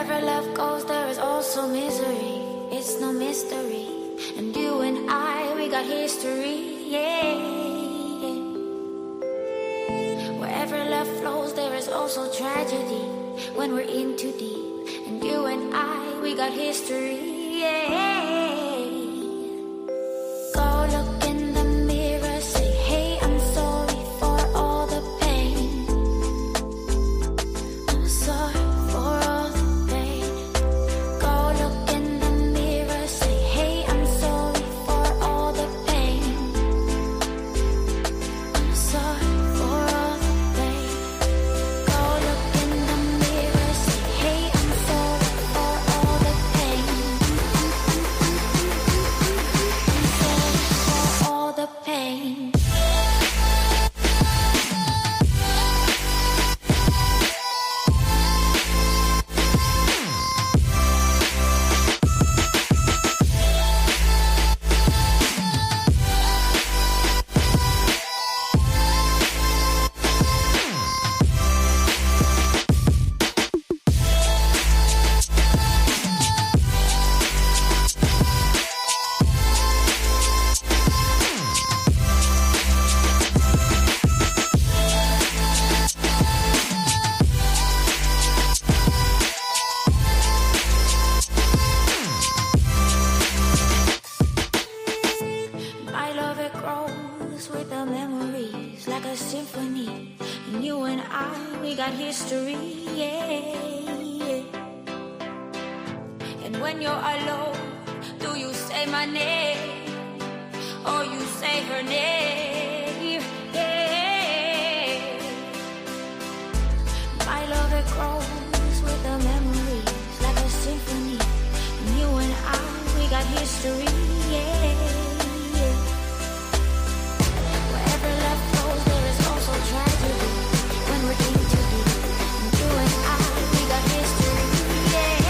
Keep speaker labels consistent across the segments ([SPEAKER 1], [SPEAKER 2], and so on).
[SPEAKER 1] Wherever love goes, there is also misery. It's no mystery. And you and I, we got history, yeah. Wherever love flows, there is also tragedy. When we're in too deep. And you and I, we got history, yeah. Go look in the mirror, say, hey, I'm sorry for all the pain. I'm sorry for all the pain. Go look in the mirror, say, hey, I'm sorry for all the pain. I'm sorry for all the pain. Go look in the mirror, say, hey, I'm sorry for all the pain. I'm sorry for all the pain. My love, it grows with the memories like a symphony. And you and I, we got history, yeah. And when you're alone, do you say my name or you say her name? Yeah. My love, it grows with the memories like a symphony. And you and I, we got history, yeah. Wherever love flows, there is also tragedy. When we're in too deep, and you and I, we got history, yeah.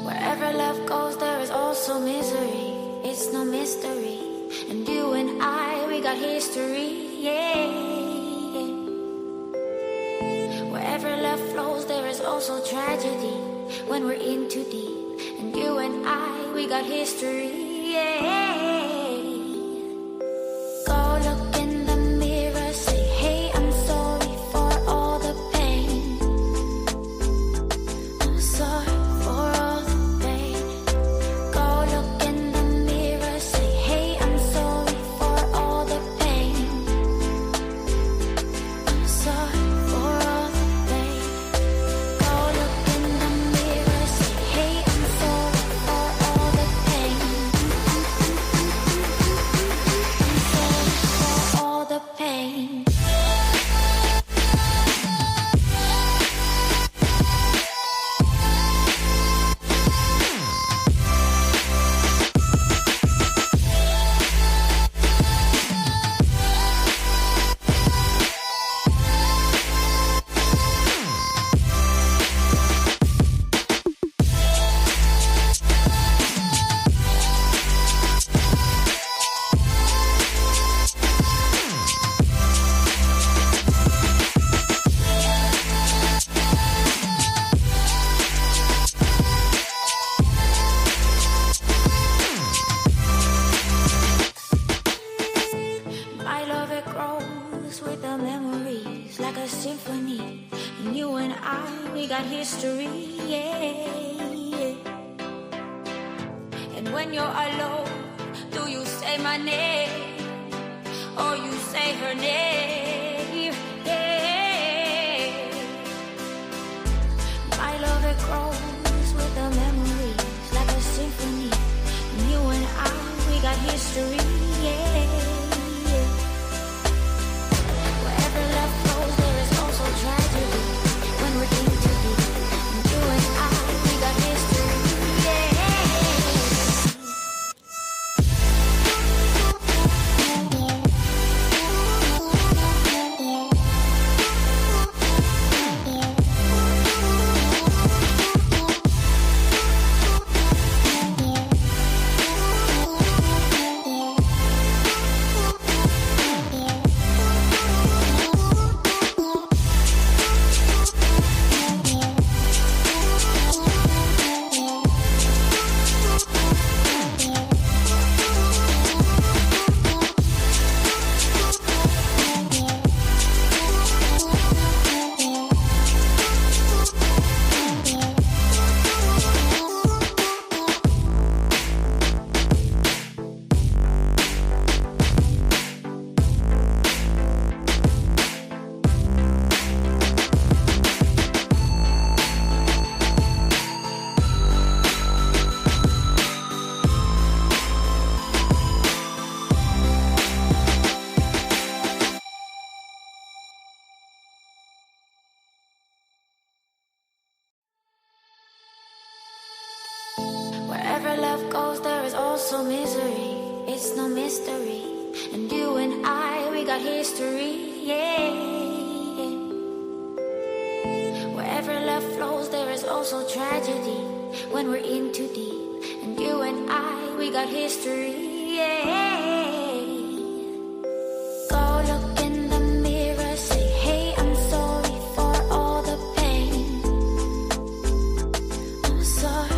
[SPEAKER 1] Wherever love goes, there is also misery. It's no mystery. And you and I, we got history, yeah. Wherever love flows, there is also tragedy. When we're in too deep. And you and I, we got history, yeah. Go look in the mirror, say, hey, I'm sorry for all the pain. I'm sorry for all the pain. Go look in the mirror, say, hey, I'm sorry for all the pain. I'm sorry for all the pain. Go look in the mirror, say, hey, I'm sorry for all the pain. symphony. And you and I, we got history, yeah. And when you're alone, do you say my name or you say her name? Yeah. My love, it grows with the memories like a symphony. And you and I, we got history, yeah. Wherever love flows, there is also tragedy. When we're in too deep, and you and I, we got history, yeah. Wherever love goes, there is also misery. It's no mystery. And you and I, we got history, yeah. Wherever love flows, there is also tragedy. When we're in too deep, and you and I, we got history, yeah. Go look in the mirror, say, hey, I'm sorry for all the pain. I'm sorry.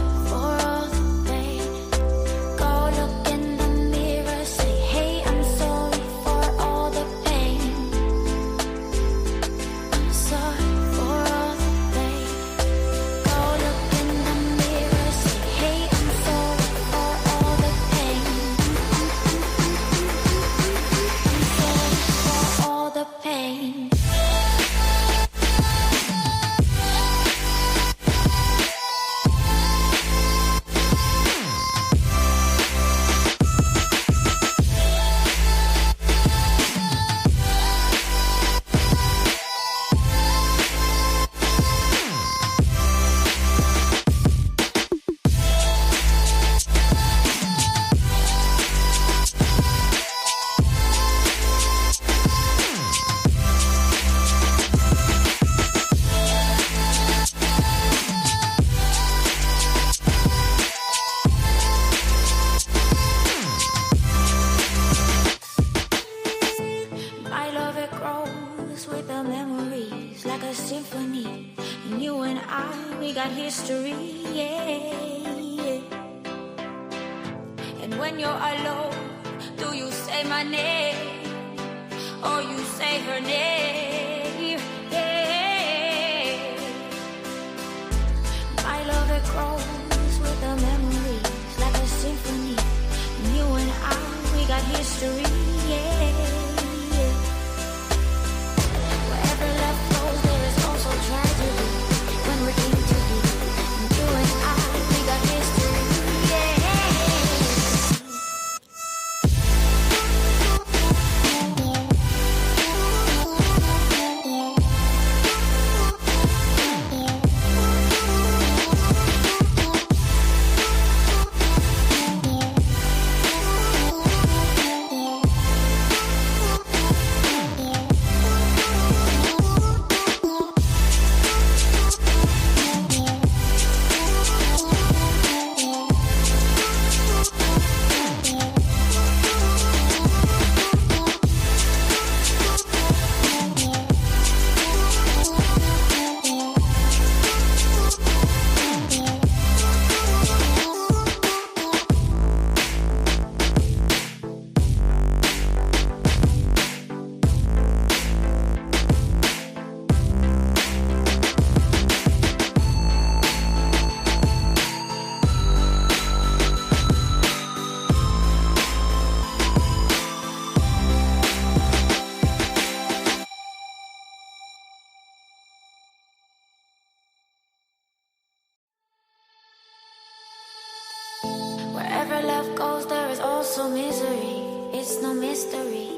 [SPEAKER 1] love goes, there is also misery. It's no mystery.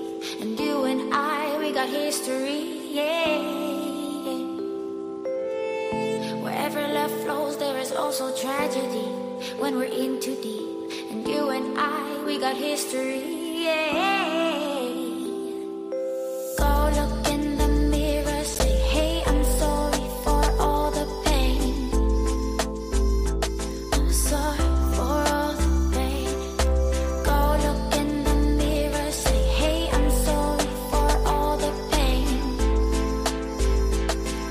[SPEAKER 1] And you and I, we got history, yeah. Wherever love flows, there is also tragedy. When we're in too deep. And you and I, we got history, yeah. Go look in the mirror, say, hey, I'm sorry for all the pain. I'm sorry for all the pain. Go look in the mirror, say, hey, I'm sorry for all the pain.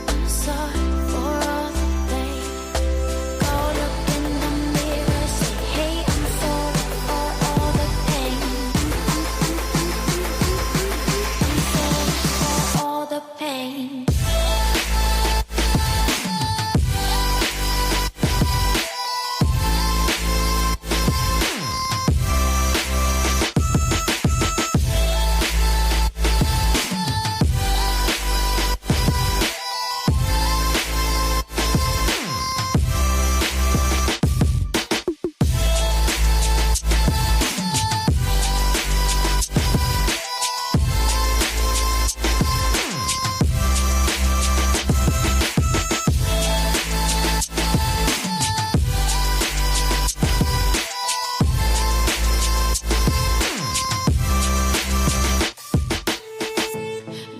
[SPEAKER 1] I'm sorry for all the pain. Go look in the mirror, say, hey, I'm sorry for all the pain. I'm sorry for all the pain.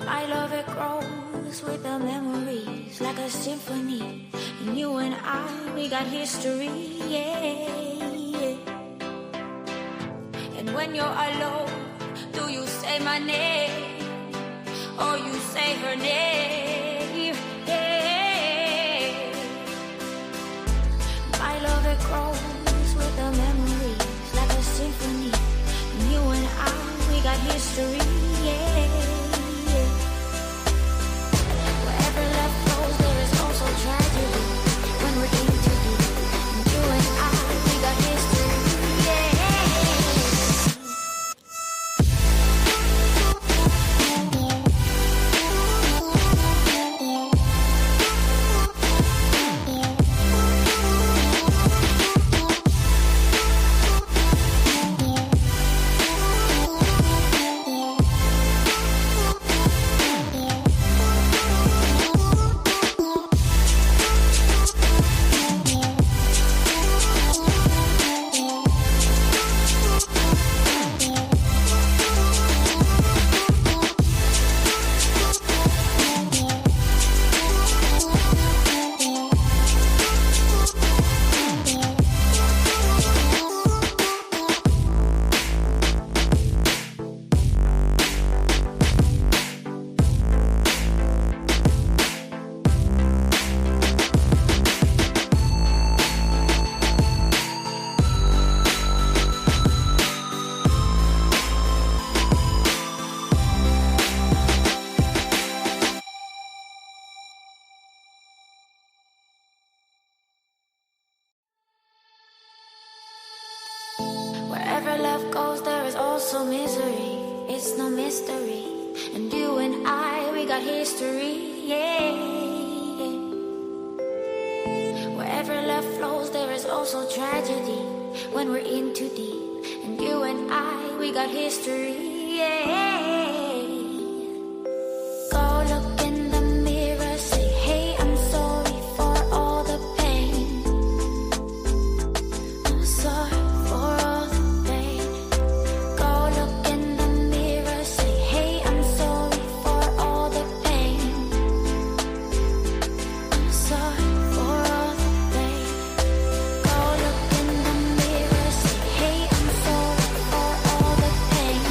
[SPEAKER 1] My love, it grows with the memories like a symphony. And you and I, we got history, yeah. And when you're alone, do you say my name or you say her name? Yeah. My love, it grows with the memories like a symphony. And you and I, we got history, yeah. Wherever love flows, there is also tragedy. When we're in too deep, and you and I, we got history, yeah. Wherever love goes, there is also misery. It's no mystery. And you and I, we got history, yeah. Wherever love flows, there is also tragedy. When we're in too deep. And you and I, we got history, yeah. Go look in the mirror, say, hey, I'm sorry for all the pain. I'm sorry for all the pain. Go look in the mirror, say, hey, I'm sorry for all the pain. I'm sorry for all the pain. Go look in the mirror, say, hey, I'm sorry for all the pain.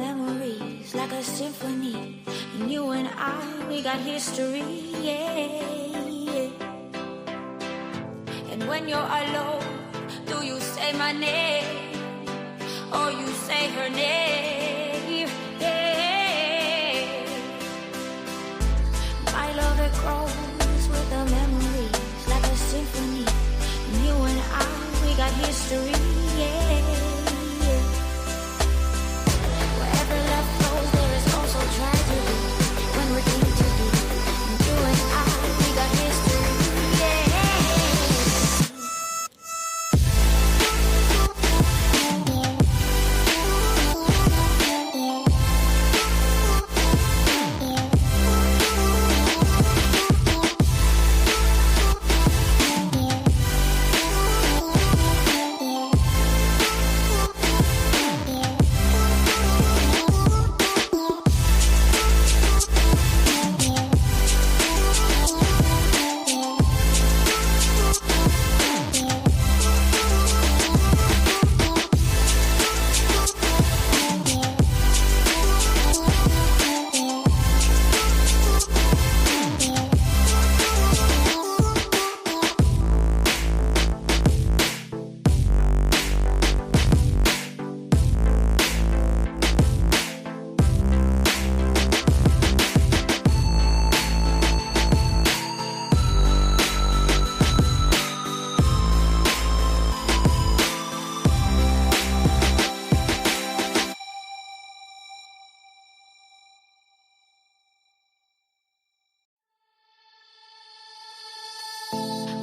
[SPEAKER 1] memories like a symphony. And you and I, we got history, yeah. And when you're alone, do you say my name or you say her name? Yeah. My love, it grows with the memories like a symphony. And you and I, we got history, yeah. Wherever love flows, there is also tragedy. When we're in too deep, and you and I, we got history, yeah.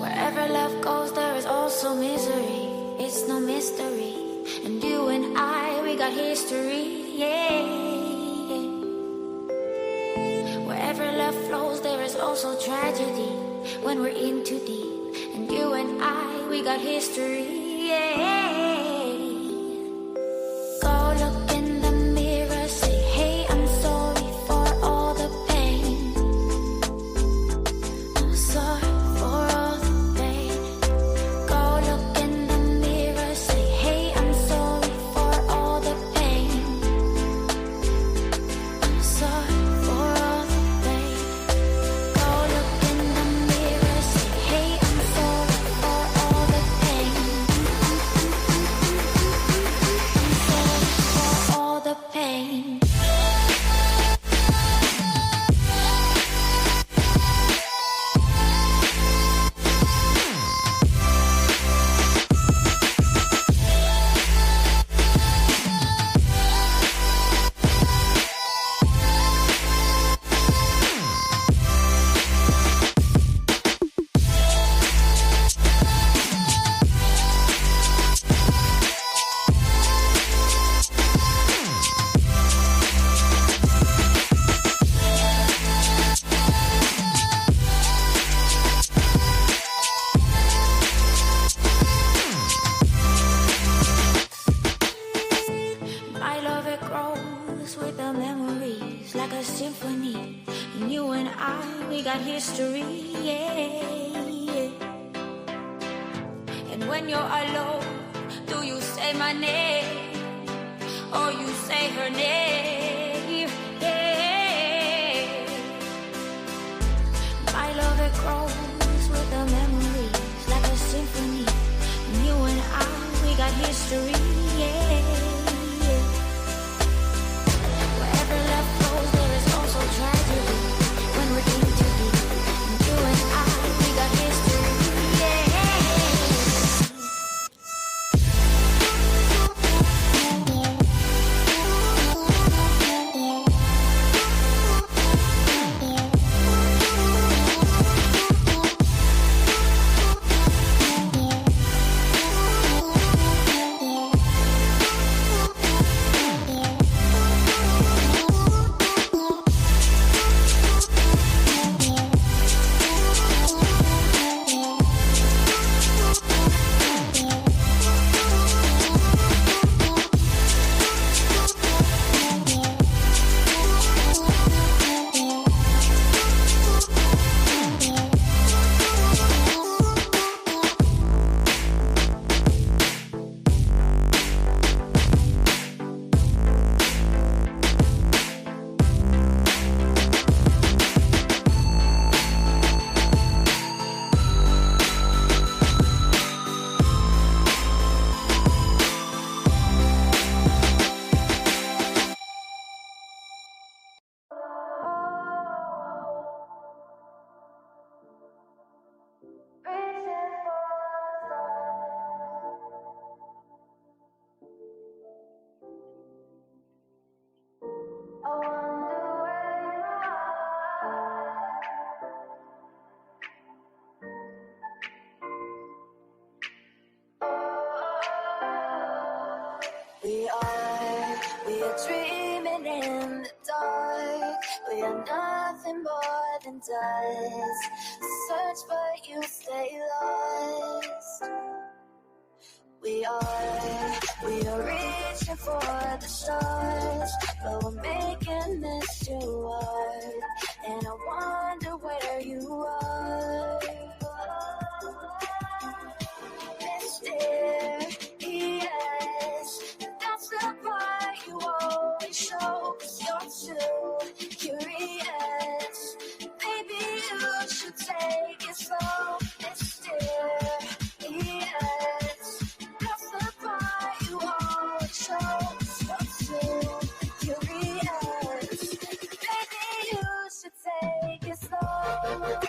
[SPEAKER 1] Wherever love goes, there is also misery. It's no mystery. And you and I, we got history, yeah. Wherever love flows, there is also tragedy. When we're in too deep, and you and I, we got history, yeah. Go look in the mirror, say, hey, I'm sorry for all the pain. I'm sorry. dreaming in the dark. We are nothing more than dust. Search but you stay lost. We are reaching for the stars, but we're making this too hard. And I wonder where you are. Mysterious, that's the part you always show. 'Cause you're too curious. Maybe you should take it slow. Mysterious, that's the part you always show. 'Cause you're too curious. Maybe you should take it slow.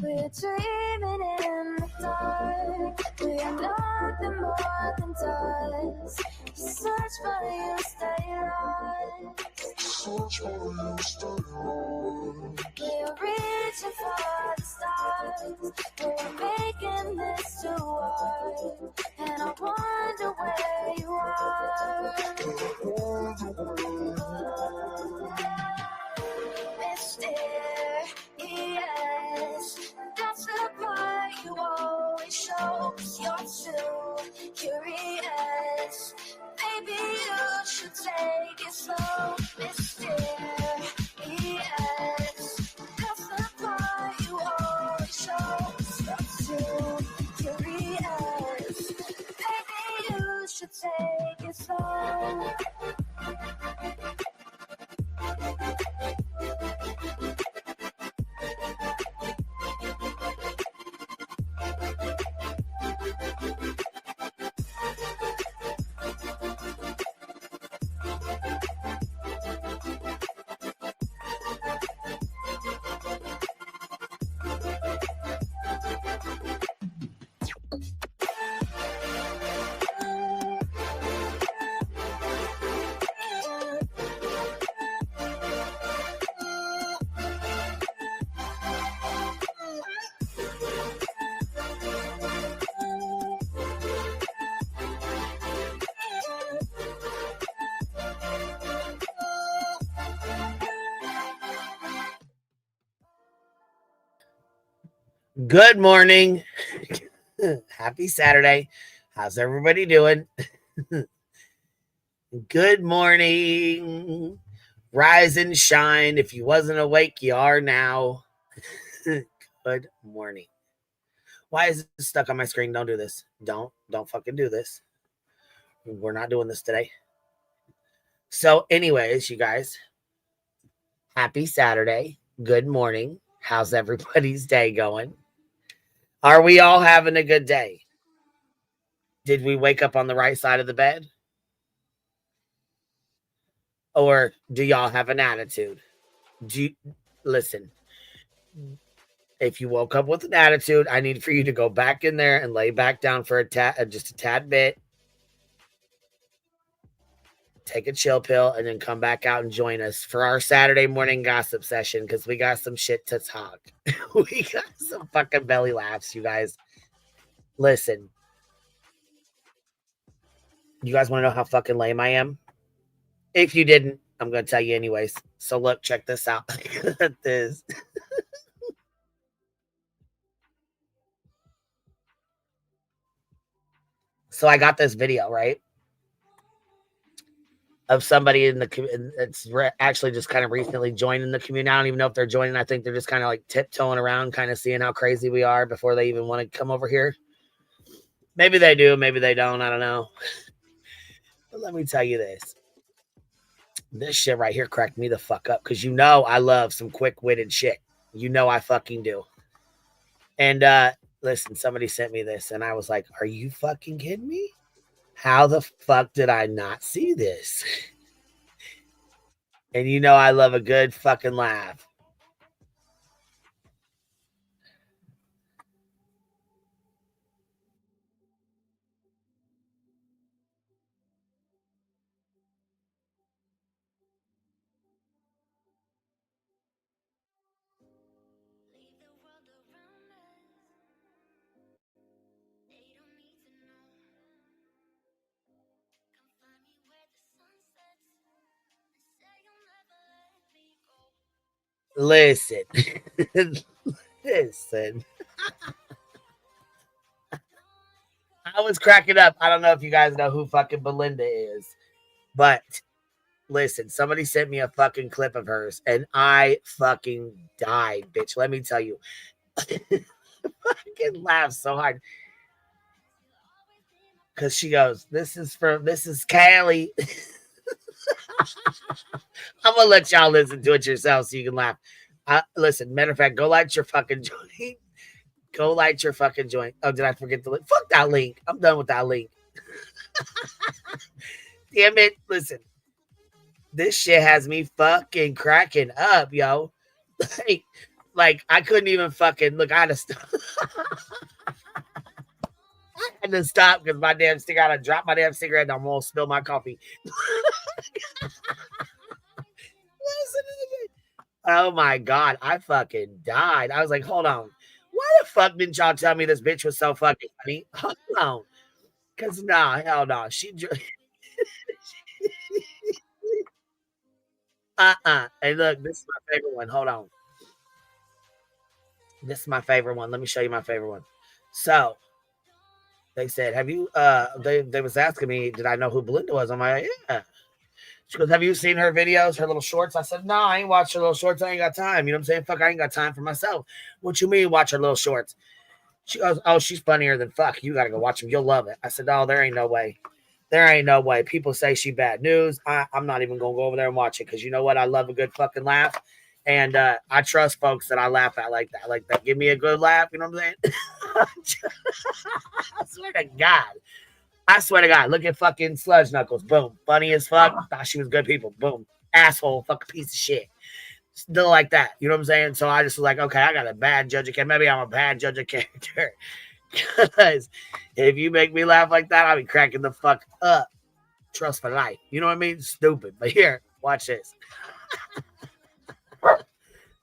[SPEAKER 1] We're dreaming in the dark. We are nothing more than dust. Search for you, stay lost. Search for you, stay lost. We're reaching for the stars. We're making this too hard. And I wonder where you are. Mysterious, that's the part you always show. 'Cause you're too curious. Maybe you should take it slow. Mysterious, that's the part you always show. 'Cause you're too curious. Maybe you should take it slow.
[SPEAKER 2] Good morning. Happy Saturday. How's everybody doing? Good morning. Rise and shine. If you wasn't awake, you are now. Good morning. Why is it stuck on my screen? Don't do this. Don't fucking do this. We're not doing this today. So anyways, you guys, happy Saturday. Good morning. How's everybody's day going? Are we all having a good day? Did we wake up on the right side of the bed? Or do y'all have an attitude? Listen, if you woke up with an attitude, I need for you to go back in there and lay back down for just a tad bit. Take a chill pill and then come back out and join us for our Saturday morning gossip session because we got some shit to talk. We got some fucking belly laughs, you guys. Listen, you guys want to know how fucking lame I am? If you didn't, I'm going to tell you anyways. So look, check this out. Look at this. So I got this video, right? Of somebody in the it's actually just kind of recently joining the community. I don't even know if they're joining. I think they're just kind of like tiptoeing around, kind of seeing how crazy we are before they even want to come over here. Maybe they do, maybe they don't. I don't know. But let me tell you this. This shit right here cracked me the fuck up because you know I love some quick-witted shit. You know I fucking do. And listen, somebody sent me this and I was like, are you fucking kidding me? How the fuck did I not see this? And you know I love a good fucking laugh. Listen. Listen. I was cracking up. I don't know if you guys know who fucking Belinda is, but listen, somebody sent me a fucking clip of hers and I fucking died, bitch. Let me tell you. I fucking laugh so hard. Cause she goes, this is Callie. I'm gonna let y'all listen to it yourself so you can laugh. Listen, matter of fact, go light your fucking joint. Go light your fucking joint. Oh, did I forget the link? Fuck that link. I'm done with that link. Damn it. Listen, this shit has me fucking cracking up, yo. like I couldn't even fucking look. I had to stop. I had to stop because my damn cigarette. I dropped my damn cigarette and I'm gonna spill my coffee. Oh my god, I fucking died. I was like, hold on. Why the fuck didn't y'all tell me this bitch was so fucking funny? Hold on. Cause nah, hell no. She Hey, look, this is my favorite one. Hold on. This is my favorite one. Let me show you my favorite one. So they said, have you they was asking me, did I know who Belinda was? I'm like, yeah. She goes, have you seen her videos, her little shorts? I said, no, I ain't watched her little shorts. I ain't got time. You know what I'm saying? Fuck, I ain't got time for myself. What you mean watch her little shorts? She goes, oh, she's funnier than fuck. You got to go watch them. You'll love it. I said, oh, there ain't no way. There ain't no way. People say she bad news. I'm not even going to go over there and watch it because you know what? I love a good fucking laugh. And I trust folks that I laugh at like that. Like that. Give me a good laugh. You know what I'm saying? I swear to God. I swear to God. Look at fucking Sludge Knuckles. Boom. Funny as fuck. Thought she was good people. Boom. Asshole. Fucking piece of shit. Still like that. You know what I'm saying? So I just was like, okay, I got a bad judge of character. Maybe I'm a bad judge of character. Because if you make me laugh like that, I'll be cracking the fuck up. Trust for life. You know what I mean? Stupid. But here, watch this.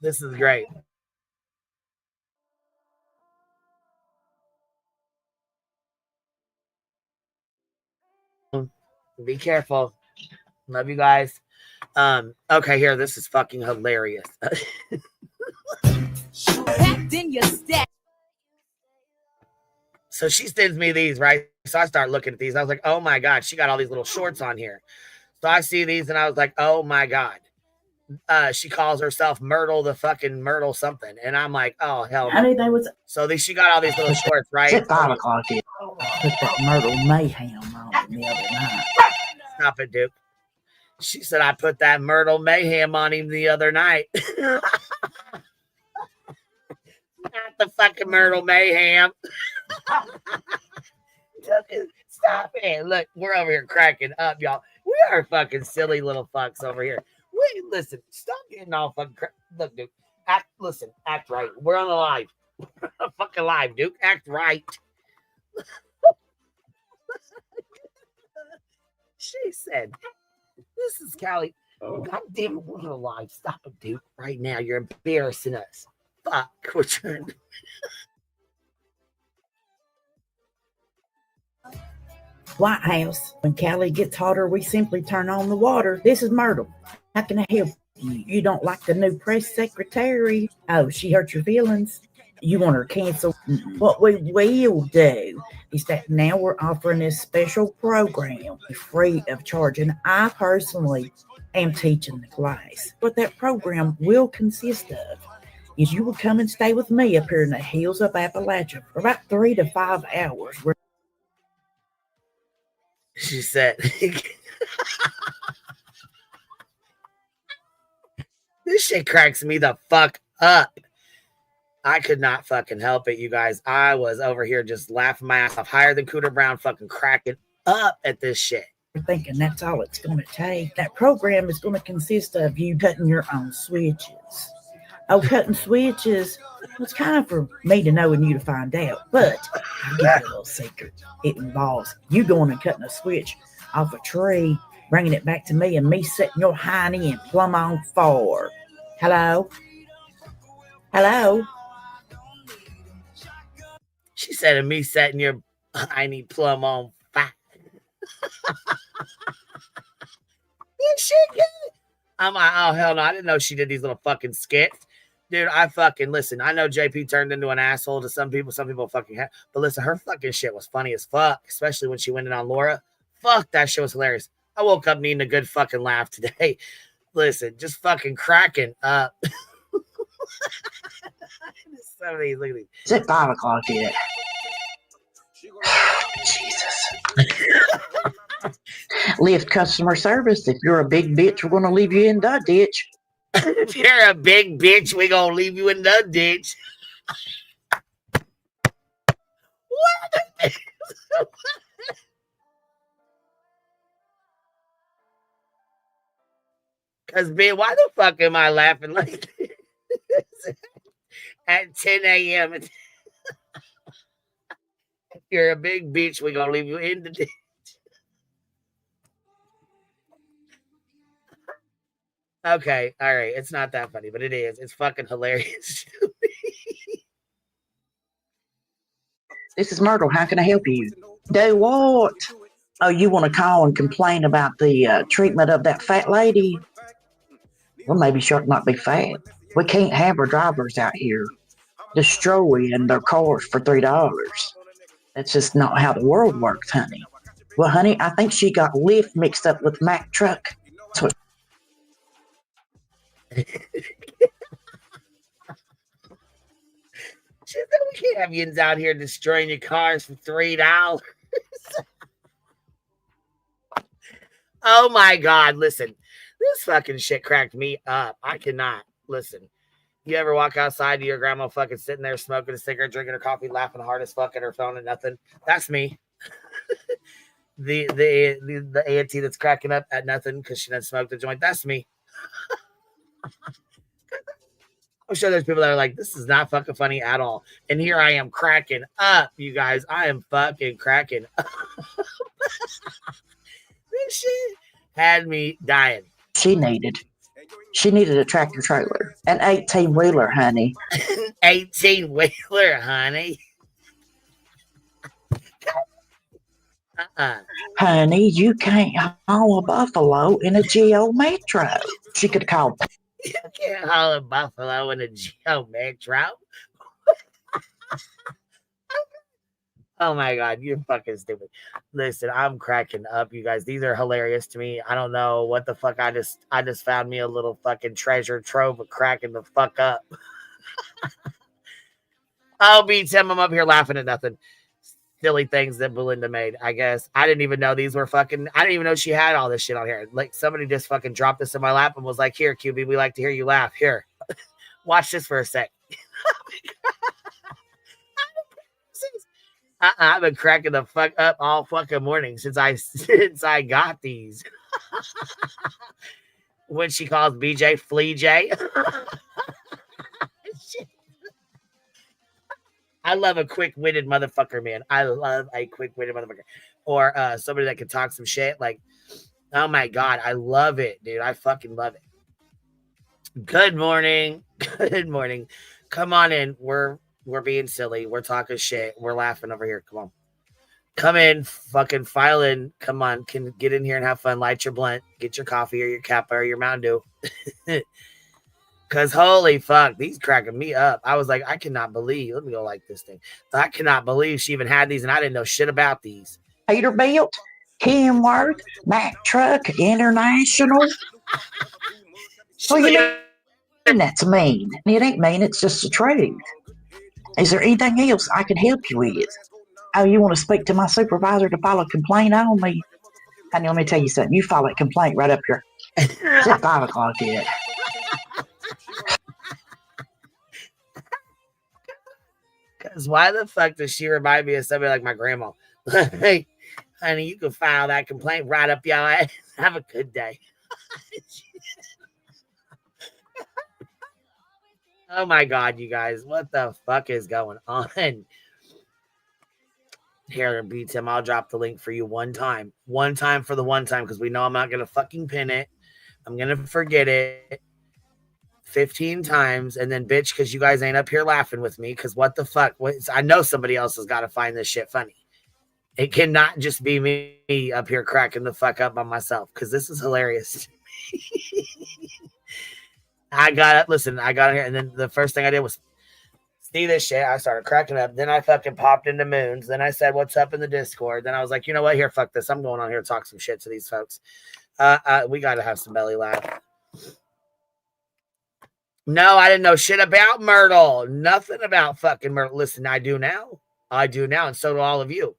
[SPEAKER 2] This is great. Be careful. Love you guys. Okay, here, this is fucking hilarious. So she sends me these, right? So I start looking at these. I was like, oh my God, she got all these little shorts on here. So I see these and I was like, oh my God. She calls herself Myrtle the fucking Myrtle something. And I'm like, oh hell no. So she got all these little shorts, right?
[SPEAKER 3] It's 5 o'clock. Put that Myrtle Mayhem on the other night.
[SPEAKER 2] Stop it, Duke. She said I put that Myrtle Mayhem on him the other night. Not the fucking Myrtle Mayhem. Stop it. Look, we're over here cracking up, y'all. We are fucking silly little fucks over here. Wait, listen, stop getting all fucking look, Duke. Act right. We're on the live. Fucking live, Duke. Act right. She said, this is Callie. Oh. God damn it, we're on the live. Stop it, Duke. Right now. You're embarrassing us. Fuck. We're trying.
[SPEAKER 3] White House. When Callie gets hotter, we simply turn on the water. This is Myrtle. How can I help you? You don't like the new press secretary? Oh, she hurt your feelings? You want her canceled? What we will do is that now we're offering this special program free of charge. And I personally am teaching the class. What that program will consist of is you will come and stay with me up here in the hills of Appalachia for about 3 to 5 hours.
[SPEAKER 2] She said, this shit cracks me the fuck up. I could not fucking help it, you guys. I was over here just laughing my ass off, higher than Cooter Brown, fucking cracking up at this shit.
[SPEAKER 3] Thinking that's all it's going to take. That program is going to consist of you cutting your own switches. Oh, cutting switches, it's kind of for me to know and you to find out. But I'll give you a little secret. It involves you going and cutting a switch off a tree, bringing it back to me, and me setting your hiney and plumb on forward. Hello? Hello?
[SPEAKER 2] She said, and me setting your hiney plumb on fire. This shit good. I'm like, oh hell no, I didn't know she did these little fucking skits. Dude, I fucking listen. I know JP turned into an asshole to some people fucking have, but listen, her fucking shit was funny as fuck, especially when she went in on Laura. Fuck, that shit was hilarious. I woke up needing a good fucking laugh today. Listen, just fucking cracking up. Some of these, look at these.
[SPEAKER 4] It's at 5 o'clock yet. Jesus. Lyft customer service. If you're a big bitch, we're going to leave you in the ditch.
[SPEAKER 2] If you're a big bitch, we gonna leave you in the ditch. What? Cause man, why the fuck am I laughing like this at 10 a.m.? If you're a big bitch, we gonna leave you in the ditch. Okay, all right. It's not that funny, but it is. It's fucking hilarious.
[SPEAKER 4] This is Myrtle. How can I help you? Do what? Oh, you want to call and complain about the treatment of that fat lady? Well, maybe she'll not be fat. We can't have our drivers out here destroying their cars for $3. That's just not how the world works, honey. Well, honey, I think she got Lyft mixed up with Mack truck. So
[SPEAKER 2] She said we can't have yins out here destroying your cars for $3. Oh my God, listen. This fucking shit cracked me up. I cannot. Listen. You ever walk outside to your grandma fucking sitting there smoking a cigarette, drinking her coffee, laughing hard as fuck at her phone and nothing? That's me. the auntie that's cracking up at nothing because she done smoked a joint. That's me. I'm sure there's people that are like, this is not fucking funny at all. And here I am cracking up, you guys. I am fucking cracking up. This shit had me dying.
[SPEAKER 4] She needed a tractor trailer, an 18-wheeler, honey.
[SPEAKER 2] 18-wheeler, honey.
[SPEAKER 4] Honey, you can't haul a buffalo in a Geo Metro. She could call.
[SPEAKER 2] You can't haul a buffalo in a Geo Metro. Oh my God, you're fucking stupid. Listen, I'm cracking up, you guys. These are hilarious to me. I don't know what the fuck. I just found me a little fucking treasure trove of cracking the fuck up. Oh, beats him. I'm up here laughing at nothing. Silly things that Belinda made, I guess. I didn't even know these were fucking. I didn't even know she had all this shit on here. Like somebody just fucking dropped this in my lap and was like, "Here, QB, we like to hear you laugh. Here, watch this for a sec." I've been cracking the fuck up all fucking morning since I got these. When she calls BJ Flea J. I love a quick-witted motherfucker, man. I love a quick-witted motherfucker. Or somebody that can talk some shit. Like, oh my God, I love it, dude. I fucking love it. Good morning. Good morning. Come on in. We're being silly. We're talking shit. We're laughing over here. Come on. Come in. Fucking file in. Come on. Can get in here and have fun. Light your blunt. Get your coffee or your Kappa or your Mountain Dew. Because holy fuck, these cracking me up. I was like, I cannot believe. Let me go like this thing. I cannot believe she even had these and I didn't know shit about these.
[SPEAKER 4] Peterbilt, Kenworth, Mack Truck, International. Well, you know, that's mean. It ain't mean. It's just the truth. Is there anything else I can help you with? Oh, you want to speak to my supervisor to file a complaint on me? Honey, let me tell you something. You file a complaint right up here. It's at 5 o'clock yet.
[SPEAKER 2] Because why the fuck does she remind me of somebody like my grandma? Hey, honey, you can file that complaint right up your ass. Have a good day. Oh my God, you guys. What the fuck is going on? Here, beats him. I'll drop the link for you one time. One time for the one time, because we know I'm not going to fucking pin it. I'm going to forget it 15 times. And then, bitch, because you guys ain't up here laughing with me, because what the fuck? I know somebody else has got to find this shit funny. It cannot just be me up here cracking the fuck up by myself, because this is hilarious. I got it. Listen, I got it here. And then the first thing I did was see this shit. I started cracking up. Then I fucking popped into Moons. Then I said, what's up in the Discord? Then I was like, you know what? Here, fuck this. I'm going on here to talk some shit to these folks. We got to have some belly laugh. No, I didn't know shit about Myrtle. Nothing about fucking Myrtle. Listen, I do now. I do now. And so do all of you.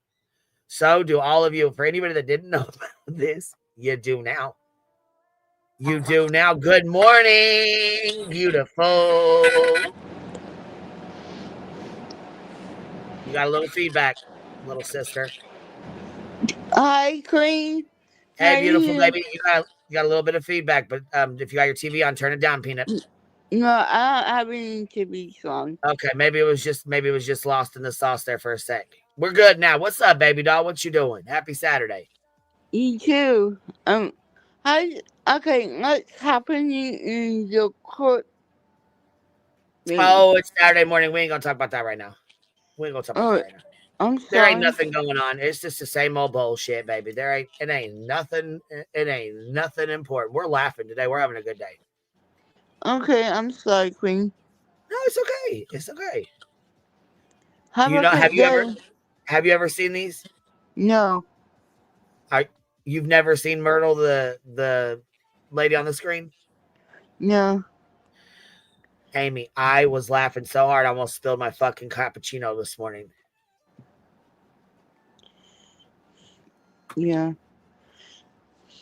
[SPEAKER 2] So do all of you. For anybody that didn't know about this, you do now. You do now. Good morning, beautiful. You got a little feedback, little sister.
[SPEAKER 5] Hi, Queen.
[SPEAKER 2] Hey, beautiful baby. You got a little bit of feedback, but if you got your TV on, turn it down, Peanut.
[SPEAKER 5] No, I don't have any TV song.
[SPEAKER 2] Okay, maybe it was just lost in the sauce there for a sec. We're good now. What's up, baby doll? What you doing? Happy Saturday.
[SPEAKER 5] You too. Okay, what's happening in your court?
[SPEAKER 2] Oh, it's Saturday morning. We ain't gonna talk about that right now. We ain't gonna talk about that right now.
[SPEAKER 5] I'm sorry.
[SPEAKER 2] There ain't nothing going on. It's just the same old bullshit, baby. It ain't nothing important. We're laughing today. We're having a good day.
[SPEAKER 5] Okay, I'm sorry, Queen.
[SPEAKER 2] No, it's okay. It's okay.
[SPEAKER 5] Have
[SPEAKER 2] you ever seen these?
[SPEAKER 5] No.
[SPEAKER 2] You've never seen Myrtle, the lady on the screen?
[SPEAKER 5] No.
[SPEAKER 2] Amy, I was laughing so hard I almost spilled my fucking cappuccino this morning.
[SPEAKER 5] Yeah.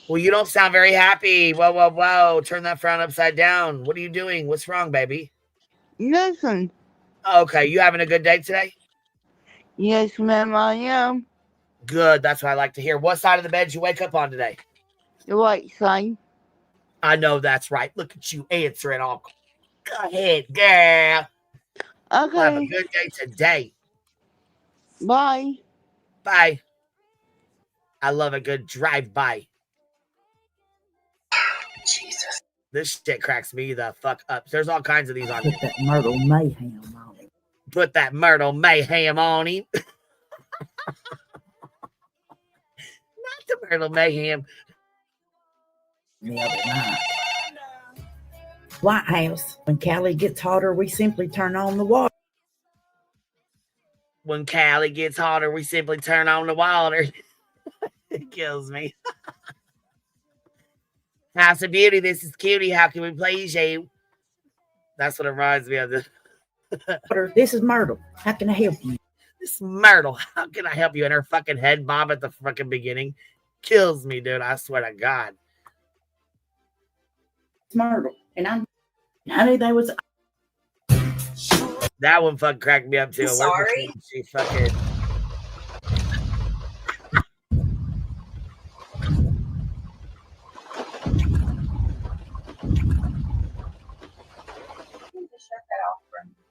[SPEAKER 2] Well, you don't sound very happy. Whoa. Turn that frown upside down. What are you doing? What's wrong, baby?
[SPEAKER 5] Nothing.
[SPEAKER 2] Okay, you having a good day today?
[SPEAKER 5] Yes, ma'am, I am.
[SPEAKER 2] Good. That's what I like to hear. What side of the bed did you wake up on today?
[SPEAKER 5] The right side.
[SPEAKER 2] I know that's right. Look at you answering all. Go ahead, girl.
[SPEAKER 5] Okay.
[SPEAKER 2] We'll have a good day today.
[SPEAKER 5] Bye.
[SPEAKER 2] Bye. I love a good drive-by.
[SPEAKER 4] Jesus.
[SPEAKER 2] This shit cracks me the fuck up. There's all kinds of these on here.
[SPEAKER 3] Put that Myrtle Mayhem on him.
[SPEAKER 2] Put that Myrtle Mayhem on him. Not the Myrtle Mayhem.
[SPEAKER 3] The other night. White House. When Callie gets hotter, we simply turn on the water.
[SPEAKER 2] When Callie gets hotter, we simply turn on the water. It kills me. House of Beauty, this is Cutie. How can we please you? That's what it reminds me of.
[SPEAKER 3] This is Myrtle. How can I help you?
[SPEAKER 2] This Myrtle. How can I help you? And her fucking head bob at the fucking beginning kills me, dude. I swear to God.
[SPEAKER 3] It's Myrtle. And I knew there was.
[SPEAKER 2] That one fucking cracked me up too.
[SPEAKER 6] Sorry.
[SPEAKER 2] She fucking.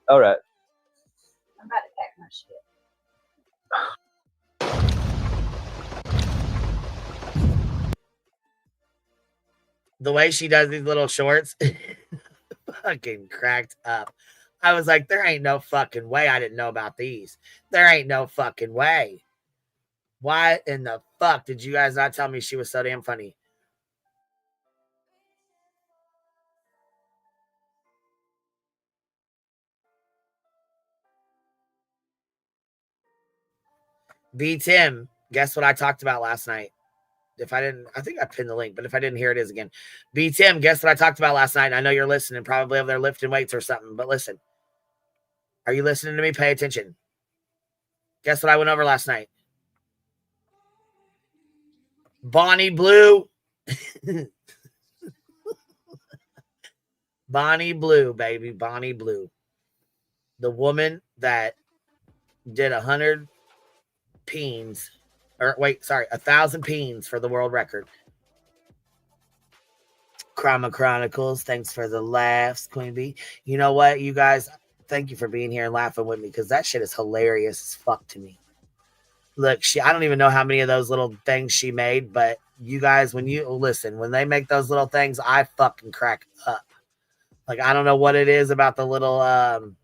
[SPEAKER 6] All right. I'm about to pack my shit.
[SPEAKER 2] The way she does these little shorts, fucking cracked up. I was like, there ain't no fucking way I didn't know about these. There ain't no fucking way. Why in the fuck did you guys not tell me she was so damn funny? B Tim, guess what I talked about last night? If I didn't, I think I pinned the link, but if I didn't, here it is again. B Tim, guess what I talked about last night? I know you're listening, probably over there lifting weights or something, but listen. Are you listening to me? Pay attention. Guess what I went over last night? Bonnie Blue. Bonnie Blue, baby. Bonnie Blue. The woman that did 100 peens. Or wait, sorry, 1,000 peens for the world record. Chroma Chronicles, thanks for the laughs, Queen Bee. You know what, you guys, thank you for being here and laughing with me because that shit is hilarious as fuck to me. Look, I don't even know how many of those little things she made, but you guys, when you listen, when they make those little things, I fucking crack up. Like, I don't know what it is about the little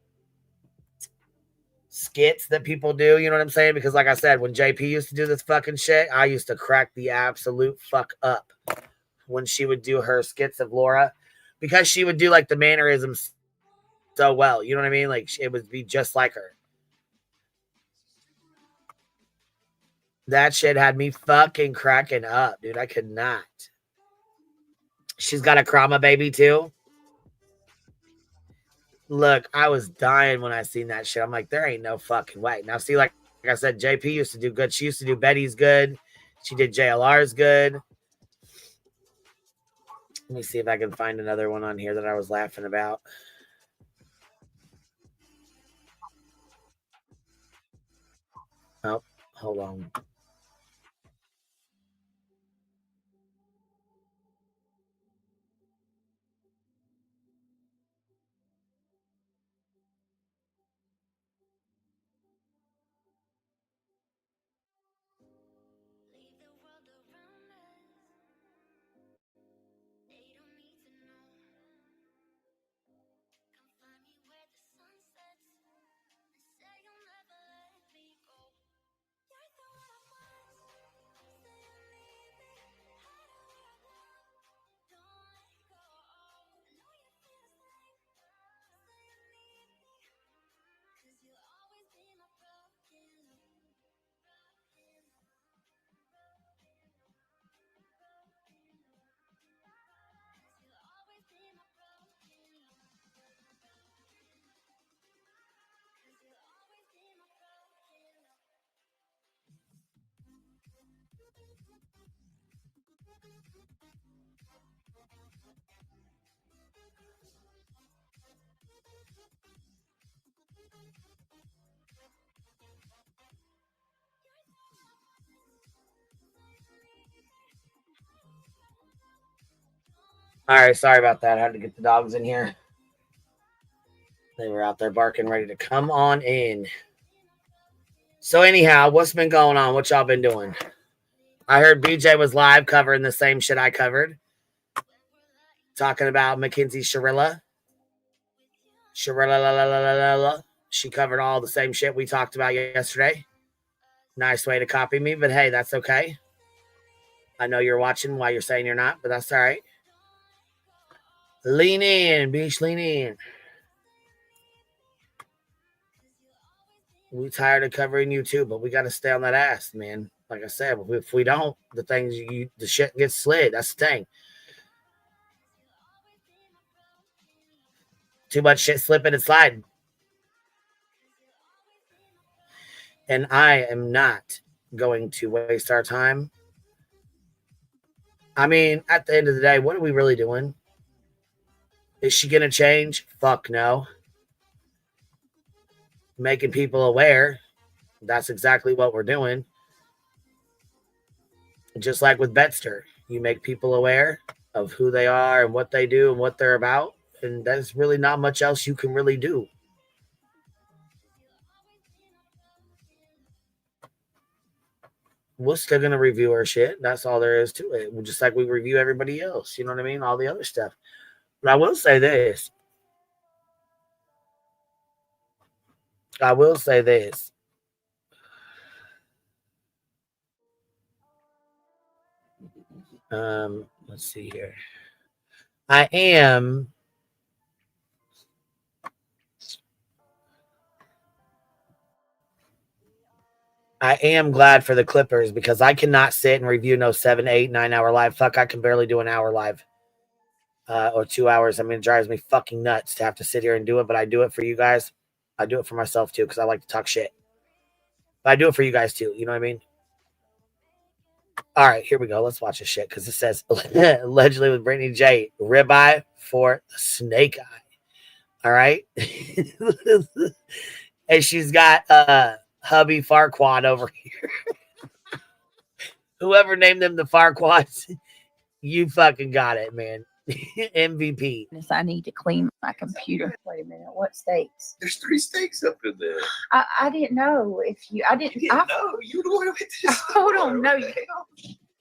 [SPEAKER 2] skits that people do, you know what I'm saying? Because like I said, when JP used to do this fucking shit, I used to crack the absolute fuck up. when she would do her skits of Laura, because she would do like the mannerisms so well. You know what I mean? Like it would be just like her. That shit had me fucking cracking up, dude. I could not. She's got a Krama baby too. Look, I was dying when I seen that shit. I'm like, there ain't no fucking way. Now, see, like I said, JP used to do good. She used to do Betty's good. She did JLR's good. Let me see if I can find another one on here that I was laughing about. Oh, hold on. All right, sorry about that. I had to get the dogs in here. They were out there barking, ready to come on in. So anyhow, what's been going on? What y'all been doing? I heard BJ was live covering the same shit I covered. Talking about Mackenzie Shirilla. Shirilla. She covered all the same shit we talked about yesterday. Nice way to copy me, but hey, that's okay. I know you're watching while you're saying you're not, but that's all right. Lean in, bitch, lean in. We tired of covering you too, but we got to stay on that ass, man. Like I said, if we don't, the shit gets slid. That's the thing. Too much shit slipping and sliding. And I am not going to waste our time. I mean, at the end of the day, what are we really doing? Is she going to change? Fuck no. Making people aware. That's exactly what we're doing. Just like with Betster, you make people aware of who they are and what they do and what they're about. And there's really not much else you can really do. We're still going to review our shit. That's all there is to it. Just like we review everybody else. You know what I mean? All the other stuff. But I will say this. Let's see here. I am glad for the Clippers because I cannot sit and review no 7, 8, 9 hour live. Fuck, I can barely do an hour live or 2 hours. I mean, it drives me fucking nuts to have to sit here and do it, but I do it for you guys. I do it for myself too because I like to talk shit. But I do it for you guys too. You know what I mean? All right, here we go. Let's watch this shit because it says allegedly with Brittany J. Ribeye for the snake eye. All right. And she's got hubby Farquaad over here. Whoever named them the Farquads, you fucking got it, man. MVP.
[SPEAKER 7] I need to clean my computer. Wait a minute. What steaks?
[SPEAKER 8] There's 3 steaks up in there.
[SPEAKER 7] I didn't know if you. I didn't.
[SPEAKER 8] You didn't know. You the one who hit this.
[SPEAKER 7] Hold on. No.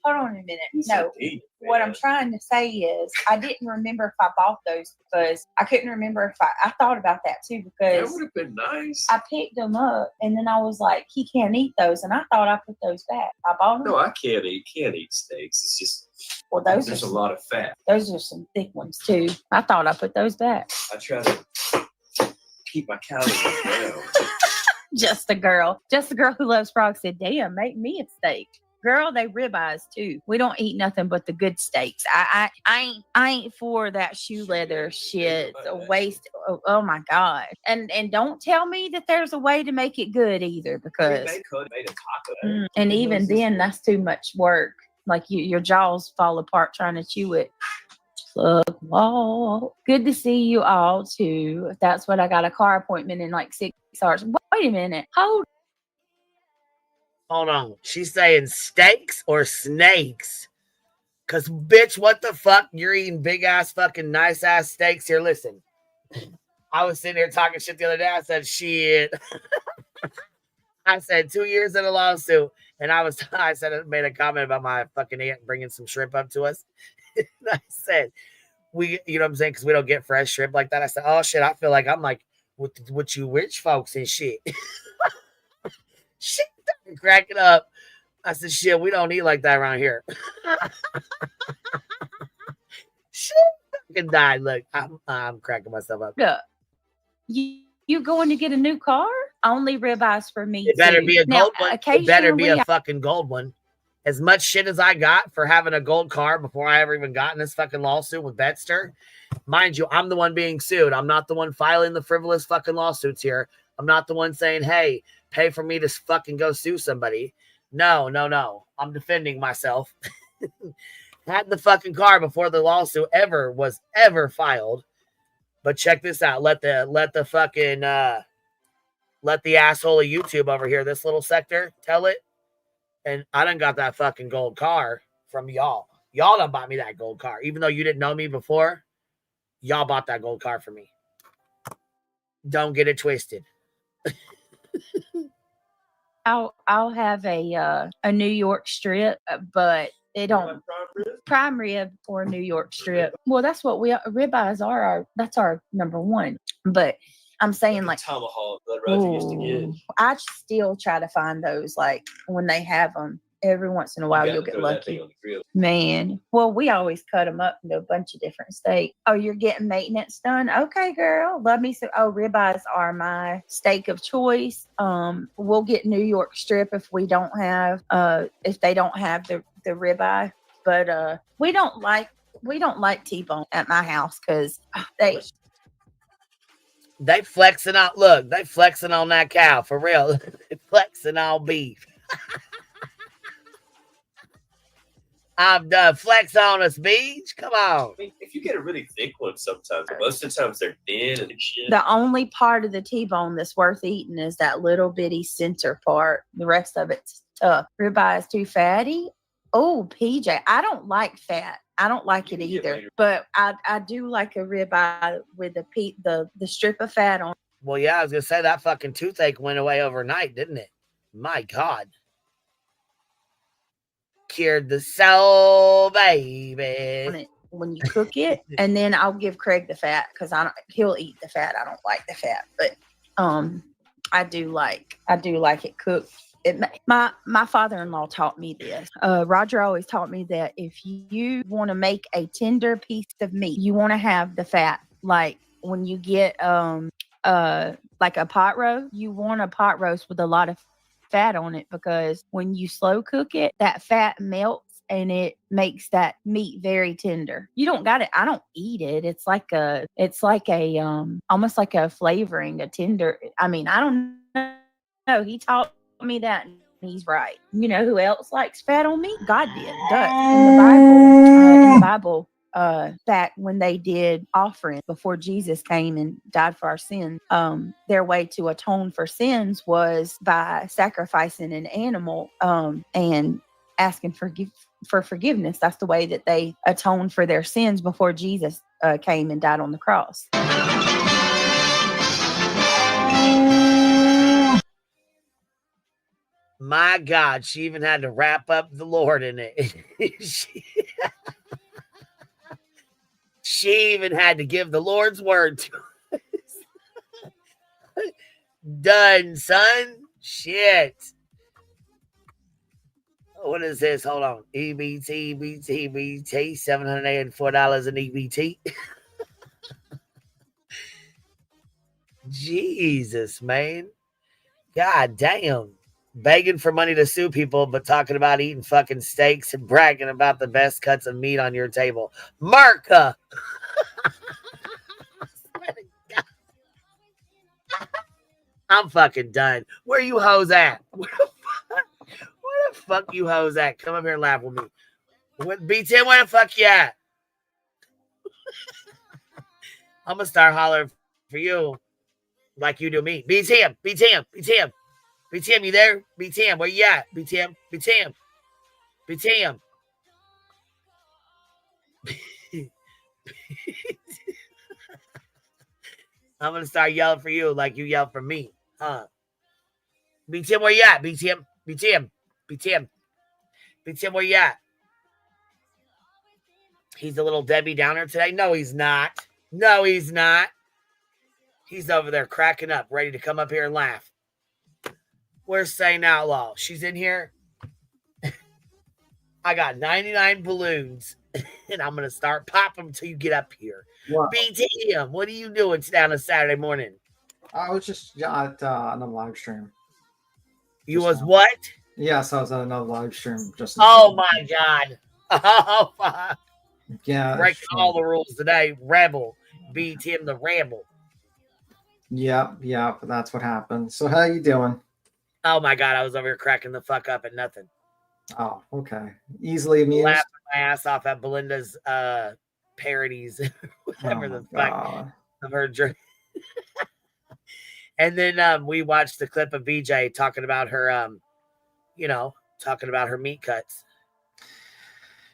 [SPEAKER 7] Hold on a minute. No. what I'm trying to say is I didn't remember if I bought those because I couldn't remember if I thought about that too
[SPEAKER 8] That
[SPEAKER 7] because
[SPEAKER 8] would have been nice.
[SPEAKER 7] I picked them up and then I was like, he can't eat those, and I thought I put those back. I bought them.
[SPEAKER 8] No, I can't eat steaks. It's just
[SPEAKER 7] Well, those
[SPEAKER 8] there's
[SPEAKER 7] are
[SPEAKER 8] a lot of fat.
[SPEAKER 7] Those are some thick ones too. I thought I put those back.
[SPEAKER 8] I try to keep my calories down.
[SPEAKER 7] Just the girl who loves frogs said, "Damn, make me a steak." Girl, they ribeyes too. We don't eat nothing but the good steaks. I ain't for that shoe leather shit. It's a waste. Oh my god! And don't tell me that there's a way to make it good either, because
[SPEAKER 8] They could have made a taco.
[SPEAKER 7] and even then, that's too much work. Like your jaws fall apart trying to chew it. Plug wall. Good to see you all too. That's what I got a car appointment in like 6 hours. Wait a minute. Hold
[SPEAKER 2] on. She's saying steaks or snakes? Cause bitch, what the fuck? You're eating big ass fucking nice ass steaks here. Listen, I was sitting here talking shit the other day. I said shit. I said 2 years in a lawsuit, and I made a comment about my fucking aunt bringing some shrimp up to us. And I said, you know what I'm saying? Because we don't get fresh shrimp like that. I said, oh shit, I feel like I'm like with you rich folks and shit. Shit, cracking up. I said, shit, we don't eat like that around here. Shit, fucking died. Look, I'm cracking myself up.
[SPEAKER 7] You going to get a new car? Only ribeyes for me.
[SPEAKER 2] It better be a gold one. It better be a fucking gold one. As much shit as I got for having a gold car before I ever even got in this fucking lawsuit with Betster. Mind you, I'm the one being sued. I'm not the one filing the frivolous fucking lawsuits here. I'm not the one saying, hey, pay for me to fucking go sue somebody. No. I'm defending myself. Had the fucking car before the lawsuit was ever filed. But check this out. Let the asshole of YouTube over here, this little sector, tell it. And I done got that fucking gold car from y'all. Y'all done bought me that gold car. Even though you didn't know me before, y'all bought that gold car for me. Don't get it twisted.
[SPEAKER 7] I'll have a New York strip, but they don't prime rib or New York strip. Well, that's what ribeyes are. That's our number one. But I'm saying like
[SPEAKER 8] tomahawk. I'd rather used to get.
[SPEAKER 7] I still try to find those like when they have them. Every once in a while, you'll get lucky. Man, well, we always cut them up into a bunch of different steaks. Oh, you're getting maintenance done? Okay, girl. Love me some. Oh, ribeyes are my steak of choice. We'll get New York strip if they don't have the ribeye. But we don't like T-bone at my house because
[SPEAKER 2] they flexing out. Look, they flexing on that cow for real. They flexing on beef. I'm done. Flex on us, Beach. Come on.
[SPEAKER 8] I mean, if you get a really thick one, sometimes, most of the times they're thin and shit.
[SPEAKER 7] The only part of the T-bone that's worth eating is that little bitty center part. The rest of it's tough. Ribeye is too fatty. Oh, PJ, I don't like fat. I don't like it either. But I do like a ribeye with the strip of fat on.
[SPEAKER 2] Well, yeah, I was gonna say that fucking toothache went away overnight, didn't it? My God. Cured the soul, baby.
[SPEAKER 7] When you cook it, and then I'll give Craig the fat because he'll eat the fat. I don't like the fat, but I do like it cooked. My father-in-law taught me this. Roger always taught me that if you want to make a tender piece of meat, you want to have the fat. Like when you get like a pot roast, you want a pot roast with a lot of fat on it, because when you slow cook it, that fat melts and it makes that meat very tender. You don't got it. I don't eat it. It's like a almost like a flavoring, a tender. I mean, I don't know. He taught me that, and he's right. You know who else likes fat on meat? God did. Duh. In the Bible, back when they did offering before Jesus came and died for our sins, their way to atone for sins was by sacrificing an animal and asking for forgiveness. That's the way that they atoned for their sins before Jesus came and died on the cross.
[SPEAKER 2] My God, she even had to wrap up the Lord in it. She even had to give the Lord's word to us. Done, son. Shit. What is this? Hold on. EBT, $784 in EBT. Jesus, man. God damn. Begging for money to sue people, but talking about eating fucking steaks and bragging about the best cuts of meat on your table. Marka. I'm fucking done. Where you hoes at? Where the fuck you hoes at? Come up here and laugh with me. B10, where the fuck you at? I'm gonna start hollering for you like you do me. BTM, BTM, BTM. BTM, you there? BTM, where you at? BTM, BTM, BTM. I'm gonna start yelling for you like you yell for me, huh? BTM, where you at? BTM, BTM, BTM, BTM, where you at? He's a little Debbie Downer today. No, he's not. No, he's not. He's over there cracking up, ready to come up here and laugh. Where's Sane Outlaw? She's in here. I got 99 balloons, and I'm going to start popping until you get up here.
[SPEAKER 9] Wow.
[SPEAKER 2] BTM, what are you doing on a Saturday morning?
[SPEAKER 9] I was just at another live stream.
[SPEAKER 2] You was what?
[SPEAKER 9] Yes, I was at another live stream. Just
[SPEAKER 2] oh, my God. Oh, fuck.
[SPEAKER 9] Yeah.
[SPEAKER 2] Breaking all the rules today. Rebel. BTM the Rebel.
[SPEAKER 9] Yep, that's what happened. So how you doing?
[SPEAKER 2] Oh, my God. I was over here cracking the fuck up at nothing.
[SPEAKER 9] Oh, okay. Easily amused.
[SPEAKER 2] Laughing my ass off at Belinda's parodies, whatever the fuck of her drink. And then we watched the clip of BJ talking about her, talking about her meat cuts.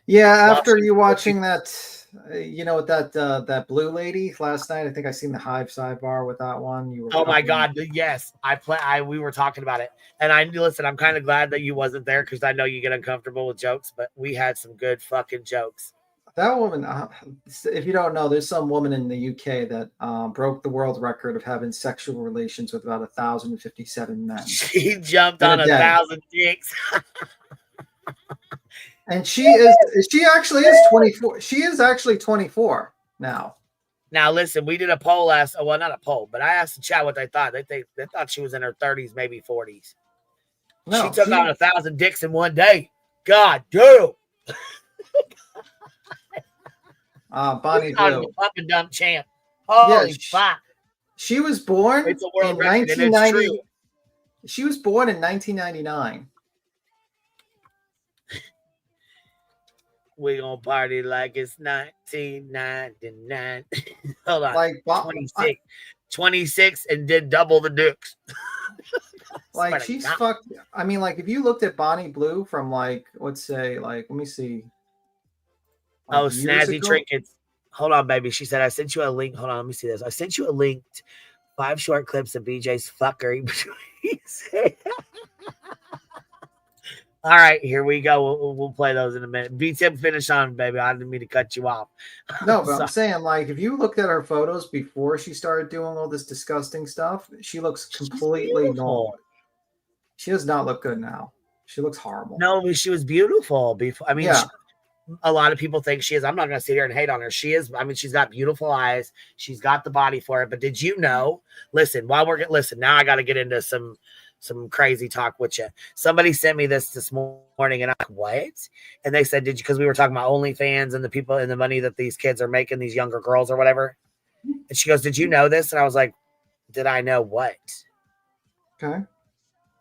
[SPEAKER 9] Yeah, after you watching that, that blue lady last night, I think I seen the Hive sidebar with that one. You were
[SPEAKER 2] oh my God, yes, we were talking about it, and I'm kind of glad that you wasn't there because I know you get uncomfortable with jokes, but we had some good fucking jokes.
[SPEAKER 9] That woman, if you don't know, there's some woman in the UK that broke the world record of having sexual relations with about 1,057 men.
[SPEAKER 2] She jumped on 1,000 dicks.
[SPEAKER 9] And she actually is 24. She is actually 24 now.
[SPEAKER 2] Now listen, we did a poll not a poll, but I asked the chat what they thought. They thought she was in her 30s, maybe 40s. No, she took on 1,000 dicks in one day. God damn.
[SPEAKER 9] Bonnie Blue,
[SPEAKER 2] pump and dump champ. Holy fuck!
[SPEAKER 9] She was born
[SPEAKER 2] in
[SPEAKER 9] 1990. She was born in 1999.
[SPEAKER 2] We gonna party like it's 1999. Hold on,
[SPEAKER 9] like
[SPEAKER 2] 26, and did double the dicks.
[SPEAKER 9] Like she's fucked. I mean, like if you looked at Bonnie Blue from let's let me see.
[SPEAKER 2] Snazzy trinkets. Hold on, baby. She said I sent you a link. Hold on, let me see this. I sent you a link. 5 short clips of BJ's fuckery. All right, here we go. We'll play those in a minute. B-Tip, finish on, baby. I didn't mean to cut you off.
[SPEAKER 9] No, but I'm saying, if you looked at her photos before she started doing all this disgusting stuff, she looks completely normal. She does not look good now. She looks horrible.
[SPEAKER 2] No, she was beautiful before. I mean, a lot of people think she is. I'm not going to sit here and hate on her. She is. I mean, she's got beautiful eyes. She's got the body for it. But did you know? Listen, now I got to get into some crazy talk with you. Somebody sent me this morning, and I'm like, what? And they said, did you? Because we were talking about OnlyFans and the people and the money that these kids are making, these younger girls or whatever. And she goes, did you know this? And I was like, did I know what?
[SPEAKER 9] Okay.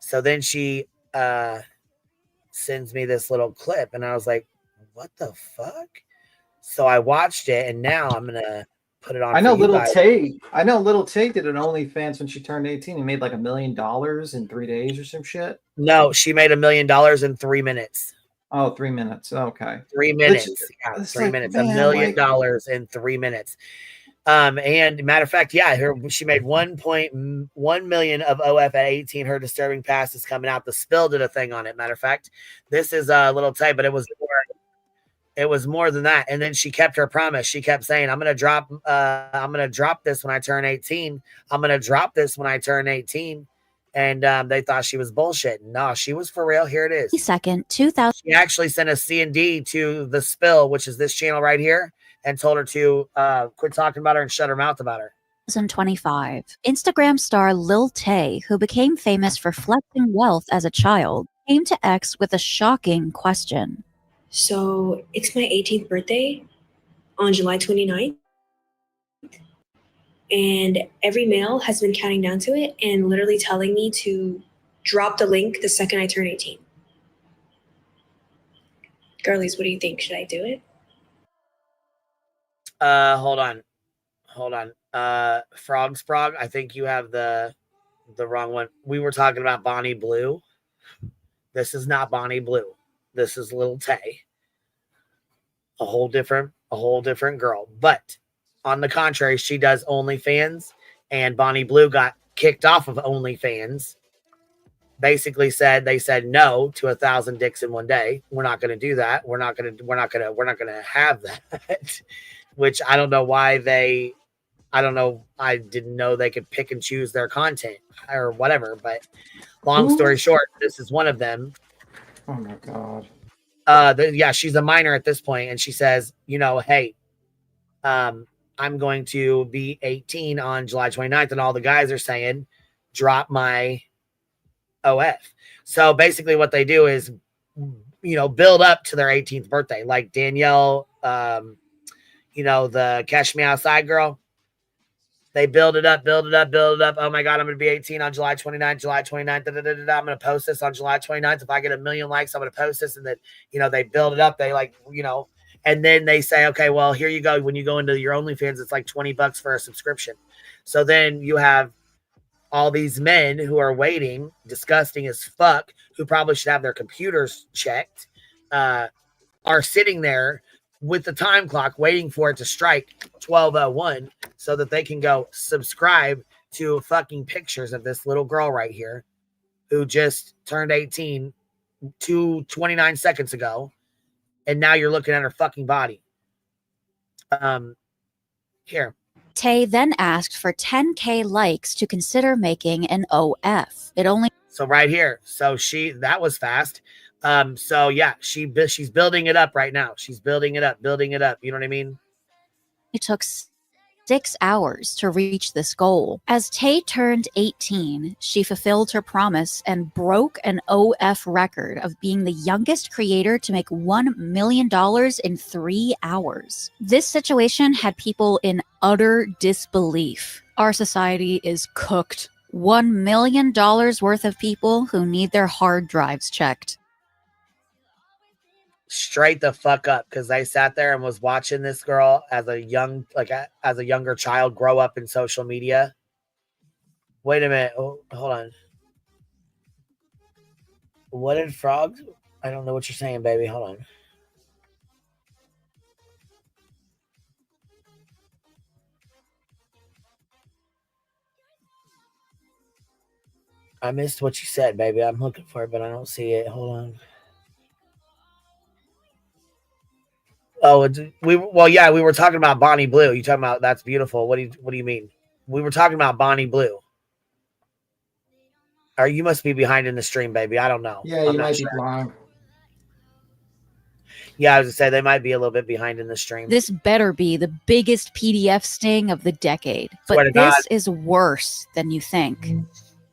[SPEAKER 2] So then she sends me this little clip, and I was like, what the fuck? So I watched it, and now I'm gonna put it on.
[SPEAKER 9] I know Little Tay. I know Little Tay did an OnlyFans when she turned 18 and made like $1 million in 3 days or some shit.
[SPEAKER 2] No, she made $1 million in 3 minutes.
[SPEAKER 9] Oh, 3 minutes. Okay.
[SPEAKER 2] 3 minutes. Yeah, 3 minutes. $1 million in 3 minutes. And matter of fact, she made 1.1 million of OF at 18. Her disturbing past is coming out. The Spill did a thing on it. Matter of fact, this is a Little Tay, but it was It was more than that. And then she kept her promise. She kept saying, I'm going to drop this when I turn 18. I'm going to drop this when I turn 18. And they thought she was bullshit. No, she was for real. Here it is.
[SPEAKER 10] 2nd, 2000.
[SPEAKER 2] She actually sent a C&D to The Spill, which is this channel right here, and told her to quit talking about her and shut her mouth about her.
[SPEAKER 10] 2025. Instagram star Lil Tay, who became famous for flexing wealth as a child, came to X with a shocking question.
[SPEAKER 11] So it's my 18th birthday on July 29th. And every male has been counting down to it and literally telling me to drop the link the second I turn 18. Girlies, what do you think? Should I do it?
[SPEAKER 2] Hold on. Frog Sprog, I think you have the wrong one. We were talking about Bonnie Blue. This is not Bonnie Blue. This is Lil Tay. A whole different girl. But on the contrary, she does OnlyFans, and Bonnie Blue got kicked off of OnlyFans. Basically they said no to 1,000 dicks in one day. We're not going to do that. We're not going to have that. Which I don't know why I didn't know they could pick and choose their content or whatever. But long story short, this is one of them.
[SPEAKER 9] Oh my God.
[SPEAKER 2] Yeah, she's a minor at this point, and she says, hey, I'm going to be 18 on July 29th, and all the guys are saying, drop my OF. So basically what they do is, build up to their 18th birthday. Like Danielle, the Cash Me Outside girl. They build it up. Oh my God, I'm going to be 18 on July 29th. I'm going to post this on July 29th. If I get 1 million likes, I'm going to post this. And then, they build it up. They and then they say, okay, well, here you go. When you go into your OnlyFans, it's like $20 for a subscription. So then you have all these men who are waiting, disgusting as fuck, who probably should have their computers checked, are sitting there with the time clock waiting for it to strike 12:01 so that they can go subscribe to fucking pictures of this little girl right here who just turned 18 29 seconds ago. And now you're looking at her fucking body. Here.
[SPEAKER 10] Tay then asked for 10K likes to consider making an OF.
[SPEAKER 2] So right here. So that was fast. So yeah, she's building it up right now. She's building it up. You know what I mean?
[SPEAKER 10] It took 6 hours to reach this goal. As Tay turned 18, she fulfilled her promise and broke an OF record of being the youngest creator to make $1 million in 3 hours. This situation had people in utter disbelief. Our society is cooked. $1 million worth of people who need their hard drives checked.
[SPEAKER 2] Straight the fuck up, because I sat there and was watching this girl as a younger child grow up in social media. Wait a minute. Oh, hold on. What did Frogs? I don't know what you're saying, baby. Hold on. I missed what you said, baby. I'm looking for it, but I don't see it. Hold on. Oh, we were talking about Bonnie Blue. You talking about That's Beautiful? What do you mean? We were talking about Bonnie Blue. Or you must be behind in the stream, baby. I don't know.
[SPEAKER 9] Yeah, you might be blind.
[SPEAKER 2] Yeah, I was gonna say they might be a little bit behind in the stream.
[SPEAKER 10] This better be the biggest PDF sting of the decade. But this is worse than you think.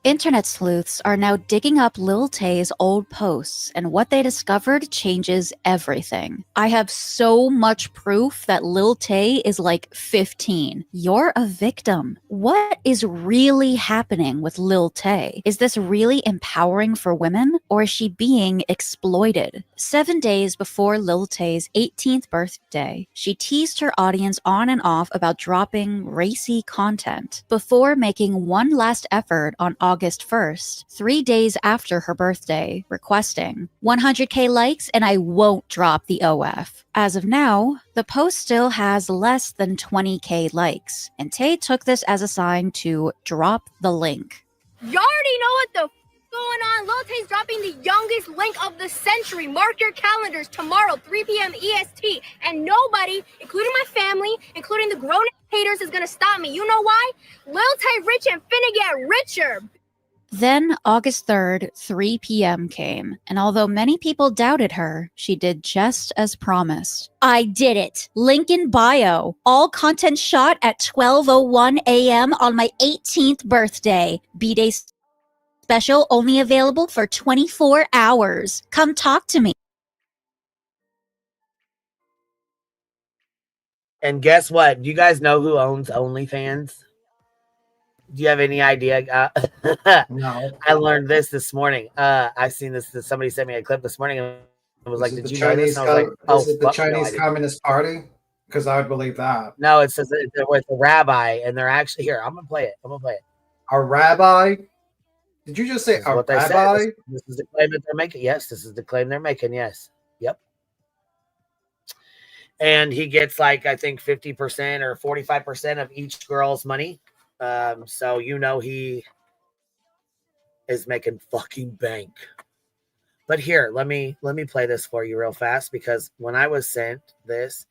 [SPEAKER 10] Internet sleuths are now digging up Lil Tay's old posts, and what they discovered changes everything. I have so much proof that Lil Tay is like 15. You're a victim. What is really happening with Lil Tay? Is this really empowering for women, or is she being exploited? 7 days before Lil Tay's 18th birthday, she teased her audience on and off about dropping racy content before making one last effort on August 1st, 3 days after her birthday, requesting 100K likes and I won't drop the OF. As of now, the post still has less than 20K likes, and Tay took this as a sign to drop the link.
[SPEAKER 12] You already know what the going on. Lil Tay's dropping the youngest link of the century. Mark your calendars tomorrow, 3 p.m. EST. And nobody, including my family, including the grown haters, is going to stop me. You know why? Lil Tay rich and finna get richer.
[SPEAKER 10] Then August 3rd, 3 p.m. came, and although many people doubted her, she did just as promised. I did it. Link in bio. All content shot at 12:01 a.m. on my 18th birthday. B-Day special only available for 24 hours. Come talk to me.
[SPEAKER 2] And guess what? Do you guys know who owns OnlyFans? Do you have any idea?
[SPEAKER 9] No.
[SPEAKER 2] I learned this morning. I seen this. Somebody sent me a clip this morning and it was like, "Did you know this?" And I was like, "Oh,
[SPEAKER 9] is it the
[SPEAKER 2] fuck,
[SPEAKER 9] Chinese
[SPEAKER 2] no, I didn't."
[SPEAKER 9] Communist Party? Because I would believe that.
[SPEAKER 2] No, it says it's with a rabbi, and they're actually here. I'm gonna play it.
[SPEAKER 9] A rabbi? Did you just say
[SPEAKER 2] This is
[SPEAKER 9] a
[SPEAKER 2] what they said.
[SPEAKER 9] rabbi?
[SPEAKER 2] This is the claim that they're making. Yes, this is the claim they're making. Yes. Yep. And he gets like, I think 50% or 45% of each girl's money. So you know he is making fucking bank. But here, let me play this for you real fast, because when I was sent this,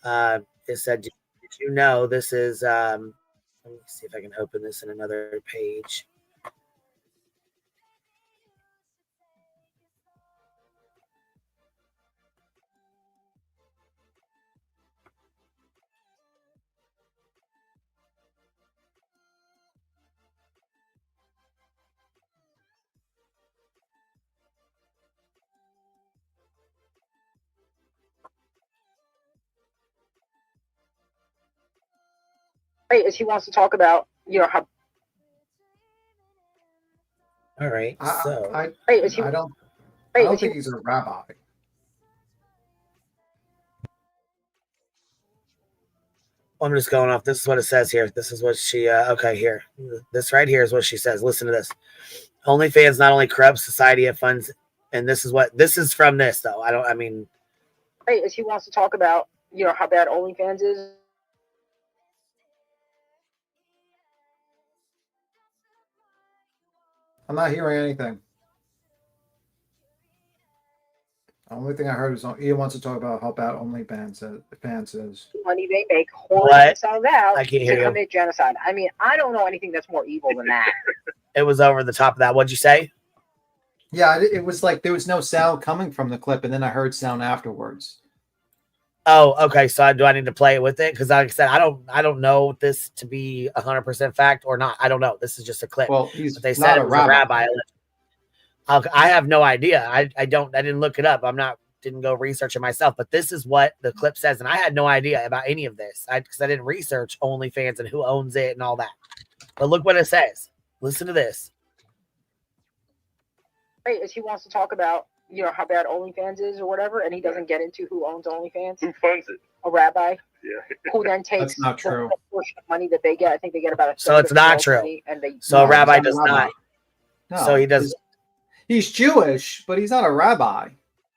[SPEAKER 2] it said, "Did you know this is?" Let me see if I can open this in another page.
[SPEAKER 13] Is he wants to talk about, you know, how.
[SPEAKER 2] All right, so
[SPEAKER 9] I don't think he's a rabbi.
[SPEAKER 2] I'm just going off. This is what it says here. This is what she. Okay, here. This right here is what she says. Listen to this. OnlyFans not only corrupts society, it funds, and this is from this though. I mean.
[SPEAKER 13] Is he wants to talk about, you know, how bad OnlyFans is.
[SPEAKER 9] I'm not hearing anything. The only thing I heard is he wants to talk about how bad OnlyFans is.
[SPEAKER 13] Money they make, whores
[SPEAKER 2] What?
[SPEAKER 13] sell out
[SPEAKER 2] I can't
[SPEAKER 13] to
[SPEAKER 2] hear you.
[SPEAKER 13] commit genocide. I mean, I don't know anything that's more evil than that.
[SPEAKER 2] It was over the top of that. What'd you say?
[SPEAKER 9] Yeah, it was like there was no sound coming from the clip, and then I heard sound afterwards.
[SPEAKER 2] Oh, okay. So do I need to play it with it? Because like I said, I don't know this to be 100% fact or not. I don't know. This is just a clip.
[SPEAKER 9] Well, he's
[SPEAKER 2] but they
[SPEAKER 9] not
[SPEAKER 2] said
[SPEAKER 9] a
[SPEAKER 2] it was
[SPEAKER 9] rabbi.
[SPEAKER 2] a rabbi. I have no idea. I didn't look it up. Didn't go research it myself. But this is what the clip says, and I had no idea about any of this. Because I didn't research OnlyFans and who owns it and all that. But look what it says. Listen to this.
[SPEAKER 13] Is he wants to talk about, you know, how bad OnlyFans is or whatever, and he doesn't get into who owns OnlyFans.
[SPEAKER 8] Who funds it?
[SPEAKER 13] A rabbi.
[SPEAKER 8] Yeah.
[SPEAKER 13] Who then takes
[SPEAKER 9] That's not true.
[SPEAKER 13] the portion of money that they get. I think they get about a third
[SPEAKER 2] So it's
[SPEAKER 13] of the
[SPEAKER 2] not
[SPEAKER 13] girls'
[SPEAKER 2] true.
[SPEAKER 13] money, and they.
[SPEAKER 2] So a rabbi
[SPEAKER 9] he's
[SPEAKER 2] does
[SPEAKER 9] not a rabbi.
[SPEAKER 2] not.
[SPEAKER 9] No,
[SPEAKER 2] So he does.
[SPEAKER 9] He's Jewish, but he's not a rabbi.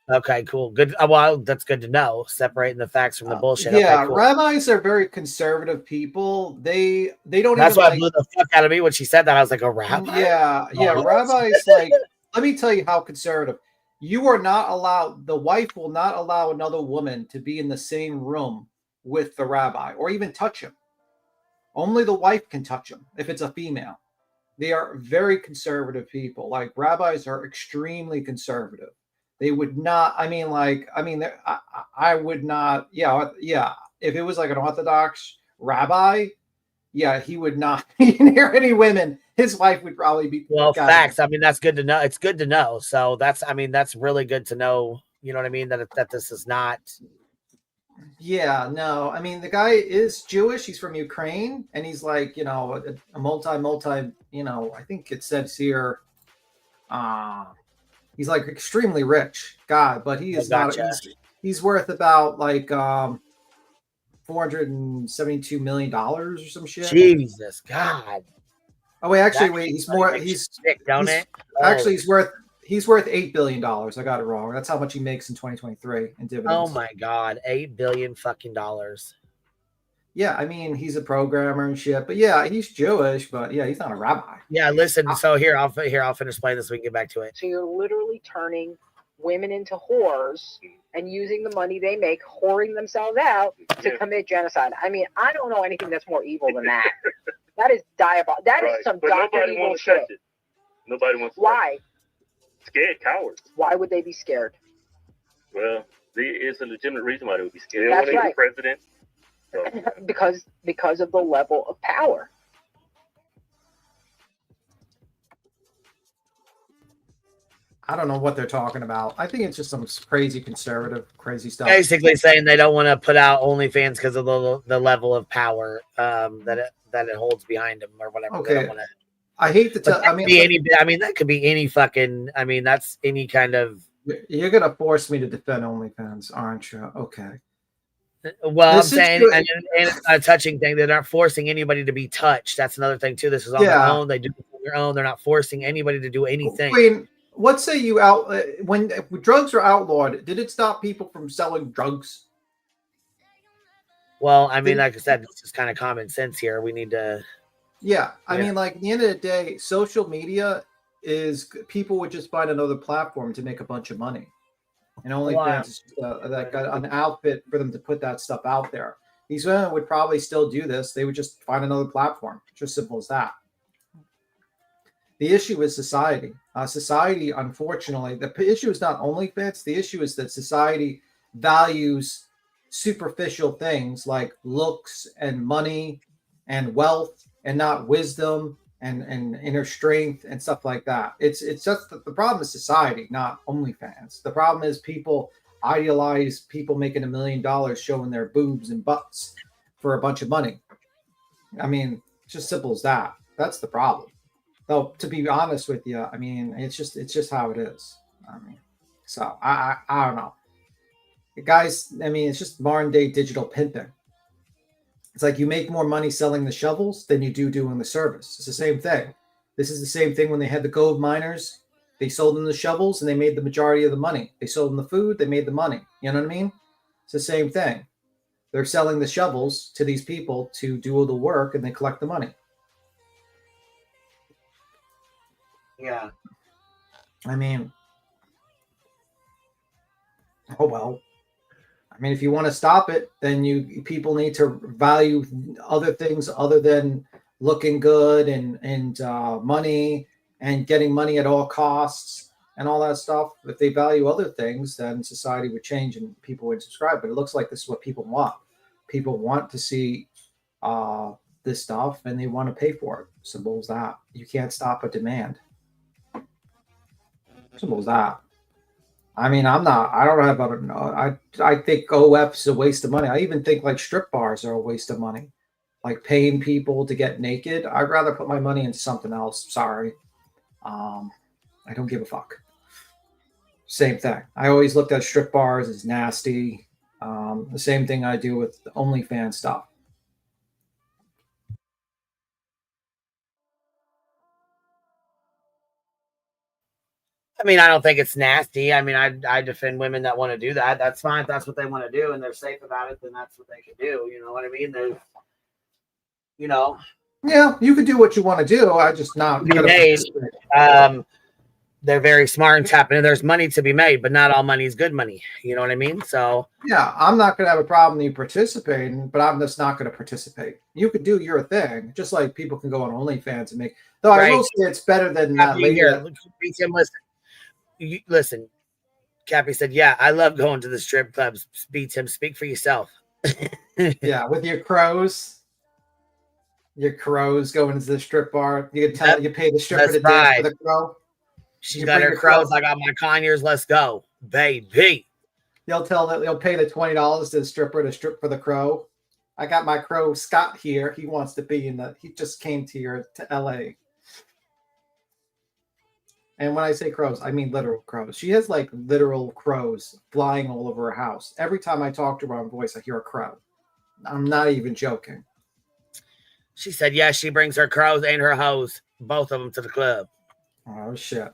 [SPEAKER 2] Okay, cool. Good. Well, that's good to know. Separating the facts from the bullshit.
[SPEAKER 9] Yeah,
[SPEAKER 2] Okay, cool.
[SPEAKER 9] rabbis are very conservative people. They don't.
[SPEAKER 2] That's
[SPEAKER 9] even
[SPEAKER 2] why
[SPEAKER 9] like,
[SPEAKER 2] it blew the fuck out of me when she said that. I was like, a rabbi?
[SPEAKER 9] Yeah,
[SPEAKER 2] Oh.
[SPEAKER 9] rabbis like. Let me tell you how conservative. You are not allowed. The wife will not allow another woman to be in the same room with the rabbi or even touch him. Only the wife can touch him if it's a female. They are very conservative people. Like rabbis are extremely conservative. They would not. I would not. Yeah. If it was like an Orthodox rabbi, yeah, he would not be near any women. His wife would probably be.
[SPEAKER 2] Well, facts. I mean, that's good to know. It's good to know. So that's really good to know. You know what I mean? That this is not.
[SPEAKER 9] Yeah, no. I mean, the guy is Jewish. He's from Ukraine, and he's like, you know, a multi. You know, I think it says here, he's like extremely rich guy, but he is not. He's worth about like $472 million or some shit.
[SPEAKER 2] Jesus God.
[SPEAKER 9] Oh wait, actually, he's more. He's worth $8 billion. I got it wrong. That's how much he makes in 2023 in dividends.
[SPEAKER 2] Oh my God, $8 billion fucking dollars.
[SPEAKER 9] Yeah, I mean, he's a programmer and shit, but yeah, he's Jewish, but yeah, he's not a rabbi.
[SPEAKER 2] Yeah, listen. So here, I'll finish playing this. So we can get back to it.
[SPEAKER 13] So you're literally turning women into whores and using the money they make, whoring themselves out to commit genocide. I mean, I don't know anything that's more evil than that. That is diabolical. That is some Dr. Evil shit.
[SPEAKER 14] Nobody wants to.
[SPEAKER 13] Why?
[SPEAKER 14] Scared cowards.
[SPEAKER 13] Why would they be scared?
[SPEAKER 14] Well, it's a legitimate reason why they would be scared. They
[SPEAKER 13] That's
[SPEAKER 14] don't want
[SPEAKER 13] right.
[SPEAKER 14] to be president. So.
[SPEAKER 13] because of the level of power.
[SPEAKER 9] I don't know what they're talking about. I think it's just some crazy conservative, crazy stuff.
[SPEAKER 2] Basically saying they don't want to put out OnlyFans because of the level of power that it holds behind them or whatever.
[SPEAKER 9] Okay.
[SPEAKER 2] They don't wanna,
[SPEAKER 9] I hate to tell. I mean,
[SPEAKER 2] that could be any fucking. I mean, that's any kind of.
[SPEAKER 9] You're gonna force me to defend OnlyFans, aren't you? Okay.
[SPEAKER 2] Well, I'm saying, and it's a touching thing. They're not forcing anybody to be touched. That's another thing too. This is on their own. They do it on their own. They're not forcing anybody to do anything.
[SPEAKER 9] Wait, what say you out when drugs are outlawed? Did it stop people from selling drugs?
[SPEAKER 2] Well, I mean, like I said, it's just kind of common sense here. We need to.
[SPEAKER 9] Yeah, I mean, like at the end of the day, social media is people would just find another platform to make a bunch of money, and OnlyFans is just an outfit for them to put that stuff out there. These women would probably still do this. They would just find another platform. Just simple as that. The issue is society. Society, unfortunately, the issue is not OnlyFans. The issue is that society values superficial things like looks and money and wealth, and not wisdom and inner strength and stuff like that. It's just the problem is society, not OnlyFans. The problem is people idealize people making $1 million showing their boobs and butts for a bunch of money. I mean, it's just simple as that. That's the problem. Though, to be honest with you, I mean, it's just how it is. I mean, so I don't know. Guys, I mean, it's just modern day digital pimping. It's like you make more money selling the shovels than you do doing the service. It's the same thing. This is the same thing when they had the gold miners. They sold them the shovels and they made the majority of the money. They sold them the food, they made the money. You know what I mean? It's the same thing. They're selling the shovels to these people to do all the work and they collect the money.
[SPEAKER 2] Yeah.
[SPEAKER 9] I mean, oh well. I mean, if you want to stop it, then people need to value other things other than looking good and money and getting money at all costs and all that stuff. If they value other things, then society would change and people would subscribe. But it looks like this is what people want. People want to see this stuff and they want to pay for it. Simple as that. You can't stop a demand. Simple as that. I mean, I don't have I think OF is a waste of money. I even think like strip bars are a waste of money. Like paying people to get naked. I'd rather put my money into something else. Sorry. I don't give a fuck. Same thing. I always looked at strip bars as nasty. The same thing I do with the OnlyFans stuff.
[SPEAKER 2] I mean, I don't think it's nasty. I mean, I defend women that want to do that. That's fine. If that's what they want to do and they're safe about it, then that's what they can do. You know what I mean?
[SPEAKER 9] Yeah, you can do what you want to do. I just not
[SPEAKER 2] be made. They're very smart and tapping in. There's money to be made, but not all money is good money. You know what I mean? So
[SPEAKER 9] yeah, I'm not going to have a problem you participating, but I'm just not going to participate. You could do your thing, just like people can go on OnlyFans and make. Though I will say it's better than that.
[SPEAKER 2] Listen, Cappy said, "Yeah, I love going to the strip clubs." Beats him. Speak for yourself.
[SPEAKER 9] Yeah, with your crows. Your crows going into the strip bar. You can tell you pay the stripper to dance for the crow.
[SPEAKER 2] She's got her crows. I got my Conyers. Let's go, baby.
[SPEAKER 9] They'll pay the $20 to the stripper to strip for the crow. I got my crow Scott here. He wants to be he just came to LA. And when I say crows, I mean literal crows. She has like literal crows flying all over her house. Every time I talk to her on voice, I hear a crow. I'm not even joking.
[SPEAKER 2] She said, yes, she brings her crows and her hoes, both of them, to the club.
[SPEAKER 9] Oh, shit.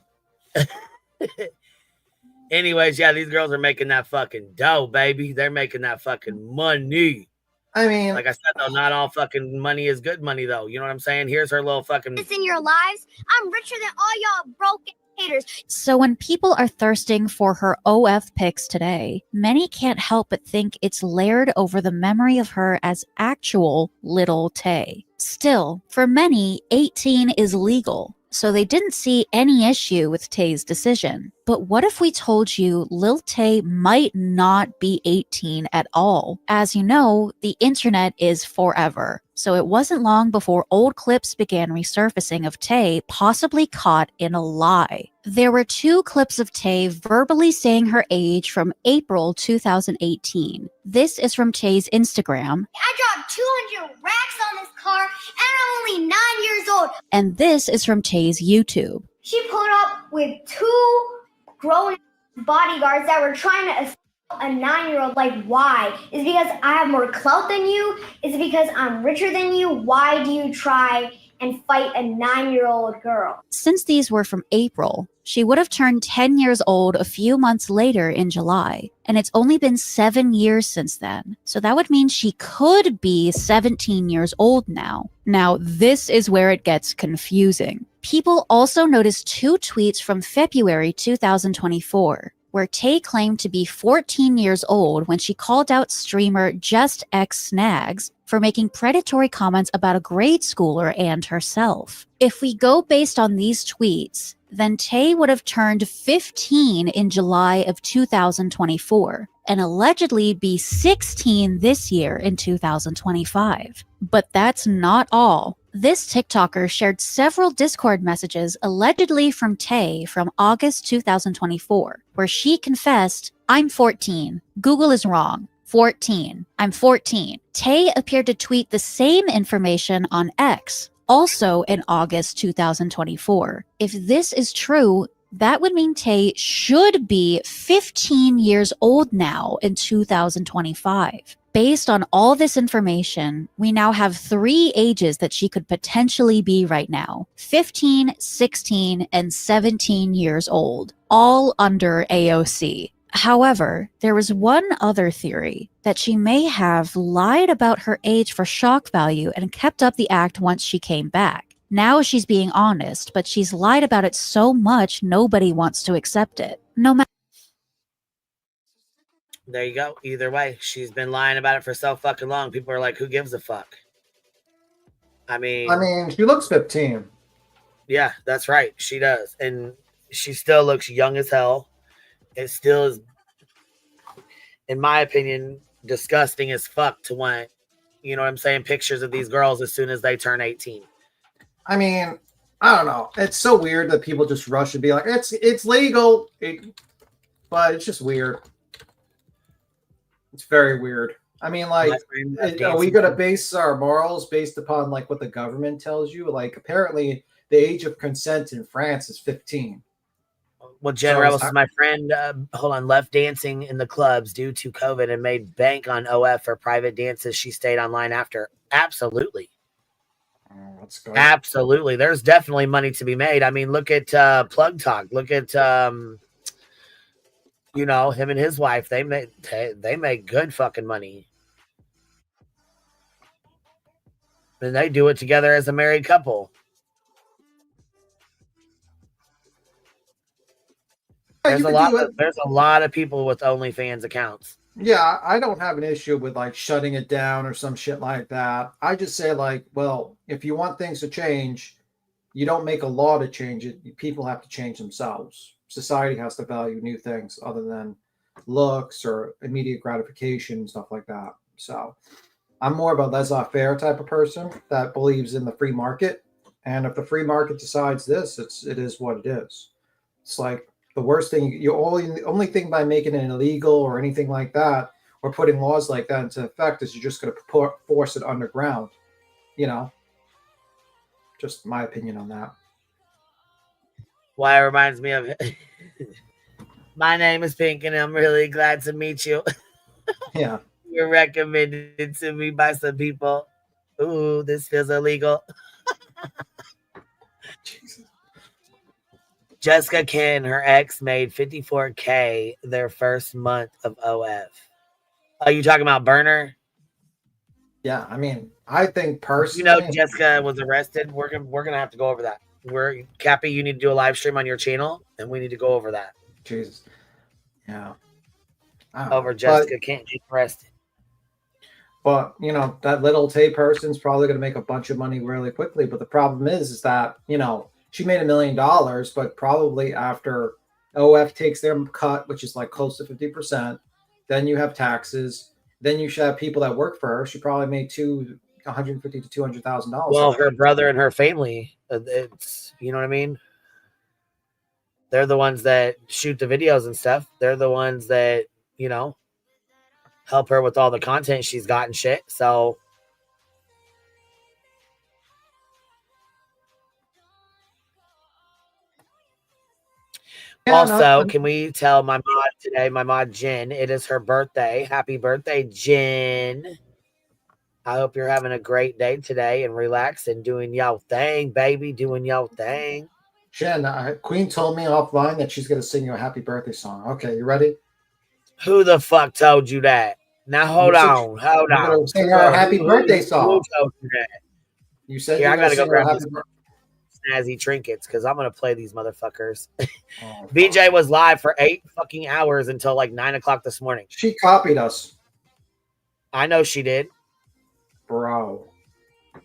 [SPEAKER 2] Anyways, yeah, these girls are making that fucking dough, baby. They're making that fucking money.
[SPEAKER 9] I mean,
[SPEAKER 2] like I said, though, not all fucking money is good money, though. You know what I'm saying? Here's her little fucking.
[SPEAKER 12] In your lives, I'm richer than all y'all broken haters.
[SPEAKER 10] So when people are thirsting for her OF pics today, many can't help but think it's layered over the memory of her as actual little Tay. Still, for many, 18 is legal, so they didn't see any issue with Tay's decision. But what if we told you Lil Tay might not be 18 at all? As you know, the internet is forever. So it wasn't long before old clips began resurfacing of Tay possibly caught in a lie. There were 2 clips of Tay verbally saying her age from April 2018. This is from Tay's Instagram.
[SPEAKER 12] I dropped 200 racks on this car, and I'm only 9 years old.
[SPEAKER 10] And this is from Tay's YouTube.
[SPEAKER 12] She put up with 2 grown bodyguards that were trying to assault a 9-year-old. Like, why? Is it because I have more clout than you? Is it because I'm richer than you? Why do you try and fight a 9-year-old girl?
[SPEAKER 10] Since these were from April, she would have turned 10 years old a few months later in July, and it's only been 7 years since then. So that would mean she could be 17 years old now. Now, this is where it gets confusing. People also noticed 2 tweets from February 2024, where Tay claimed to be 14 years old when she called out streamer Just X Snags for making predatory comments about a grade schooler and herself. If we go based on these tweets, then Tay would have turned 15 in July of 2024 and allegedly be 16 this year in 2025. But that's not all. This TikToker shared several Discord messages allegedly from Tay from August 2024, where she confessed, "I'm 14. Google is wrong. 14. I'm 14. Tay appeared to tweet the same information on X, also in August 2024. If this is true, that would mean Tay should be 15 years old now in 2025. Based on all this information, we now have 3 ages that she could potentially be right now: 15, 16, and 17 years old, all under AOC. However, there was one other theory, that she may have lied about her age for shock value and kept up the act once she came back. Now she's being honest, but she's lied about it so much nobody wants to accept it. No matter.
[SPEAKER 2] There you go. Either way, she's been lying about it for so fucking long. People are like, who gives a fuck? I mean,
[SPEAKER 9] she looks 15.
[SPEAKER 2] Yeah, that's right. She does. And she still looks young as hell. It still is, in my opinion, disgusting as fuck to want, you know what I'm saying, pictures of these girls as soon as they turn 18.
[SPEAKER 9] I mean, I don't know. It's so weird that people just rush and be like, it's legal. But it's just weird. It's very weird. I mean, like, are we going to base our morals based upon, like, what the government tells you? Like, apparently, the age of consent in France is 15.
[SPEAKER 2] Well, Jen Rebels is my friend, left dancing in the clubs due to COVID and made bank on OF for private dances. She stayed online after. Absolutely.
[SPEAKER 9] That's good.
[SPEAKER 2] Absolutely. There's definitely money to be made. I mean, look at Plug Talk. Look at, you know, him and his wife. They make good fucking money. And they do it together as a married couple. There's a lot of people with OnlyFans accounts.
[SPEAKER 9] Yeah, I don't have an issue with like shutting it down or some shit like that. I just say like, well, if you want things to change, you don't make a law to change it. People have to change themselves. Society has to value new things other than looks or immediate gratification and stuff like that. So I'm more of a laissez-faire type of person that believes in the free market. And if the free market decides this, it is what it is. It's like the worst thing, the only thing by making it illegal or anything like that, or putting laws like that into effect, is you're just going to force it underground. You know, just my opinion on that.
[SPEAKER 2] Why it reminds me of my name is Pink and I'm really glad to meet you.
[SPEAKER 9] Yeah.
[SPEAKER 2] You're recommended to me by some people. Ooh, this feels illegal.
[SPEAKER 9] Jesus.
[SPEAKER 2] Jessica Ken and her ex made $54K their first month of OF. Are you talking about Burner?
[SPEAKER 9] Yeah, I mean, I think personally,
[SPEAKER 2] you know, Jessica was arrested. We're gonna have to go over that. Cappy, you need to do a live stream on your channel, and we need to go over that.
[SPEAKER 9] Jesus. Yeah.
[SPEAKER 2] Over Jessica can't get arrested.
[SPEAKER 9] But, you know, that little Tay person's probably going to make a bunch of money really quickly. But the problem is that, you know, she made $1 million, but probably after OF takes their cut, which is like close to 50%, then you have taxes. Then you should have people that work for her. She probably made $150,000 to $200,000.
[SPEAKER 2] Well, her brother and her family, it's, you know what I mean? They're the ones that shoot the videos and stuff. They're the ones that, you know, help her with all the content she's got and shit. So also, can we tell my mod today, my mod Jen, it is her birthday. Happy birthday, Jen. I hope you're having a great day today and relaxing, doing your thing, baby, doing your thing.
[SPEAKER 9] Jen, Queen told me offline that she's going to sing you a happy birthday song. Okay, you ready?
[SPEAKER 2] Who the fuck told you that? Now hold on.
[SPEAKER 9] You're going to sing our happy birthday song.
[SPEAKER 2] Who told you that?
[SPEAKER 9] You said
[SPEAKER 2] I gotta go grab
[SPEAKER 9] happy
[SPEAKER 2] snazzy trinkets because I'm gonna play these motherfuckers. BJ was live for 8 fucking hours until like 9 o'clock this morning.
[SPEAKER 9] She copied us.
[SPEAKER 2] I know she did,
[SPEAKER 9] bro.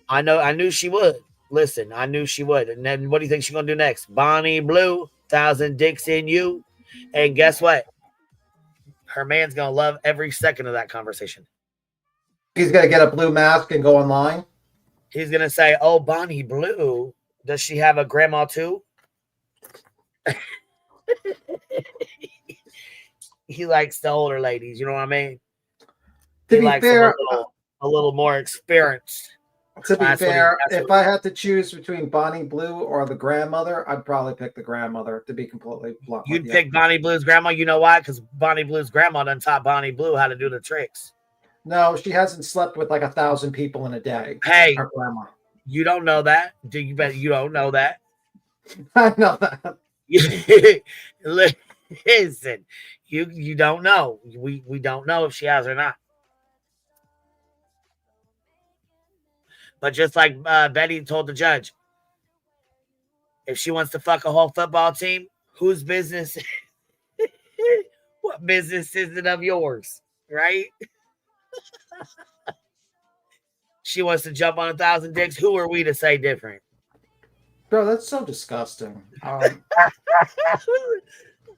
[SPEAKER 2] I knew she would. Listen, I knew she would. And then what do you think she's gonna do next? Bonnie Blue, 1,000 dicks in you, and guess what? Her man's gonna love every second of that conversation.
[SPEAKER 9] He's gonna get a blue mask and go online.
[SPEAKER 2] He's gonna say, "Oh, Bonnie Blue, does she have a grandma too?" He likes the older ladies, you know what I mean?
[SPEAKER 9] To
[SPEAKER 2] he
[SPEAKER 9] be
[SPEAKER 2] likes
[SPEAKER 9] fair,
[SPEAKER 2] a little more experienced.
[SPEAKER 9] To be fair, if I had to choose between Bonnie Blue or the grandmother, I'd probably pick the grandmother, to be completely blunt.
[SPEAKER 2] You'd pick Bonnie Blue's grandma. You know why? Because Bonnie Blue's grandma done taught Bonnie Blue how to do the tricks.
[SPEAKER 9] No, she hasn't slept with like 1,000 people in a day.
[SPEAKER 2] Hey,
[SPEAKER 9] her grandma.
[SPEAKER 2] You don't know that? Do you bet you don't know that?
[SPEAKER 9] I know that.
[SPEAKER 2] Listen, you don't know. We don't know if she has or not. But just like Betty told the judge, if she wants to fuck a whole football team, whose business? What business is it of yours, right? She wants to jump on 1,000 dicks. Who are we to say different?
[SPEAKER 9] Bro, that's so disgusting.
[SPEAKER 2] I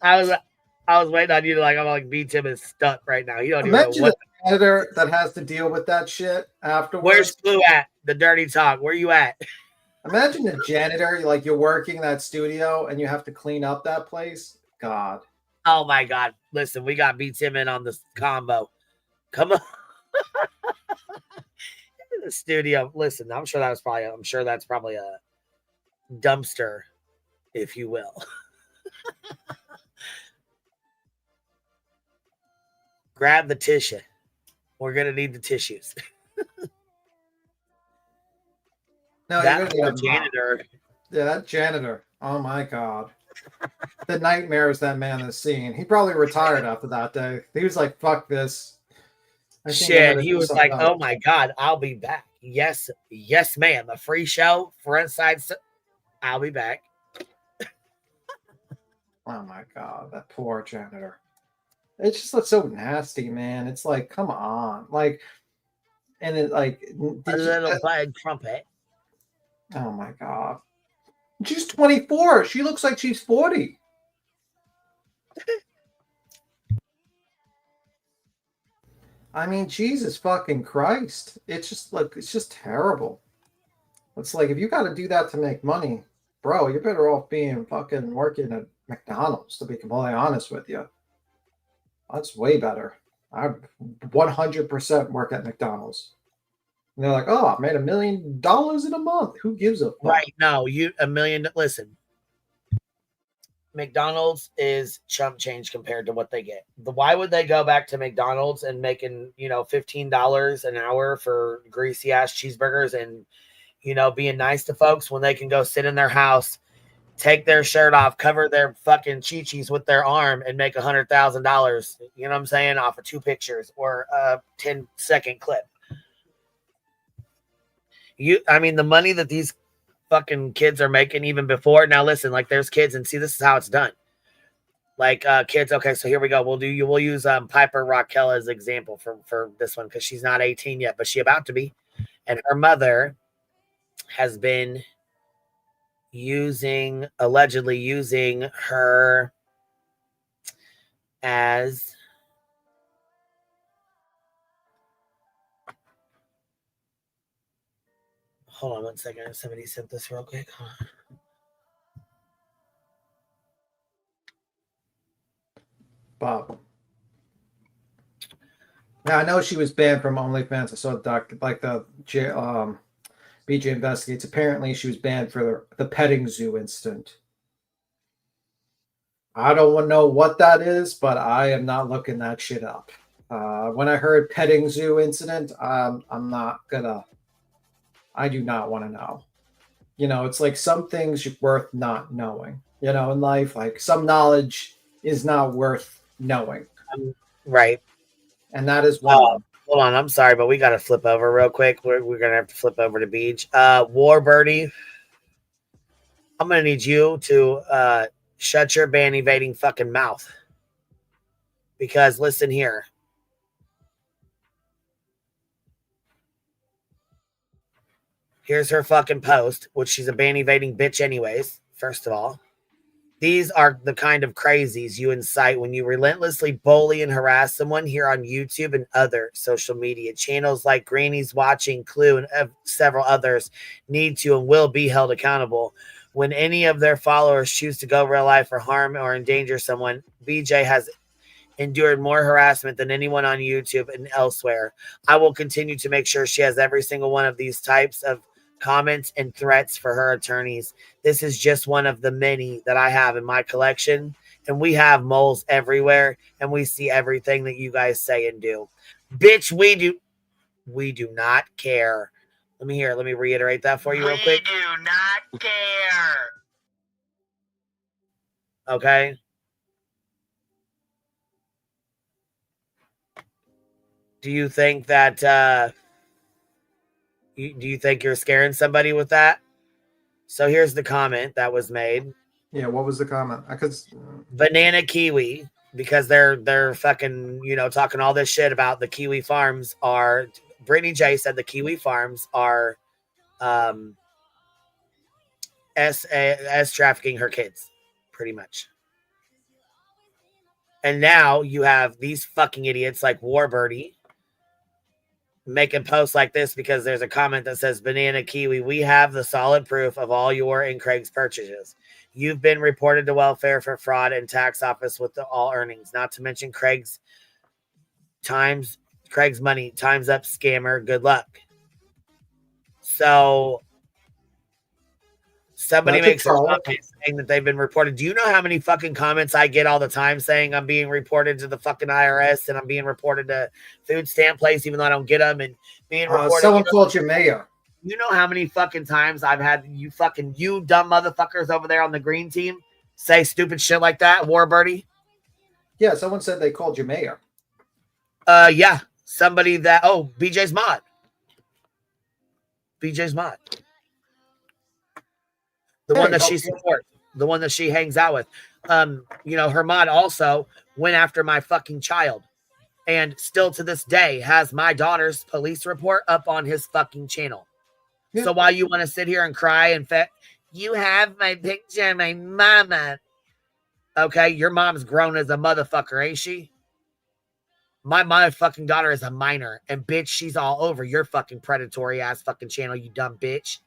[SPEAKER 2] was waiting on you to I'm like B Tim is stuck right now. You don't even know what.
[SPEAKER 9] The editor that has to deal with that shit afterwards.
[SPEAKER 2] Where's Blue at? The dirty talk. Where you at?
[SPEAKER 9] Imagine the janitor, you're working that studio and you have to clean up that place. God.
[SPEAKER 2] Oh my God. Listen, we got B Tim in on this combo. Come on. The studio. Listen, I'm sure that's probably a dumpster, if you will. Grab the tissue. We're gonna need the tissues.
[SPEAKER 9] No,
[SPEAKER 2] that janitor.
[SPEAKER 9] Yeah, that janitor. Oh my God. The nightmares that man has seen. He probably retired after that day. He was like, fuck this.
[SPEAKER 2] Shit, he was like, oh my God, I'll be back. Yes, ma'am. A free show, front side. I'll be back.
[SPEAKER 9] Oh my God, that poor janitor. It just looks so nasty, man. It's like, come on. And it a
[SPEAKER 2] little plaid trumpet.
[SPEAKER 9] Oh my God. She's 24. She looks like she's 40. I mean, Jesus fucking Christ. It's just terrible. It's like, if you got to do that to make money, bro, you're better off being fucking working at McDonald's, to be completely honest with you. That's way better. I 100% work at McDonald's. And they're like, oh, I made $1 million in a month. Who gives a fuck?
[SPEAKER 2] Right. No, $1 million. Listen, McDonald's is chump change compared to what they get. Why would they go back to McDonald's and making, $15 an hour for greasy ass cheeseburgers and, being nice to folks when they can go sit in their house, take their shirt off, cover their fucking chi-chis with their arm and make $100,000, you know what I'm saying, off of 2 pictures or a 10-second clip. The money that these fucking kids are making even before. Now listen, like there's kids, and see, this is how it's done. Like kids, okay, so here we go. We'll use Piper Raquel as example for this one because she's not 18 yet, but she about to be. And her mother has been allegedly using her as hold on one second. Somebody sent this real quick. Hold on.
[SPEAKER 9] Bob. Now I know she was banned from OnlyFans. I saw the BJ investigates. Apparently, she was banned for the petting zoo incident. I don't want to know what that is, but I am not looking that shit up. When I heard petting zoo incident, I'm not gonna. I do not want to know. You know, it's like some things worth not knowing. You know, in life, like some knowledge is not worth knowing.
[SPEAKER 2] Right.
[SPEAKER 9] And that is one.
[SPEAKER 2] Hold on, I'm sorry, but we got to flip over real quick. We're going to have to flip over to Beach. War Birdie, I'm going to need you to shut your ban evading fucking mouth. Because listen here. Here's her fucking post, which she's a ban evading bitch anyways, first of all. These are the kind of crazies you incite when you relentlessly bully and harass someone here on YouTube and other social media channels like Granny's Watching, Clue, and several others need to and will be held accountable. When any of their followers choose to go real life or harm or endanger someone, BJ has endured more harassment than anyone on YouTube and elsewhere. I will continue to make sure she has every single one of these types of comments and threats for her attorneys. This is just one of the many that I have in my collection, and we have moles everywhere, and we see everything that you guys say and do. Bitch, we do not care. Let me reiterate that for you real quick. We do not care. Okay? Do you think that do you think you're scaring somebody with that? So here's the comment that was made.
[SPEAKER 9] Yeah, what was the comment?
[SPEAKER 2] Banana Kiwi, because they're fucking, talking all this shit about the Kiwi farms are. Brittany J said the Kiwi farms are as trafficking her kids, pretty much. And now you have these fucking idiots like Warbirdie making posts like this because there's a comment that says, Banana Kiwi, we have the solid proof of all your and Craig's purchases. You've been reported to welfare for fraud and tax office with all earnings, not to mention Craig's money, time's up, scammer, good luck. So somebody makes a comment saying that they've been reported. Do you know how many fucking comments I get all the time saying I'm being reported to the fucking IRS and I'm being reported to food stamp place, even though I don't get them, and being reported?
[SPEAKER 9] Someone called you mayor.
[SPEAKER 2] You know how many fucking times I've had you dumb motherfuckers over there on the green team say stupid shit like that, Warbirdie?
[SPEAKER 9] Yeah, someone said they called you mayor.
[SPEAKER 2] Yeah. Somebody that, BJ's mod. The one that she supports, the one that she hangs out with. Her mod also went after my fucking child and still to this day has my daughter's police report up on his fucking channel. Yeah. So while you want to sit here and cry and you have my picture of my mama. Okay, your mom's grown as a motherfucker, ain't she? My motherfucking daughter is a minor, and bitch, she's all over your fucking predatory ass fucking channel, you dumb bitch.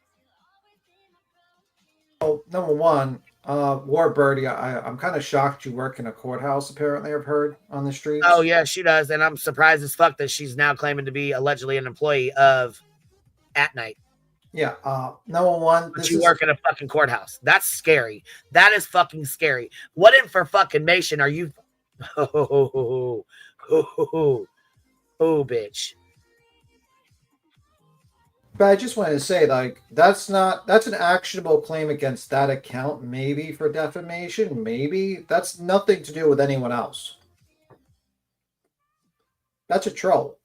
[SPEAKER 9] Well, number one, Warbirdie, I'm kind of shocked you work in a courthouse, apparently, I've heard on the streets.
[SPEAKER 2] Oh, yeah, she does. And I'm surprised as fuck that she's now claiming to be allegedly an employee of At Night.
[SPEAKER 9] Yeah, number one.
[SPEAKER 2] But you work in a fucking courthouse. That's scary. That is fucking scary. What in for fucking nation are you? Oh, bitch.
[SPEAKER 9] But I just wanted to say, like, that's an actionable claim against that account, maybe for defamation, maybe. That's nothing to do with anyone else. That's a troll.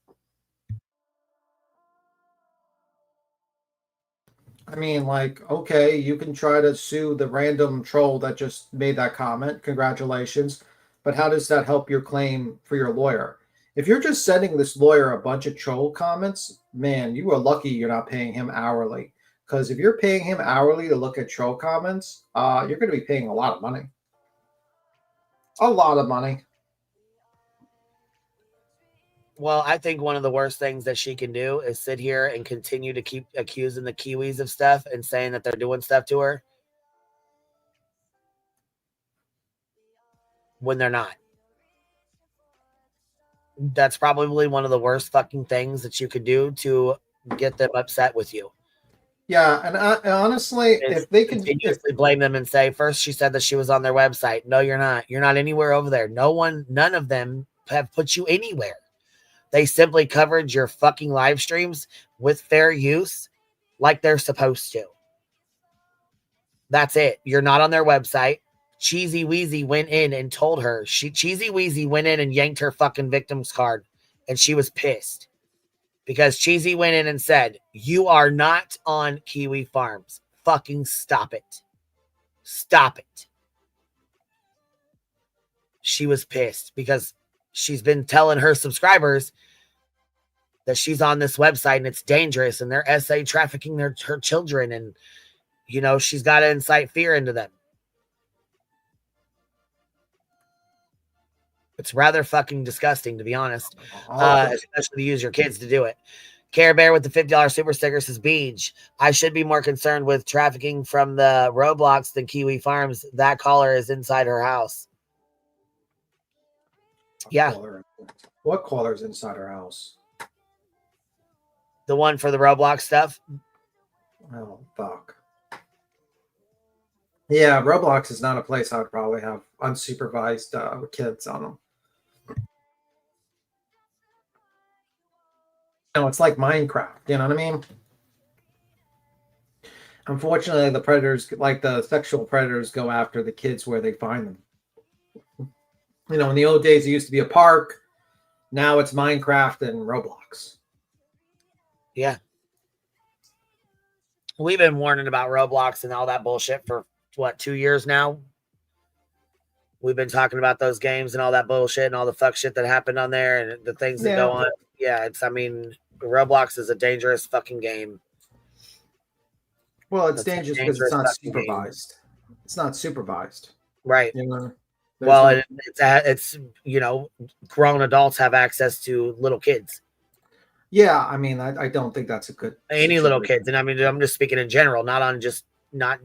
[SPEAKER 9] I mean, like, okay, you can try to sue the random troll that just made that comment. Congratulations. But how does that help your claim for your lawyer? If you're just sending this lawyer a bunch of troll comments, man, you are lucky you're not paying him hourly. Because if you're paying him hourly to look at troll comments, you're going to be paying a lot of money. A lot of money.
[SPEAKER 2] Well, I think one of the worst things that she can do is sit here and continue to keep accusing the Kiwis of stuff and saying that they're doing stuff to her when they're not. That's probably one of the worst fucking things that you could do to get them upset with you.
[SPEAKER 9] Yeah, and honestly, if they can
[SPEAKER 2] continuously blame them and say, first she said that she was on their website. No, you're not. You're not anywhere over there. None of them have put you anywhere. They simply covered your fucking live streams with fair use like they're supposed to. That's it. You're not on their website. Cheesy Weezy went in and told her. Cheesy Weezy went in and yanked her fucking victim's card, and she was pissed because Cheesy went in and said, "You are not on Kiwi Farms. Fucking stop it. Stop it." She was pissed because she's been telling her subscribers that she's on this website and it's dangerous and they're SA trafficking her children, and you know she's got to incite fear into them. It's rather fucking disgusting, to be honest, especially to use your kids to do it. Care Bear with the $50 super sticker says, Beach, I should be more concerned with trafficking from the Roblox than Kiwi Farms. That caller is inside her house. Yeah.
[SPEAKER 9] What caller's inside her house?
[SPEAKER 2] The one for the Roblox stuff.
[SPEAKER 9] Oh, fuck. Yeah, Roblox is not a place I would probably have unsupervised kids on them. No, it's like Minecraft. You know what I mean? Unfortunately, the predators, like the sexual predators, go after the kids where they find them. You know, in the old days, it used to be a park. Now it's Minecraft and Roblox.
[SPEAKER 2] Yeah. We've been warning about Roblox and all that bullshit for, 2 years now? We've been talking about those games and all that bullshit and all the fuck shit that happened on there and the things that go on. Yeah, Roblox is a dangerous fucking game.
[SPEAKER 9] Well, it's dangerous because it's not supervised. It's not supervised.
[SPEAKER 2] Right.
[SPEAKER 9] You know,
[SPEAKER 2] well, it's grown adults have access to little kids.
[SPEAKER 9] Yeah, I mean, I don't think that's a good
[SPEAKER 2] any little kids, and I mean, I'm just speaking in general, not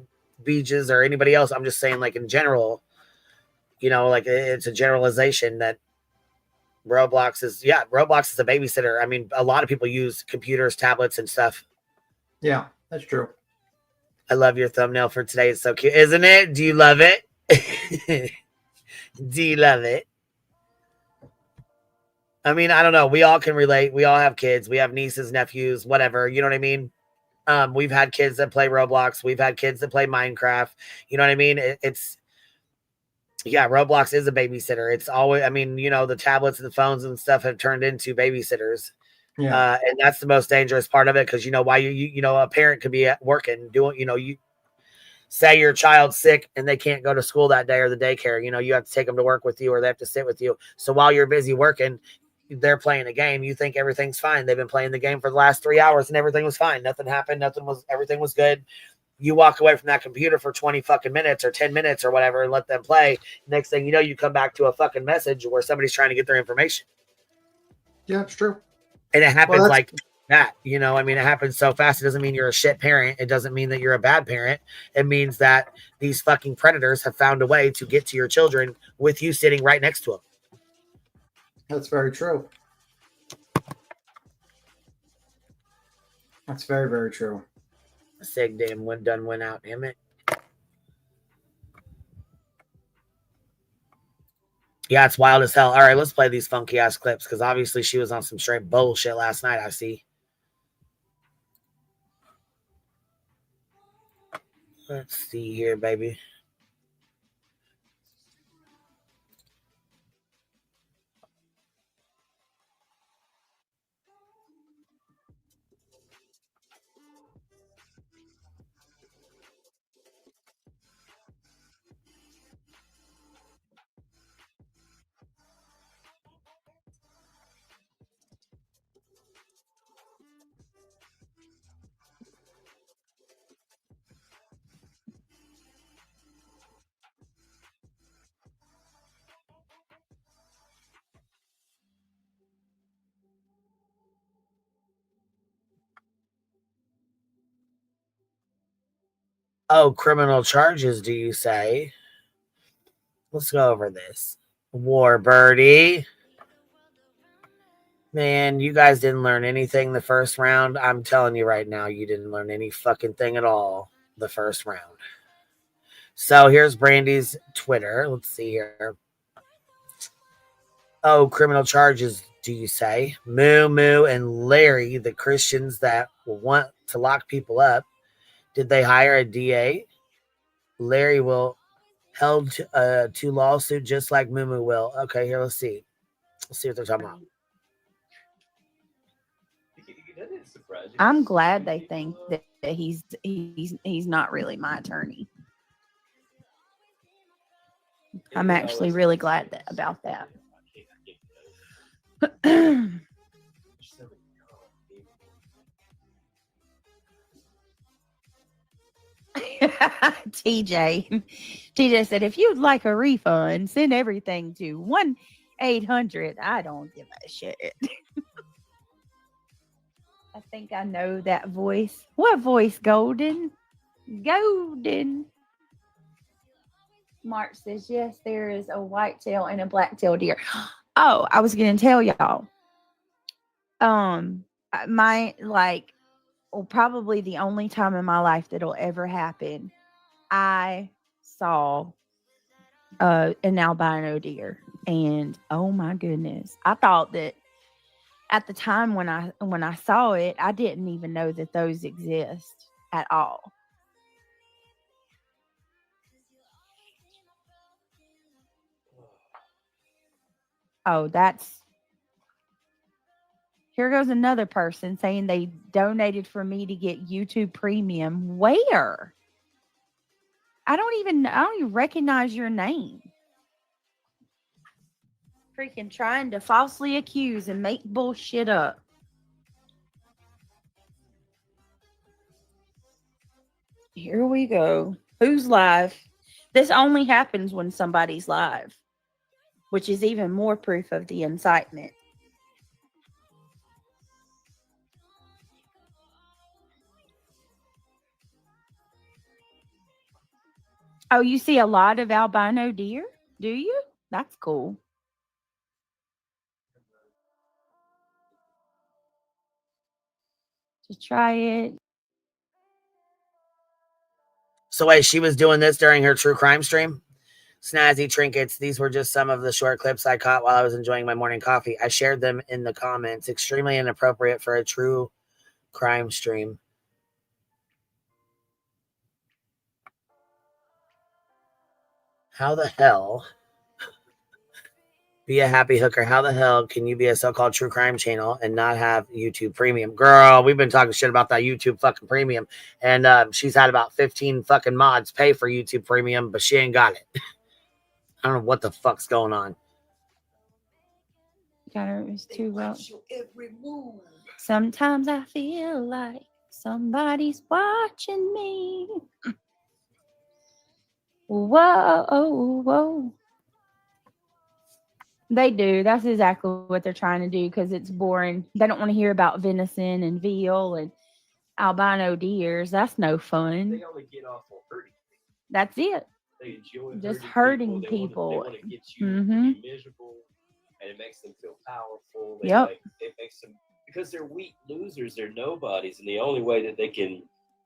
[SPEAKER 2] beaches or anybody else. I'm just saying, like in general, like it's a generalization that Roblox is a babysitter. I mean, a lot of people use computers, tablets, and stuff.
[SPEAKER 9] Yeah, that's true.
[SPEAKER 2] I love your thumbnail for today. It's so cute, isn't it? Do you love it? Do you love it? I mean, I don't know. We all can relate. We all have kids. We have nieces, nephews, whatever. You know what I mean? We've had kids that play Roblox. We've had kids that play Minecraft. You know what I mean? Roblox is a babysitter. It's always, I mean, the tablets and the phones and stuff have turned into babysitters.
[SPEAKER 9] Yeah.
[SPEAKER 2] And that's the most dangerous part of it. Cause why a parent could be at working doing, you say your child's sick and they can't go to school that day or the daycare, you have to take them to work with you or they have to sit with you. So while you're busy working, they're playing a game. You think everything's fine. They've been playing the game for the last 3 hours and everything was fine. Nothing happened. Everything was good. You walk away from that computer for 20 fucking minutes or 10 minutes or whatever and let them play. Next thing you know, you come back to a fucking message where somebody's trying to get their information.
[SPEAKER 9] Yeah, it's true.
[SPEAKER 2] And it happens like that, I mean, it happens so fast. It doesn't mean you're a shit parent. It doesn't mean that you're a bad parent. It means that these fucking predators have found a way to get to your children with you sitting right next to them.
[SPEAKER 9] That's very true. That's very, very true.
[SPEAKER 2] Sig damn went out, damn it. Yeah, it's wild as hell. All right, let's play these funky ass clips because obviously she was on some straight bullshit last night, I see. Let's see here, baby. Oh, criminal charges, do you say? Let's go over this. War Birdie. Man, you guys didn't learn anything the first round. I'm telling you right now, you didn't learn any fucking thing at all the first round. So here's Brandy's Twitter. Let's see here. Oh, criminal charges, do you say? Moo Moo and Larry, the Christians that want to lock people up, did they hire a DA? Larry will held to lawsuit just like Moo Moo will. Okay, here, let's see. Let's see what they're talking about.
[SPEAKER 7] I'm glad they think that he's not really my attorney. I'm actually really glad about that. TJ said, if you'd like a refund, send everything to 1-800. I don't give a shit. I think I know that voice. What voice, Golden? Golden. Mark says, yes, there is a whitetail and a blacktail deer. Oh, I was going to tell y'all. Probably the only time in my life that'll ever happen, I saw an albino deer, and oh my goodness, I thought that at the time when I saw it, I didn't even know that those exist at all. Oh, here goes another person saying they donated for me to get YouTube Premium. Where? I don't even recognize your name. Freaking trying to falsely accuse and make bullshit up. Here we go. Who's live? This only happens when somebody's live, which is even more proof of the incitement. Oh, you see a lot of albino deer? Do you? That's cool. To try it.
[SPEAKER 2] So wait, she was doing this during her true crime stream? Snazzy trinkets. These were just some of the short clips I caught while I was enjoying my morning coffee. I shared them in the comments. Extremely inappropriate for a true crime stream. How the hell? Be a happy hooker. How the hell can you be a so-called true crime channel and not have YouTube Premium? Girl, we've been talking shit about that YouTube fucking Premium. And she's had about 15 fucking mods pay for YouTube Premium, but she ain't got it. I don't know what the fuck's going on.
[SPEAKER 7] Got her. It was too well. Sometimes I feel like somebody's watching me. Whoa, whoa. They do. That's exactly what they're trying to do because it's boring. They don't want to hear about venison and veal and albino deers. That's no fun.
[SPEAKER 8] They only get off on hurting.
[SPEAKER 7] That's it.
[SPEAKER 8] They enjoy
[SPEAKER 7] just hurting people.
[SPEAKER 8] They want to get you to be miserable, and it makes them feel powerful. It makes them, because they're weak losers, they're nobodies, and the only way that they can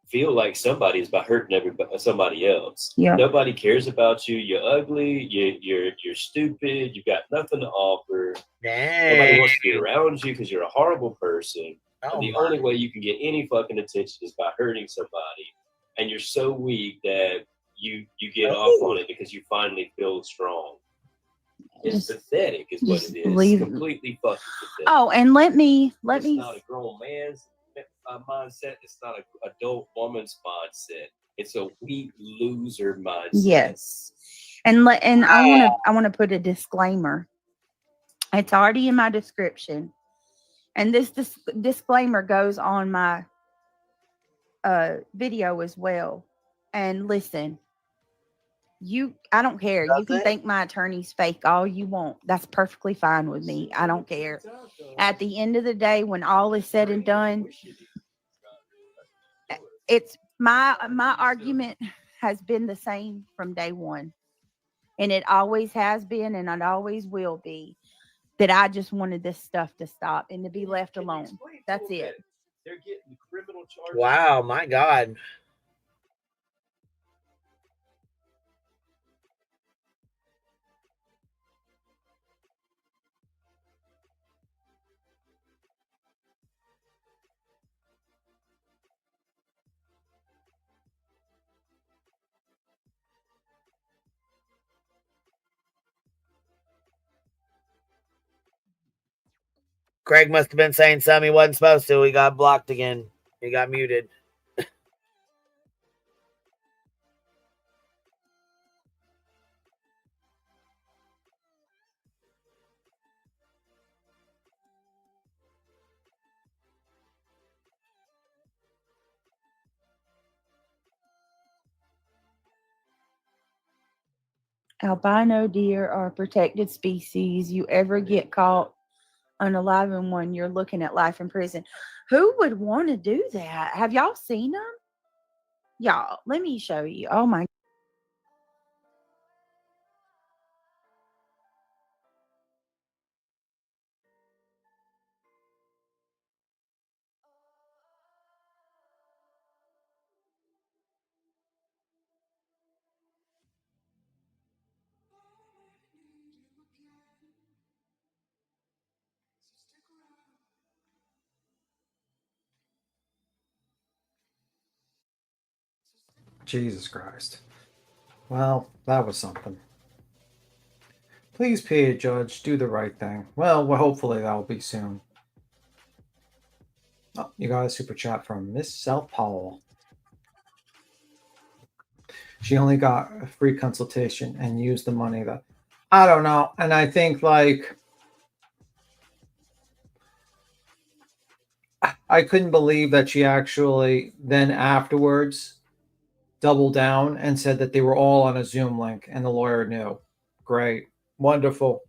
[SPEAKER 8] feel like somebody is by hurting somebody else.
[SPEAKER 7] Yeah.
[SPEAKER 8] Nobody cares about you. You're ugly. You're stupid. You got nothing to offer. Nobody wants to be around you because you're a horrible person. And the only way you can get any fucking attention is by hurting somebody. And you're so weak that you get off on it because you finally feel strong. It's pathetic, is what it is. Completely fucking pathetic.
[SPEAKER 7] Oh, and let me.
[SPEAKER 8] It's not a grown man's mindset. It's not an adult woman's mindset. It's a weak loser mindset.
[SPEAKER 7] Yes, and I want to put a disclaimer. It's already in my description, and this disclaimer goes on my video as well. And listen, I don't care. You can think my attorney's fake all you want. That's perfectly fine with me. I don't care. At the end of the day, when all is said and done, My argument has been the same from day one. And it always has been, and it always will be, that I just wanted this stuff to stop and to be left alone. That's it.
[SPEAKER 8] They're getting criminal charges.
[SPEAKER 2] Wow, my God. Craig must have been saying something he wasn't supposed to. He got blocked again. He got muted.
[SPEAKER 7] Albino deer are a protected species. You ever get caught unaliving one, you're looking at life in prison. Who would want to do that? Have y'all seen them? Y'all, let me show you. Oh my.
[SPEAKER 9] Jesus Christ. Well, that was something. Please pay a judge, do the right thing. Well, hopefully that'll be soon. Oh, you got a super chat from Miss South Paul. She only got a free consultation and used the money that I don't know. And I think like I couldn't believe that she actually then afterwards doubled down and said that they were all on a Zoom link and the lawyer knew. Great. Wonderful.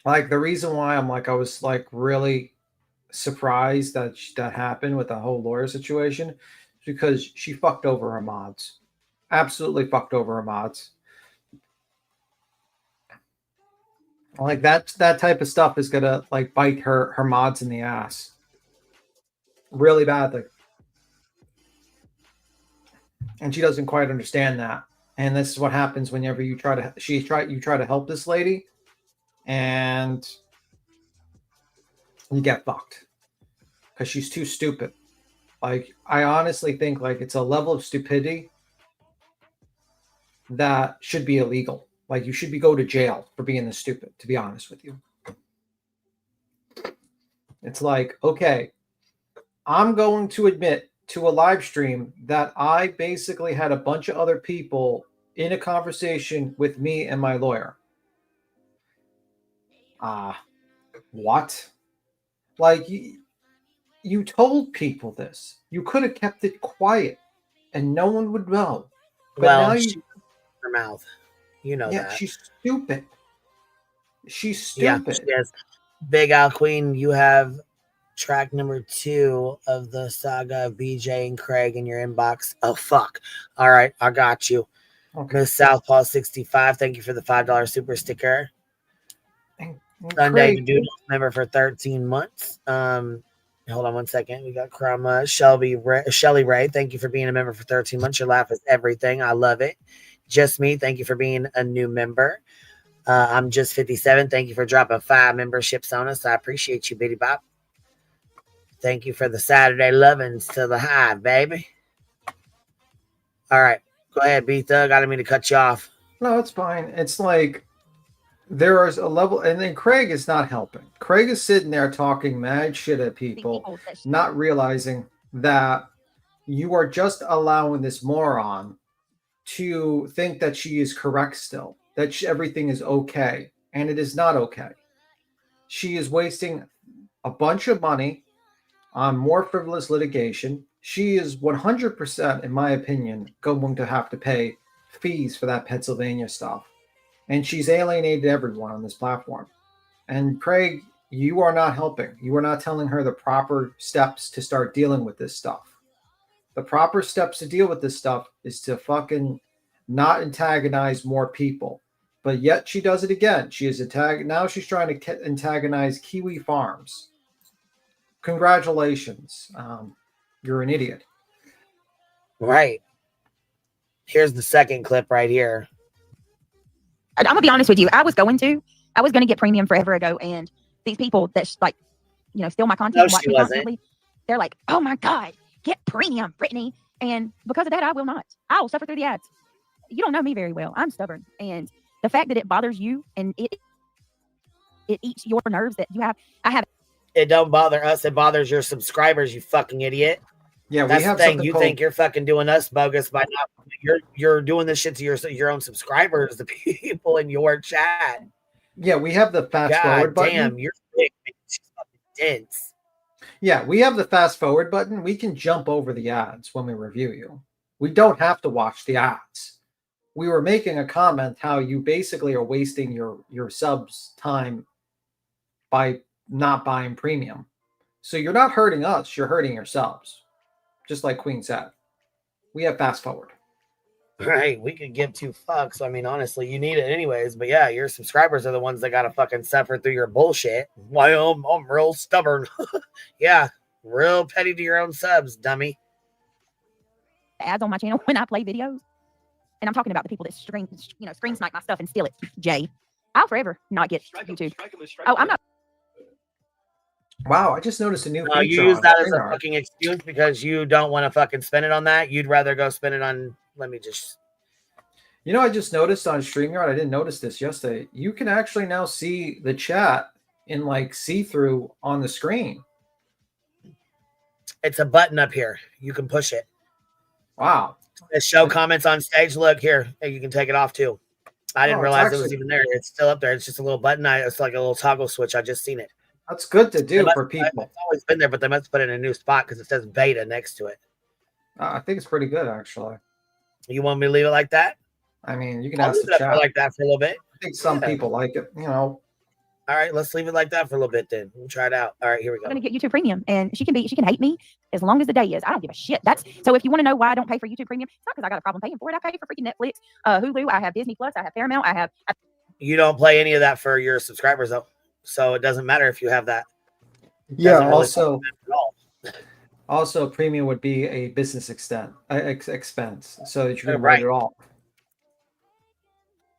[SPEAKER 9] Like the reason why I was like really surprised that that happened with the whole lawyer situation is because she fucked over her mods. Absolutely fucked over her mods. Like that type of stuff is gonna like bite her mods in the ass really badly. And she doesn't quite understand that. And this is what happens whenever you try to help this lady and you get fucked because she's too stupid. Like I honestly think like it's a level of stupidity that should be illegal. Like you should go to jail for being this stupid, to be honest with you. It's like, okay, I'm going to admit to a live stream that I basically had a bunch of other people in a conversation with me and my lawyer. What? Like you told people this. You could have kept it quiet and no one would know. But
[SPEAKER 2] well,
[SPEAKER 9] now you
[SPEAKER 2] her mouth. You know that.
[SPEAKER 9] She's stupid. She's stupid.
[SPEAKER 2] Yeah, she is. Big Al Queen, you have track number 2 of the saga of BJ and Craig in your inbox. Oh, fuck. All right, I got you. Okay. Miss Southpaw 65, thank you for the $5 super sticker. Sunday, you do member for 13 months. Hold on one second. We got Chroma, Shelly Ray. Thank you for being a member for 13 months. Your laugh is everything. I love it. Just Me, thank you for being a new member. I'm just 57. Thank you for dropping 5 memberships on us. I appreciate you, Bitty Bop. Thank you for the Saturday lovins to the hive, baby. All right. Go ahead, B-Thug. I didn't mean to cut you off.
[SPEAKER 9] No, it's fine. It's like there is a level, and then Craig is not helping. Craig is sitting there talking mad shit at people, not realizing that you are just allowing this moron to think that she is correct still, that everything is okay, and it is not okay. She is wasting a bunch of money on more frivolous litigation. She is 100%, in my opinion, going to have to pay fees for that Pennsylvania stuff. And she's alienated everyone on this platform. And Craig you are not helping. You are not telling her the proper steps to start dealing with this stuff. The proper steps to deal with this stuff is to fucking not antagonize more people. But yet she does it again. She is now she's trying to antagonize Kiwi Farms. Congratulations. You're an idiot.
[SPEAKER 2] Right. Here's the second clip right here.
[SPEAKER 7] I'm gonna be honest with you. I was going to get premium forever ago, and these people that like, you know, steal my content and watch me constantly, they're like, "Oh my god, get premium, Brittany!" And because of that, I will not. I will suffer through the ads. You don't know me very well. I'm stubborn, and the fact that it bothers you and it eats your nerves that you have, I have.
[SPEAKER 2] It don't bother us. It bothers your subscribers. You fucking idiot.
[SPEAKER 9] Yeah,
[SPEAKER 2] that's
[SPEAKER 9] we have
[SPEAKER 2] the thing.
[SPEAKER 9] something
[SPEAKER 2] You
[SPEAKER 9] called...
[SPEAKER 2] think you're fucking doing us bogus by not. You're doing this shit to your own subscribers, the people in your chat.
[SPEAKER 9] Yeah, we have the fast forward button.
[SPEAKER 2] Damn, you're big. She's fucking dense.
[SPEAKER 9] Yeah, we have the fast forward button. We can jump over the ads when we review you. We don't have to watch the ads. We were making a comment how you basically are wasting your subs time by not buying premium. So you're not hurting us, you're hurting your subs. Just like Queen said. We have fast forward.
[SPEAKER 2] Right, we could give two fucks. I mean, honestly, you need it anyways. But yeah, your subscribers are the ones that gotta fucking suffer through your bullshit. Why I'm real stubborn. Yeah, real petty to your own subs, dummy.
[SPEAKER 7] Ads on my channel when I play videos, and I'm talking about the people that screen snipe my stuff and steal it. Jay, I'll forever not get YouTube. Oh, I'm not.
[SPEAKER 9] Wow, I just noticed a new feature.
[SPEAKER 2] You use that as a fucking excuse because you don't want to fucking spend it on that. You'd rather go spend it on. Let me just.
[SPEAKER 9] You know, I just noticed on StreamYard. I didn't notice this yesterday. You can actually now see the chat in like see-through on the screen.
[SPEAKER 2] It's a button up here. You can push it.
[SPEAKER 9] Wow.
[SPEAKER 2] Show comments on stage. Look here. You can take it off too. I didn't realize it was even there. It's still up there. It's just a little button. It's like a little toggle switch. I just seen it.
[SPEAKER 9] That's good to do for people.
[SPEAKER 2] It's always been there, but they must put it in a new spot because it says beta next to it.
[SPEAKER 9] I think it's pretty good, actually.
[SPEAKER 2] You want me to leave it like that?
[SPEAKER 9] I mean, you can ask the chat.
[SPEAKER 2] Like that for a little bit.
[SPEAKER 9] I think some people like it, you know.
[SPEAKER 2] All right, let's leave it like that for a little bit then. We'll try it out. All right, here we go.
[SPEAKER 7] I'm gonna get YouTube Premium, and she can hate me as long as the day is. I don't give a shit. So if you want to know why I don't pay for YouTube Premium, it's not because I got a problem paying for it. I pay for freaking Netflix, Hulu. I have Disney Plus. I have Paramount.
[SPEAKER 2] You don't play any of that for your subscribers though, so it doesn't matter if you have that.
[SPEAKER 9] Yeah. Also, premium would be a business expense, so that you can write it all.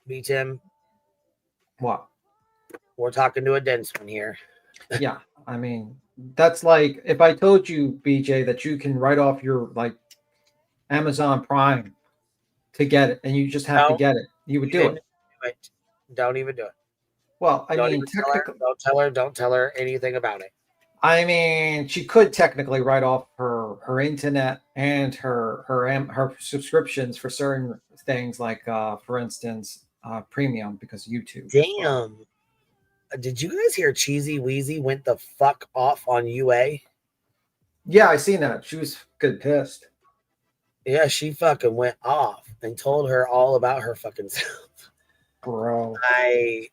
[SPEAKER 2] B Tim.
[SPEAKER 9] What?
[SPEAKER 2] We're talking to a dense one here.
[SPEAKER 9] Yeah, I mean, that's like if I told you, BJ, that you can write off your like Amazon Prime to get it, and you just have to get it. You would do it.
[SPEAKER 2] Don't even do it.
[SPEAKER 9] Well, I mean, technically,
[SPEAKER 2] don't tell her anything about it.
[SPEAKER 9] I mean, she could technically write off her internet and her subscriptions for certain things, like for instance, premium because of YouTube.
[SPEAKER 2] Damn. Did you guys hear Cheesy Weezy went the fuck off on UA?
[SPEAKER 9] Yeah, I seen that. She was good pissed.
[SPEAKER 2] Yeah, she fucking went off and told her all about her fucking self.
[SPEAKER 9] Bro.
[SPEAKER 2] I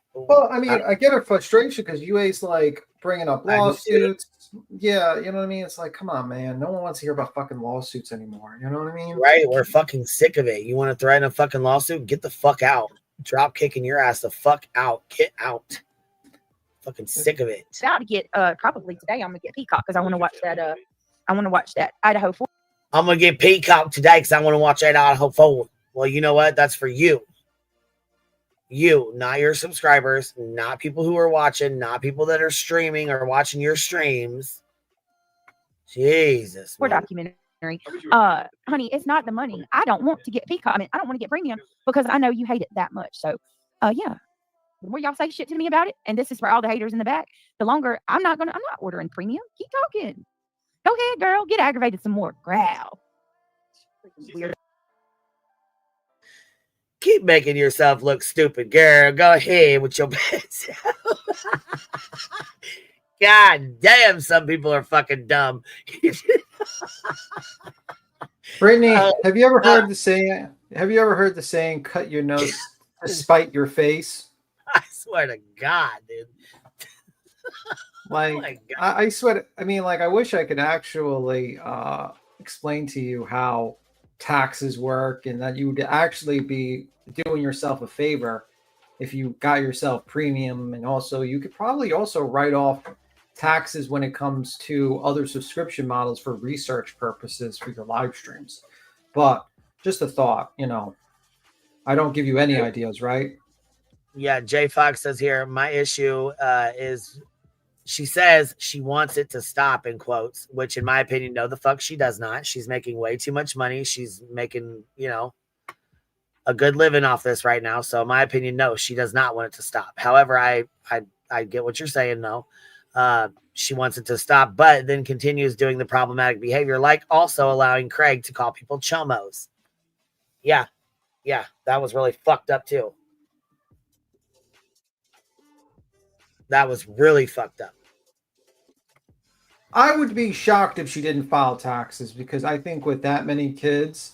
[SPEAKER 9] get her frustration because UA's like bringing up lawsuits. Yeah, you know what I mean? It's like, come on, man. No one wants to hear about fucking lawsuits anymore. You know what I mean?
[SPEAKER 2] Right. We're fucking sick of it. You want to threaten a fucking lawsuit? Get the fuck out. Drop kicking your ass the fuck out. Get out. Fucking sick of it.
[SPEAKER 7] About to get probably today. I'm gonna get Peacock because I want to watch that. I want to watch that Idaho 4.
[SPEAKER 2] I'm gonna get Peacock today because I want to watch that Idaho 4. Well, you know what? That's for you. You, not your subscribers, not people who are watching, not people that are streaming or watching your streams. Jesus.
[SPEAKER 7] For documentary. Honey, it's not the money. I don't want to get Peacock. I mean, I don't want to get premium because I know you hate it that much. So, yeah. The more y'all say shit to me about it, and this is for all the haters in the back, the longer I'm not ordering premium. Keep talking. Go ahead, girl. Get aggravated some more. Growl. Weird.
[SPEAKER 2] Keep making yourself look stupid, girl. Go ahead with your bad self. God damn, some people are fucking dumb.
[SPEAKER 9] Brittany, have you ever heard the saying? Have you ever heard the saying, "Cut your nose to spite your face"?
[SPEAKER 2] I swear to God, dude.
[SPEAKER 9] Like, I swear, I mean, like, I wish I could actually explain to you how taxes work and that you would actually be doing yourself a favor if you got yourself premium. And also, you could probably also write off taxes when it comes to other subscription models for research purposes for your live streams. But just a thought, you know, I don't give you any ideas, right?
[SPEAKER 2] Yeah, Jay Fox says here, my issue is she says she wants it to stop in quotes, which in my opinion, no, the fuck she does not. She's making way too much money. She's making, you know, a good living off this right now. So in my opinion, no, she does not want it to stop. However, I get what you're saying. No, she wants it to stop, but then continues doing the problematic behavior, like also allowing Craig to call people chomos. Yeah, that was really fucked up too. That was really fucked up.
[SPEAKER 9] I would be shocked if she didn't file taxes, because I think with that many kids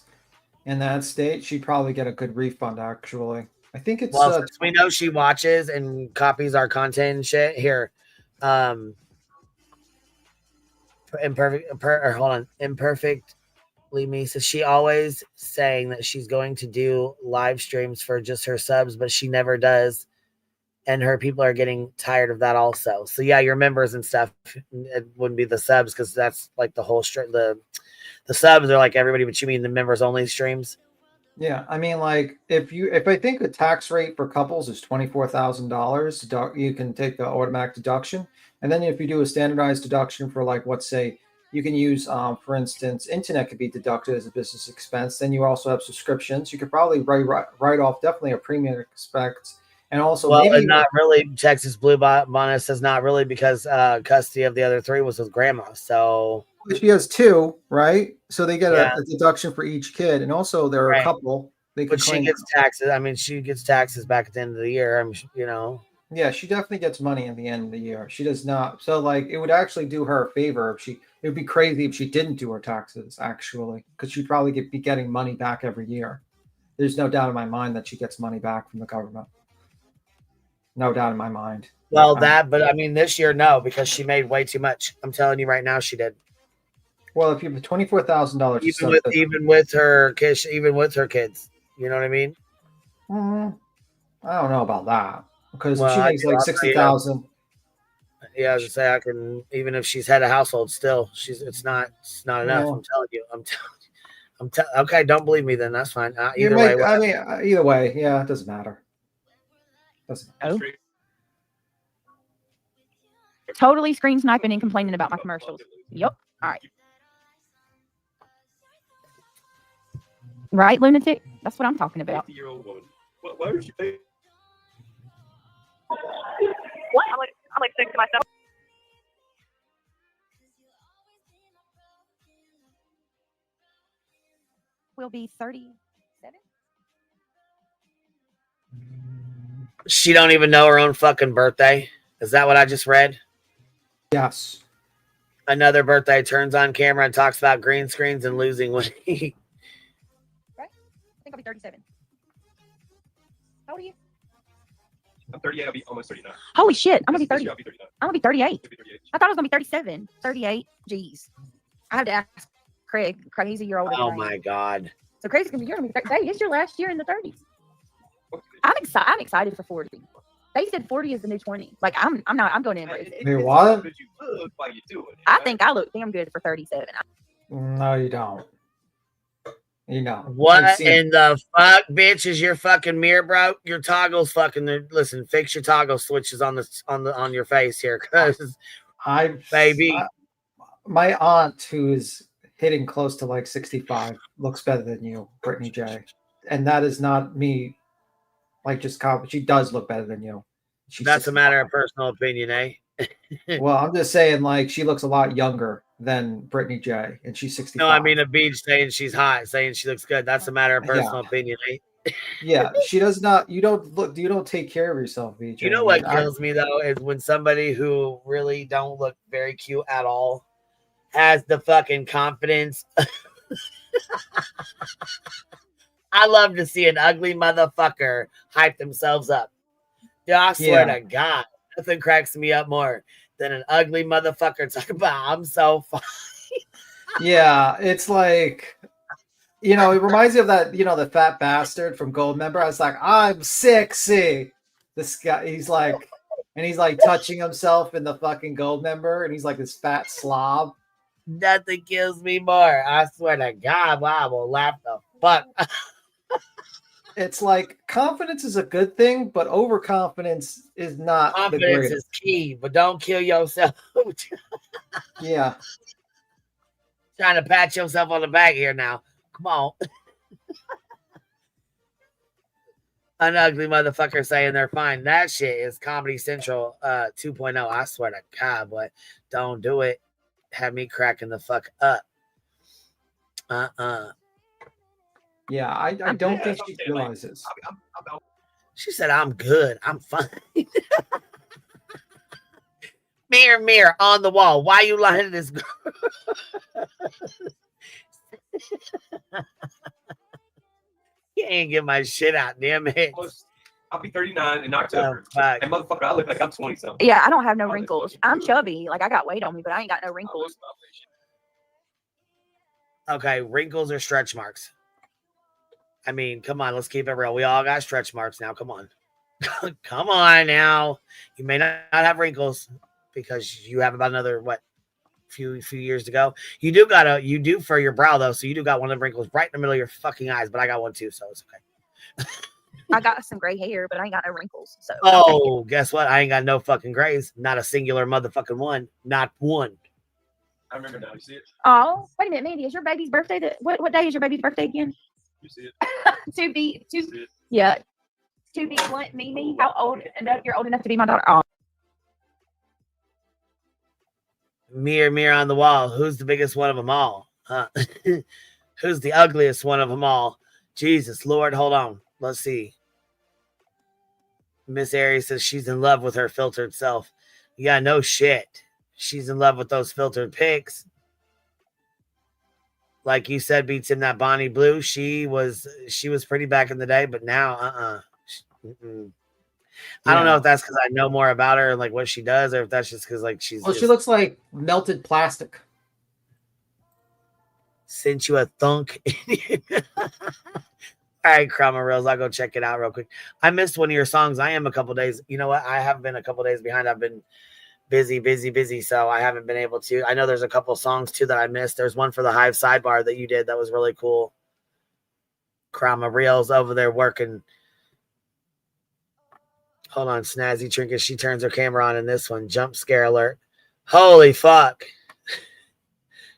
[SPEAKER 9] in that state, she'd probably get a good refund, actually. I think it's...
[SPEAKER 2] Well, since we know she watches and copies our content and shit, here. Imperfectly me says she always saying that she's going to do live streams for just her subs, but she never does. And her people are getting tired of that also. So yeah, your members and stuff, it wouldn't be the subs, because that's like the whole the subs are like everybody, but you mean the members only streams?
[SPEAKER 9] Yeah, I mean, like, if I think the tax rate for couples is $24,000, you can take the automatic deduction, and then if you do a standardized deduction for, like, let's say you can use, for instance, internet could be deducted as a business expense. Then you also have subscriptions. You could probably write off definitely a premium expense. And also,
[SPEAKER 2] well,
[SPEAKER 9] maybe
[SPEAKER 2] not really. Texas Blue Bonnet says not really, because custody of the other three was with grandma. So
[SPEAKER 9] she has two, right? So they get a deduction for each kid, and also there are a couple.
[SPEAKER 2] But she gets taxes. I mean, she gets taxes back at the end of the year. I'm, you know.
[SPEAKER 9] Yeah, she definitely gets money at the end of the year. She does not. So, like, it would actually do her a favor if she. It would be crazy if she didn't do her taxes, actually, because she'd probably be getting money back every year. There's no doubt in my mind that she gets money back from the government. No doubt in my mind.
[SPEAKER 2] Well, but I mean, this year, no, because she made way too much. I'm telling you right now, she did.
[SPEAKER 9] Well, if you have $24,000,
[SPEAKER 2] even with her kids, you know what I mean?
[SPEAKER 9] I don't know about that, because she makes like 60,000.
[SPEAKER 2] Yeah, as I say, I can, even if she's head of household, still, it's not enough. I'm telling you. Okay, don't believe me, then that's fine. Either way,
[SPEAKER 9] yeah, it doesn't matter.
[SPEAKER 7] Totally screen sniping and complaining about my commercials. Yep. All right. Right, lunatic? That's what I'm talking about.
[SPEAKER 14] Why would you pay?
[SPEAKER 15] What? I'm like sick to myself.
[SPEAKER 7] Will be 37.
[SPEAKER 2] She don't even know her own fucking birthday. Is that what I just read?
[SPEAKER 9] Yes.
[SPEAKER 2] Another birthday turns on camera and talks about green screens and losing weight.
[SPEAKER 7] Right? I think I'll be 37. How old are you?
[SPEAKER 8] I'm 38. I'll be almost 39.
[SPEAKER 7] Holy shit. I'm going to be 30.
[SPEAKER 8] I'll be 39.
[SPEAKER 7] I'm going to be 38. I thought I was going to be 37. 38. Jeez. I have to ask Craig. He's a year older.
[SPEAKER 2] Oh my God.
[SPEAKER 7] So Craig's going to be 30. Hey, it's your last year in the 30s. I'm excited for 40. They said 40 is the new 20. Like, I'm going to embrace it.
[SPEAKER 9] You what?
[SPEAKER 7] I think I look damn good for 37.
[SPEAKER 9] No, you don't. You know
[SPEAKER 2] what in the fuck, bitch? Is your fucking mirror broke? Your toggle's fucking. Listen, fix your toggle switches on your face here, cause
[SPEAKER 9] my aunt, who is hitting close to like 65, looks better than you, Brittany J. And that is not me. Like, just she does look better than you.
[SPEAKER 2] That's 65. A matter of personal opinion, eh?
[SPEAKER 9] Well, I'm just saying, like, she looks a lot younger than Brittany J, and she's 65.
[SPEAKER 2] No, I mean a beach saying she's hot, saying she looks good. That's a matter of personal opinion, eh?
[SPEAKER 9] Yeah, she does not. You don't take care of yourself, BJ.
[SPEAKER 2] You know what kills me though is when somebody who really don't look very cute at all has the fucking confidence. I love to see an ugly motherfucker hype themselves up. Dude, I swear to God, nothing cracks me up more Then an ugly motherfucker talking about I'm so fine.
[SPEAKER 9] Yeah, it's like, you know, it reminds me of that, you know, the fat bastard from Goldmember. I was like, I'm sexy. This guy, he's like touching himself in the fucking Goldmember, and he's like this fat slob.
[SPEAKER 2] Nothing kills me more. I swear to God, I will laugh the fuck.
[SPEAKER 9] It's like confidence is a good thing, but overconfidence is not.
[SPEAKER 2] Confidence is key, but don't kill yourself.
[SPEAKER 9] Yeah.
[SPEAKER 2] Trying to pat yourself on the back here now. Come on. An ugly motherfucker saying they're fine. That shit is Comedy Central 2.0. I swear to God, but don't do it. Have me cracking the fuck up.
[SPEAKER 9] Yeah, I don't think she realizes.
[SPEAKER 2] She said, I'm good. I'm fine. Mirror, mirror on the wall. Why you lying to this girl? You ain't get my shit out, damn it.
[SPEAKER 8] I'll be 39 in October. And motherfucker, I look like I'm 20 something.
[SPEAKER 7] Yeah, I don't have no wrinkles. I'm chubby. Like, I got weight on me, but I ain't got no wrinkles.
[SPEAKER 2] Okay, wrinkles or stretch marks. I mean, come on, let's keep it real. We all got stretch marks now. Come on. Come on now. You may not have wrinkles because you have about another, few years to go. You do for your brow, though, so you do got one of the wrinkles right in the middle of your fucking eyes, but I got one too, so it's okay.
[SPEAKER 7] I got some gray hair, but I ain't got no wrinkles. So
[SPEAKER 2] oh, guess what? I ain't got no fucking grays. Not a singular motherfucking one. Not one.
[SPEAKER 8] I remember now. You see it?
[SPEAKER 7] Oh, wait a minute, Mandy. Is your baby's birthday? What day is your baby's birthday again?
[SPEAKER 8] You see it?
[SPEAKER 7] Yeah. 2B1, Mimi. How old? You're old enough to be my daughter. Oh.
[SPEAKER 2] Mirror, mirror on the wall. Who's the biggest one of them all? Who's the ugliest one of them all? Jesus, Lord, hold on. Let's see. Miss Aries says she's in love with her filtered self. Yeah, no shit. She's in love with those filtered pics. Like you said, beats in that Bonnie Blue. She was pretty back in the day, but now, I don't know if that's because I know more about her and like what she does, or if that's just because like
[SPEAKER 9] she looks like melted plastic.
[SPEAKER 2] Sent you a thunk. All right, Crummer Reels. I'll go check it out real quick. I missed one of your songs. I am a couple days. You know what? I have been a couple days behind. I've been busy. So I haven't been able to. I know there's a couple songs too that I missed. There's one for the Hive sidebar that you did that was really cool. Crummer Reels over there working. Hold on, Snazzy Trinket. She turns her camera on in this one. Jump scare alert. Holy fuck.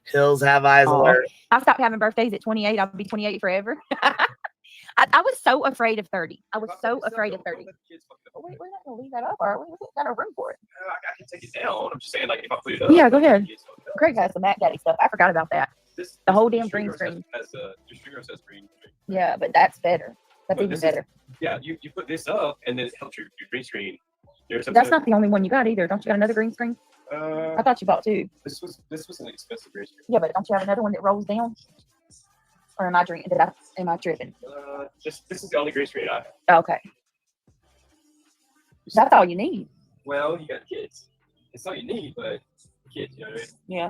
[SPEAKER 2] Hills have eyes alert.
[SPEAKER 7] I stopped having birthdays at 28. I'll be 28 forever. I was so afraid of 30. I was so afraid of 30. We're not going to leave that up, are we? We've got a room for it.
[SPEAKER 8] I can take it down. I'm just saying, like, if I put it up.
[SPEAKER 7] Yeah, go ahead. Craig has the Mac Daddy stuff. I forgot about that. The whole damn green screen. Yeah, but that's better. That's even better.
[SPEAKER 8] Yeah, you put this up, and then it helps your green screen.
[SPEAKER 7] That's not the only one you got either. Don't you got another green screen? I thought you bought two.
[SPEAKER 8] This was an expensive green screen.
[SPEAKER 7] Yeah, but don't you have another one that rolls down? Or am I tripping?
[SPEAKER 8] This is the only green screen I have.
[SPEAKER 7] Okay. That's all you need.
[SPEAKER 8] Well, you got kids. It's all you need, but kids, you know what I mean?
[SPEAKER 7] Yeah.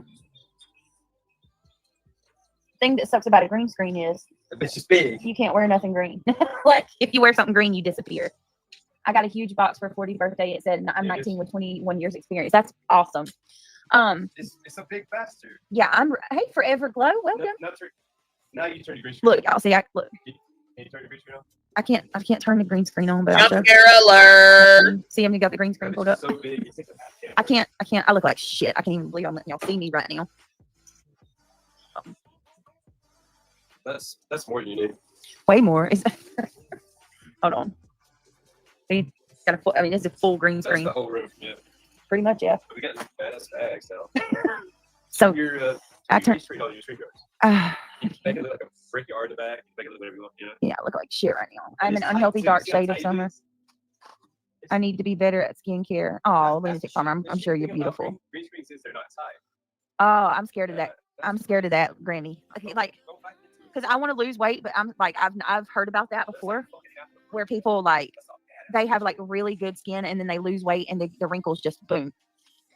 [SPEAKER 7] The thing that sucks about a green screen is
[SPEAKER 8] it's just big.
[SPEAKER 7] You can't wear nothing green. Like if you wear something green, you disappear. I got a huge box for 40th birthday. It said I'm 19 with 21 years experience. That's awesome.
[SPEAKER 8] It's a big bastard.
[SPEAKER 7] Yeah, hey, Forever Glow. Welcome.
[SPEAKER 8] Now you turn your green screen.
[SPEAKER 7] Look, y'all see. Can
[SPEAKER 8] you turn your green screen on?
[SPEAKER 7] I can't turn the green screen on, but
[SPEAKER 2] Jump scare alert.
[SPEAKER 7] See, I've got the green screen pulled up.
[SPEAKER 8] So big.
[SPEAKER 7] I can't. I look like shit. I can't even believe I'm letting y'all see me right now.
[SPEAKER 8] That's more than you need.
[SPEAKER 7] Way more. Hold on. See, got a full. I mean, it's a full green screen.
[SPEAKER 8] That's the whole room. Yeah.
[SPEAKER 7] Pretty much, yeah.
[SPEAKER 8] We got some badass bags now.
[SPEAKER 7] So
[SPEAKER 8] I turn street all your street guards. You can make it look like a brickyard in the back. Make it look whatever you want. You know?
[SPEAKER 7] Yeah, I look like shit right now. I'm an unhealthy dark shade of summer. I need to be better at skincare. Oh, lunatic farmer. I'm sure you're beautiful.
[SPEAKER 8] Green screen says they're not tight.
[SPEAKER 7] Oh, I'm scared of that. I'm scared of that, Granny. Like, because I want to lose weight, but I'm like, I've heard about that before, where people like they have like really good skin and then they lose weight and the wrinkles just boom.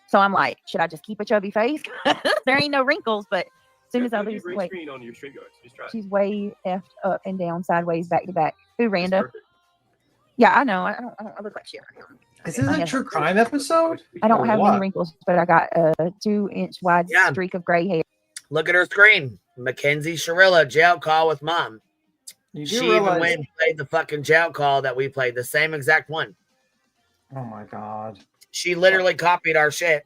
[SPEAKER 7] So I'm like, should I just keep a chubby face? There ain't no wrinkles, but as soon as I lose weight,
[SPEAKER 8] on your stream yards. Just try.
[SPEAKER 7] she's way effed up and down, sideways, back to back. Who, Randa? Yeah, I know. I look like shit right now.
[SPEAKER 9] Is this a true crime episode?
[SPEAKER 7] I don't have many wrinkles, but I got a 2-inch wide streak of gray hair.
[SPEAKER 2] Look at her screen. Mackenzie Sharilla, jail call with mom. She even went and played the fucking jail call that we played, the same exact one.
[SPEAKER 9] Oh my God.
[SPEAKER 2] She literally copied our shit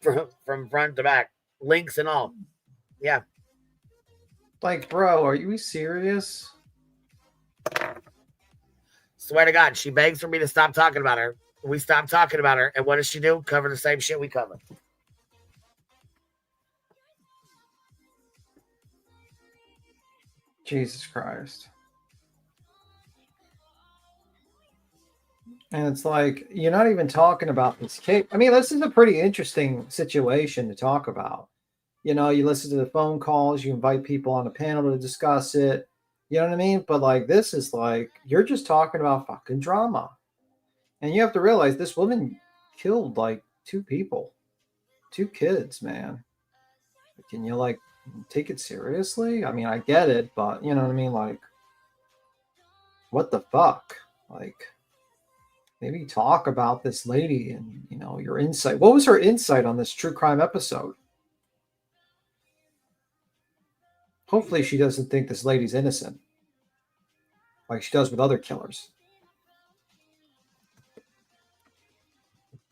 [SPEAKER 2] from front to back, links and all. Yeah.
[SPEAKER 9] Like, bro, are you serious?
[SPEAKER 2] Swear to God, she begs for me to stop talking about her. We stopped talking about her, and what does she do? Cover the same shit we cover.
[SPEAKER 9] Jesus Christ. And it's like, you're not even talking about this case. I mean, this is a pretty interesting situation to talk about. You know, you listen to the phone calls, you invite people on a panel to discuss it. You know what I mean? But like, this is like, you're just talking about fucking drama. And you have to realize this woman killed like 2 people, 2 kids, man. Can you like take it seriously? I mean, I get it, but you know what I mean? Like, what the fuck? Like, maybe talk about this lady and, you know, your insight. What was her insight on this true crime episode? Hopefully she doesn't think this lady's innocent, like she does with other killers.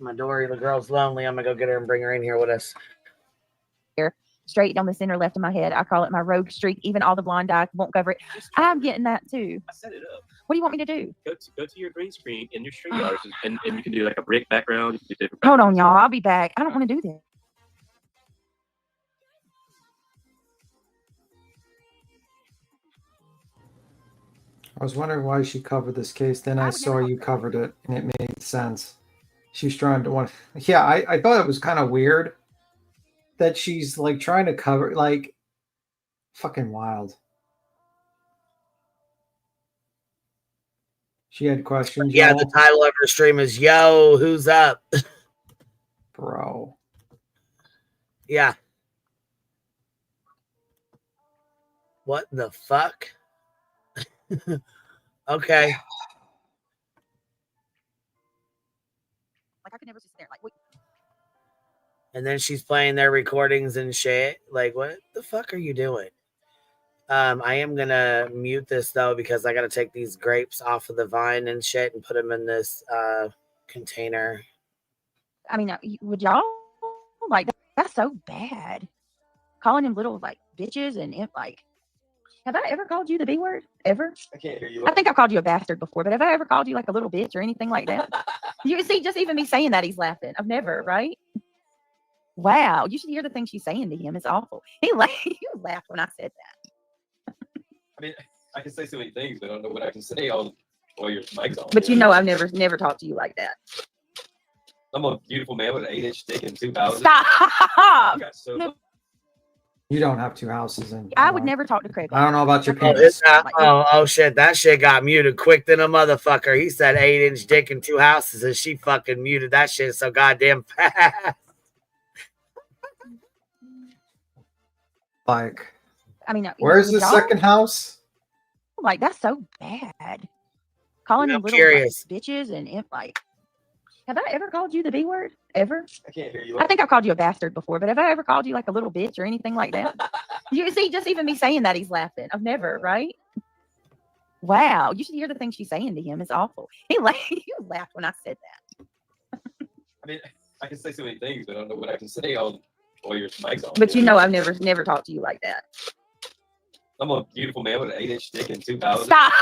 [SPEAKER 2] My Dory, the girl's lonely. I'm going to go get her and bring her in here with us.
[SPEAKER 7] Here, straight down the center left of my head. I call it my rogue streak. Even all the blonde dye won't cover it. I'm getting that too.
[SPEAKER 8] I set it up.
[SPEAKER 7] What do you want me to do?
[SPEAKER 8] Go to your green screen in your stream yards, and you can do like a brick background. You can do different
[SPEAKER 7] Hold on, y'all. I'll be back. I don't want to do this.
[SPEAKER 9] I was wondering why she covered this case. Then I saw you covered it, and it made sense. She's trying to want. Yeah, I thought it was kind of weird that she's like trying to cover, like, fucking wild. She had questions.
[SPEAKER 2] Yeah,
[SPEAKER 9] y'all?
[SPEAKER 2] the title of her stream is "Yo, who's up?"
[SPEAKER 9] Bro.
[SPEAKER 2] Yeah. What the fuck? Okay.
[SPEAKER 7] Like, I could never sit there. Like, wait.
[SPEAKER 2] And then she's playing their recordings and shit. Like, what the fuck are you doing? I am gonna mute this though because I gotta take these grapes off of the vine and shit and put them in this container.
[SPEAKER 7] I mean, would y'all like that's so bad? Calling him little like bitches and like. Have I ever called you the B word? Ever?
[SPEAKER 8] I can't hear you.
[SPEAKER 7] I think I've called you a bastard before, but have I ever called you like a little bitch or anything like that? You see, just even me saying that, he's laughing. I've never, right? Wow. You should hear the things she's saying to him. It's awful. He laughed when I said that.
[SPEAKER 8] I mean, I can say so many things, but I don't know what I can say while your mic's on.
[SPEAKER 7] But you know, I've never talked to you like that.
[SPEAKER 8] I'm a beautiful man with an 8-inch dick and 2 houses.
[SPEAKER 7] Stop!
[SPEAKER 8] No.
[SPEAKER 9] You don't have 2 houses, and
[SPEAKER 7] I would never talk to Craig.
[SPEAKER 9] I don't know about your penis.
[SPEAKER 2] Oh shit! That shit got muted quick than a motherfucker. He said 8-inch dick and 2 houses, and she fucking muted that shit so goddamn fast.
[SPEAKER 9] Like,
[SPEAKER 7] I mean,
[SPEAKER 9] where's the second house?
[SPEAKER 7] Like, that's so bad. Calling him little like, bitches and like. Have I ever called you the B word? Ever?
[SPEAKER 8] I can't hear you.
[SPEAKER 7] I think I've called you a bastard before, but have I ever called you like a little bitch or anything like that? You see, just even me saying that, he's laughing. I've never, right? Wow. You should hear the things she's saying to him. It's awful. You laughed when I said that.
[SPEAKER 8] I mean, I can say so many things, but I don't know what I can say while your mic's on.
[SPEAKER 7] But you know, I've never talked to you like that.
[SPEAKER 8] I'm a beautiful man with an 8-inch dick and 2 houses.
[SPEAKER 7] Stop!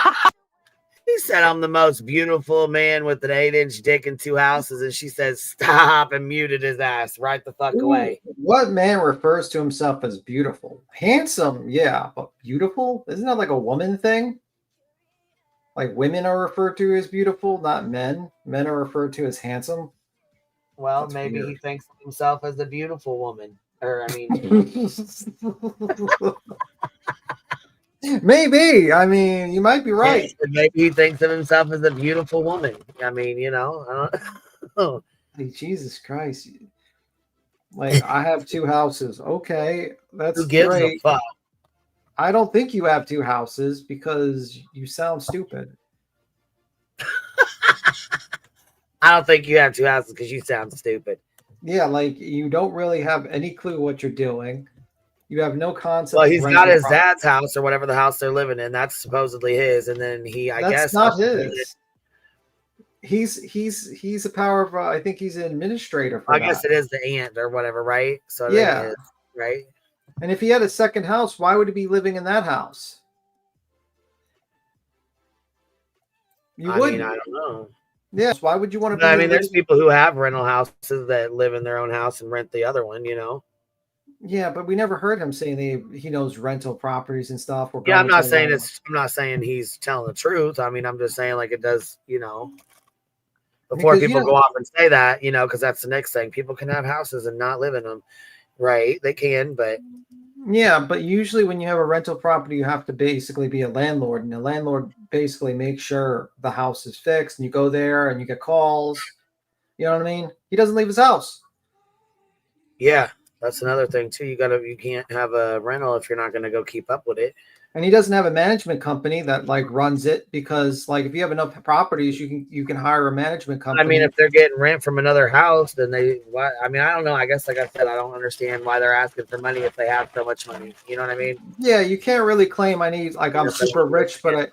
[SPEAKER 2] He said, I'm the most beautiful man with an 8-inch dick and 2 houses. And she said, stop, and muted his ass right the fuck away.
[SPEAKER 9] What man refers to himself as beautiful? Handsome, yeah, but beautiful? Isn't that like a woman thing? Like women are referred to as beautiful, not men. Men are referred to as handsome.
[SPEAKER 2] Well,
[SPEAKER 9] That's
[SPEAKER 2] maybe
[SPEAKER 9] weird.
[SPEAKER 2] he thinks of himself as a beautiful woman. Or, I mean...
[SPEAKER 9] Maybe. I mean, you might be right.
[SPEAKER 2] Yeah, maybe he thinks of himself as a beautiful woman. I mean, you know, I don't know.
[SPEAKER 9] Hey, Jesus Christ. Like, I have 2 houses. Okay, that's
[SPEAKER 2] Who gives
[SPEAKER 9] great.
[SPEAKER 2] a fuck?
[SPEAKER 9] I don't think you have 2 houses because you sound stupid.
[SPEAKER 2] I don't think you have 2 houses because you sound stupid.
[SPEAKER 9] Yeah, like you don't really have any clue what you're doing. You have no concept.
[SPEAKER 2] Well,
[SPEAKER 9] of
[SPEAKER 2] he's got his dad's house or whatever the house they're living in. That's supposedly his, and then I guess
[SPEAKER 9] that's not his. He's a power of. I think he's an administrator for
[SPEAKER 2] I guess it is the aunt or whatever, right? So
[SPEAKER 9] yeah,
[SPEAKER 2] is, right.
[SPEAKER 9] And if he had a second house, why would he be living in that house? You wouldn't.
[SPEAKER 2] I don't know.
[SPEAKER 9] Yes. Why would you want to be?
[SPEAKER 2] I mean, there's people who have rental houses that live in their own house and rent the other one, you know?
[SPEAKER 9] Yeah, but we never heard him saying he knows rental properties and stuff.
[SPEAKER 2] Yeah, I'm not saying he's telling the truth. I mean, I'm just saying like it does, you know, before people go off and say that, you know, because that's the next thing. People can have houses and not live in them. Right. They can, but
[SPEAKER 9] yeah, but usually when you have a rental property, you have to basically be a landlord, and the landlord basically makes sure the house is fixed, and you go there and you get calls. You know what I mean? He doesn't leave his house.
[SPEAKER 2] Yeah, that's another thing too. You can't have a rental if you're not going to go keep up with it.
[SPEAKER 9] And he doesn't have a management company that like runs it, because like if you have enough properties, you can hire a management company.
[SPEAKER 2] I mean, if they're getting rent from another house, then I mean, I don't know. I guess like I said, I don't understand why they're asking for money if they have so much money. You know what I mean?
[SPEAKER 9] Yeah, you can't really claim I'm super rich, but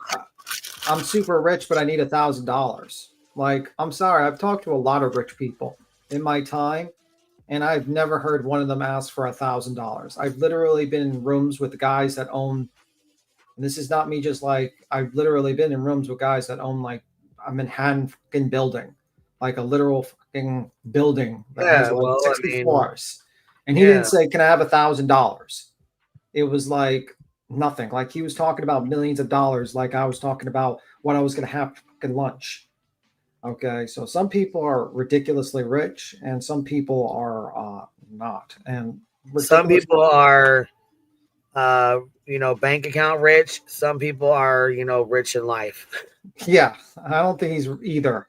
[SPEAKER 9] I'm super rich, but I need $1,000. Like, I'm sorry, I've talked to a lot of rich people in my time, and I've never heard one of them ask for $1,000. I've literally been in rooms with the guys that own. And this is not me just like, I've literally been in rooms with guys that own like a Manhattan fucking building, like a literal fucking building that has like 60 floors. And he didn't say, can I have $1,000? It was like nothing. Like he was talking about millions of dollars. Like I was talking about what I was going to have for fucking lunch. Okay. So some people are ridiculously rich and some people are not. And
[SPEAKER 2] some people are, you know, bank account rich. Some people are, you know, rich in life.
[SPEAKER 9] Yeah, I don't think he's either.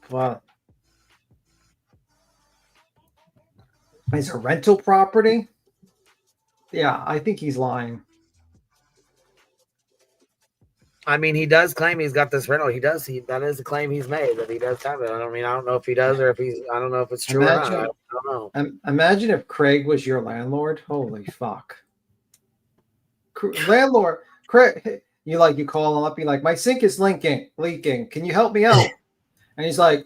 [SPEAKER 9] Well, is a rental property? Yeah, I think he's lying.
[SPEAKER 2] I mean, he does claim he's got this rental. That is a claim he's made that he does have it. I mean, I don't know if he does or if I don't know if it's true or not. I don't know.
[SPEAKER 9] Imagine if Craig was your landlord. Holy fuck. Landlord, Craig, you call him up, be like, my sink is leaking. Can you help me out? And he's like,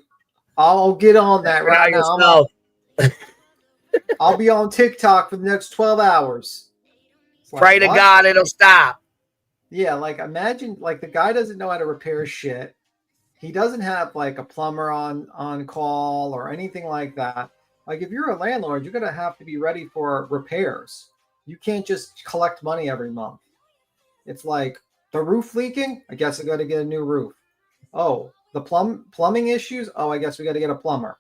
[SPEAKER 9] I'll get on that right now. I'll be on TikTok for the next 12 hours.
[SPEAKER 2] Pray to God it'll stop.
[SPEAKER 9] Yeah, like imagine like the guy doesn't know how to repair shit. He doesn't have like a plumber on call or anything like that. Like if you're a landlord, you're gonna have to be ready for repairs. You can't just collect money every month. It's like the roof leaking. I guess I got to get a new roof. Oh, the plumbing issues. Oh, I guess we got to get a plumber.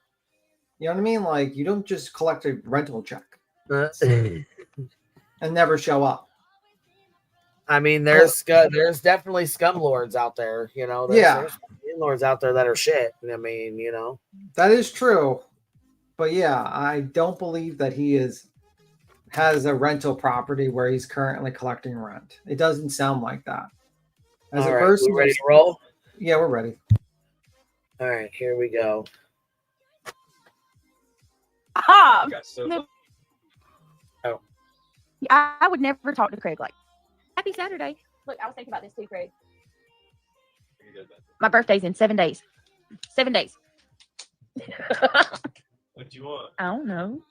[SPEAKER 9] You know what I mean? Like you don't just collect a rental check and never show up.
[SPEAKER 2] I mean, there's definitely scum lords out there. You know, there's lords out there that are shit. I mean, you know,
[SPEAKER 9] that is true. But yeah, I don't believe that he has a rental property where he's currently collecting rent. It doesn't sound like that. As
[SPEAKER 2] all
[SPEAKER 9] a
[SPEAKER 2] right,
[SPEAKER 9] person,
[SPEAKER 2] we ready to roll?
[SPEAKER 9] Yeah, we're ready.
[SPEAKER 2] All right, here we go.
[SPEAKER 7] Ah,
[SPEAKER 2] oh,
[SPEAKER 7] I would never talk to Craig like, happy Saturday. Look, I was thinking about this too, Craig. My birthday's in 7 days. 7 days.
[SPEAKER 8] What do you want?
[SPEAKER 7] I don't know.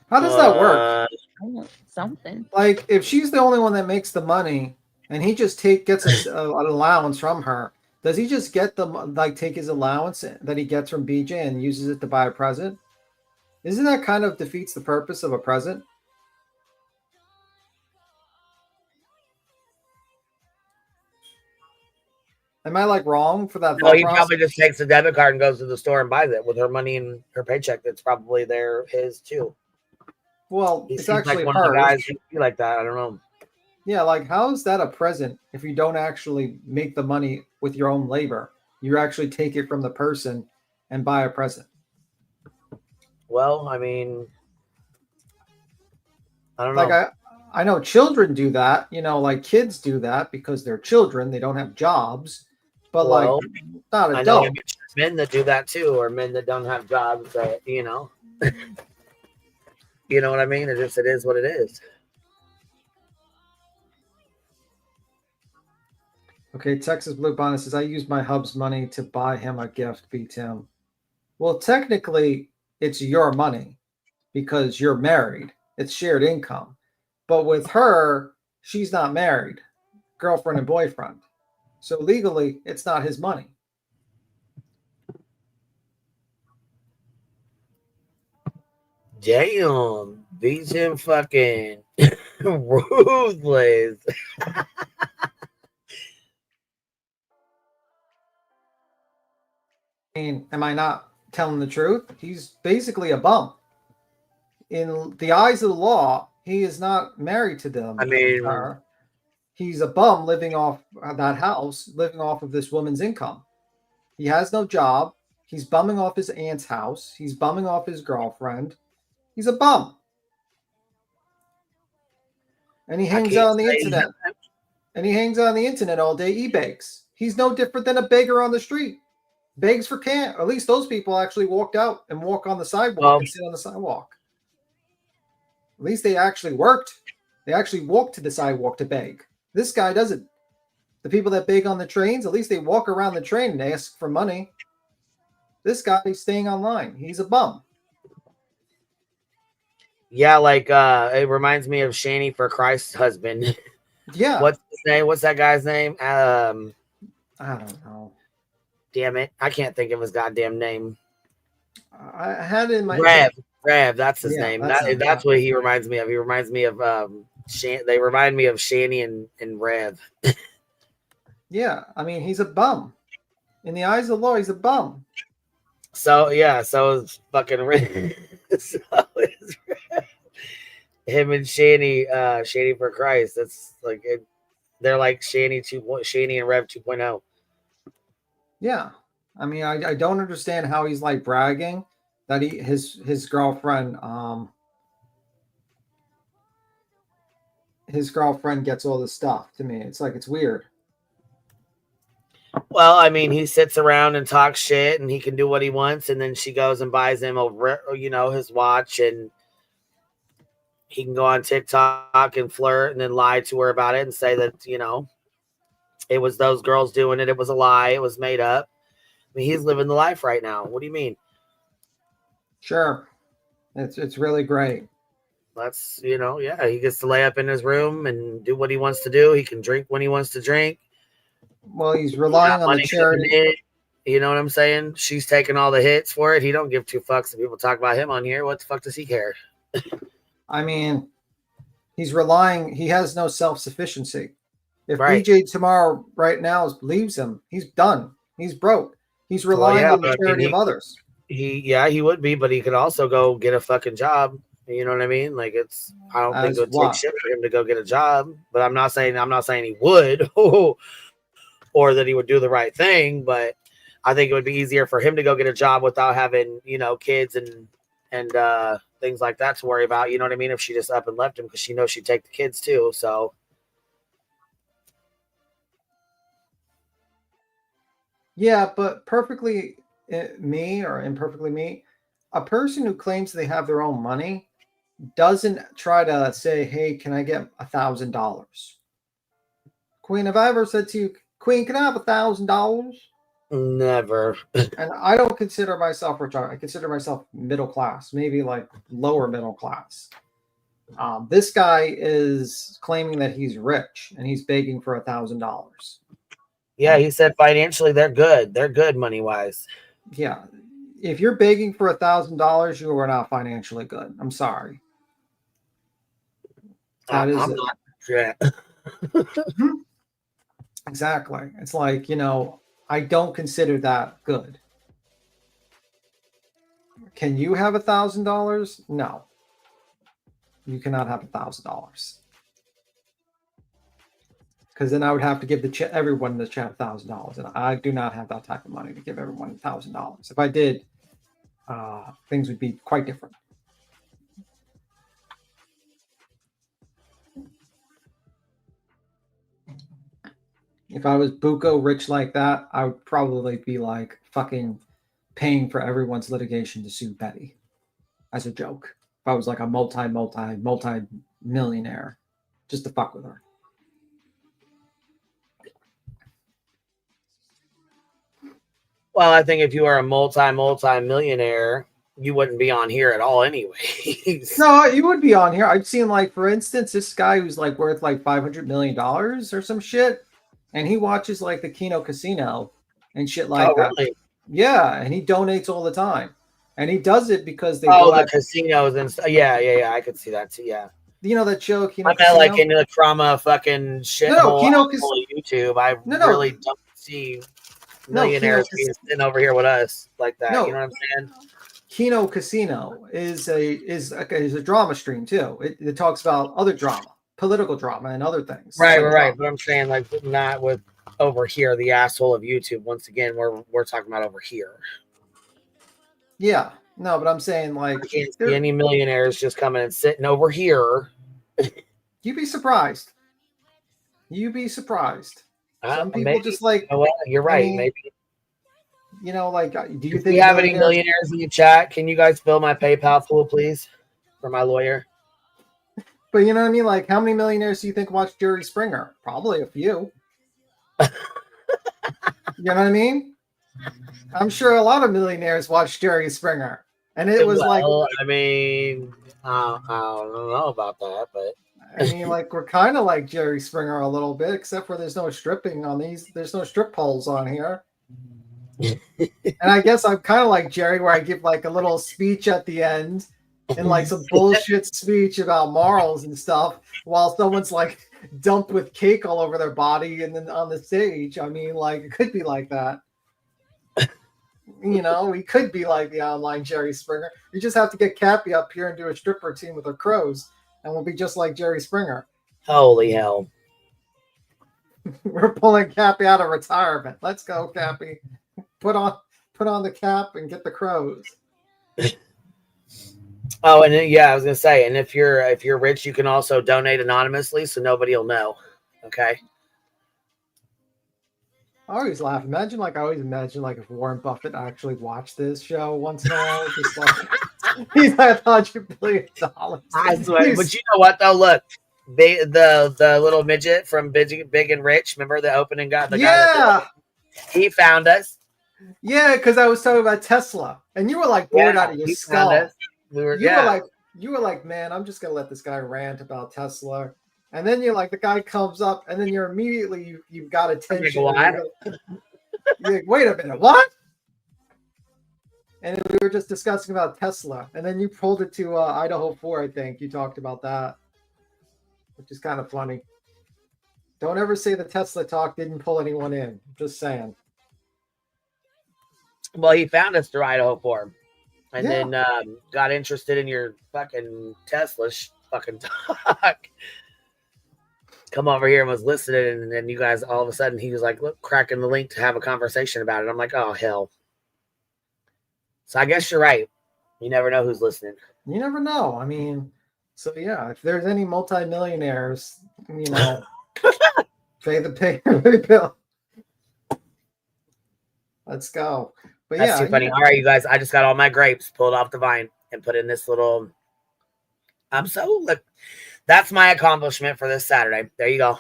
[SPEAKER 9] How does that work?
[SPEAKER 7] I want something.
[SPEAKER 9] Like, if she's the only one that makes the money, and he just gets an allowance from her, does he just get take his allowance that he gets from BJ and uses it to buy a present? Isn't that kind of defeats the purpose of a present? Am I wrong for that?
[SPEAKER 2] No, he probably just takes a debit card and goes to the store and buys it with her money and her paycheck. That's probably his too.
[SPEAKER 9] Well,
[SPEAKER 2] he
[SPEAKER 9] it's
[SPEAKER 2] seems
[SPEAKER 9] actually
[SPEAKER 2] like one of the guys who be like that. I don't know.
[SPEAKER 9] Yeah, like how is that a present if you don't actually make the money with your own labor? You actually take it from the person and buy a present.
[SPEAKER 2] Well, I mean, I don't
[SPEAKER 9] Like
[SPEAKER 2] know.
[SPEAKER 9] I know children do that, like kids do that because they're children, they don't have jobs, but
[SPEAKER 2] Well,
[SPEAKER 9] not
[SPEAKER 2] I know
[SPEAKER 9] adults.
[SPEAKER 2] men that do that too, or men that don't have jobs that, you know what I mean? It is what it is.
[SPEAKER 9] Okay, Texas Blue Bonnet says, I used my hub's money to buy him a gift, B. Tim. Well, technically, it's your money because you're married. It's shared income. But with her, she's not married, girlfriend and boyfriend. So legally, it's not his money.
[SPEAKER 2] Damn, beats him fucking ruthless.
[SPEAKER 9] I mean, am I not telling the truth? He's basically a bum. In the eyes of the law, he is not married to them.
[SPEAKER 2] I mean,
[SPEAKER 9] he's a bum living off that house, living off of this woman's income. He has no job. He's bumming off his aunt's house. He's bumming off his girlfriend. He's a bum. And he hangs out on the internet. And he hangs out on the internet all day. He begs. He's no different than a beggar on the street. Begs for can't. At least those people actually walked out and walk on the sidewalk and sit on the sidewalk. At least they actually worked. They actually walked to the sidewalk to beg. This guy doesn't. The people that beg on the trains, at least they walk around the train and ask for money. This guy is staying online. He's a bum.
[SPEAKER 2] Yeah, like it reminds me of Shanny for Christ's husband.
[SPEAKER 9] Yeah.
[SPEAKER 2] What's his name? What's that guy's name?
[SPEAKER 9] I don't know.
[SPEAKER 2] Damn it. I can't think of his goddamn name.
[SPEAKER 9] I had it in my
[SPEAKER 2] Rev, that's his name. That's what he reminds me of. He reminds me of they remind me of Shanny and Rev.
[SPEAKER 9] Yeah, I mean, he's a bum. In the eyes of the law, he's a bum.
[SPEAKER 2] So it's fucking Rev. So it's Rev. Him and Shanny, Shanny for Christ. That's like it. They're like Shanny and Rev 2.0.
[SPEAKER 9] Yeah, I mean, I don't understand how he's like bragging that his girlfriend gets all this stuff. To me, it's like it's weird.
[SPEAKER 2] Well, I mean, he sits around and talks shit, and he can do what he wants, and then she goes and buys him his watch, and he can go on TikTok and flirt, and then lie to her about it, and say that it was those girls doing it. It was a lie. It was made up. I mean, he's living the life right now. What do you mean?
[SPEAKER 9] Sure, it's really great.
[SPEAKER 2] That's he gets to lay up in his room and do what he wants to do. He can drink when he wants to drink.
[SPEAKER 9] Well, he's relying on the charity.
[SPEAKER 2] You know what I'm saying? She's taking all the hits for it. He don't give two fucks if people talk about him on here. What the fuck does he care?
[SPEAKER 9] I mean, he has no self-sufficiency. If
[SPEAKER 2] Right.
[SPEAKER 9] BJ tomorrow right now leaves him, he's done. He's broke. He's relying on the charity of others.
[SPEAKER 2] He would be, but he could also go get a fucking job. You know what I mean? Like I don't think it would take shit for him to go get a job. But I'm not saying he would or that he would do the right thing, but I think it would be easier for him to go get a job without having, kids and things like that to worry about. You know what I mean? If she just up and left him because she knows she'd take the kids too. So
[SPEAKER 9] yeah, but perfectly me or imperfectly me, a person who claims they have their own money doesn't try to say, hey, can I get $1,000? Queen, have I ever said to you, Queen, can I have $1,000?
[SPEAKER 2] Never.
[SPEAKER 9] And I don't consider myself rich. I consider myself middle class, maybe like lower middle class. This guy is claiming that he's rich and he's begging for $1,000.
[SPEAKER 2] Yeah, he said financially they're good. They're good money wise.
[SPEAKER 9] Yeah. If you're begging for $1,000, you are not financially good. I'm sorry. That is
[SPEAKER 2] I'm not. Yeah.
[SPEAKER 9] Exactly. It's like, I don't consider that good. Can you have $1,000? No. You cannot have $1,000. Because then I would have to give everyone in the chat $1,000, and I do not have that type of money to give everyone $1,000. If I did, things would be quite different. If I was buco rich like that, I would probably be like fucking paying for everyone's litigation to sue Betty as a joke. If I was like a multi-millionaire, just to fuck with her.
[SPEAKER 2] Well, I think if you are a multi-millionaire, you wouldn't be on here at all anyways.
[SPEAKER 9] No, you would be on here. I've seen, like, for instance, this guy who's like worth like $500 million or some shit, and he watches like the Kino Casino and shit like that.
[SPEAKER 2] Really?
[SPEAKER 9] Yeah, and he donates all the time. And he does it because they
[SPEAKER 2] go the casinos and stuff. Yeah. I could see that too. Yeah.
[SPEAKER 9] You know that show, Kino
[SPEAKER 2] I'm
[SPEAKER 9] Casino?
[SPEAKER 2] not like into the trauma fucking shit.
[SPEAKER 9] No, Kino
[SPEAKER 2] YouTube. I really don't see millionaires being sitting over here with us like that. You know what I'm saying?
[SPEAKER 9] Kino Casino is a drama stream too. It talks about other drama, political drama, and other things.
[SPEAKER 2] Right. But I'm saying like not with over here, the asshole of YouTube. Once again, we're talking about over here.
[SPEAKER 9] Yeah, no, but I'm saying like
[SPEAKER 2] I can't see any millionaires just coming and sitting over here.
[SPEAKER 9] You'd be surprised. Some people
[SPEAKER 2] maybe,
[SPEAKER 9] just like.
[SPEAKER 2] Well, you're right. Maybe.
[SPEAKER 9] You know, like, do you
[SPEAKER 2] If
[SPEAKER 9] think
[SPEAKER 2] you have any millionaires in the chat? Can you guys fill my PayPal pool, please, for my lawyer?
[SPEAKER 9] But you know what I mean? Like, how many millionaires do you think watch Jerry Springer? Probably a few. You know what I mean? I'm sure a lot of millionaires watch Jerry Springer, and it was like.
[SPEAKER 2] I mean, I don't know about that, but.
[SPEAKER 9] I mean, like, we're kind of like Jerry Springer a little bit, except for there's no stripping on these. There's no strip poles on here. And I guess I'm kind of like Jerry, where I give like a little speech at the end and like some bullshit speech about morals and stuff while someone's like dumped with cake all over their body and then on the stage. I mean, like, it could be like that. You know, we could be like the online Jerry Springer. You just have to get Cappy up here and do a strip routine with her crows, and we'll be just like Jerry Springer.
[SPEAKER 2] Holy hell.
[SPEAKER 9] We're pulling Cappy out of retirement. Let's go, Cappy. Put on the cap and get the crows.
[SPEAKER 2] Oh, and yeah, I was gonna say, and if you're rich, you can also donate anonymously, so nobody will know. Okay.
[SPEAKER 9] I always laugh. I always imagine like if Warren Buffett actually watched this show once in a while, just like he's like $100 billion.
[SPEAKER 2] I swear, but you know what though? Look, the little midget from Big and Rich. Remember the opening guy?
[SPEAKER 9] Yeah.
[SPEAKER 2] He found us.
[SPEAKER 9] Yeah, because I was talking about Tesla, and you were like bored out of your skull. You were like, man, I'm just gonna let this guy rant about Tesla, and then you're like, the guy comes up, and then you're immediately you've got attention. You're like, wait a minute, what? And we were just discussing about Tesla, and then you pulled it to Idaho 4. I think you talked about that, which is kind of funny. Don't ever say the Tesla talk didn't pull anyone in. Just saying.
[SPEAKER 2] Well, he found us through Idaho 4, and then got interested in your fucking Tesla fucking talk. Come over here and was listening, and then you guys all of a sudden he was like, look, cracking the link to have a conversation about it. I'm like, oh hell. So I guess you're right. You never know who's listening.
[SPEAKER 9] You never know. I mean, so yeah, if there's any multimillionaires, you know, pay the bill. Let's go. But
[SPEAKER 2] that's too funny. All right, you guys, I just got all my grapes pulled off the vine and put in this little. Look, that's my accomplishment for this Saturday. There you go.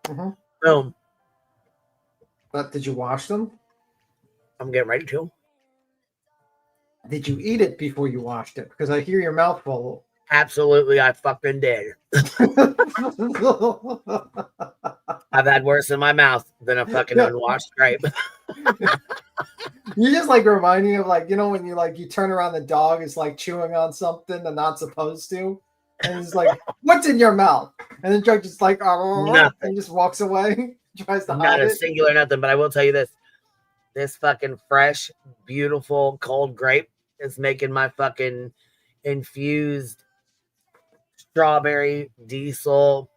[SPEAKER 9] Mm-hmm.
[SPEAKER 2] Boom.
[SPEAKER 9] But did you wash them?
[SPEAKER 2] I'm getting ready to.
[SPEAKER 9] Did you eat it before you washed it? Because I hear your mouth full.
[SPEAKER 2] Absolutely, I fucking did. I've had worse in my mouth than a fucking unwashed grape.
[SPEAKER 9] You just like remind me of like, you know, when you turn around, the dog is like chewing on something they're not supposed to, and he's like, "What's in your mouth?" And then Chuck just like, oh, and just walks away, tries to hide
[SPEAKER 2] not a
[SPEAKER 9] it.
[SPEAKER 2] singular nothing. But I will tell you this fucking fresh, beautiful, cold grape is making my fucking infused strawberry diesel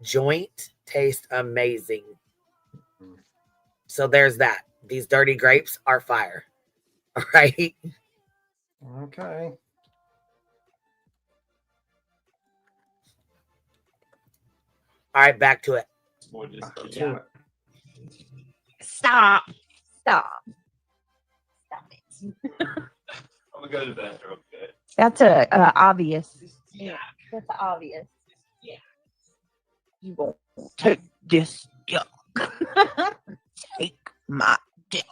[SPEAKER 2] joint taste amazing. So there's that. These dirty grapes are fire. Right?
[SPEAKER 9] Okay.
[SPEAKER 2] All right, back to it.
[SPEAKER 9] Back to it.
[SPEAKER 7] Stop. Stop. Stop it.
[SPEAKER 8] I'm gonna go to the bathroom. Okay.
[SPEAKER 7] That's obvious. Yeah. That's obvious. Yeah. You won't take this dick. Take my dick.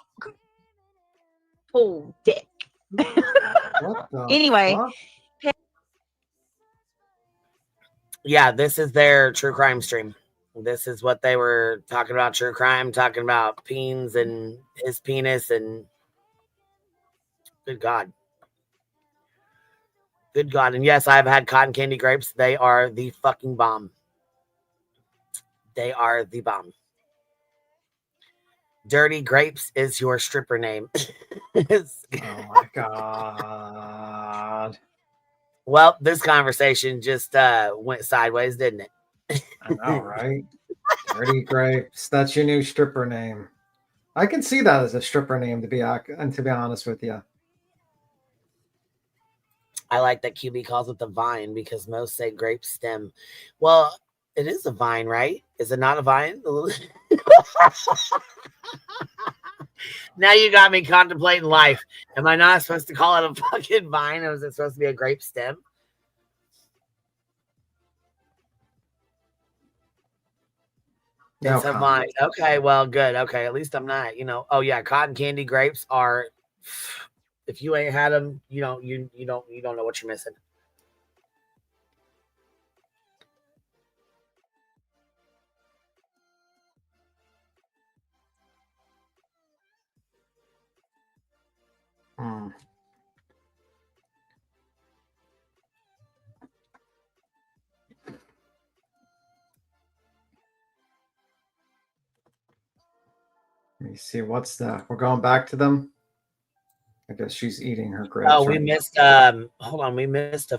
[SPEAKER 7] Full dick.
[SPEAKER 9] What the
[SPEAKER 7] Anyway.
[SPEAKER 9] fuck?
[SPEAKER 2] Yeah, this is their true crime stream. This is what they were talking about, true crime, talking about peens and his penis, and good God. Good God. And yes, I've had cotton candy grapes. They are the fucking bomb. They are the bomb. Dirty Grapes is your stripper name.
[SPEAKER 9] Oh my God.
[SPEAKER 2] Well, this conversation just went sideways, didn't it?
[SPEAKER 9] I know, right? Dirty Grapes. That's your new stripper name. I can see that as a stripper name, to be honest with you.
[SPEAKER 2] I like that QB calls it the vine because most say grape stem. Well, it is a vine, right? Is it not a vine? Now you got me contemplating life. Am I not supposed to call it a fucking vine, or is it supposed to be a grape stem?
[SPEAKER 9] No
[SPEAKER 2] It's a vine. Okay, well, good. Okay, at least I'm not, Oh yeah, cotton candy grapes are. If you ain't had them, you don't know what you're missing.
[SPEAKER 9] Hmm. Let me see. We're going back to them. I guess she's eating her grapes.
[SPEAKER 2] Oh, we missed. Hold on, we missed a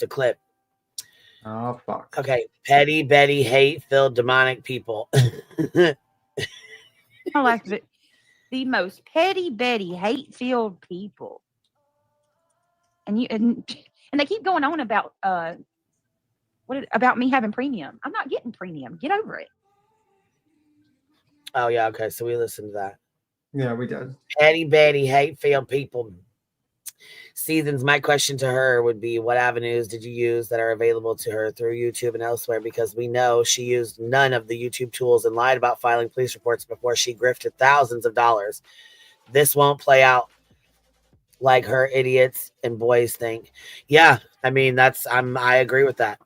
[SPEAKER 2] clip.
[SPEAKER 9] Oh fuck.
[SPEAKER 2] Okay, petty Betty, hate-filled, demonic people.
[SPEAKER 7] I like the most petty Betty, hate-filled people. And they keep going on about about me having premium. I'm not getting premium. Get over it.
[SPEAKER 2] Oh yeah, okay. So we listened to that.
[SPEAKER 9] Yeah, we did.
[SPEAKER 2] Petty Betty, hate-filled people. Seasons, my question to her would be, what avenues did you use that are available to her through YouTube and elsewhere? Because we know she used none of the YouTube tools and lied about filing police reports before she grifted thousands of dollars. This won't play out like her idiots and boys think. Yeah, I mean, I agree with that.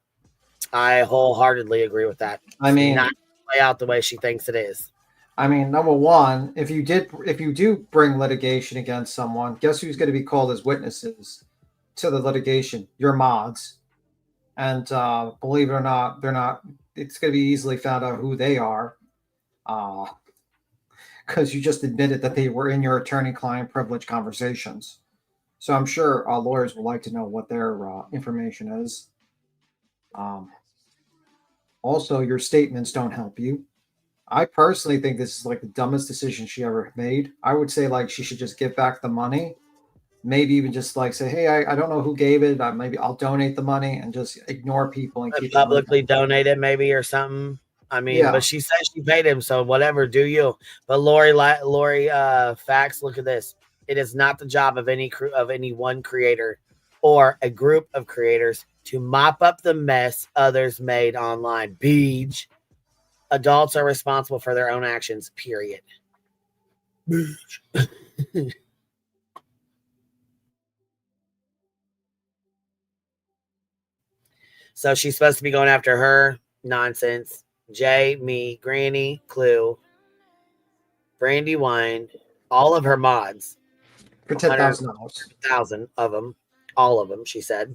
[SPEAKER 2] I wholeheartedly agree with that.
[SPEAKER 9] I mean,
[SPEAKER 2] not play out the way she thinks it is.
[SPEAKER 9] I mean, number one, if you do bring litigation against someone, guess who's going to be called as witnesses to the litigation? Your mods. And believe it or not, it's going to be easily found out who they are. Because you just admitted that they were in your attorney-client privilege conversations. So I'm sure lawyers would like to know what their information is. Also, your statements don't help you. I personally think this is like the dumbest decision she ever made. I would say like she should just give back the money. Maybe even just like say, hey, I don't know who gave it. Maybe I'll donate the money and just ignor people and keep
[SPEAKER 2] publicly donate it maybe or something. I mean, yeah. But she says she paid him, so whatever, do you. But Lori, facts, look at this. It is not the job of any one creator or a group of creators to mop up the mess others made online. Beach. Adults are responsible for their own actions, period. So she's supposed to be going after her. Nonsense. Jay, me, Granny, Clue, Brandy Wine, all of her mods.
[SPEAKER 9] For $10,000.
[SPEAKER 2] 1,000 of them. All of them, she said.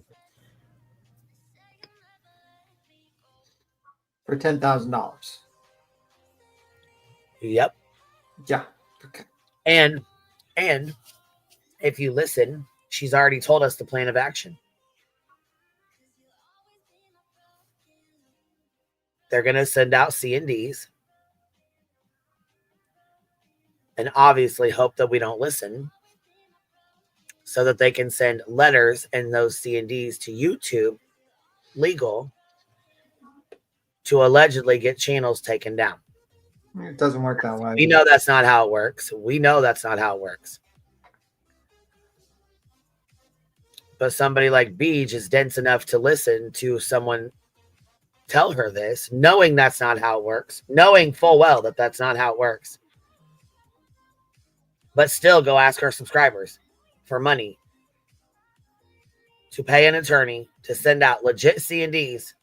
[SPEAKER 9] For $10,000.
[SPEAKER 2] Yep.
[SPEAKER 9] Yeah. Okay.
[SPEAKER 2] And if you listen, she's already told us the plan of action. They're going to send out C&Ds. and obviously hope that we don't listen so that they can send letters and those C&Ds to YouTube legal to allegedly get channels taken down.
[SPEAKER 9] It doesn't work that way.
[SPEAKER 2] We know that's not how it works. We know that's not how it works. But somebody like Beej is dense enough to listen to someone tell her this, knowing that's not how it works, knowing full well that that's not how it works, but still go ask her subscribers for money to pay an attorney to send out legit C&Ds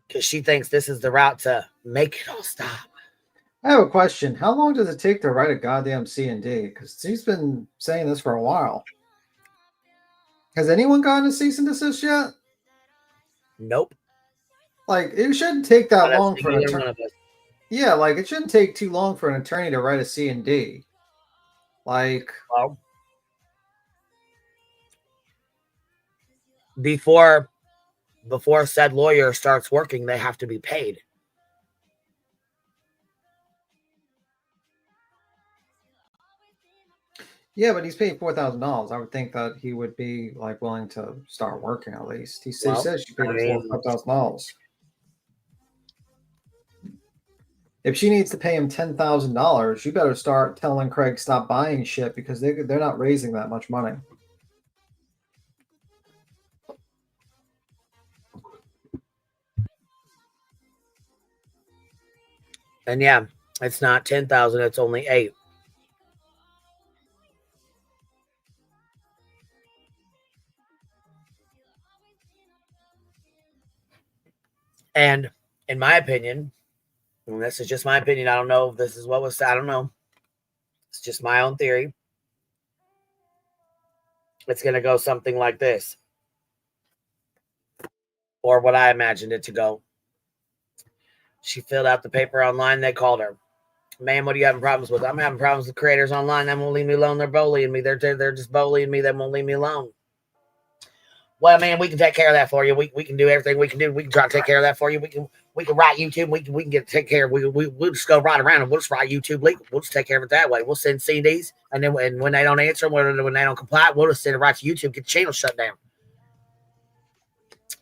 [SPEAKER 2] because she thinks this is the route to make it all stop.
[SPEAKER 9] I have a question. How long does it take to write a goddamn C&D? Because he's been saying this for a while. Has anyone gotten a cease and desist yet?
[SPEAKER 2] Nope.
[SPEAKER 9] Like, it shouldn't take that long for an attorney. Yeah, like, it shouldn't take too long for an attorney to write a C&D. Like,
[SPEAKER 2] well, before said lawyer starts working, they have to be paid.
[SPEAKER 9] Yeah, but he's paid $4,000. I would think that he would be like willing to start working at least. He says she paid him $4,000. If she needs to pay him $10,000, you better start telling Craig stop buying shit because they're not raising that much money.
[SPEAKER 2] And yeah, it's not 10,000, it's only 8. And in my opinion, and this is just my opinion, I don't know if this is what was said, I don't know. It's just my own theory. It's going to go something like this. Or what I imagined it to go. She filled out the paper online. They called her. Man, what are you having problems with? I'm having problems with creators online. They won't leave me alone. They're bullying me. They're just bullying me. They won't leave me alone. Well, man, we can take care of that for you. We can do everything we can do. We can try to take care of that for you. We can write YouTube. We can get take care of. We'll just go right around and we'll just write YouTube legal. We'll just take care of it that way. We'll send CDs, and then when they don't answer, when they don't comply, we'll just send it right to YouTube. Get the channel shut down.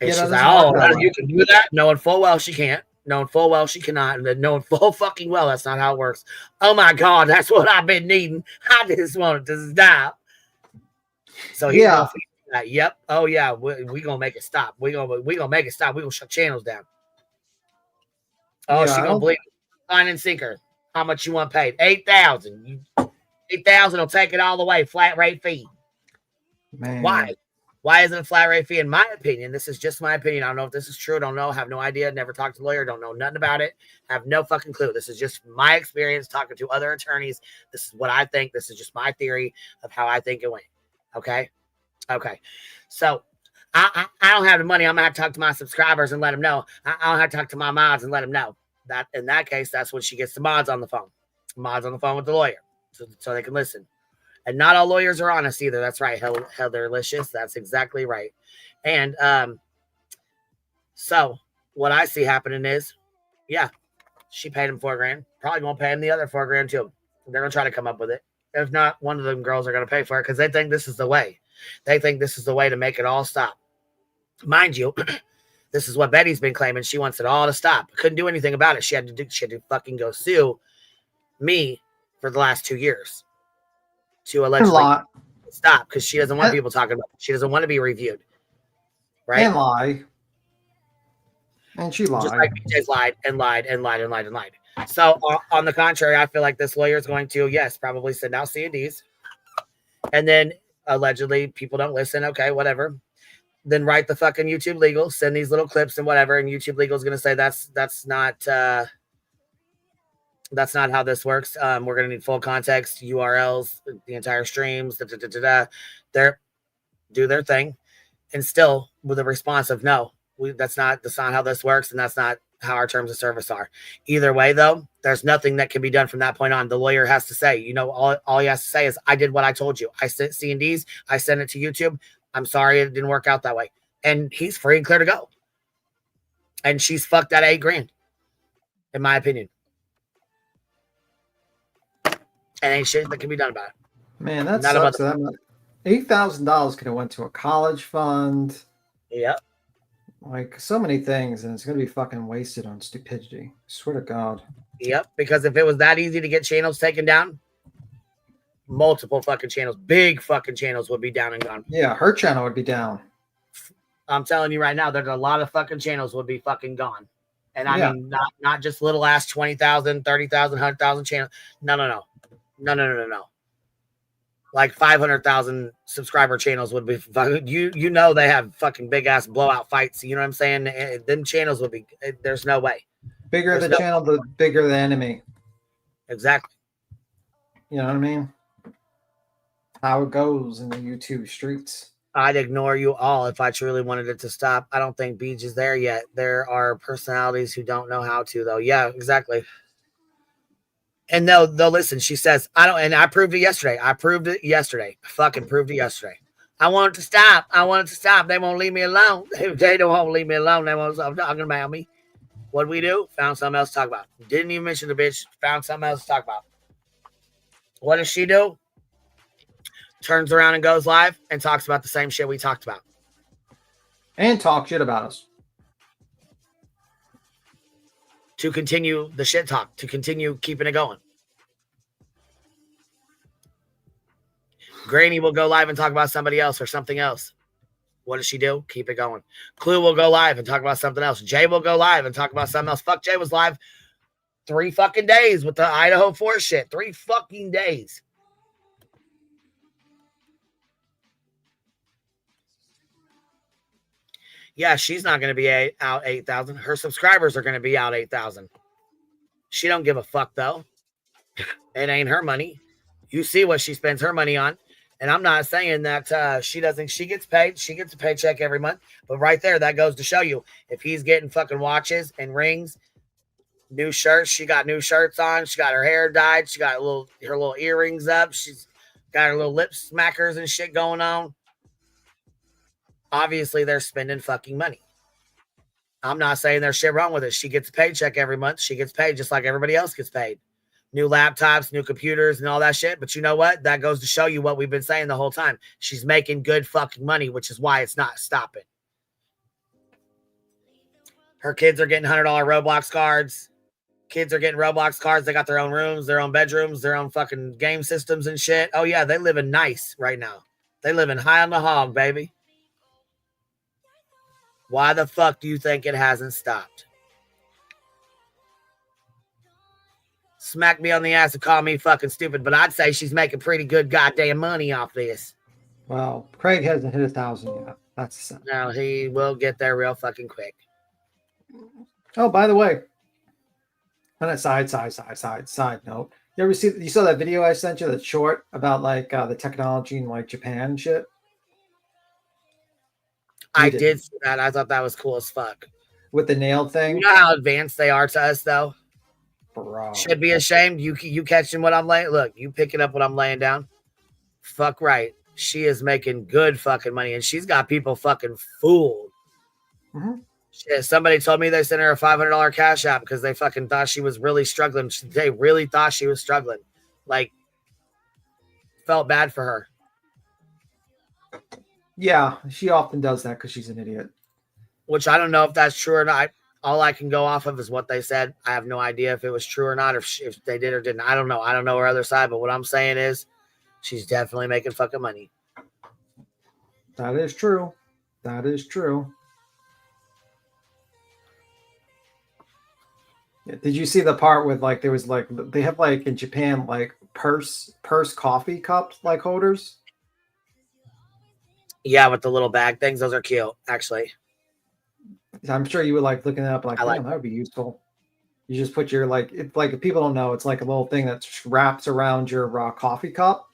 [SPEAKER 2] And she's like, "Oh, you can do that," knowing full well she can't. Knowing full well she cannot, and knowing full fucking well that's not how it works. Oh my God, that's what I've been needing. I just wanted to stop. So yeah. Yep. Oh yeah. We gonna make it stop. We gonna make it stop. We gonna shut channels down. Oh, yeah, she gonna believe it. Line and sinker. How much you want paid? 8,000. 8,000 will take it all the way. Flat rate fee.
[SPEAKER 9] Man.
[SPEAKER 2] Why? Why isn't it a flat rate fee? In my opinion, this is just my opinion. I don't know if this is true. I don't know. Have no idea. Never talked to a lawyer. Don't know nothing about it. Have no fucking clue. This is just my experience talking to other attorneys. This is what I think. This is just my theory of how I think it went. Okay. Okay, so I don't have the money. I'm gonna have to talk to my subscribers and let them know. I don't have to talk to my mods and let them know. That in that case, that's when she gets the mods on the phone. Mods on the phone with the lawyer, so they can listen. And not all lawyers are honest either. That's right, Heatherlicious. That's exactly right. And so what I see happening is, yeah, she paid him $4,000. Probably won't pay him the other $4,000 too. They're gonna try to come up with it. If not, one of them girls are gonna pay for it because they think this is the way. They think this is the way to make it all stop. Mind you, this is what Betty's been claiming. She wants it all to stop. Couldn't do anything about it. She had to fucking go sue me for the last 2 years to allegedly stop because she doesn't want people talking about it. She doesn't want to be reviewed. Right?
[SPEAKER 9] And lie. And she lied.
[SPEAKER 2] Just like BJ's lied and lied and lied and lied and lied. So on the contrary, I feel like this lawyer is going to, yes, probably send out C&Ds. And then allegedly people don't listen. Okay, whatever. Then write the fucking YouTube legal, send these little clips and whatever. And YouTube legal is going to say that's not how this works. We're going to need full context, URLs, the entire streams, They do their thing. And still with a response of no, that's not how this works. And that's not how our terms of service are. Either way, though, there's nothing that can be done from that point on. The lawyer has to say, all he has to say is, I did what I told you. I sent C&Ds. I sent it to YouTube. I'm sorry it didn't work out that way. And he's free and clear to go. And she's fucked that $8,000, in my opinion. and ain't shit that can be done about it.
[SPEAKER 9] Man, that
[SPEAKER 2] Not
[SPEAKER 9] sucks.
[SPEAKER 2] about
[SPEAKER 9] $8,000 could have went to a college fund.
[SPEAKER 2] Yep.
[SPEAKER 9] Like so many things, and it's gonna be fucking wasted on stupidity. I swear to God.
[SPEAKER 2] Yep. Because if it was that easy to get channels taken down, multiple fucking channels, big fucking channels would be down and gone.
[SPEAKER 9] Yeah, her channel would be down.
[SPEAKER 2] I'm telling you right now, there's a lot of fucking channels would be fucking gone. And I mean, not just little ass 20,000, 30,000, 100,000 channels. No. Like 500,000 subscriber channels would be you know they have fucking big ass blowout fights. You know what I'm saying? Them channels would be. There's no way.
[SPEAKER 9] Bigger the channel, the bigger the enemy.
[SPEAKER 2] Exactly.
[SPEAKER 9] You know what I mean? How it goes in the YouTube streets.
[SPEAKER 2] I'd ignore you all if I truly wanted it to stop. I don't think Beach is there yet. There are personalities who don't know how to, though. Yeah, exactly. And they'll listen. She says, I don't, and I proved it yesterday. I fucking proved it yesterday. I want it to stop. They won't leave me alone. They don't want to leave me alone. They won't stop talking about me. What'd we do? Found something else to talk about. Didn't even mention the bitch. Found something else to talk about. What does she do? Turns around and goes live and talks about the same shit we talked about.
[SPEAKER 9] And talk shit about us.
[SPEAKER 2] To continue the shit talk, to continue keeping it going. Granny will go live and talk about somebody else or something else. What does she do? Keep it going. Clue will go live and talk about something else. Jay will go live and talk about something else. Fuck, Jay was live 3 fucking days with the Idaho 4 shit. 3 fucking days. Yeah, she's not going to be out 8,000. Her subscribers are going to be out 8,000. She don't give a fuck, though. It ain't her money. You see what she spends her money on. And I'm not saying that she doesn't. She gets paid. She gets a paycheck every month. But right there, that goes to show you. If he's getting fucking watches and rings, new shirts. She got new shirts on. She got her hair dyed. She got her little earrings up. She's got her little lip smackers and shit going on. Obviously, they're spending fucking money. I'm not saying there's shit wrong with it. She gets a paycheck every month. She gets paid just like everybody else gets paid. New laptops, new computers, and all that shit. But you know what? That goes to show you what we've been saying the whole time. She's making good fucking money, which is why it's not stopping. Her kids are getting $100 Roblox cards. Kids are getting Roblox cards. They got their own rooms, their own bedrooms, their own fucking game systems and shit. Oh, yeah, they living nice right now. They living high on the hog, baby. Why the fuck do you think it hasn't stopped? Smack me on the ass and call me fucking stupid, but I'd say she's making pretty good goddamn money off this.
[SPEAKER 9] Well, Craig hasn't hit 1,000 yet. That's sad.
[SPEAKER 2] No, he will get there real fucking quick.
[SPEAKER 9] Oh, by the way, on a side note, you saw that video I sent you, that short about like the technology in like Japan and shit?
[SPEAKER 2] I did see that. I thought that was cool as fuck.
[SPEAKER 9] With the nail thing?
[SPEAKER 2] You know how advanced they are to us, though?
[SPEAKER 9] Bro.
[SPEAKER 2] Should be ashamed. You catching what I'm laying? Look, you picking up what I'm laying down? Fuck right. She is making good fucking money, and she's got people fucking fooled.
[SPEAKER 9] Mm-hmm.
[SPEAKER 2] Shit, somebody told me they sent her a $500 cash app because they fucking thought she was really struggling. They really thought she was struggling. Like, felt bad for her.
[SPEAKER 9] Yeah, she often does that because she's an idiot.
[SPEAKER 2] Which I don't know if that's true or not. All I can go off of is what they said. I have no idea if it was true or not, if they did or didn't. I don't know. I don't know her other side, but what I'm saying is she's definitely making fucking money.
[SPEAKER 9] That is true. That is true. Yeah, did you see the part with like there was like they have like in Japan like purse coffee cups like holders?
[SPEAKER 2] Yeah, with the little bag things. Those are cute, actually.
[SPEAKER 9] I'm sure you would like looking it up like, that would be useful. You just put your like, it's like if people don't know, it's like a little thing that wraps around your coffee cup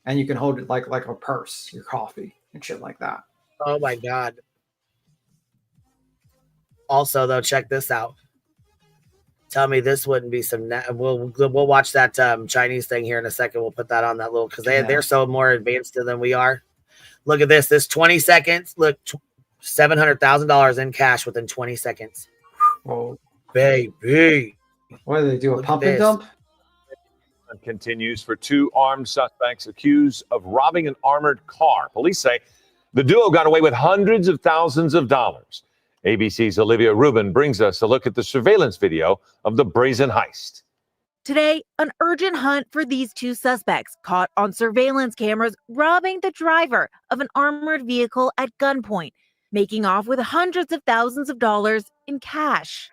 [SPEAKER 9] and you can hold it like a purse, your coffee and shit like that.
[SPEAKER 2] Oh my God. Also, though, check this out. Tell me this wouldn't be some. We'll watch that Chinese thing here in a second. We'll put that on that little because they're so more advanced than we are. Look at this. This 20 seconds. Look, $700,000 in cash within 20 seconds.
[SPEAKER 9] Oh,
[SPEAKER 2] baby.
[SPEAKER 9] What do they do? A pump and dump?
[SPEAKER 16] Continues for two armed suspects accused of robbing an armored car. Police say the duo got away with hundreds of thousands of dollars. ABC's Olivia Rubin brings us a look at the surveillance video of the brazen heist.
[SPEAKER 17] Today, an urgent hunt for these two suspects caught on surveillance cameras robbing the driver of an armored vehicle at gunpoint, making off with hundreds of thousands of dollars in cash.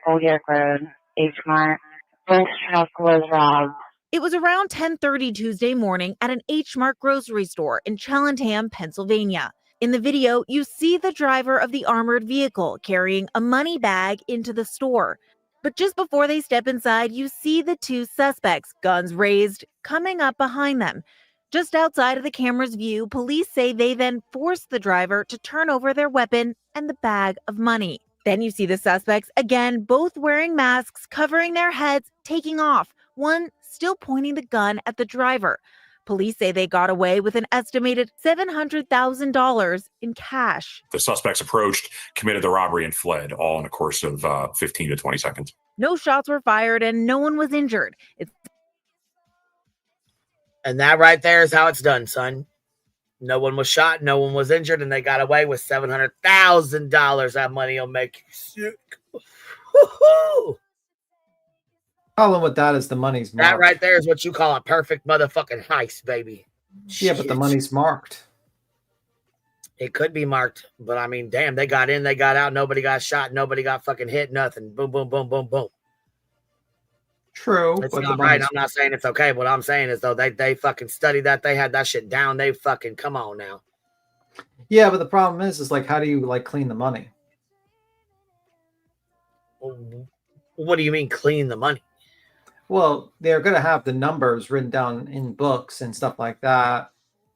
[SPEAKER 17] It was around 10:30 Tuesday morning at an H Mart grocery store in Cheltenham, Pennsylvania. In the video, you see the driver of the armored vehicle carrying a money bag into the store. But just before they step inside, you see the two suspects, guns raised, coming up behind them. Just outside of the camera's view, police say they then forced the driver to turn over their weapon and the bag of money. Then you see the suspects, again, both wearing masks, covering their heads, taking off, one still pointing the gun at the driver. Police say they got away with an estimated $700,000 in cash.
[SPEAKER 18] The suspects approached, committed the robbery, and fled, all in a course of 15 to 20 seconds.
[SPEAKER 17] No shots were fired and no one was injured.
[SPEAKER 2] And that right there is how it's done, son. No one was shot, no one was injured, and they got away with $700,000. That money will make you sick. Woo-hoo!
[SPEAKER 9] Problem with that is the money's marked.
[SPEAKER 2] That right there is what you call a perfect motherfucking heist, baby.
[SPEAKER 9] Yeah, but the money's marked.
[SPEAKER 2] It could be marked, but I mean, damn, they got in, they got out, nobody got shot, nobody got fucking hit, nothing. Boom, boom, boom, boom, boom.
[SPEAKER 9] True.
[SPEAKER 2] It's not right. I'm not saying it's okay. What I'm saying is, though, they fucking studied that. They had that shit down. They fucking, come on now.
[SPEAKER 9] Yeah, but the problem is like, how do you like clean the money?
[SPEAKER 2] What do you mean clean the money?
[SPEAKER 9] Well, they're going to have the numbers written down in books and stuff like that.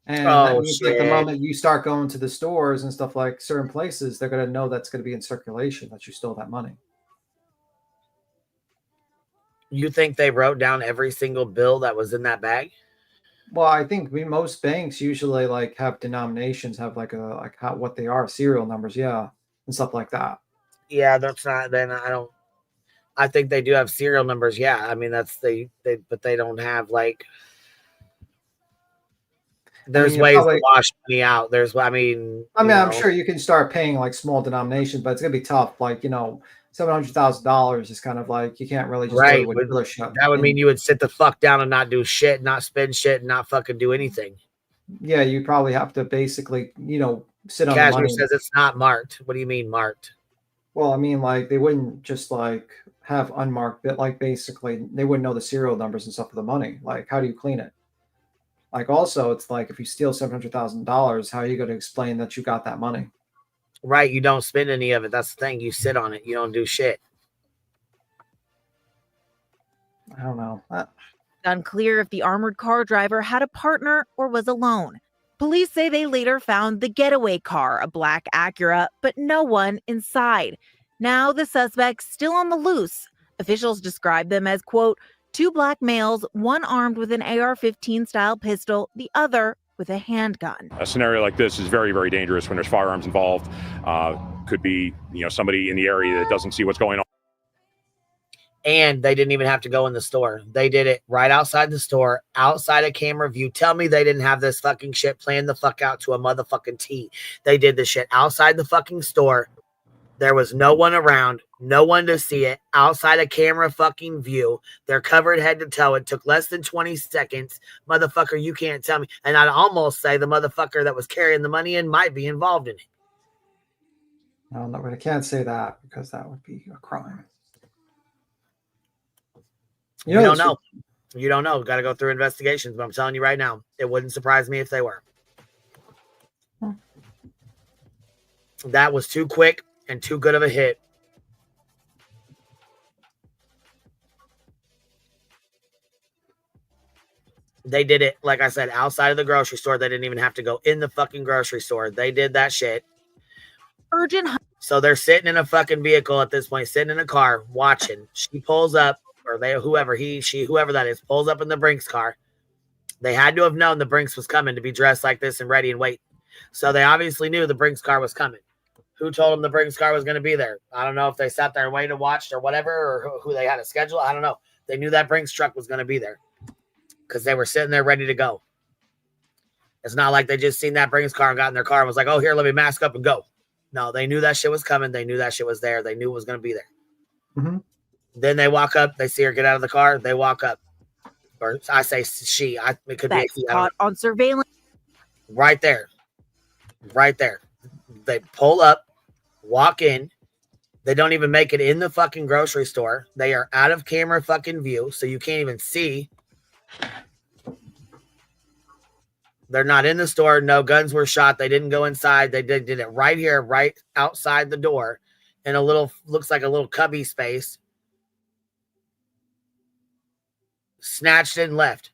[SPEAKER 9] And that means, like, the moment you start going to the stores and stuff like certain places, they're going to know that's going to be in circulation, that you stole that money.
[SPEAKER 2] You think they wrote down every single bill that was in that bag?
[SPEAKER 9] Well, I think most banks usually like have denominations, have like what they are, serial numbers, yeah, and stuff like that.
[SPEAKER 2] Yeah, that's not. Then I think they do have serial numbers. Yeah, I mean but they don't have like. There's ways to wash money out.
[SPEAKER 9] I'm sure you can start paying like small denominations, but it's gonna be tough. Like, $700,000 is kind of like, you can't really just
[SPEAKER 2] right.
[SPEAKER 9] go to a dealership.
[SPEAKER 2] That would mean you would sit the fuck down and not do shit, not spend shit, and not fucking do anything.
[SPEAKER 9] Yeah, you probably have to basically, sit on
[SPEAKER 2] Cashmere
[SPEAKER 9] the money.
[SPEAKER 2] says it's not marked. What do you mean marked?
[SPEAKER 9] Well, I mean, like, they wouldn't just like have unmarked, but like basically they wouldn't know the serial numbers and stuff of the money. Like, how do you clean it? Like, also, it's like, if you steal $700,000, how are you going to explain that you got that money?
[SPEAKER 2] Right, you don't spend any of it. That's the thing. You sit on it. You don't do shit.
[SPEAKER 9] I don't know.
[SPEAKER 17] Unclear if the armored car driver had a partner or was alone. Police say they later found the getaway car, a black Acura, but no one inside. Now the suspects still on the loose. Officials describe them as, quote, two black males, one armed with an AR-15 style pistol, the other with a handgun.
[SPEAKER 18] A scenario like this is very, very dangerous when there's firearms involved. Could be, somebody in the area that doesn't see what's going on.
[SPEAKER 2] And they didn't even have to go in the store. They did it right outside the store, outside of camera view. Tell me they didn't have this fucking shit planned the fuck out to a motherfucking T. They did the shit outside the fucking store. There was no one around, no one to see it, outside of camera fucking view. They're covered head to toe. It took less than 20 seconds. Motherfucker, you can't tell me. And I'd almost say the motherfucker that was carrying the money in might be involved in it.
[SPEAKER 9] No, I can't say that because that would be a crime.
[SPEAKER 2] You don't know. You don't know. Got to go through investigations. But I'm telling you right now, it wouldn't surprise me if they were. That was too quick and too good of a hit. They did it, like I said, outside of the grocery store. They didn't even have to go in the fucking grocery store. They did that shit.
[SPEAKER 17] Urgent.
[SPEAKER 2] So they're sitting in a fucking vehicle at this point, sitting in a car, watching. She pulls up, or they, whoever, he, she, whoever that is, pulls up in the Brinks car. They had to have known the Brinks was coming to be dressed like this and ready and waiting. So they obviously knew the Brinks car was coming. Who told them the Brinks car was going to be there? I don't know if they sat there and waited and watched or whatever, or who they had a schedule. I don't know. They knew that Brinks truck was going to be there. because they were sitting there ready to go. It's not like they just seen that Brinks car and got in their car and was like, oh, here, let me mask up and go. No, they knew that shit was coming. They knew that shit was there. They knew it was going to be there.
[SPEAKER 9] Mm-hmm.
[SPEAKER 2] Then they walk up. They see her get out of the car. They walk up. Or I say she. It could be a he.
[SPEAKER 17] Caught on surveillance.
[SPEAKER 2] Right there. Right there. They pull up, walk in. They don't even make it in the fucking grocery store. They are out of camera fucking view, so you can't even see. They're not in the store. No guns were shot. They didn't go inside. They did it right here, right outside the door in a little, looks like a little cubby space. Snatched it and left.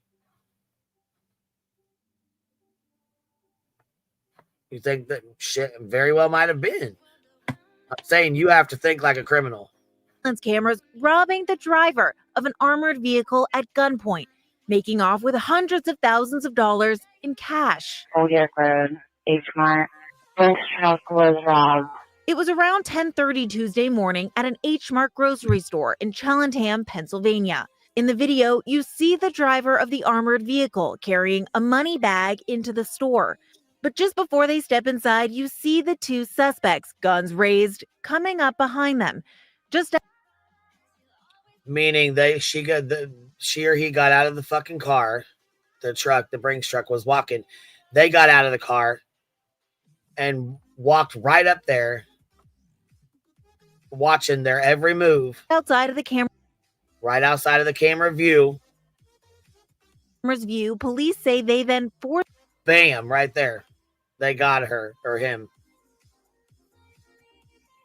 [SPEAKER 2] You think that shit very well might have been. I'm saying you have to think like a criminal.
[SPEAKER 17] Cameras robbing the driver of an armored vehicle at gunpoint, making off with hundreds of thousands of dollars in cash. It was around 10:30 Tuesday morning at an H Mart grocery store in Cheltenham, Pennsylvania. In the video, you see the driver of the armored vehicle carrying a money bag into the store. But just before they step inside, you see the two suspects, guns raised, coming up behind them.
[SPEAKER 2] Meaning she or he got out of the fucking car. The truck, the Brinks truck was walking. They got out of the car and walked right up there, watching their every move.
[SPEAKER 17] Outside of the camera.
[SPEAKER 2] Right outside of the camera view.
[SPEAKER 17] Camera's view, police say they then forced.
[SPEAKER 2] Bam, right there. They got her or him.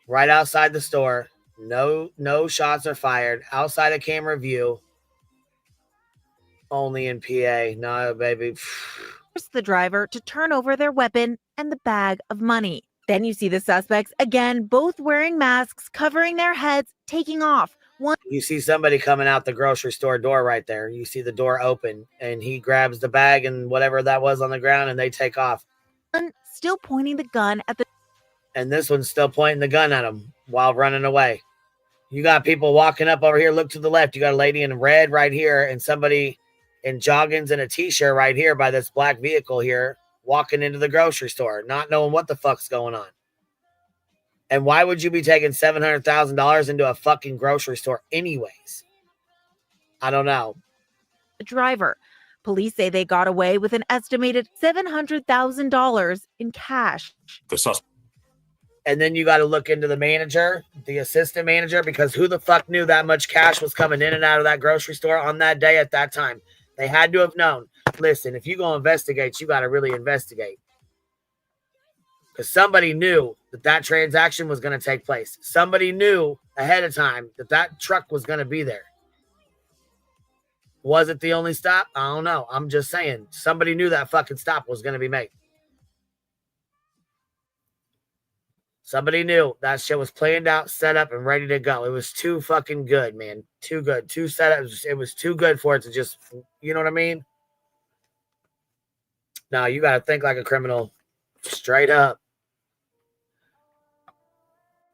[SPEAKER 2] Right outside the store. No shots are fired. Outside of camera view. Only in PA. No, baby.
[SPEAKER 17] Forced the driver to turn over their weapon and the bag of money. Then you see the suspects, again, both wearing masks, covering their heads, taking off.
[SPEAKER 2] You see somebody coming out the grocery store door right there. You see the door open, and he grabs the bag and whatever that was on the ground, and they take off.
[SPEAKER 17] Still pointing the gun at the...
[SPEAKER 2] And this one's still pointing the gun at him while running away. You got people walking up over here. Look to the left. You got a lady in red right here and somebody in joggings and a T-shirt right here by this black vehicle here walking into the grocery store, not knowing what the fuck's going on. And why would you be taking $700,000 into a fucking grocery store anyways? I don't know.
[SPEAKER 17] The driver. Police say they got away with an estimated $700,000 in cash.
[SPEAKER 2] And then you got to look into the manager, the assistant manager, because who the fuck knew that much cash was coming in and out of that grocery store on that day at that time? They had to have known. Listen, if you're going to investigate, you got to really investigate. Because somebody knew that transaction was going to take place. Somebody knew ahead of time that truck was going to be there. Was it the only stop? I don't know. I'm just saying. Somebody knew that fucking stop was going to be made. Somebody knew that shit was planned out, set up, and ready to go. It was too fucking good, man. Too good. Too set up. It was too good for it to just, you know what I mean? No, you got to think like a criminal. Straight up.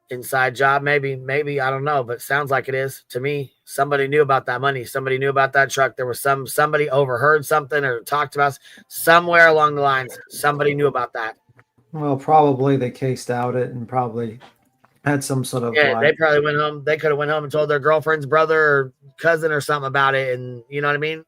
[SPEAKER 2] Inside job, maybe, I don't know, but sounds like it is to me. Somebody knew about that money. Somebody knew about that truck. There was somebody overheard something or talked about somewhere along the lines. Somebody knew about that.
[SPEAKER 9] Well, probably they cased out it and probably had some sort of.
[SPEAKER 2] Yeah, they probably went home. They could have went home and told their girlfriend's brother or cousin or something about it, and you know what I mean.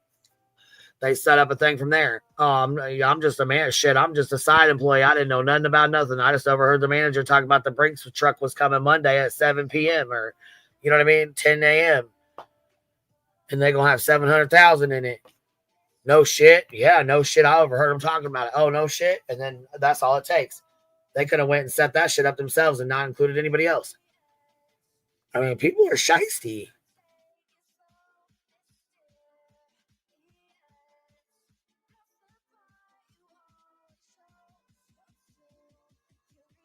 [SPEAKER 2] They set up a thing from there. I'm just a man. Shit, I'm just a side employee. I didn't know nothing about nothing. I just overheard the manager talk about the Brinks truck was coming Monday at 7 p.m. or, you know what I mean, 10 a.m. And they're going to have $700,000 in it. No shit. Yeah, no shit. I overheard them talking about it. Oh, no shit. And then that's all it takes. They could have went and set that shit up themselves and not included anybody else. I mean, people are shiesty.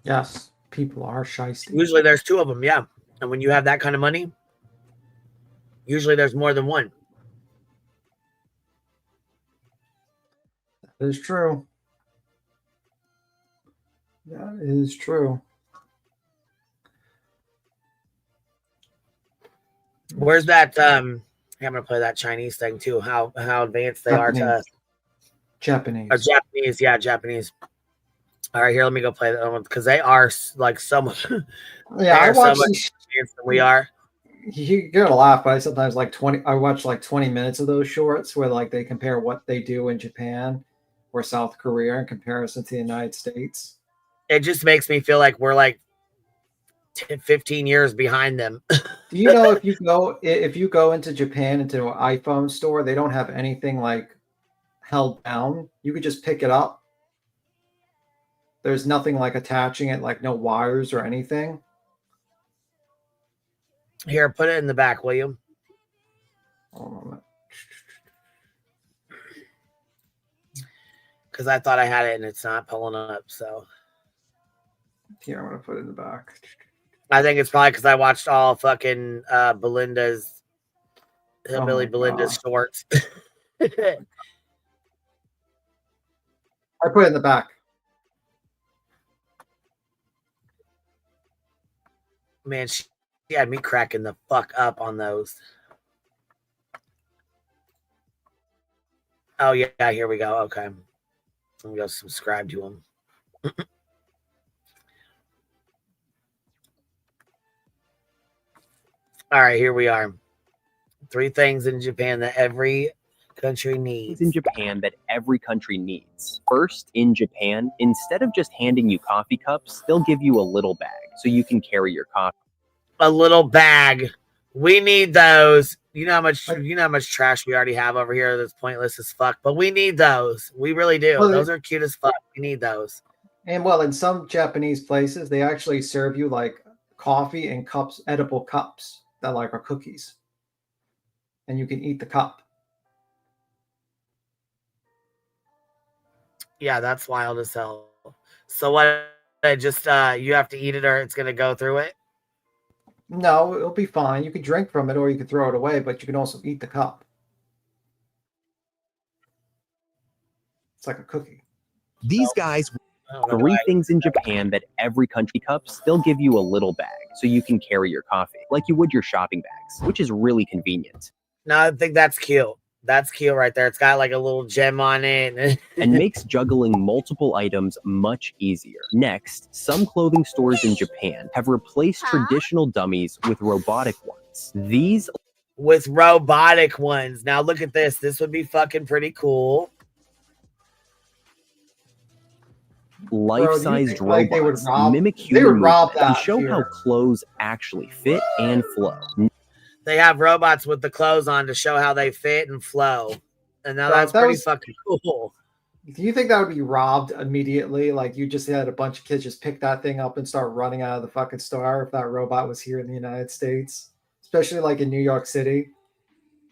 [SPEAKER 9] Yes, people are shiesty.
[SPEAKER 2] Usually there's two of them, yeah. And when you have that kind of money, usually there's more than one.
[SPEAKER 9] That is true. That is true.
[SPEAKER 2] Where's that I'm gonna play that Chinese thing too. How advanced they are to us.
[SPEAKER 9] Japanese.
[SPEAKER 2] Japanese, yeah, Japanese. All right, here, let me go play that one because they are like so much.
[SPEAKER 9] Yeah, I watch
[SPEAKER 2] so much advanced than we are.
[SPEAKER 9] You're gonna laugh, but I sometimes like 20. I watch like 20 minutes of those shorts where like they compare what they do in Japan or South Korea in comparison to the United States.
[SPEAKER 2] It just makes me feel like we're like 15 years behind them.
[SPEAKER 9] Do you know if you go into Japan into an iPhone store, they don't have anything like held down. You could just pick it up. There's nothing like attaching it, like no wires or anything.
[SPEAKER 2] Here, put it in the back, will you? Because I thought I had it and it's not pulling up. So
[SPEAKER 9] here, I'm gonna put it in the back.
[SPEAKER 2] I think it's probably because I watched all fucking Belinda's Hillbilly Belinda's shorts.
[SPEAKER 9] I put it in the back.
[SPEAKER 2] Man, she had me cracking the fuck up on those. Oh, yeah, here we go. Okay. I'm going to subscribe to them. All right, here we are. 3 things in Japan that every country needs.
[SPEAKER 19] In Japan that every country needs. First, in Japan, instead of just handing you coffee cups, they'll give you a little bag so you can carry your coffee.
[SPEAKER 2] A little bag. We need those. You know how much trash we already have over here that's pointless as fuck, but we need those. We really do.
[SPEAKER 9] Well,
[SPEAKER 2] those are cute as fuck. We need those.
[SPEAKER 9] And well, in some Japanese places, they actually serve you like coffee and cups, edible cups that like are cookies. And you can eat the cup.
[SPEAKER 2] Yeah, that's wild as hell. So what? Just you have to eat it, or it's gonna go through it.
[SPEAKER 9] No, it'll be fine. You can drink from it, or you can throw it away, but you can also eat the cup. It's like a cookie.
[SPEAKER 19] These guys, 3 things in Japan that every country cups, they'll give you a little bag so you can carry your coffee, like you would your shopping bags, which is really convenient.
[SPEAKER 2] No, I think that's cute. That's cute right there. It's got like a little gem on it.
[SPEAKER 19] And makes juggling multiple items much easier. Next, some clothing stores in Japan have replaced traditional dummies with robotic ones. These
[SPEAKER 2] with robotic ones. Now look at this. This would be fucking pretty cool.
[SPEAKER 19] Life-sized robots mimic human movement to show how clothes actually fit and flow.
[SPEAKER 2] They have robots with the clothes on to show how they fit and flow. And now that's pretty fucking cool.
[SPEAKER 9] Do you think that would be robbed immediately? Like you just had a bunch of kids just pick that thing up and start running out of the fucking store if that robot was here in the United States? Especially like in New York City.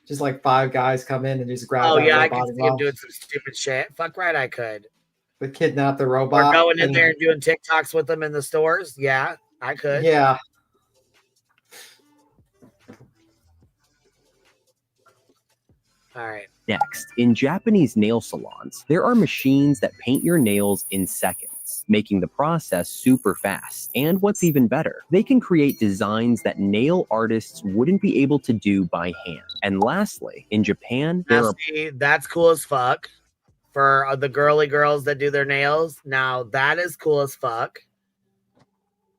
[SPEAKER 9] Just like 5 guys come in and just grab that robot.
[SPEAKER 2] I can see him doing some stupid shit. Fuck right, I could.
[SPEAKER 9] But kidnap the robot.
[SPEAKER 2] Or going in there and doing TikToks with them in the stores. Yeah, I could.
[SPEAKER 9] Yeah.
[SPEAKER 2] All right.
[SPEAKER 19] Next, in Japanese nail salons, there are machines that paint your nails in seconds, making the process super fast. And what's even better, they can create designs that nail artists wouldn't be able to do by hand. And lastly, in Japan,
[SPEAKER 2] that's cool as fuck for the girly girls that do their nails. Now that is cool as fuck.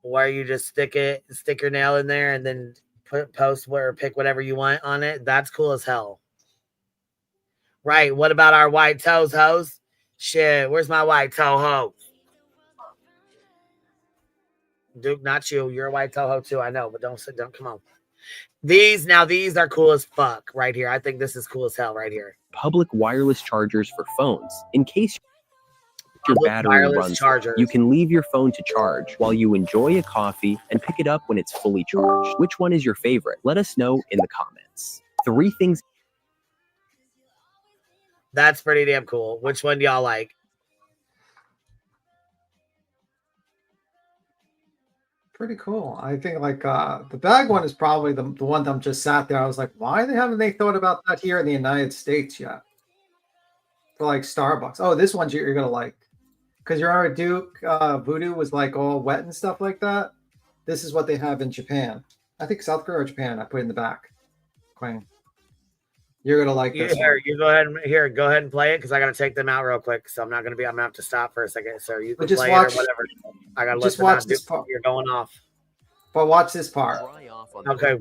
[SPEAKER 2] Where you just stick your nail in there and then pick whatever you want on it. That's cool as hell. Right. What about our white toes, hoes? Shit, where's my white toe ho? Duke, not you. You're a white toe ho too. I know, but don't come on. These are cool as fuck right here. I think this is cool as hell right here.
[SPEAKER 19] Public wireless chargers for phones. In case your battery runs low, you can leave your phone to charge while you enjoy a coffee and pick it up when it's fully charged. Which one is your favorite? Let us know in the comments. 3 things.
[SPEAKER 2] That's pretty damn cool. Which one do y'all like?
[SPEAKER 9] Pretty cool. I think like the bag one is probably the one that just sat there. I was like, why haven't they thought about that here in the United States yet? For like Starbucks. Oh, this one you're gonna like. Because your remember Duke Voodoo was like all wet and stuff like that. This is what they have in Japan. I think South Korea or Japan. I put in the back. Queen. You're gonna like this one.
[SPEAKER 2] You go ahead and play it because I gotta take them out real quick. So I'm gonna have to stop for a second. So you can play it or whatever. I gotta
[SPEAKER 9] just
[SPEAKER 2] listen
[SPEAKER 9] watch
[SPEAKER 2] out.
[SPEAKER 9] this part.
[SPEAKER 2] You're going off.
[SPEAKER 9] But watch this part.
[SPEAKER 2] Okay,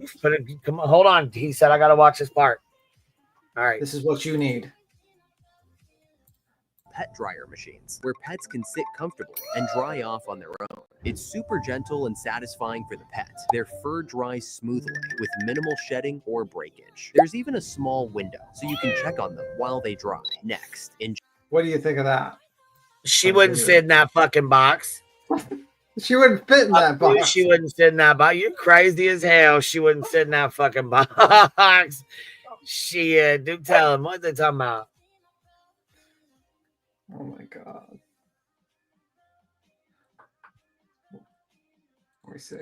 [SPEAKER 2] come on, hold on. He said I gotta watch this part. All right.
[SPEAKER 9] This is what you need.
[SPEAKER 19] Pet dryer machines, where pets can sit comfortably and dry off on their own. It's super gentle and satisfying for the pet. Their fur dries smoothly with minimal shedding or breakage. There's even a small window so you can check on them while they dry. Next,
[SPEAKER 9] what do you think of that?
[SPEAKER 2] She wouldn't sit in that fucking box.
[SPEAKER 9] She wouldn't fit in that box.
[SPEAKER 2] She wouldn't sit in that box. You crazy as hell. She wouldn't sit in that fucking box. Shit, do tell him what they talking about.
[SPEAKER 9] Oh my god.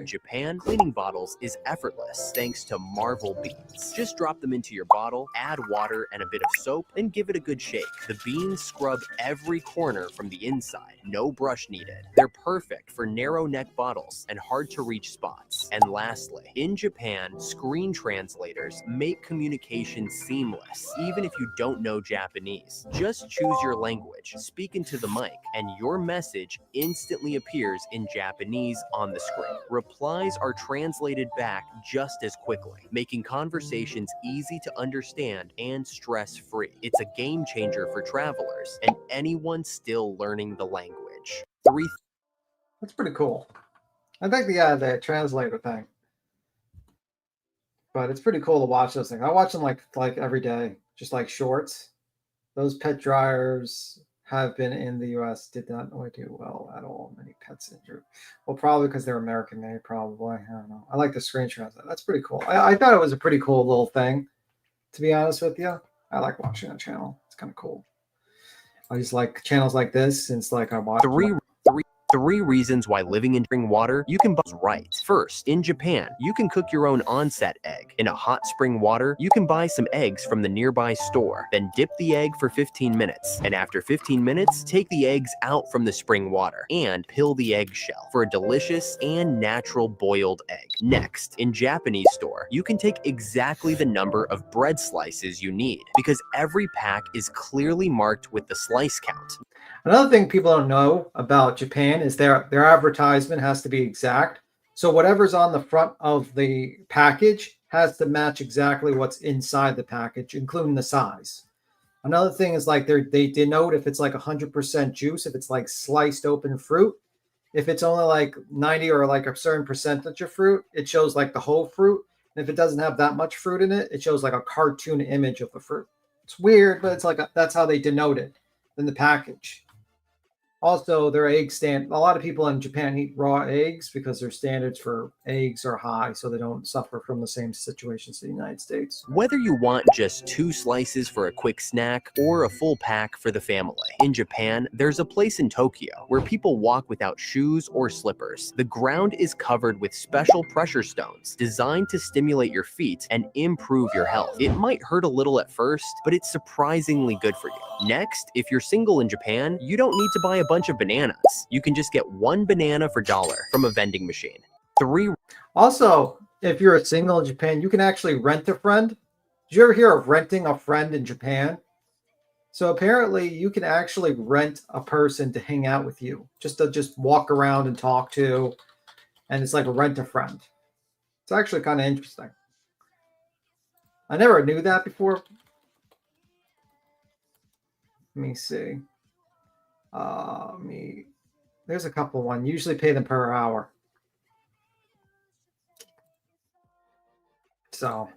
[SPEAKER 19] Japan, cleaning bottles is effortless thanks to Marvel beans. Just drop them into your bottle, add water and a bit of soap, and give it a good shake. The beans scrub every corner from the inside. No brush needed. They're perfect for narrow neck bottles and hard to reach spots. And lastly, in Japan, screen translators make communication seamless, even if you don't know Japanese. Just choose your language, speak into the mic, and your message instantly appears in Japanese on the screen. Replies are translated back just as quickly, making conversations easy to understand and stress-free. It's a game changer for travelers and anyone still learning the language.
[SPEAKER 9] That's pretty cool. I think the translator thing. But it's pretty cool to watch those things. I watch them like every day, just like shorts. Those pet dryers have been in the U.S. did not do well at all. Many pets injured. Well, probably because they're American made, probably. I don't know. I like the screen translate. That's pretty cool. I thought it was a pretty cool little thing, to be honest with you. I like watching that channel. It's kind of cool. I just like channels like this since like I watch
[SPEAKER 19] Three reasons why living in spring water you can buy right. First, in Japan, you can cook your own onset egg. In a hot spring water, you can buy some eggs from the nearby store, then dip the egg for 15 minutes. And after 15 minutes, take the eggs out from the spring water and peel the eggshell for a delicious and natural boiled egg. Next, in Japanese store, you can take exactly the number of bread slices you need because every pack is clearly marked with the slice count.
[SPEAKER 9] Another thing people don't know about Japan is their advertisement has to be exact. So whatever's on the front of the package has to match exactly what's inside the package, including the size. Another thing is like they denote if it's like 100% juice, if it's like sliced open fruit. If it's only like 90 or like a certain percentage of fruit, it shows like the whole fruit. And if it doesn't have that much fruit in it, it shows like a cartoon image of the fruit. It's weird, but it's like that's how they denote it in the package. Also, their egg stand. A lot of people in Japan eat raw eggs because their standards for eggs are high, so they don't suffer from the same situations in the United States.
[SPEAKER 19] Whether you want just 2 slices for a quick snack or a full pack for the family, in Japan, there's a place in Tokyo where people walk without shoes or slippers. The ground is covered with special pressure stones designed to stimulate your feet and improve your health. It might hurt a little at first, but it's surprisingly good for you. Next, if you're single in Japan, you don't need to buy a bunch of bananas. You can just get 1 banana for $1 from a vending machine.
[SPEAKER 9] Also, if you're a single in Japan, you can actually rent a friend. Did you ever hear of renting a friend in Japan? So apparently you can actually rent a person to hang out with you, just to walk around and talk to. And it's like a rent a friend. It's actually kind of interesting. I never knew that before. Let me see. There's a couple one. Usually pay them per hour. So.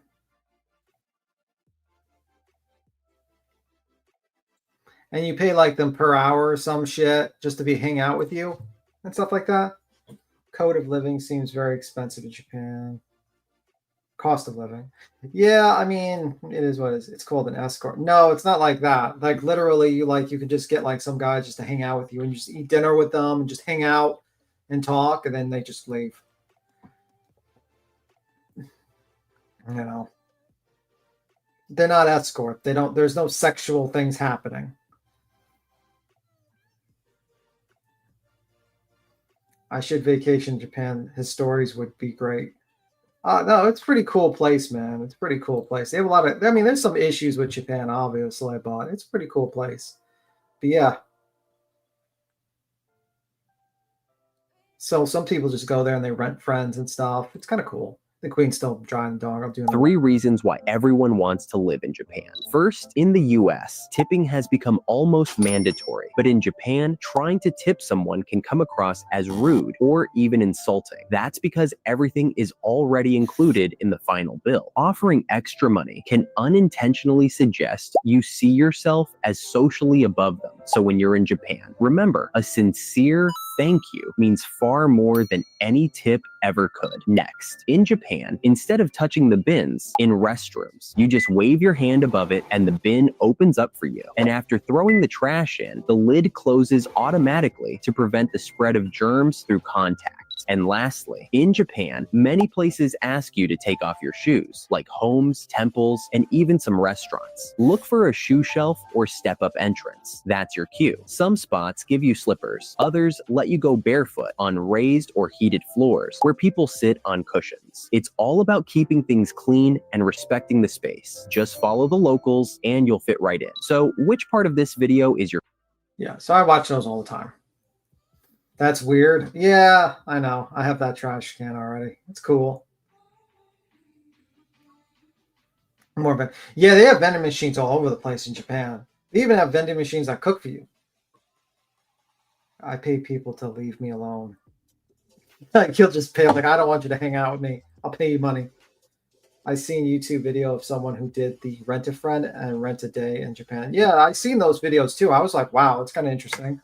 [SPEAKER 9] And you pay like them per hour or some shit just to hang out with you and stuff like that. Code of living seems very expensive in Japan. Cost of living. Yeah, I mean, it is what it is. It's called an escort. No, it's not like that. Like literally, you could just get like some guy just to hang out with you and you just eat dinner with them and just hang out and talk and then they just leave. You know. They're not escort. There's no sexual things happening. I should vacation Japan. His stories would be great. No, it's a pretty cool place, man. It's a pretty cool place. They have a lot of, I mean, there's some issues with Japan, obviously, but it's a pretty cool place. But yeah. So some people just go there and they rent friends and stuff. It's kind of cool. The Queen's still drying the dog. I'm doing
[SPEAKER 19] 3 reasons why everyone wants to live in Japan. First, in the US, tipping has become almost mandatory. But in Japan, trying to tip someone can come across as rude or even insulting. That's because everything is already included in the final bill. Offering extra money can unintentionally suggest you see yourself as socially above them. So when you're in Japan, remember, a sincere thank you means far more than any tip ever could. Next, in Japan, instead of touching the bins in restrooms, you just wave your hand above it and the bin opens up for you. And after throwing the trash in, the lid closes automatically to prevent the spread of germs through contact. And lastly, in Japan, many places ask you to take off your shoes, like homes, temples, and even some restaurants. Look for a shoe shelf or step-up entrance. That's your cue. Some spots give you slippers. Others let you go barefoot on raised or heated floors where people sit on cushions. It's all about keeping things clean and respecting the space. Just follow the locals and you'll fit right in. So which part of this video is your...
[SPEAKER 9] Yeah, so I watch those all the time. That's weird. Yeah, I know. I have that trash can already. It's cool. More of it. Yeah, they have vending machines all over the place in Japan. They even have vending machines that cook for you. I pay people to leave me alone. Like, you'll just pay. Like, I don't want you to hang out with me. I'll pay you money. I seen a YouTube video of someone who did the Rent a Friend and Rent a Day in Japan. Yeah, I've seen those videos too. I was like, wow, it's kind of interesting.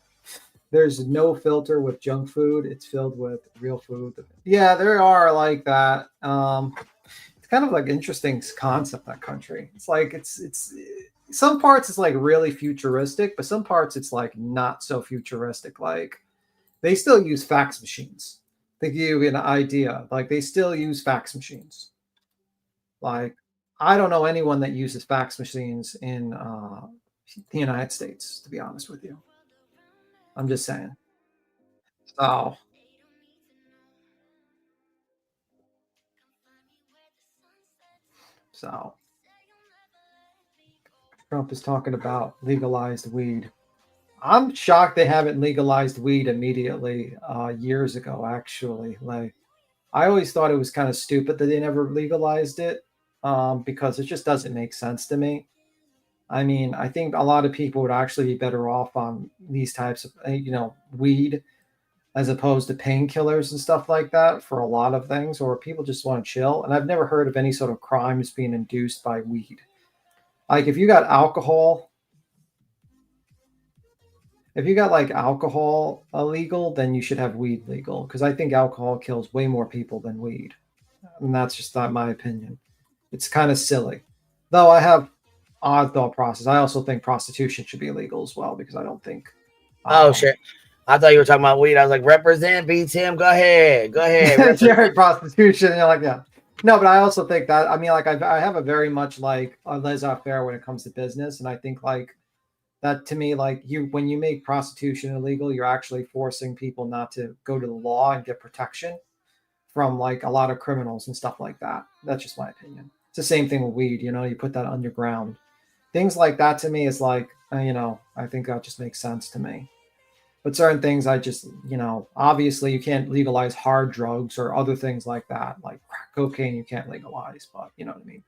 [SPEAKER 9] There's no filter with junk food. It's filled with real food. Yeah, there are like that. It's kind of like interesting concept, that country. It's like, it's some parts it's like really futuristic, but some parts it's like not so futuristic. Like they still use fax machines. They give you an idea. Like they still use fax machines. Like I don't know anyone that uses fax machines in the United States, to be honest with you. I'm just saying. So Trump is talking about legalized weed. I'm shocked they haven't legalized weed immediately years ago, actually. Like, I always thought it was kind of stupid that they never legalized it because it just doesn't make sense to me. I mean, I think a lot of people would actually be better off on these types of, weed as opposed to painkillers and stuff like that for a lot of things, or people just want to chill. And I've never heard of any sort of crimes being induced by weed. Like if you got alcohol, like alcohol illegal, then you should have weed legal, because I think alcohol kills way more people than weed. And that's just not my opinion. It's kind of silly. Though I have odd thought process. I also think prostitution should be illegal as well, because I don't think...
[SPEAKER 2] Oh, shit. I thought you were talking about weed. I was like, represent, B Tim. Go ahead. Go ahead.
[SPEAKER 9] You're prostitution. You're like, yeah. No, but I also think that, I mean, like, I have a very much like a laissez-faire when it comes to business. And I think like that to me, like when you make prostitution illegal, you're actually forcing people not to go to the law and get protection from like a lot of criminals and stuff like that. That's just my opinion. It's the same thing with weed. You put that underground. Things like that to me is like, I think that just makes sense to me. But certain things I just, obviously you can't legalize hard drugs or other things like that. Like crack cocaine, you can't legalize, but you know what I mean?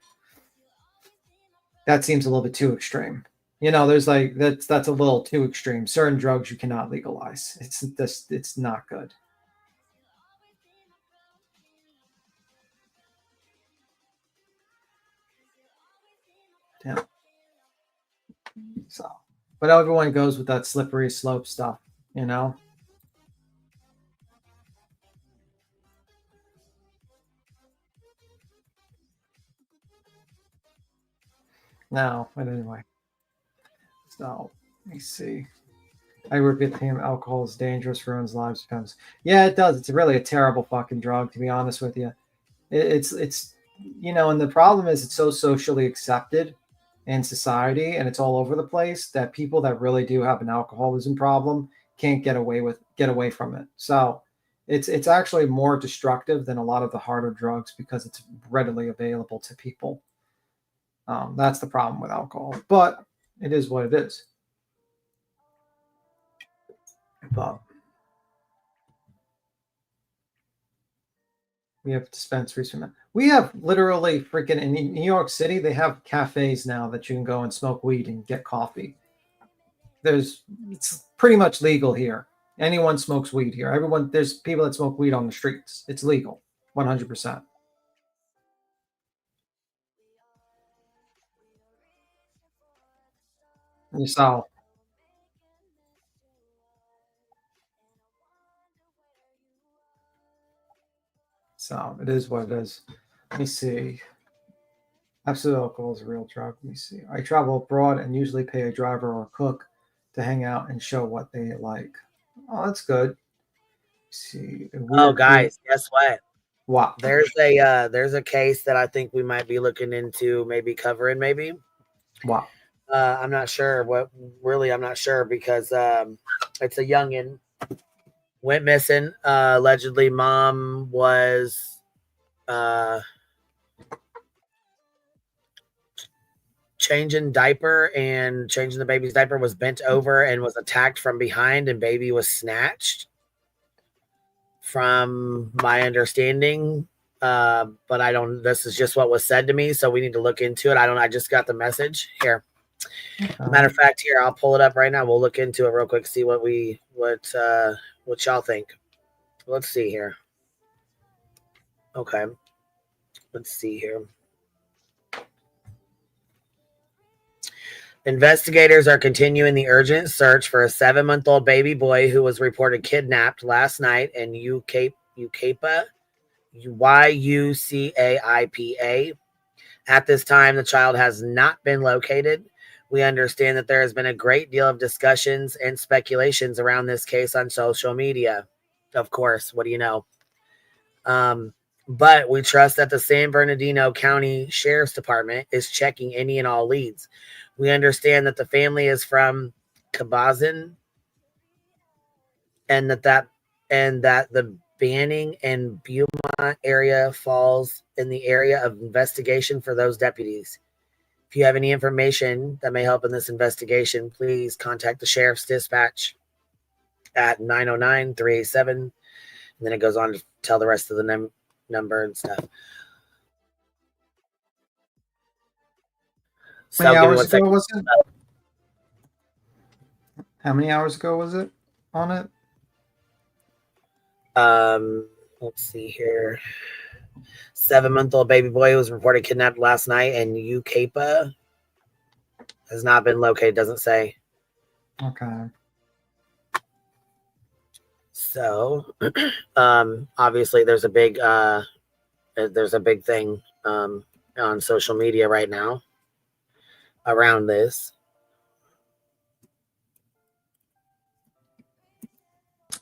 [SPEAKER 9] That seems a little bit too extreme. There's like, that's a little too extreme. Certain drugs you cannot legalize. It's not good. Yeah. So, but everyone goes with that slippery slope stuff, No, but anyway. So, let me see. I work with him. Alcohol is dangerous, ruins lives, depends. Yeah, it does. It's really a terrible fucking drug, to be honest with you. It's and the problem is it's so socially accepted in society, and it's all over the place, that people that really do have an alcoholism problem can't get away from it. So It's actually more destructive than a lot of the harder drugs because it's readily available to people. That's the problem with alcohol, but it is what it is. But we have dispensaries from that. We have literally freaking in New York City, they have cafes now that you can go and smoke weed and get coffee. It's pretty much legal here. Anyone smokes weed here. There's people that smoke weed on the streets. It's legal, 100%. You saw. So it is what it is. Let me see. Absolute alcohol is a real drug. Let me see. I travel abroad and usually pay a driver or a cook to hang out and show what they like. Oh, that's good. Let's see.
[SPEAKER 2] Oh, guys, guess what?
[SPEAKER 9] What?
[SPEAKER 2] There's a case that I think we might be looking into, maybe covering, maybe.
[SPEAKER 9] What?
[SPEAKER 2] I'm not sure. I'm not sure because it's a youngin. Went missing. Allegedly, mom was changing the baby's diaper, was bent over and was attacked from behind, and baby was snatched. From my understanding, but I don't. This is just what was said to me, so we need to look into it. I just got the message here. Matter of fact, here I'll pull it up right now. We'll look into it real quick, see what y'all think. Let's see here. Okay, let's see here. Investigators are continuing the urgent search for a 7-month-old baby boy who was reported kidnapped last night in Yucaipa, Y-U-C-A-I-P-A. At this time, the child has not been located. We understand that there has been a great deal of discussions and speculations around this case on social media. Of course, what do you know? But we trust that the San Bernardino County Sheriff's Department is checking any and all leads. We understand that the family is from Cabazon, and that the Banning and Beaumont area falls in the area of investigation for those deputies. If you have any information that may help in this investigation, please contact the Sheriff's Dispatch at 909-387. And then it goes on to tell the rest of the number and stuff.
[SPEAKER 9] How many hours ago was it? How many hours ago was it on it?
[SPEAKER 2] Let's see here. 7-month-old baby boy was reported kidnapped last night in Yucaipa. Has not been located, doesn't say.
[SPEAKER 9] Okay.
[SPEAKER 2] So, obviously there's a big thing on social media right now around this.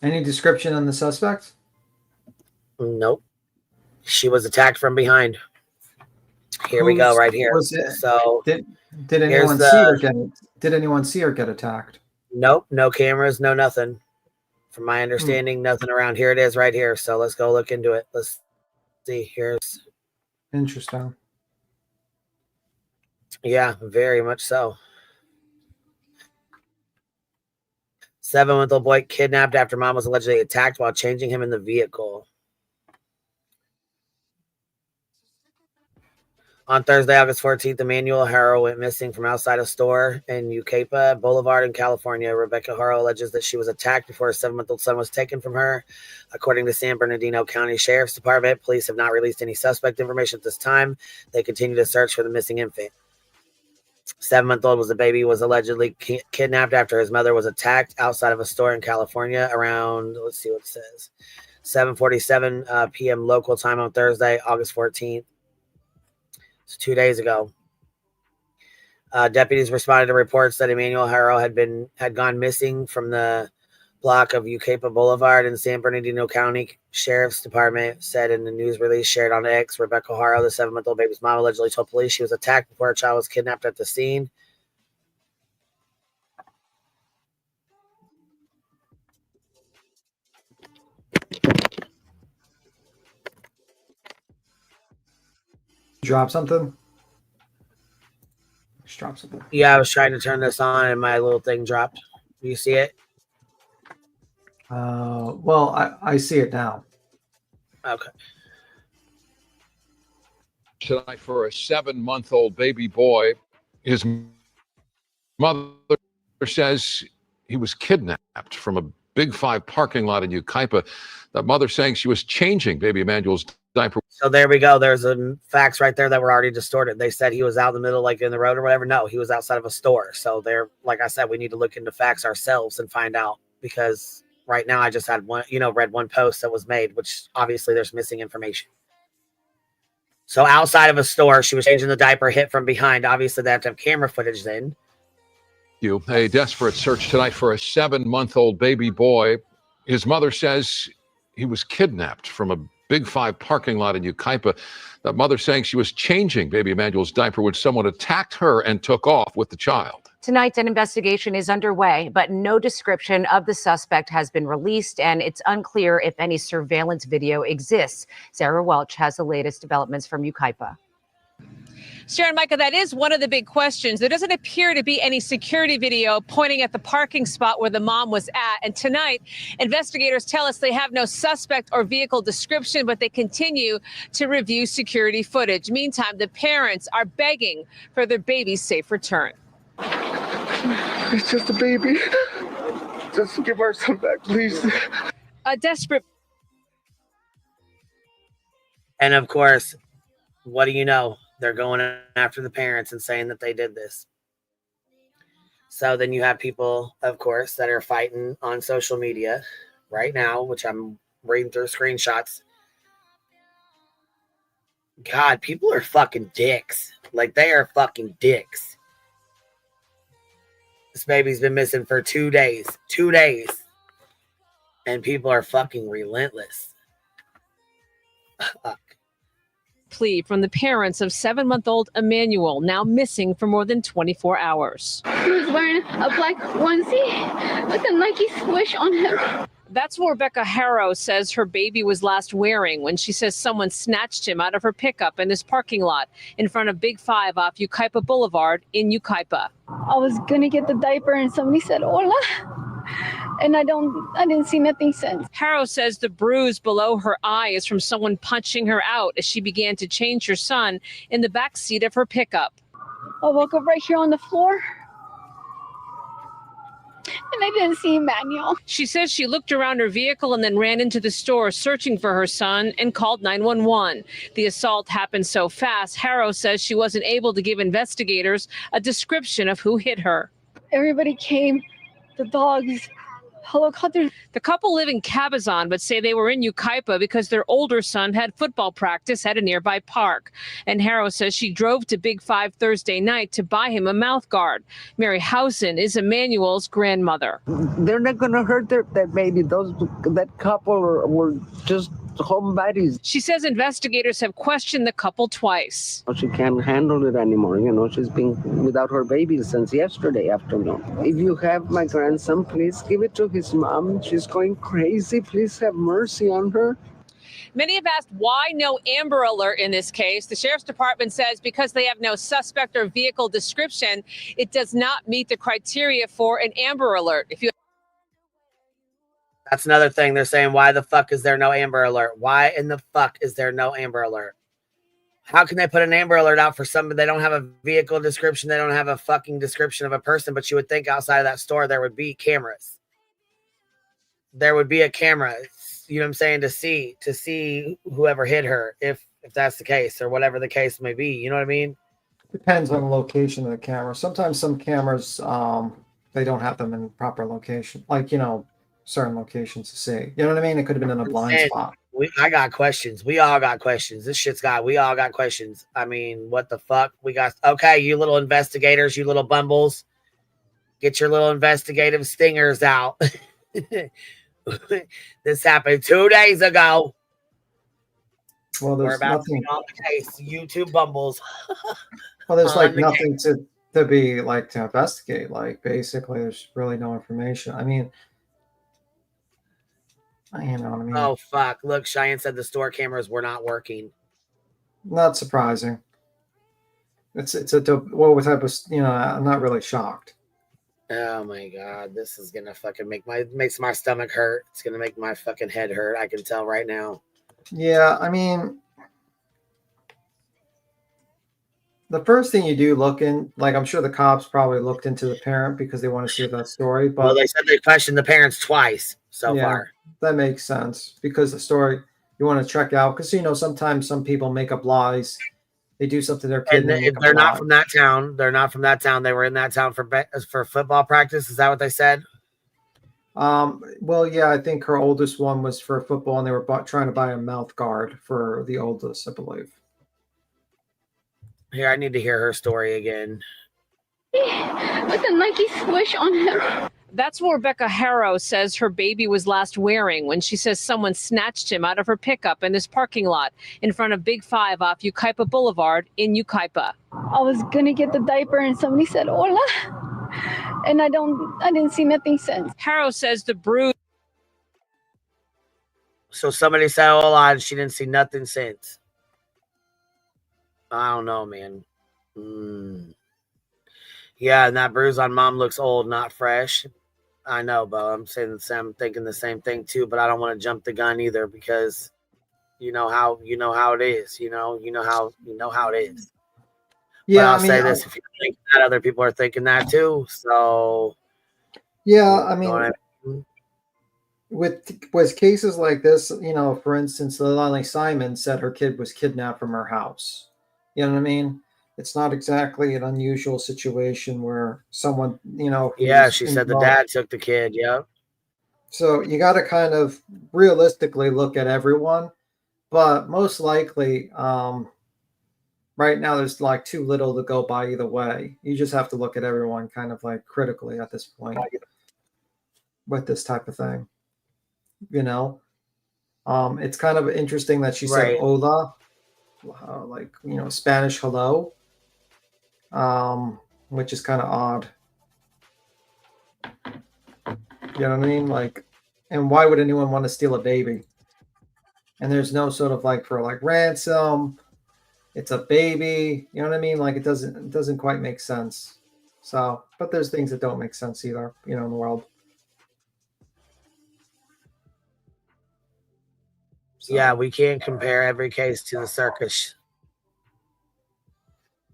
[SPEAKER 9] Any description on the suspect?
[SPEAKER 2] Nope. She was attacked from behind. Here we go, right here. So
[SPEAKER 9] did anyone see her get? Did anyone see her get attacked?
[SPEAKER 2] Nope, no cameras, no nothing. From my understanding, nothing around. Here it is, right here. So let's go look into it. Let's see. Here's
[SPEAKER 9] interesting.
[SPEAKER 2] Yeah, very much so. 7-month-old boy kidnapped after mom was allegedly attacked while changing him in the vehicle. On Thursday, August 14th, Emmanuel Harrow went missing from outside a store in Yucaipa Boulevard in California. Rebecca Harrow alleges that she was attacked before her 7-month-old son was taken from her. According to San Bernardino County Sheriff's Department, police have not released any suspect information at this time. They continue to search for the missing infant. 7-month-old was allegedly kidnapped after his mother was attacked outside of a store in California around, let's see what it says, 7:47 p.m. local time on Thursday, August 14th. It's 2 days ago. Deputies responded to reports that Emmanuel Harrow had gone missing from the block of Yucaipa Boulevard in San Bernardino County Sheriff's Department said in the news release shared on X. Rebecca Harrow, the 7-month-old baby's mom, allegedly told police she was attacked before her child was kidnapped at the scene.
[SPEAKER 9] drop something? Just drop something.
[SPEAKER 2] Yeah, I was trying to turn this on and my little thing dropped. Do you see it?
[SPEAKER 9] Well, I see it now.
[SPEAKER 2] Okay.
[SPEAKER 20] Tonight for a 7-month-old baby boy. His mother says he was kidnapped from a Big 5 parking lot in Yucaipa. That mother saying she was changing baby Emmanuel's diaper.
[SPEAKER 2] So there we go. There's facts right there that were already distorted. They said he was out in the middle, like in the road or whatever. No, he was outside of a store. So there, like I said, we need to look into facts ourselves and find out, because right now I just had read one post that was made, which obviously there's missing information. So outside of a store, she was changing the diaper, hit from behind. Obviously they have to have camera footage then.
[SPEAKER 20] A desperate search tonight for a 7-month-old baby boy. His mother says he was kidnapped from a Big 5 parking lot in Yucaipa. That mother saying she was changing baby Emmanuel's diaper when someone attacked her and took off with the child.
[SPEAKER 21] Tonight, an investigation is underway, but no description of the suspect has been released, and it's unclear if any surveillance video exists. Sarah Welch has the latest developments from Yucaipa.
[SPEAKER 22] Sharon, Micah, that is one of the big questions. There doesn't appear to be any security video pointing at the parking spot where the mom was at. And tonight, investigators tell us they have no suspect or vehicle description, but they continue to review security footage. Meantime, the parents are begging for their baby's safe return.
[SPEAKER 23] It's just a baby. Just give our son back, please.
[SPEAKER 22] A desperate.
[SPEAKER 2] And of course, what do you know? They're going after the parents and saying that they did this. So then you have people, of course, that are fighting on social media right now, which I'm reading through screenshots. God, people are fucking dicks. Like, they are fucking dicks. This baby's been missing for 2 days. 2 days. And people are fucking relentless.
[SPEAKER 22] Plea from the parents of 7-month-old Emmanuel, now missing for more than 24 hours.
[SPEAKER 24] He was wearing a black onesie with a Nike swoosh on him.
[SPEAKER 22] That's what Rebecca Harrow says her baby was last wearing when she says someone snatched him out of her pickup in this parking lot in front of Big 5 off Yucaipa Boulevard in Yucaipa.
[SPEAKER 24] I was gonna get the diaper and somebody said, "Hola." And I didn't see nothing since.
[SPEAKER 22] Harrow says the bruise below her eye is from someone punching her out as she began to change her son in the back seat of her pickup.
[SPEAKER 24] I woke up right here on the floor. And I didn't see Emmanuel.
[SPEAKER 22] She says she looked around her vehicle and then ran into the store searching for her son and called 911. The assault happened so fast, Harrow says she wasn't able to give investigators a description of who hit her.
[SPEAKER 24] Everybody came, the dogs, helicopters.
[SPEAKER 22] The couple live in Cabazon, but say they were in Yucaipa because their older son had football practice at a nearby park. And Harrow says she drove to Big 5 Thursday night to buy him a mouth guard. Mary Housen is Emmanuel's grandmother.
[SPEAKER 25] They're not going to hurt that baby. That couple were just homebodies.
[SPEAKER 22] She says investigators have questioned the couple twice.
[SPEAKER 25] She can't handle it anymore. She's been without her baby since yesterday afternoon. If you have my grandson, please give it to his mom. She's going crazy. Please have mercy on her.
[SPEAKER 22] Many have asked why no Amber Alert in this case. The Sheriff's Department says because they have no suspect or vehicle description, it does not meet the criteria for an Amber Alert.
[SPEAKER 2] That's another thing. They're saying, why the fuck is there no Amber Alert? Why in the fuck is there no Amber Alert? How can they put an Amber Alert out for somebody? They don't have a vehicle description. They don't have a fucking description of a person, but you would think outside of that store there would be cameras. There would be a camera, you know what I'm saying, to see whoever hit her, if that's the case, or whatever the case may be. You know what I mean?
[SPEAKER 9] Depends on the location of the camera. Sometimes some cameras, they don't have them in proper location. Like, certain locations to see. You know what I mean? It could have been in a blind spot.
[SPEAKER 2] I got questions. We all got questions. We all got questions. I mean, what the fuck? Okay, you little investigators, you little bumbles. Get your little investigative stingers out. This happened 2 days ago.
[SPEAKER 9] Well,
[SPEAKER 2] We're
[SPEAKER 9] there's
[SPEAKER 2] about
[SPEAKER 9] nothing.
[SPEAKER 2] to be on the case. YouTube bumbles.
[SPEAKER 9] Well, there's like
[SPEAKER 2] the
[SPEAKER 9] nothing to be like to investigate. Like basically, there's really no information. I mean, you know what I mean?
[SPEAKER 2] Oh fuck! Look, Cheyenne said the store cameras were not working.
[SPEAKER 9] Not surprising. It's a what type of, you know, I'm not really shocked.
[SPEAKER 2] Oh my god, this is gonna fucking makes my stomach hurt. It's gonna make my fucking head hurt. I can tell right now.
[SPEAKER 9] Yeah, I mean, the first thing you do look in, like I'm sure the cops probably looked into the parent because they want to see that story. But
[SPEAKER 2] well, they said they questioned the parents twice so far.
[SPEAKER 9] That makes sense because the story you want to check out because, you know, sometimes some people make up lies. They do something to their kid.
[SPEAKER 2] And they're not from that town. They're not from that town. They were in that town for football practice. Is that what they said?
[SPEAKER 9] Well, yeah, I think her oldest one was for football, and they were trying to buy a mouth guard for the oldest, I believe.
[SPEAKER 2] Here, I need to hear her story again.
[SPEAKER 24] With a Nike swoosh on him.
[SPEAKER 22] That's what Rebecca Harrow says her baby was last wearing when she says someone snatched him out of her pickup in this parking lot in front of Big 5 off Yucaipa Boulevard in Yucaipa.
[SPEAKER 24] I was gonna get the diaper and somebody said hola. And I didn't see nothing since.
[SPEAKER 22] Harrow says the bruise.
[SPEAKER 2] So somebody said hola and she didn't see nothing since. I don't know, man. Yeah, and that bruise on mom looks old, not fresh. I know, but I'm thinking the same thing too, but I don't want to jump the gun either because you know how it is. You know how it is.
[SPEAKER 9] Yeah,
[SPEAKER 2] but I'll say this: if you think that, other people are thinking that too. So
[SPEAKER 9] yeah, I mean, with cases like this, you know, for instance, Lily Simon said her kid was kidnapped from her house. You know what I mean? It's not exactly an unusual situation where someone, you know.
[SPEAKER 2] Yeah, she said the dad took the kid. Yep.
[SPEAKER 9] So you got to kind of realistically look at everyone, but most likely, right now there's like too little to go by either way. You just have to look at everyone kind of like critically at this point with this type of thing. You know, it's kind of interesting that she said hola, like, you know, Spanish hello. Which is kind of odd. You know what I mean? Like, and why would anyone want to steal a baby? And there's no sort of like for like ransom. It's a baby. You know what I mean? Like it doesn't quite make sense. So, but there's things that don't make sense either, you know, in the world.
[SPEAKER 2] So. Yeah, we can't compare every case to the circus.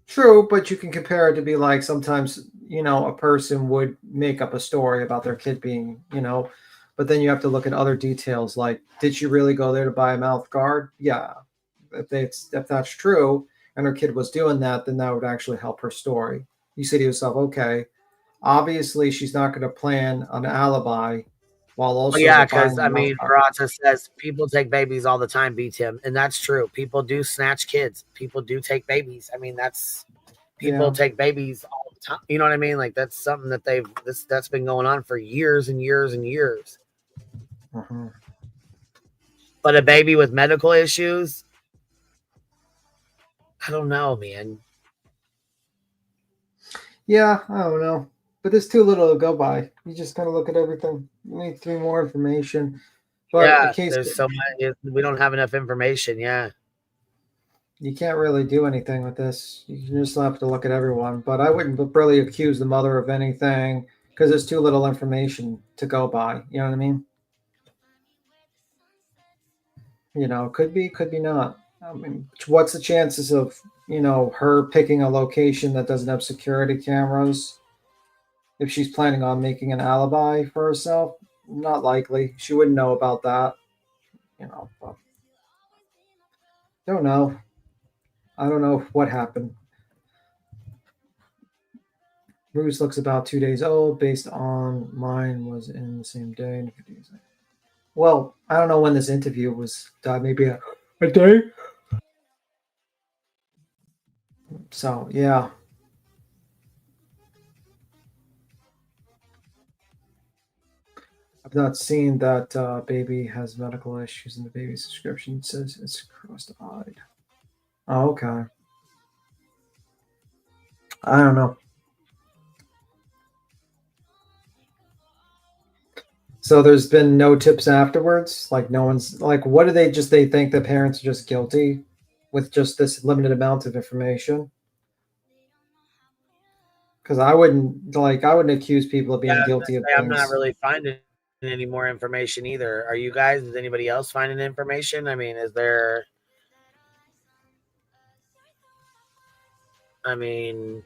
[SPEAKER 9] True, but you can compare it to be like sometimes, you know, a person would make up a story about their kid being, you know, but then you have to look at other details like, did she really go there to buy a mouth guard? Yeah. If that's true and her kid was doing that, then that would actually help her story. You say to yourself, okay, obviously she's not going to plan an alibi while also.
[SPEAKER 2] Well, yeah, because I mean, Barata says people take babies all the time, Tim, and that's true. People do snatch kids. People do take babies. I mean, people take babies all the time. You know what I mean? Like that's something that that's been going on for years and years and years.
[SPEAKER 9] Mm-hmm.
[SPEAKER 2] But a baby with medical issues, I don't know, man.
[SPEAKER 9] Yeah, I don't know. But there's too little to go by. You just gotta look at everything. You need to more information. But
[SPEAKER 2] yeah, there's so much. We don't have enough information. Yeah,
[SPEAKER 9] you can't really do anything with this. You just have to look at everyone. But I wouldn't really accuse the mother of anything because there's too little information to go by. You know what I mean? You know, could be not. I mean, what's the chances of, you know, her picking a location that doesn't have security cameras? If she's planning on making an alibi for herself, not likely. She wouldn't know about that. You know, but don't know. I don't know what happened. Bruce looks about 2 days old based on mine was in the same day. Well, I don't know when this interview was done. Maybe a day. So, yeah. I've not seen that baby has medical issues in the baby subscription. It says it's cross-eyed. Oh, okay. I don't know. So there's been no tips afterwards? Like no one's like, what do they think the parents are just guilty with just this limited amount of information? Because I wouldn't accuse people of being guilty of
[SPEAKER 2] I'm
[SPEAKER 9] things.
[SPEAKER 2] not really finding any more information either. Are you guys? Is anybody else finding information? I mean, is there? I mean,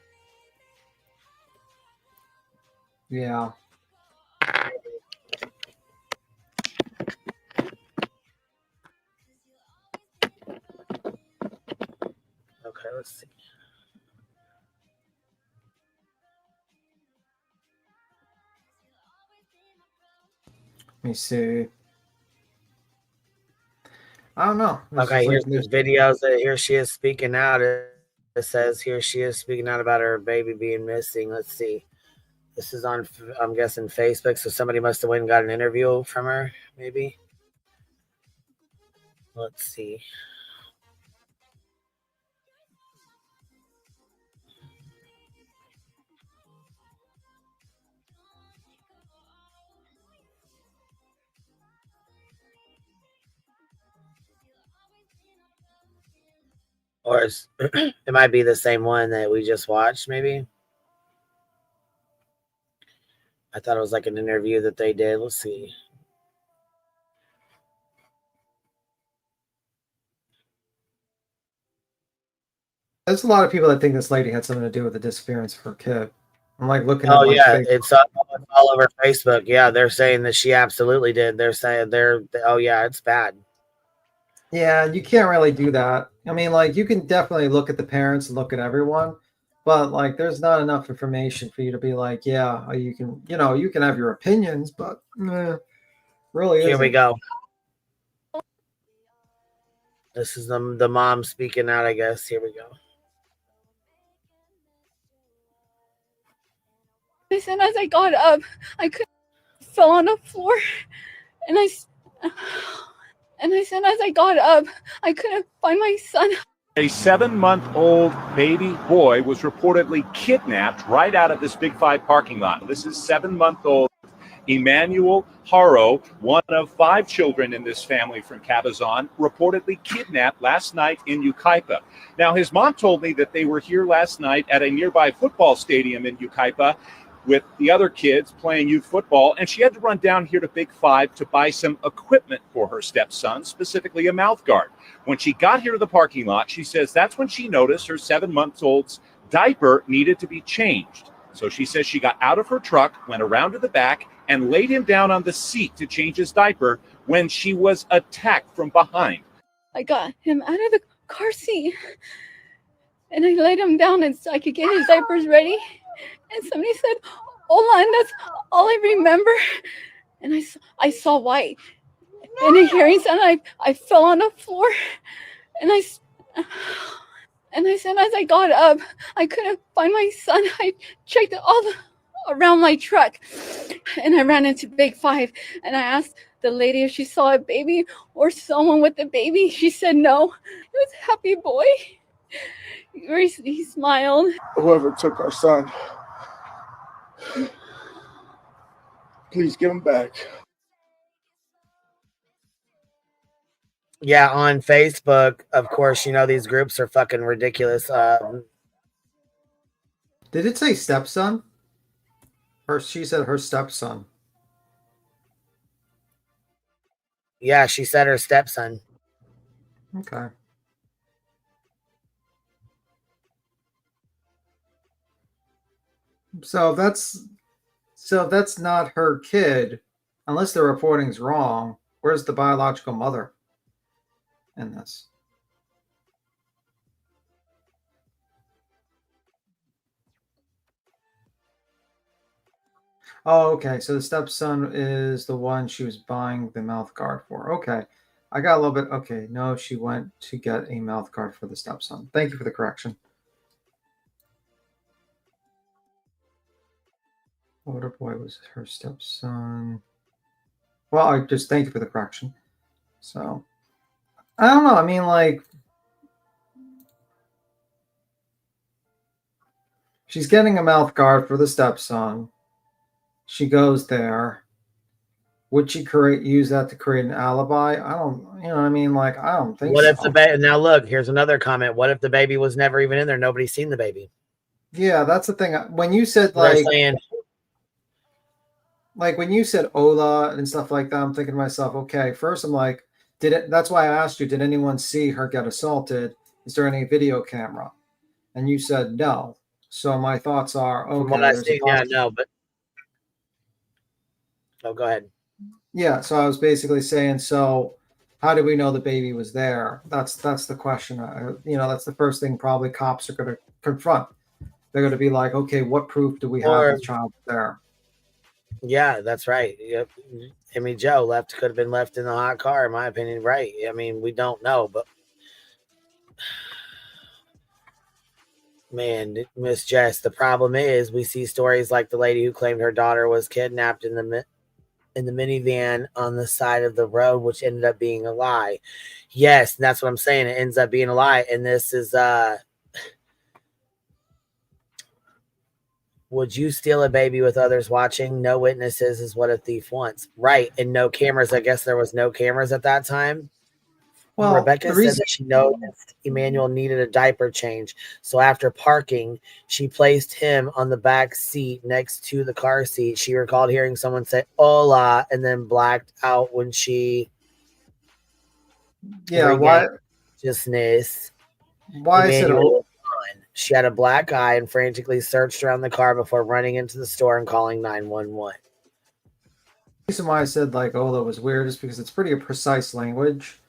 [SPEAKER 9] yeah.
[SPEAKER 2] Okay, let's see.
[SPEAKER 9] Let me see. I don't know.
[SPEAKER 2] Okay, here's these videos. Here she is speaking out. It says here she is speaking out about her baby being missing. Let's see. This is on, I'm guessing, Facebook. So somebody must have went and got an interview from her, maybe. Let's see. Or it might be the same one that we just watched, maybe. I thought it was like an interview that they did. Let's see.
[SPEAKER 9] There's a lot of people that think this lady had something to do with the disappearance of her kid. I'm like looking at
[SPEAKER 2] it's all over Facebook. Yeah, they're saying that she absolutely did. They're saying it's bad.
[SPEAKER 9] Yeah, you can't really do that. I mean, like, you can definitely look at the parents and look at everyone, but like, there's not enough information for you to be like, yeah, you can have your opinions, but really
[SPEAKER 2] Here we
[SPEAKER 9] isn't.
[SPEAKER 2] go. This is the mom speaking out, I guess. Here we go.
[SPEAKER 24] As soon as I got up, I fell on the floor, and as soon as I got up, I couldn't find my son.
[SPEAKER 18] A 7-month-old baby boy was reportedly kidnapped right out of this Big Five parking lot. This is 7-month-old Emmanuel Haro, one of 5 children in this family from Cabazon, reportedly kidnapped last night in Yucaipa. Now, his mom told me that they were here last night at a nearby football stadium in Yucaipa with the other kids playing youth football, and she had to run down here to Big Five to buy some equipment for her stepson, specifically a mouth guard. When she got here to the parking lot, she says that's when she noticed her 7-month-old's diaper needed to be changed. So she says she got out of her truck, went around to the back, and laid him down on the seat to change his diaper when she was attacked from behind.
[SPEAKER 24] I got him out of the car seat, and I laid him down so I could get his diapers ready. And somebody said, "Hola," and that's all I remember. And I saw white. And a hearing sound, I fell on the floor, and as soon as I got up, I couldn't find my son. I checked around my truck, and I ran into Big Five, and I asked the lady if she saw a baby or someone with a baby. She said no. It was a happy boy. He smiled.
[SPEAKER 23] Whoever took our son, please give him back.
[SPEAKER 2] Yeah, on Facebook, of course, these groups are fucking ridiculous.
[SPEAKER 9] Did it say stepson? She said her stepson.
[SPEAKER 2] Yeah, she said her stepson.
[SPEAKER 9] Okay. So if that's not her kid, unless the reporting's wrong, where's the biological mother in this? Oh, okay. So the stepson is the one she was buying the mouth guard for. Okay. I got a little bit. Okay. No, she went to get a mouth guard for the stepson. Thank you for the correction. Older boy was her stepson. Well, I just thank you for the correction. So, I don't know. I mean, like, she's getting a mouth guard for the stepson. She goes there. Would she use that to create an alibi? I don't, you know what I mean? Like, I don't think
[SPEAKER 2] What
[SPEAKER 9] so.
[SPEAKER 2] if the baby, now look, here's another comment. What if the baby was never even in there? Nobody's seen the baby.
[SPEAKER 9] Yeah, that's the thing. When you said like when you said Ola and stuff like that, I'm thinking to myself, okay, first I'm like, that's why I asked you, did anyone see her get assaulted? Is there any video camera? And you said no. So my thoughts are,
[SPEAKER 2] From
[SPEAKER 9] okay,
[SPEAKER 2] what I
[SPEAKER 9] there's
[SPEAKER 2] see, yeah, no, but go ahead.
[SPEAKER 9] Yeah, so I was basically saying, so how do we know the baby was there? That's the question. That's the first thing probably cops are going to confront. They're going to be like, okay, what proof do we have the child was there?
[SPEAKER 2] Yeah, that's right. Yep. Joe could have been left in the hot car, in my opinion. Right. I mean, we don't know, but man, Miss Jess, the problem is we see stories like the lady who claimed her daughter was kidnapped in the minivan on the side of the road, which ended up being a lie. Yes, that's what I'm saying. It ends up being a lie. And this is would you steal a baby with others watching? No witnesses is what a thief wants. Right. And no cameras. I guess there was no cameras at that time. Well, Rebecca said that she noticed Emmanuel needed a diaper change. So after parking, she placed him on the back seat next to the car seat. She recalled hearing someone say "Hola" and then blacked out when she
[SPEAKER 9] why
[SPEAKER 2] consciousness.
[SPEAKER 9] Why is it
[SPEAKER 2] She had a black eye and frantically searched around the car before running into the store and calling 911.
[SPEAKER 9] The reason why I said like Ola was weird is because it's pretty precise language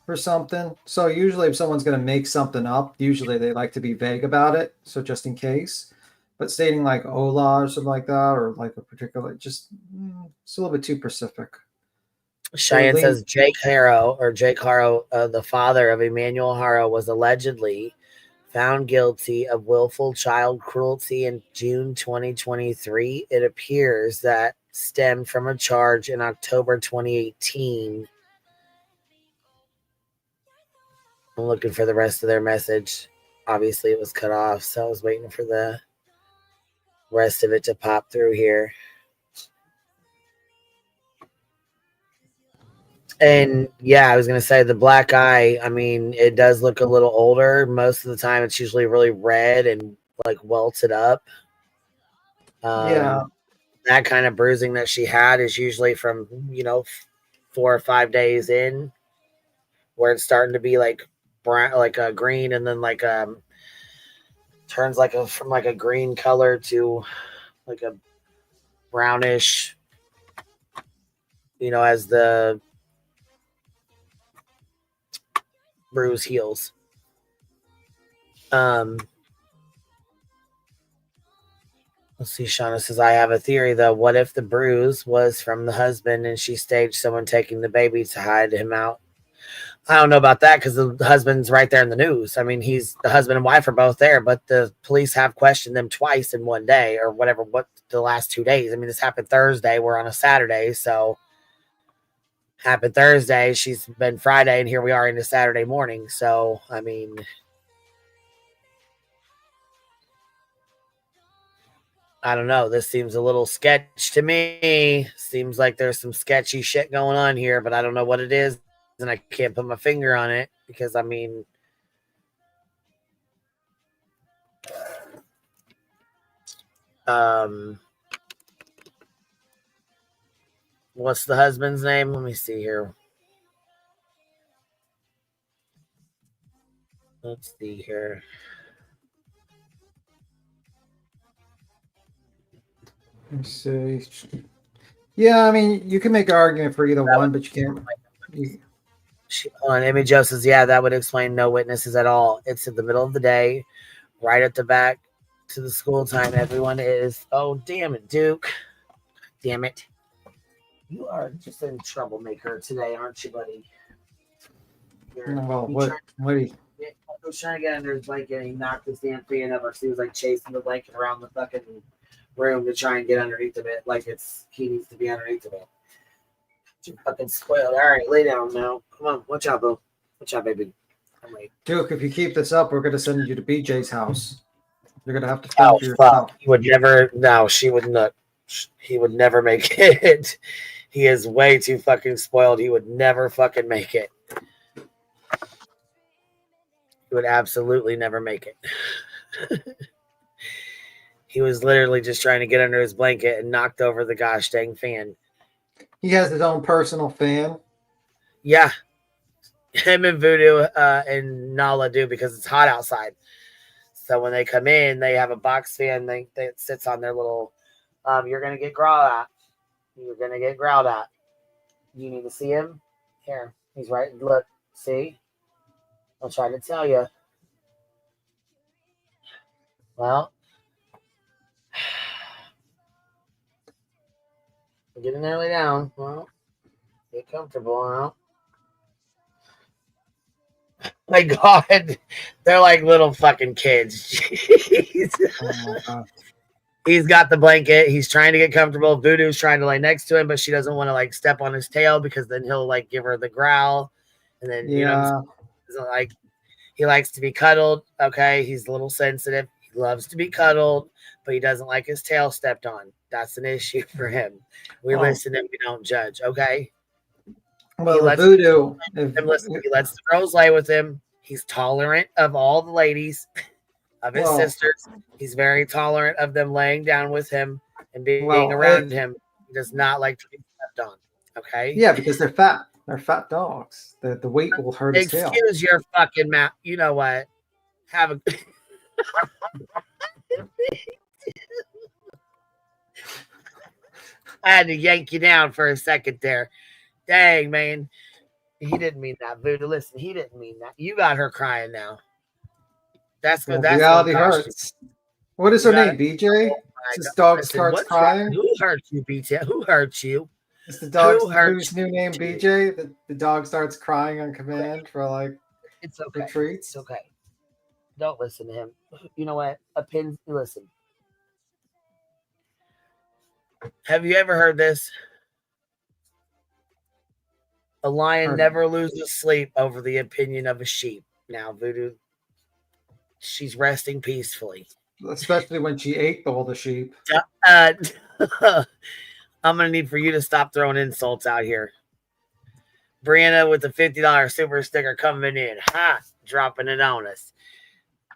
[SPEAKER 9] for something. So usually if someone's going to make something up, usually they like to be vague about it. So just in case, but stating like Ola or something like that, or like a particular, it's a little bit too specific.
[SPEAKER 2] Cheyenne says Jake Harrow, the father of Emmanuel Harrow, was allegedly found guilty of willful child cruelty in June 2023. It appears that stemmed from a charge in October 2018. I'm looking for the rest of their message. Obviously, it was cut off, so I was waiting for the rest of it to pop through here. And yeah, I was going to say the black eye, I mean, it does look a little older. Most of the time, it's usually really red and like welted up.
[SPEAKER 9] Yeah.
[SPEAKER 2] That kind of bruising that she had is usually from, 4 or 5 days in, where it's starting to be like brown, like a green, and then like turns from like a green color to like a brownish, as the bruise heals. Let's see. Shauna says, I have a theory though. What if the bruise was from the husband and she staged someone taking the baby to hide him out? I don't know about that because the husband's right there in the news. I mean, the husband and wife are both there, but the police have questioned them twice in one day or whatever, the last 2 days. I mean, this happened Thursday. We're on a Saturday. So happened Thursday. She's been Friday and here we are into Saturday morning. So, I mean, I don't know. This seems a little sketch to me. Seems like there's some sketchy shit going on here, but I don't know what it is. And I can't put my finger on it because, I mean, what's the husband's name? Let me see here. Let's see here.
[SPEAKER 9] Let's see. Yeah, I mean, you can make an argument for either one, but you can't.
[SPEAKER 2] Amy Jo says, yeah, that would explain no witnesses at all. It's in the middle of the day, right at the back to the school time. Everyone is. Oh, damn it, Duke. Damn it. You are just a troublemaker today, aren't you, buddy?
[SPEAKER 9] Well, what do you...
[SPEAKER 2] I was trying to get under his blanket and he knocked his damn fan over. So he was like chasing the blanket around the fucking room to try and get underneath of it, like he needs to be underneath of it. You're fucking spoiled. All right, lay down now. Come on, watch out, boo. Watch out, baby.
[SPEAKER 9] Duke, if you keep this up, we're gonna send you to BJ's house. You're gonna have to film for yourself.
[SPEAKER 2] Fuck. He would never. No, she would not. He would never make it. He is way too fucking spoiled. He would never fucking make it. He would absolutely never make it. He was literally just trying to get under his blanket and knocked over the gosh dang fan.
[SPEAKER 9] He has his own personal fan.
[SPEAKER 2] Yeah. Him and Voodoo and Nala do because it's hot outside. So when they come in, they have a box fan that sits on their little, you're going to get growled at. You're going to get growled at. You need to see him? Here. He's right. Look. See? I'll try to tell you. Well, getting nearly down. Well, get comfortable now. My God, they're like little fucking kids. He's got the blanket. He's trying to get comfortable. Voodoo's trying to lay next to him, but she doesn't want to like step on his tail because then he'll like give her the growl. And then, you know, like he likes to be cuddled. Okay. He's a little sensitive. He loves to be cuddled, but he doesn't like his tail stepped on. That's an issue for him. We listen and we don't judge. Okay.
[SPEAKER 9] Well,
[SPEAKER 2] he lets
[SPEAKER 9] Voodoo.
[SPEAKER 2] He lets the girls lay with him. He's tolerant of all the ladies, of his sisters. He's very tolerant of them laying down with him and being around him. He does not like to be stepped on. Okay.
[SPEAKER 9] Yeah, because they're fat. They're fat dogs. The weight will hurt his tail.
[SPEAKER 2] Excuse your fucking mouth. You know what? Have a. I had to yank you down for a second there. Dang, man. He didn't mean that, Voodoo. Listen, he didn't mean that. You got her crying now. That's good. That's
[SPEAKER 9] reality hurts. What is her name? BJ? This dog starts crying.
[SPEAKER 2] Who hurt you, BJ? Who hurt you?
[SPEAKER 9] Is the dog's new name BJ? The dog starts crying on command for like
[SPEAKER 2] it's okay.
[SPEAKER 9] Retreats.
[SPEAKER 2] It's okay. Don't listen to him. You know what? Listen. Have you ever heard this? A lion never loses sleep over the opinion of a sheep. Now, Voodoo, she's resting peacefully.
[SPEAKER 9] Especially when she ate all the sheep.
[SPEAKER 2] I'm going to need for you to stop throwing insults out here. Brianna with the $50 super sticker coming in. Ha! Dropping it on us.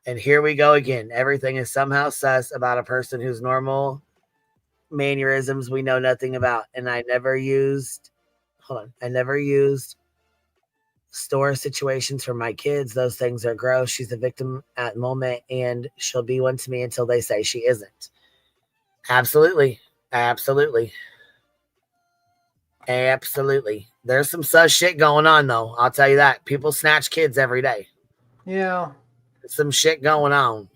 [SPEAKER 2] And here we go again. Everything is somehow sus about a person whose normal mannerisms we know nothing about. And I never used store situations for my kids. Those things are gross. She's a victim at the moment, and she'll be one to me until they say she isn't. Absolutely. Absolutely. Absolutely. There's some sus shit going on, though. I'll tell you that. People snatch kids every day.
[SPEAKER 9] Yeah.
[SPEAKER 2] Some shit going on.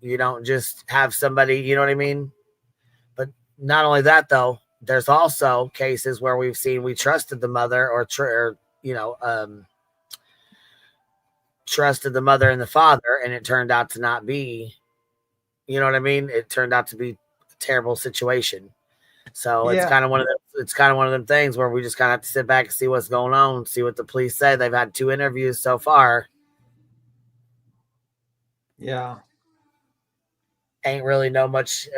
[SPEAKER 2] You don't just have somebody, you know what I mean? But not only that, though, there's also cases where we've seen we trusted the mother trusted the mother and the father, and it turned out to not be, you know what I mean? It turned out to be a terrible situation. So it's kind of one of them things where we just kind of have to sit back and see what's going on, see what the police say. They've had 2 interviews so far.
[SPEAKER 9] Yeah.
[SPEAKER 2] Ain't really much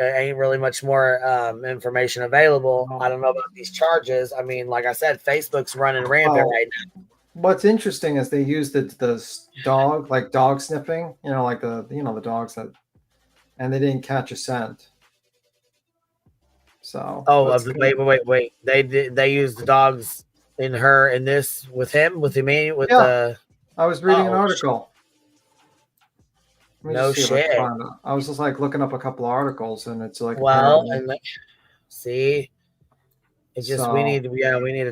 [SPEAKER 2] more information available. I don't know about these charges. I mean, like I said, Facebook's running rampant right now.
[SPEAKER 9] What's interesting is they used the dog, like dog sniffing, like the dogs that, and they didn't catch a scent. So
[SPEAKER 2] wait. They used the dogs in this with him, with Emmanuel, with
[SPEAKER 9] I was reading an article.
[SPEAKER 2] No shit.
[SPEAKER 9] I was just like looking up a couple of articles, and it's like,
[SPEAKER 2] see, it's just we need a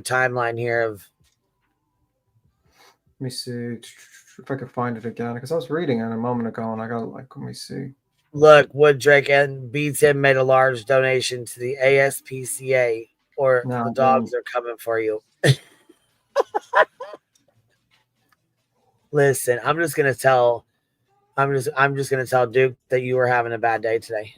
[SPEAKER 2] timeline here of.
[SPEAKER 9] Let me see if I can find it again, because I was reading it a moment ago, and I got let me see.
[SPEAKER 2] Look, Wooddrake and Beats Him made a large donation to the ASPCA, or the dogs are coming for you. Listen, I'm just gonna tell Duke that you were having a bad day today.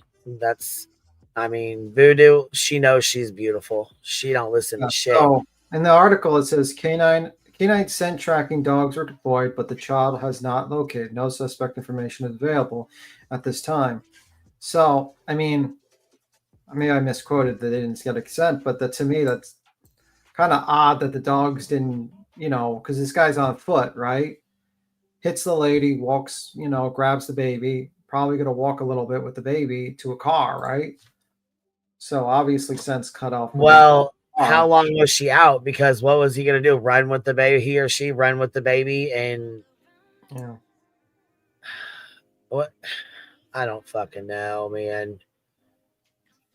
[SPEAKER 2] Voodoo, she knows she's beautiful. She don't listen to shit.
[SPEAKER 9] So in the article it says canine scent tracking dogs were deployed, but the child has not located. No suspect information is available at this time. So I misquoted that they didn't get a scent, but to me that's kind of odd that the dogs didn't, because this guy's on foot, right? Hits the lady, walks, grabs the baby, probably going to walk a little bit with the baby to a car, right? So obviously scent's cut off.
[SPEAKER 2] Well, how long was she out? Because what was he going to do? Run with the baby? He or she run with the baby? And
[SPEAKER 9] yeah.
[SPEAKER 2] What? I don't fucking know, man.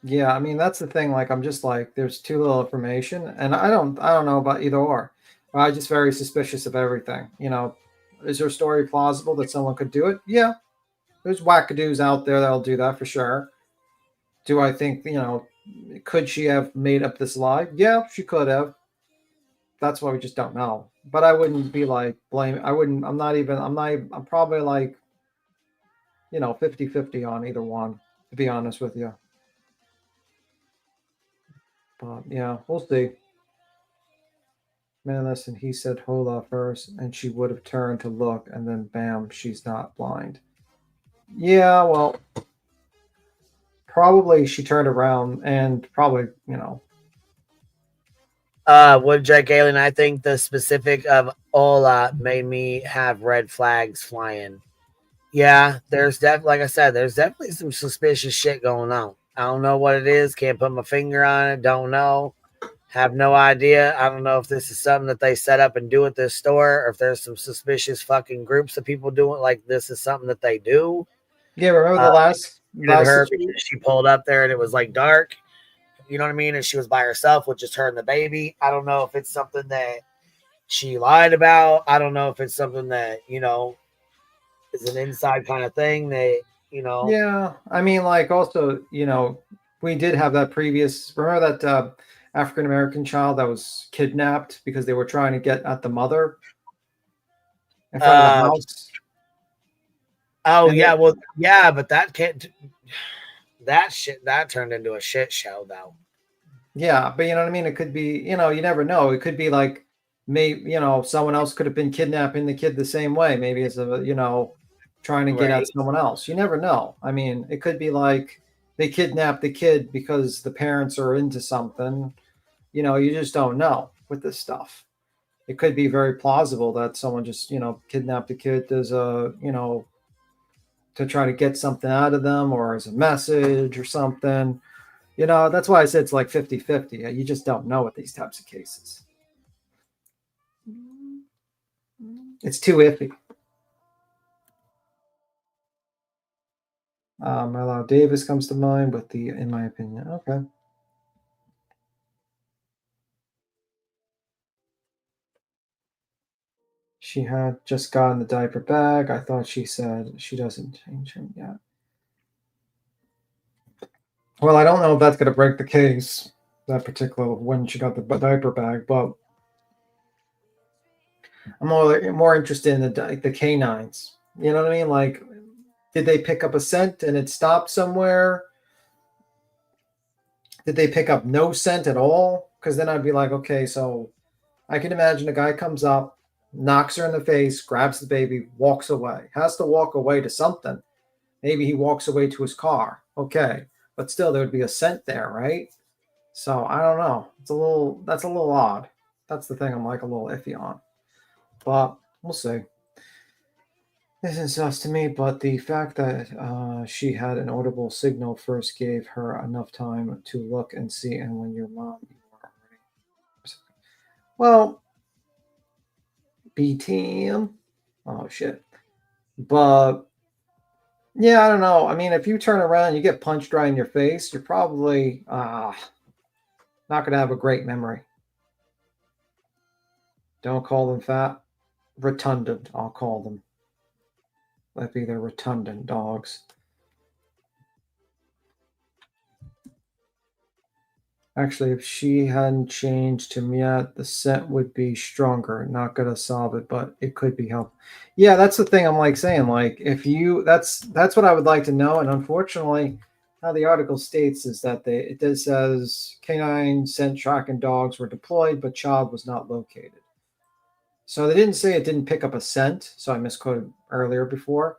[SPEAKER 9] Yeah, I mean, that's the thing. Like, I'm just like, there's too little information, and I don't know about either or. I'm just very suspicious of everything. You know, is her story plausible that someone could do it? Yeah, there's wackadoos out there that'll do that for sure. Do I think, you know, could she have made up this lie? Yeah, she could have. That's why we just don't know. But I wouldn't be like I'm probably like, you know, 50-50 on either one, to be honest with you. But yeah, we'll see. Man, listen, he said, hold up first, and she would have turned to look, and then bam, she's not blind. Yeah, well, probably she turned around and probably, you know.
[SPEAKER 2] Would Drake Alien, I think the specific of Ola made me have red flags flying. Yeah, there's like I said, there's definitely some suspicious shit going on. I don't know what it is. Can't put my finger on it. Don't know. Have no idea. I don't know if this is something that they set up and do at this store, or if there's some suspicious fucking groups of people doing like this is something that they do.
[SPEAKER 9] Yeah, remember the last
[SPEAKER 2] her because she pulled up there and it was like dark. You know what I mean? And she was by herself with just her and the baby. I don't know if it's something that she lied about. I don't know if it's something that, you know, is an inside kind of thing that, you know.
[SPEAKER 9] Yeah, I mean, like, also, you know, we did have that previous, remember that African-American child that was kidnapped because they were trying to get at the mother in front of the house?
[SPEAKER 2] Oh, and yeah, well, yeah, but that turned into a shit show, though.
[SPEAKER 9] Yeah, but you know what I mean? It could be, you know, you never know. It could be like, maybe, you know, someone else could have been kidnapping the kid the same way. Maybe it's a, you know, trying to get at someone else. You never know. I mean, it could be like they kidnapped the kid because the parents are into something. You know, you just don't know with this stuff. It could be very plausible that someone just, you know, kidnapped the kid as a, you know, to try to get something out of them or as a message or something. You know, that's why I said it's like 50-50. You just don't know with these types of cases. It's too iffy. Marlo Davis comes to mind with the, in my opinion. Okay. She had just gotten the diaper bag. I thought she said she doesn't change him yet. Well, I don't know if that's going to break the case, that particular when she got the diaper bag, but I'm more interested in the canines. You know what I mean? Like, did they pick up a scent and it stopped somewhere? Did they pick up no scent at all? Because then I'd be like, okay, so I can imagine a guy comes up, knocks her in the face, grabs the baby, walks away. Has to walk away to something. Maybe he walks away to his car. Okay. But still, there would be a scent there, right? So I don't know. That's a little odd. That's the thing I'm like a little iffy on. But we'll see. This is sus to me, but the fact that she had an audible signal first gave her enough time to look and see, and when your mom, you are already. Well, BT. Oh shit. But yeah, I don't know. I mean, if you turn around and you get punched right in your face, you're probably not going to have a great memory. Don't call them fat. Rotundant, I'll call them. Let be their rotundant dogs. Actually, if she hadn't changed him yet, the scent would be stronger. Not gonna solve it, but it could be helpful. Yeah, that's the thing I'm like saying. Like, if you, that's what I would like to know. And unfortunately, how the article states is that it says canine scent tracking dogs were deployed, but child was not located. So they didn't say it didn't pick up a scent. So I misquoted earlier before,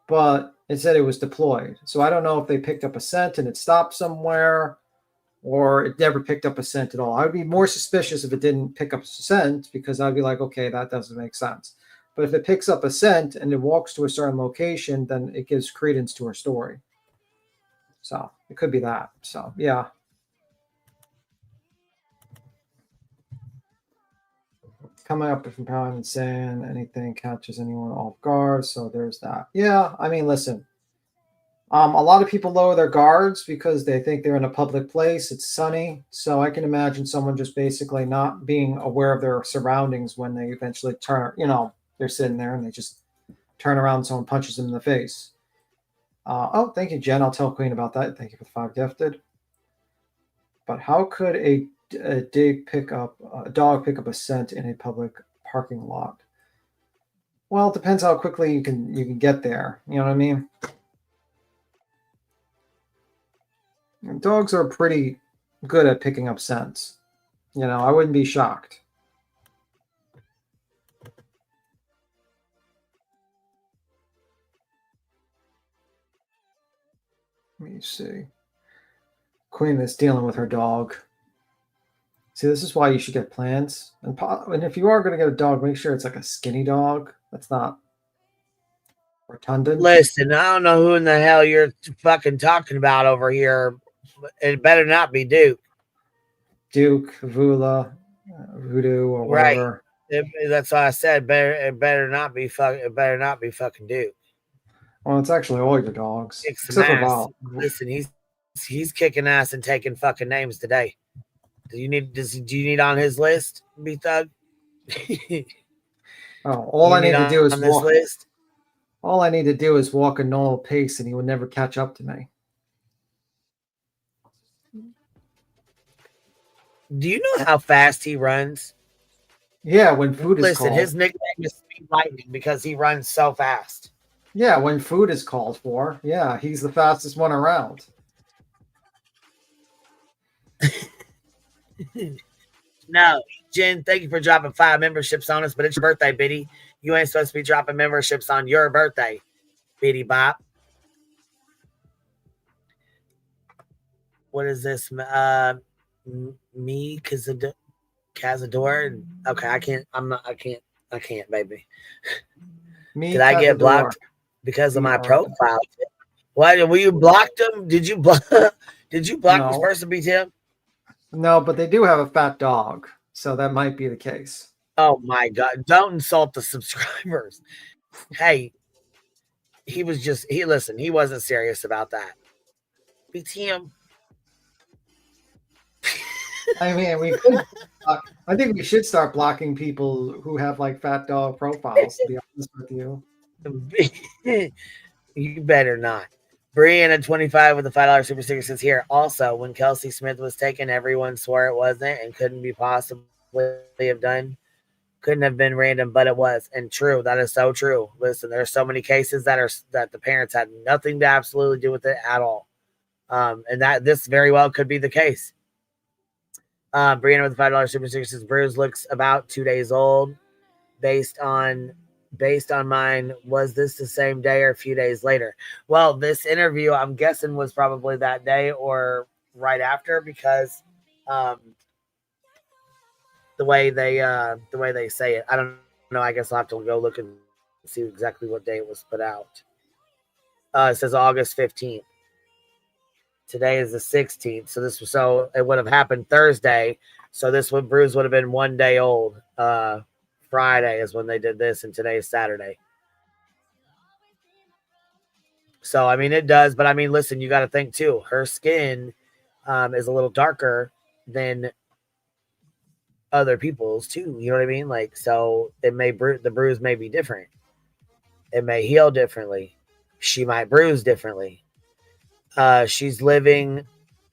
[SPEAKER 9] but it said it was deployed. So I don't know if they picked up a scent and it stopped somewhere, or it never picked up a scent at all. I would be more suspicious if it didn't pick up a scent, because I'd be like, okay, that doesn't make sense. But if it picks up a scent and it walks to a certain location, then it gives credence to her story. So it could be that. So yeah. Coming up from power and saying anything catches anyone off guard. So there's that. Yeah, I mean, listen. A lot of people lower their guards because they think they're in a public place. It's sunny. So I can imagine someone just basically not being aware of their surroundings when they eventually turn, they're sitting there and they just turn around and someone punches them in the face. Oh, thank you, Jen. I'll tell Queen about that. Thank you for the 5 gifted. But how could a dog pick up a scent in a public parking lot? Well, it depends how quickly you can get there. You know what I mean? And dogs are pretty good at picking up scents. I wouldn't be shocked. Let me see. Queen is dealing with her dog. See, this is why you should get plans. And if you are going to get a dog, make sure it's like a skinny dog. That's not rotundant.
[SPEAKER 2] Listen, I don't know who in the hell you're fucking talking about over here. It better not be Duke.
[SPEAKER 9] Duke, Vula, Voodoo, or whatever.
[SPEAKER 2] Right. That's why I said it better not be fucking Duke.
[SPEAKER 9] Well, it's actually all your dogs. Except for Val.
[SPEAKER 2] Listen, he's kicking ass and taking fucking names today. Do you need on his list, B Thug?
[SPEAKER 9] All I need to do is walk. All I need to do is walk a normal pace, and he would never catch up to me.
[SPEAKER 2] Do you know how fast he runs?
[SPEAKER 9] Yeah, when food is called.
[SPEAKER 2] Listen, his nickname is Speed Lightning because he runs so fast.
[SPEAKER 9] Yeah, when food is called for. Yeah, he's the fastest one around.
[SPEAKER 2] No, Jen, thank you for dropping 5 memberships on us, but it's your birthday, Biddy. You ain't supposed to be dropping memberships on your birthday, Biddy Bop. What is this? Me, Cazador. Okay, I can't, baby. Did I get blocked because of my profile? Why were you blocked them? Did you block this person, B Tim?
[SPEAKER 9] No, but they do have a fat dog, so that might be the case.
[SPEAKER 2] Oh my God! Don't insult the subscribers. Hey, he wasn't serious about that. B Tim.
[SPEAKER 9] I mean, we could. I think we should start blocking people who have like fat dog profiles. To be honest with you,
[SPEAKER 2] you better not. Brianna 25 with the $5 super sticker says here. Also, when Kelsey Smith was taken, everyone swore it wasn't and couldn't be possibly have done. Couldn't have been random, but it was. And true, that is so true. Listen, there's so many cases that the parents had nothing to absolutely do with it at all. And that this very well could be the case. Brianna with the $5 super sticker says Bruce looks about 2 days old. Based on mine, was this the same day or a few days later? Well, this interview, I'm guessing, was probably that day or right after because the way they say it. I don't know. I guess I'll have to go look and see exactly what day it was put out. It says August 15th. Today is the 16th, so it would have happened Thursday. So Bruce would have been 1 day old. Friday is when they did this, and today is Saturday. So I mean, it does, but I mean, listen, you got to think too. Her skin is a little darker than other people's too. You know what I mean? Like, so it may the bruise may be different. It may heal differently. She might bruise differently. She's living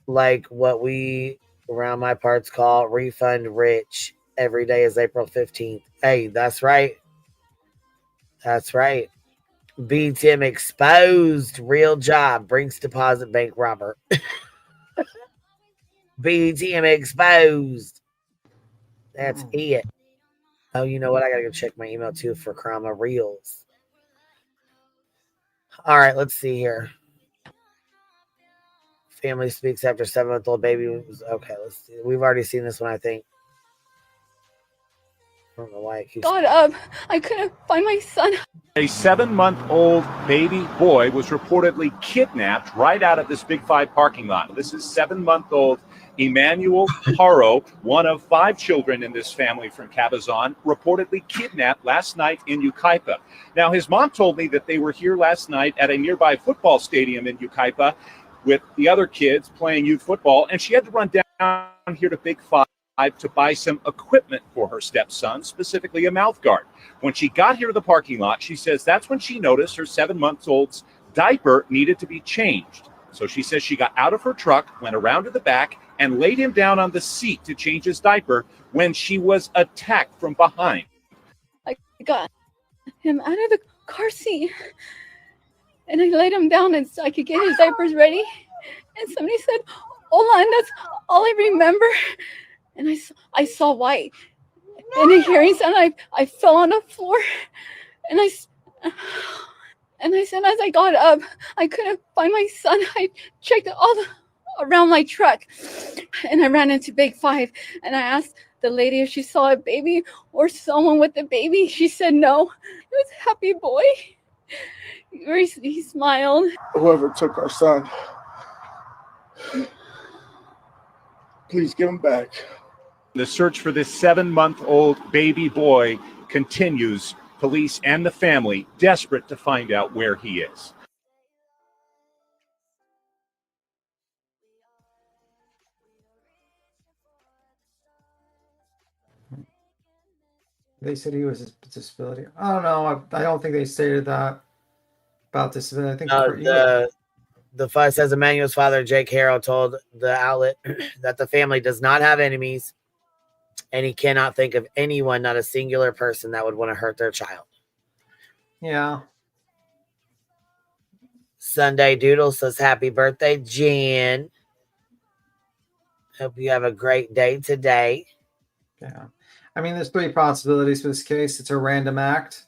[SPEAKER 2] like what we around my parts call refund rich. Every day is April 15th. Hey, that's right. That's right. B Tim exposed. Real job. Brinks deposit bank robber. B Tim exposed. That's it. Oh, you know what? I gotta go check my email too for Krama Reels. All right, let's see here. Family speaks after 7-month-old baby was okay. Let's see. We've already seen this one, I think. don't know why it keeps
[SPEAKER 24] got up. I couldn't find my son.
[SPEAKER 18] A 7-month-old baby boy was reportedly kidnapped right out of this Big Five parking lot. This is 7-month-old Emmanuel Haro, one of 5 children in this family from Cabazon, reportedly kidnapped last night in Yucaipa. Now, his mom told me that they were here last night at a nearby football stadium in Yucaipa with the other kids playing youth football, and she had to run down here to Big Five to buy some equipment for her stepson, specifically a mouth guard. When she got here to the parking lot, she says that's when she noticed her 7-month-old's diaper needed to be changed. So she says she got out of her truck, went around to the back, and laid him down on the seat to change his diaper when she was attacked from behind.
[SPEAKER 24] I got him out of the car seat, and I laid him down and so I could get his diapers ready. And somebody said, "Hola," and that's all I remember. And I saw white. And a hearing sound, I fell on the floor. And I said, as I got up, I couldn't find my son. I checked around my truck. And I ran into Big Five. And I asked the lady if she saw a baby or someone with a baby. She said no. It was a happy boy. He smiled.
[SPEAKER 23] Whoever took our son, please give him back.
[SPEAKER 18] The search for this 7-month-old baby boy continues. Police and the family desperate to find out where he is.
[SPEAKER 9] They said he was a disability. I don't know. I don't think they stated that about disability. I think
[SPEAKER 2] the fight says Emmanuel's father, Jake Harrow, told the outlet that the family does not have enemies, and he cannot think of anyone, not a singular person, that would want to hurt their child.
[SPEAKER 9] Yeah.
[SPEAKER 2] Sunday Doodle says, happy birthday, Jen. Hope you have a great day today.
[SPEAKER 9] Yeah. I mean, there's 3 possibilities for this case. It's a random act.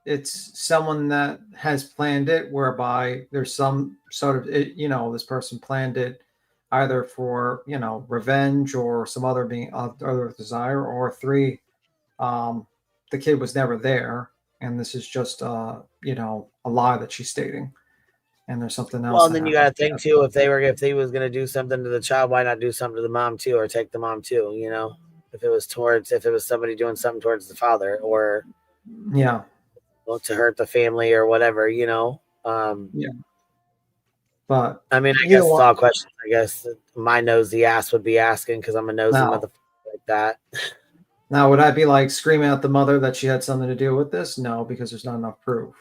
[SPEAKER 9] It's someone that has planned it, whereby there's some sort of, this person planned it either for, revenge or some other desire, or 3, the kid was never there. And this is just, a lie that she's stating. And there's something else.
[SPEAKER 2] Well, and then you got to think too, if he was going to do something to the child, why not do something to the mom too, or take the mom too, if it was somebody doing something towards the father, or to hurt the family or whatever,
[SPEAKER 9] Yeah. But
[SPEAKER 2] I mean, I guess it's all questions. I guess my nosy ass would be asking, because I'm a nosy motherfucker like that.
[SPEAKER 9] Now, would I be like screaming at the mother that she had something to do with this? No, because there's not enough proof.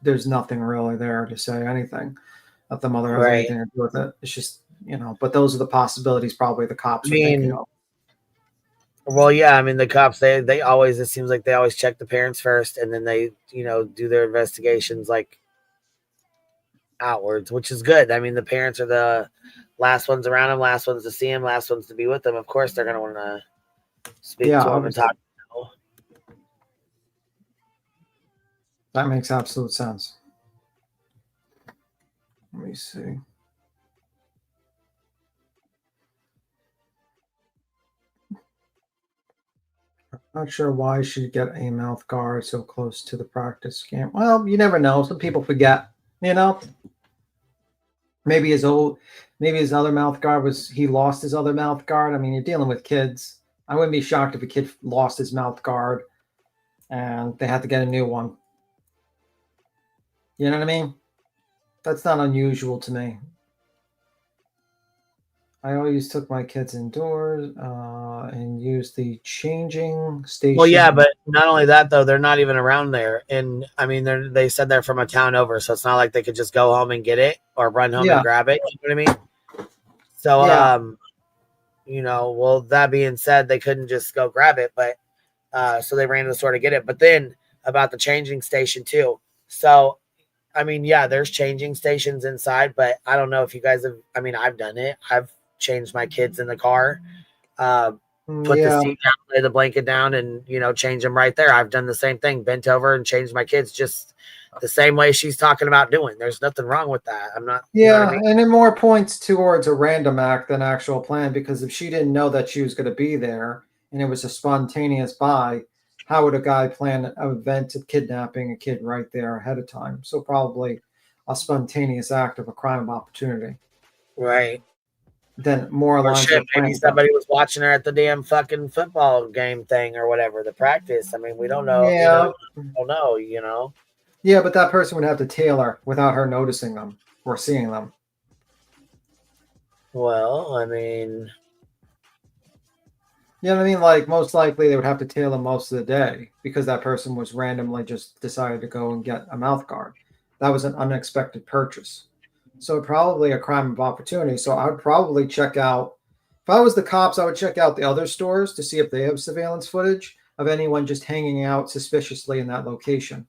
[SPEAKER 9] There's nothing really there to say anything that the mother has anything to do with it. It's just, but those are the possibilities probably the cops are thinking of.
[SPEAKER 2] Well, yeah, I mean, the cops, they always, it seems like they always check the parents first, and then they, do their investigations like outwards, which is good. I mean, the parents are the last ones around them, last ones to see him, last ones to be with them. Of course, they're going to want to speak to him and talk.
[SPEAKER 9] That makes absolute sense. Let me see. Not sure why she'd get a mouth guard so close to the practice camp. Well, you never know. Some people forget, Maybe his other mouth guard he lost his other mouth guard. I mean, you're dealing with kids. I wouldn't be shocked if a kid lost his mouth guard and they had to get a new one. You know what I mean? That's not unusual to me. I always took my kids indoors and used the changing station.
[SPEAKER 2] Well, yeah, but not only that, though, they're not even around there. And, I mean, they said they're from a town over, so it's not like they could just go home and get it or run home and grab it. You know what I mean? So, well, that being said, they couldn't just go grab it, but so they ran to the store to get it. But then about the changing station, too. So, I mean, yeah, there's changing stations inside, but I don't know if you guys have, I mean, I've done it. I've changed my kids in the car, put the seat down, lay the blanket down, and, change them right there. I've done the same thing, bent over and changed my kids just the same way she's talking about doing. There's nothing wrong with that. I'm not.
[SPEAKER 9] Yeah,
[SPEAKER 2] I mean?
[SPEAKER 9] and it more points towards a random act than actual plan, because if she didn't know that she was going to be there and it was a spontaneous buy, how would a guy plan an event of kidnapping a kid right there ahead of time? So probably a spontaneous act of a crime of opportunity.
[SPEAKER 2] Right.
[SPEAKER 9] Then more
[SPEAKER 2] Or
[SPEAKER 9] lines
[SPEAKER 2] shit,
[SPEAKER 9] of
[SPEAKER 2] maybe
[SPEAKER 9] planning.
[SPEAKER 2] somebody was watching her at the damn fucking football game thing or whatever, the practice. I mean, we don't know.
[SPEAKER 9] Yeah.
[SPEAKER 2] Don't know, you know.
[SPEAKER 9] Yeah, but that person would have to tailor without her noticing them or seeing them.
[SPEAKER 2] Well, I mean,
[SPEAKER 9] you know what I mean? Like, most likely they would have to tailor most of the day because that person was randomly just decided to go and get a mouth guard. That was an unexpected purchase. So probably a crime of opportunity. So I would probably check out, if I was the cops, I would check out the other stores to see if they have surveillance footage of anyone just hanging out suspiciously in that location.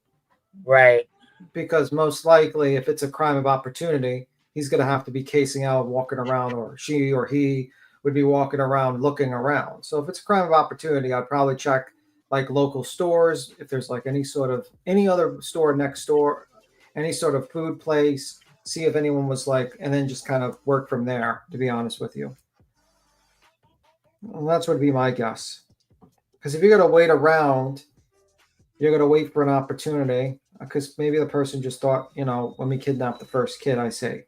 [SPEAKER 2] Right.
[SPEAKER 9] Because most likely, if it's a crime of opportunity, he's going to have to be casing out, walking around, or she or he would be walking around looking around. So if it's a crime of opportunity, I'd probably check like local stores, if there's like any other store next door, any sort of food place, see if anyone was like, and then just kind of work from there, to be honest with you. Well, that's what would be my guess. Because if you're going to wait around, you're going to wait for an opportunity, because maybe the person just thought, let me kidnap the first kid I see.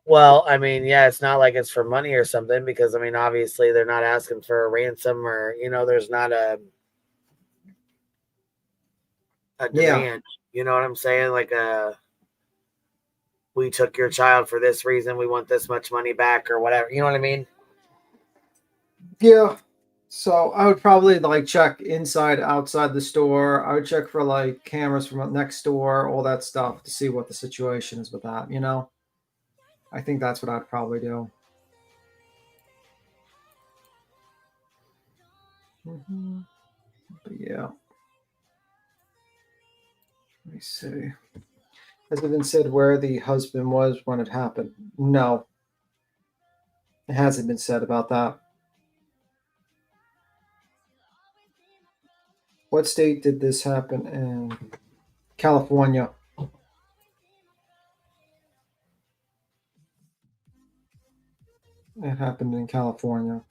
[SPEAKER 2] Well, I mean, yeah, it's not like it's for money or something, because I mean, obviously they're not asking for a ransom, or there's not a demand.
[SPEAKER 9] Yeah.
[SPEAKER 2] You know what I'm saying? Like we took your child for this reason, we want this much money back, or whatever. You know what I mean?
[SPEAKER 9] Yeah. So I would probably like check inside, outside the store. I would check for like cameras from next door, all that stuff to see what the situation is with that, I think that's what I'd probably do. But yeah. Let me see. Has it been said where the husband was when it happened? No. It hasn't been said about that. What state did this happen in? California. It happened in California.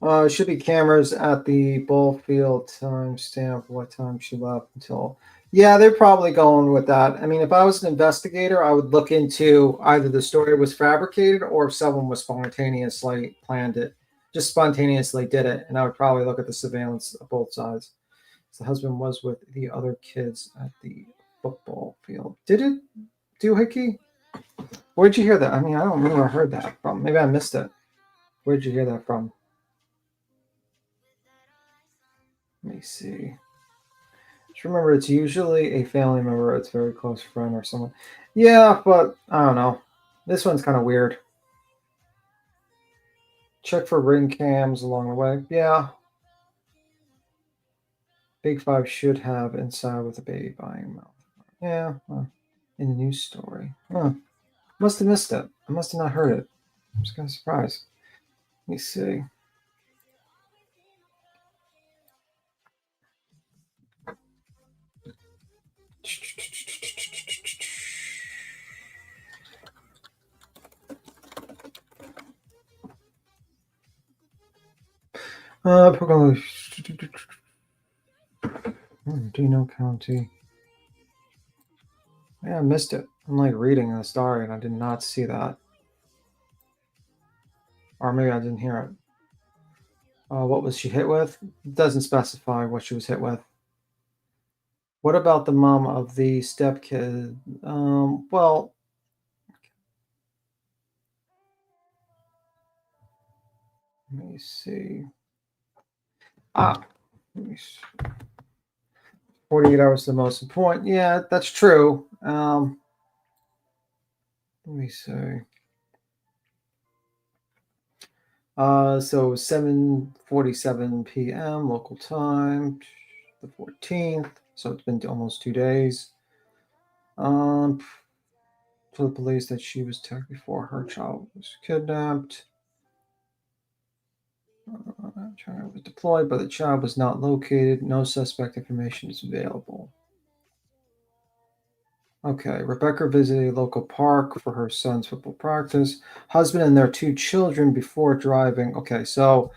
[SPEAKER 9] It should be cameras at the ball field, timestamp, what time she left until. Yeah, they're probably going with that. I mean, if I was an investigator, I would look into either the story was fabricated or if someone was spontaneously planned it, just spontaneously did it. And I would probably look at the surveillance of both sides. So the husband was with the other kids at the football field. Did it do Hickey? Where'd you hear that? I mean, I don't remember where I heard that from. Maybe I missed it. Where'd you hear that from? Let me see. Just remember, it's usually a family member, it's a very close friend or someone. Yeah, but I don't know. This one's kind of weird. Check for ring cams along the way. Yeah. Big Five should have inside with a baby buying mouth. Yeah. Well, in the news story. Huh. Must have missed it. I must have not heard it. I'm just kind of surprised. Let me see. Dino County. Yeah, I missed it. I'm like reading the story and I did not see that. Or maybe I didn't hear it. What was she hit with? It doesn't specify what she was hit with. What about the mom of the stepkid? Well, let me see. Let me see. 48 hours is the most important. Yeah, that's true. Let me see. So 7:47 p.m. local time, the 14th. So it's been almost 2 days. To the police that she was attacked before her child was kidnapped. Child was deployed, but the child was not located. No suspect information is available. Okay, Rebecca visited a local park for her son's football practice. Husband and their 2 children before driving. Okay, so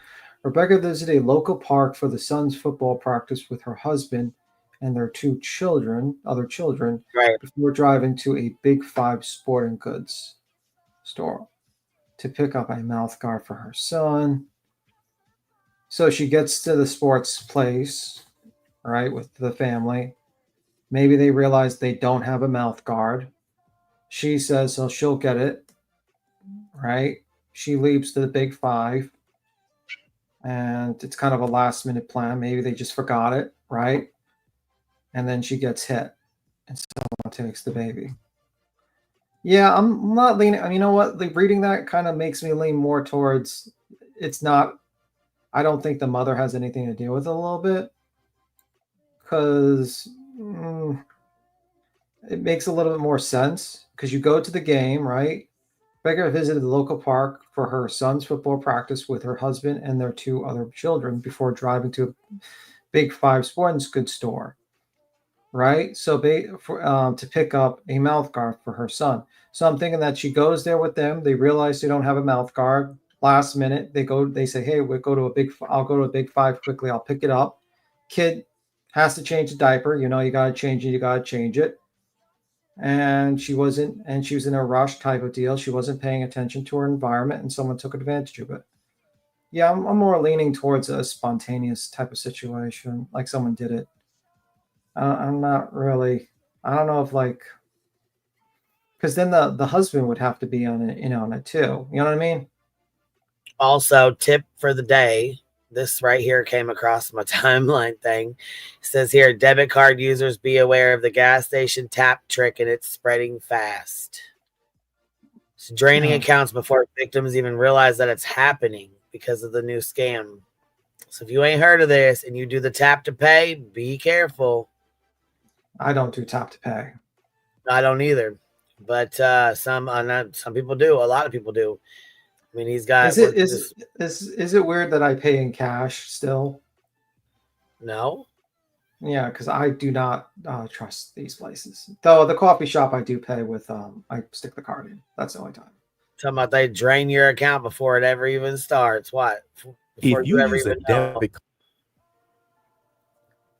[SPEAKER 9] Rebecca visited a local park for the son's football practice with her husband and their 2 children, other children, before driving to a Big 5 sporting goods store to pick up a mouth guard for her son. So she gets to the sports place, right, with the family. Maybe they realize they don't have a mouth guard. She says so she'll get it, right? She leaps to the Big 5, and it's kind of a last minute plan. Maybe they just forgot it, right? And then she gets hit, and someone takes the baby. Yeah, I'm not leaning. I mean, you know what? Reading that kind of makes me lean more towards it's not. I don't think the mother has anything to do with it a little bit, because it makes a little bit more sense. Because you go to the game, right? Becca visited the local park for her son's football practice with her husband and their 2 other children before driving to a Big 5 sporting goods store, right? So to pick up a mouth guard for her son. So I'm thinking that she goes there with them. They realize they don't have a mouth guard. Last minute, they say, "Hey, I'll go to a Big 5 quickly. I'll pick it up." Kid has to change the diaper. You know, you got to change it. And she was in a rush type of deal. She wasn't paying attention to her environment, and someone took advantage of it. Yeah, I'm more leaning towards a spontaneous type of situation, like someone did it. I'm not really. I don't know if because then the husband would have to be on it, on it too. You know what I mean?
[SPEAKER 2] Also, tip for the day. This right here came across my timeline thing. It says here, debit card users be aware of the gas station tap trick, and it's spreading fast. It's draining accounts before victims even realize that it's happening because of the new scam. So if you ain't heard of this and you do the tap to pay, be careful.
[SPEAKER 9] I don't do tap to pay.
[SPEAKER 2] I don't either. But some people do. A lot of people do. I mean, he's got.
[SPEAKER 9] Is it weird that I pay in cash still?
[SPEAKER 2] No.
[SPEAKER 9] Yeah, because I do not trust these places. Though the coffee shop I do pay with. I stick the card in. That's the only time.
[SPEAKER 2] Talking about they drain your account before it ever even starts. What?
[SPEAKER 1] If you use a debit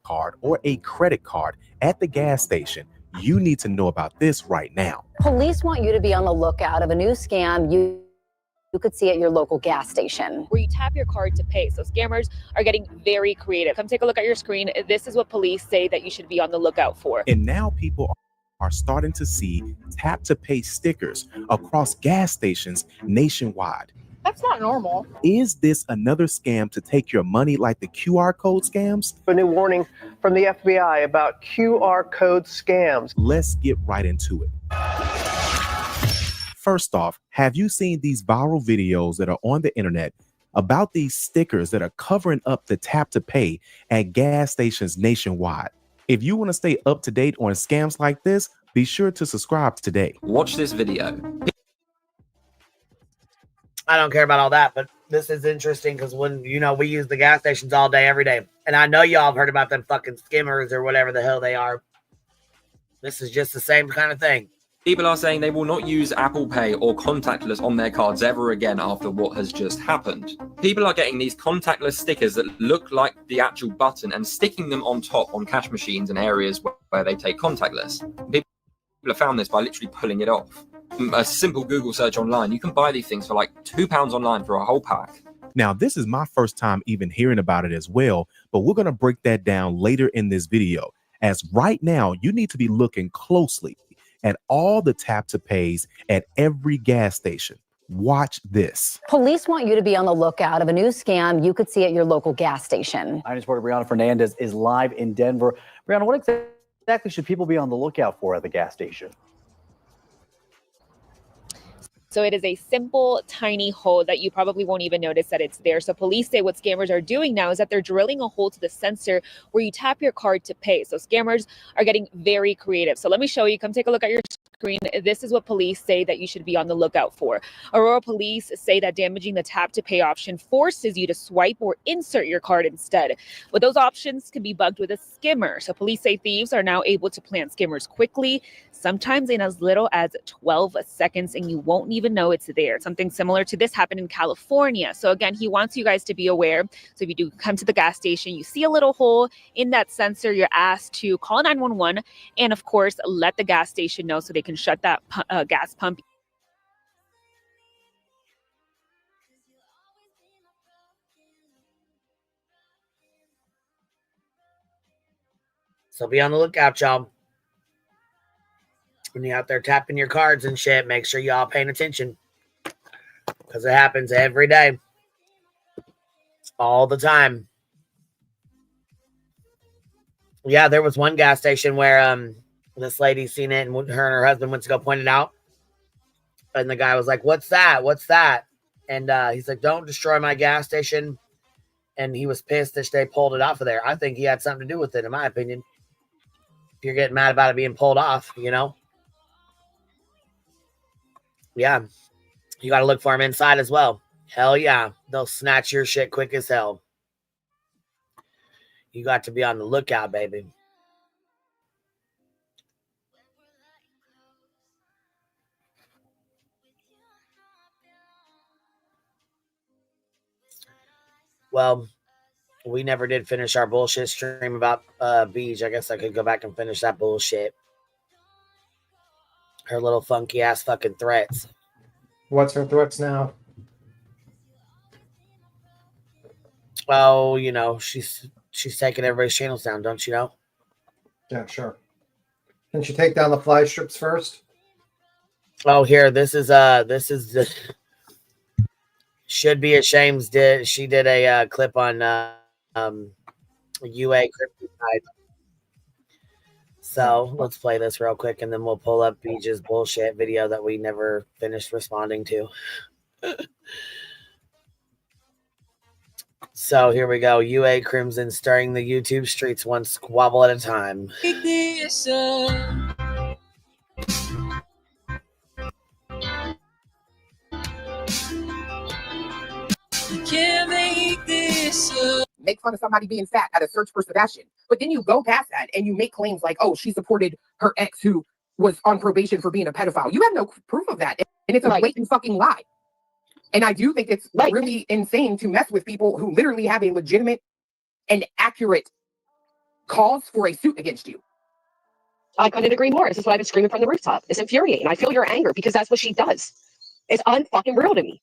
[SPEAKER 1] card or a credit card at the gas station, you need to know about this right now.
[SPEAKER 3] Police want you to be on the lookout of a new scam you could see at your local gas station,
[SPEAKER 4] where you tap your card to pay. So scammers are getting very creative. Come take a look at your screen. This is what police say that you should be on the lookout for.
[SPEAKER 1] And now people are starting to see tap to pay stickers across gas stations nationwide.
[SPEAKER 13] That's not normal.
[SPEAKER 1] Is this another scam to take your money like the QR code scams?
[SPEAKER 5] A new warning from the FBI about QR code scams.
[SPEAKER 1] Let's get right into it. First off, have you seen these viral videos that are on the internet about these stickers that are covering up the tap to pay at gas stations nationwide? If you want to stay up to date on scams like this, be sure to subscribe today.
[SPEAKER 6] Watch this video.
[SPEAKER 2] I don't care about all that, but this is interesting because when, we use the gas stations all day, every day. And I know y'all have heard about them fucking skimmers or whatever the hell they are. This is just the same kind of thing.
[SPEAKER 6] People are saying they will not use Apple Pay or contactless on their cards ever again after what has just happened. People are getting these contactless stickers that look like the actual button and sticking them on top on cash machines in areas where they take contactless. People have found this by literally pulling it off. A simple Google search online, you can buy these things for like £2 online for a whole pack.
[SPEAKER 1] Now, this is my first time even hearing about it as well, but we're going to break that down later in this video. As right now, you need to be looking closely at all the tap to pays at every gas station. Watch this.
[SPEAKER 3] Police want you to be on the lookout of a new scam you could see at your local gas station.
[SPEAKER 26] News reporter Brianna Fernandez is live in Denver. Brianna, what exactly should people be on the lookout for at the gas station?
[SPEAKER 4] So it is a simple, tiny hole that you probably won't even notice that it's there. So police say what scammers are doing now is that they're drilling a hole to the sensor where you tap your card to pay. So scammers are getting very creative. So let me show you. Come take a look at your screen, this is what police say that you should be on the lookout for. Aurora police say that damaging the tap to pay option forces you to swipe or insert your card instead. But those options can be bugged with a skimmer. So police say thieves are now able to plant skimmers quickly, sometimes in as little as 12 seconds, and you won't even know it's there. Something similar to this happened in California. So again, he wants you guys to be aware. So if you do come to the gas station, you see a little hole in that sensor, you're asked to call 911 and of course let the gas station know so they can shut that gas pump.
[SPEAKER 2] So be on the lookout, y'all. When you're out there tapping your cards and shit, make sure y'all paying attention, because it happens every day, all the time. Yeah, there was one gas station where this lady seen it, and her and her husband went to go point it out, and the guy was like, "What's that? What's that?" And he's like, "Don't destroy my gas station." And he was pissed that they pulled it off of there. I think he had something to do with it, in my opinion. If you're getting mad about it being pulled off, you know. Yeah, you got to look for them inside as well. Hell yeah, they'll snatch your shit quick as hell. You got to be on the lookout, baby. Well, we never did finish our bullshit stream about Beach. I guess I could go back and finish that bullshit. Her little funky ass fucking threats.
[SPEAKER 9] What's her threats now?
[SPEAKER 2] Oh, you know, she's taking everybody's channels down, don't you know?
[SPEAKER 9] Yeah, sure. Can she take down the fly strips first?
[SPEAKER 2] Oh, here, this is the should be ashamed. She did a clip on UA Cryptid. So let's play this real quick, and then we'll pull up Beach's bullshit video that we never finished responding to. So here we go. UA Crimson stirring the YouTube streets one squabble at a time.
[SPEAKER 8] Can't make this up. Make fun of somebody being fat at a search for Sebastian, but then you go past that and you make claims like, oh, she supported her ex who was on probation for being a pedophile. You have no proof of that, and it's a blatant fucking lie. And I do think it's really insane to mess with people who literally have a legitimate and accurate cause for a suit against you.
[SPEAKER 10] I couldn't agree more. This is what I've been screaming from the rooftop. It's infuriating. I feel your anger because that's what she does. It's unfucking real to me.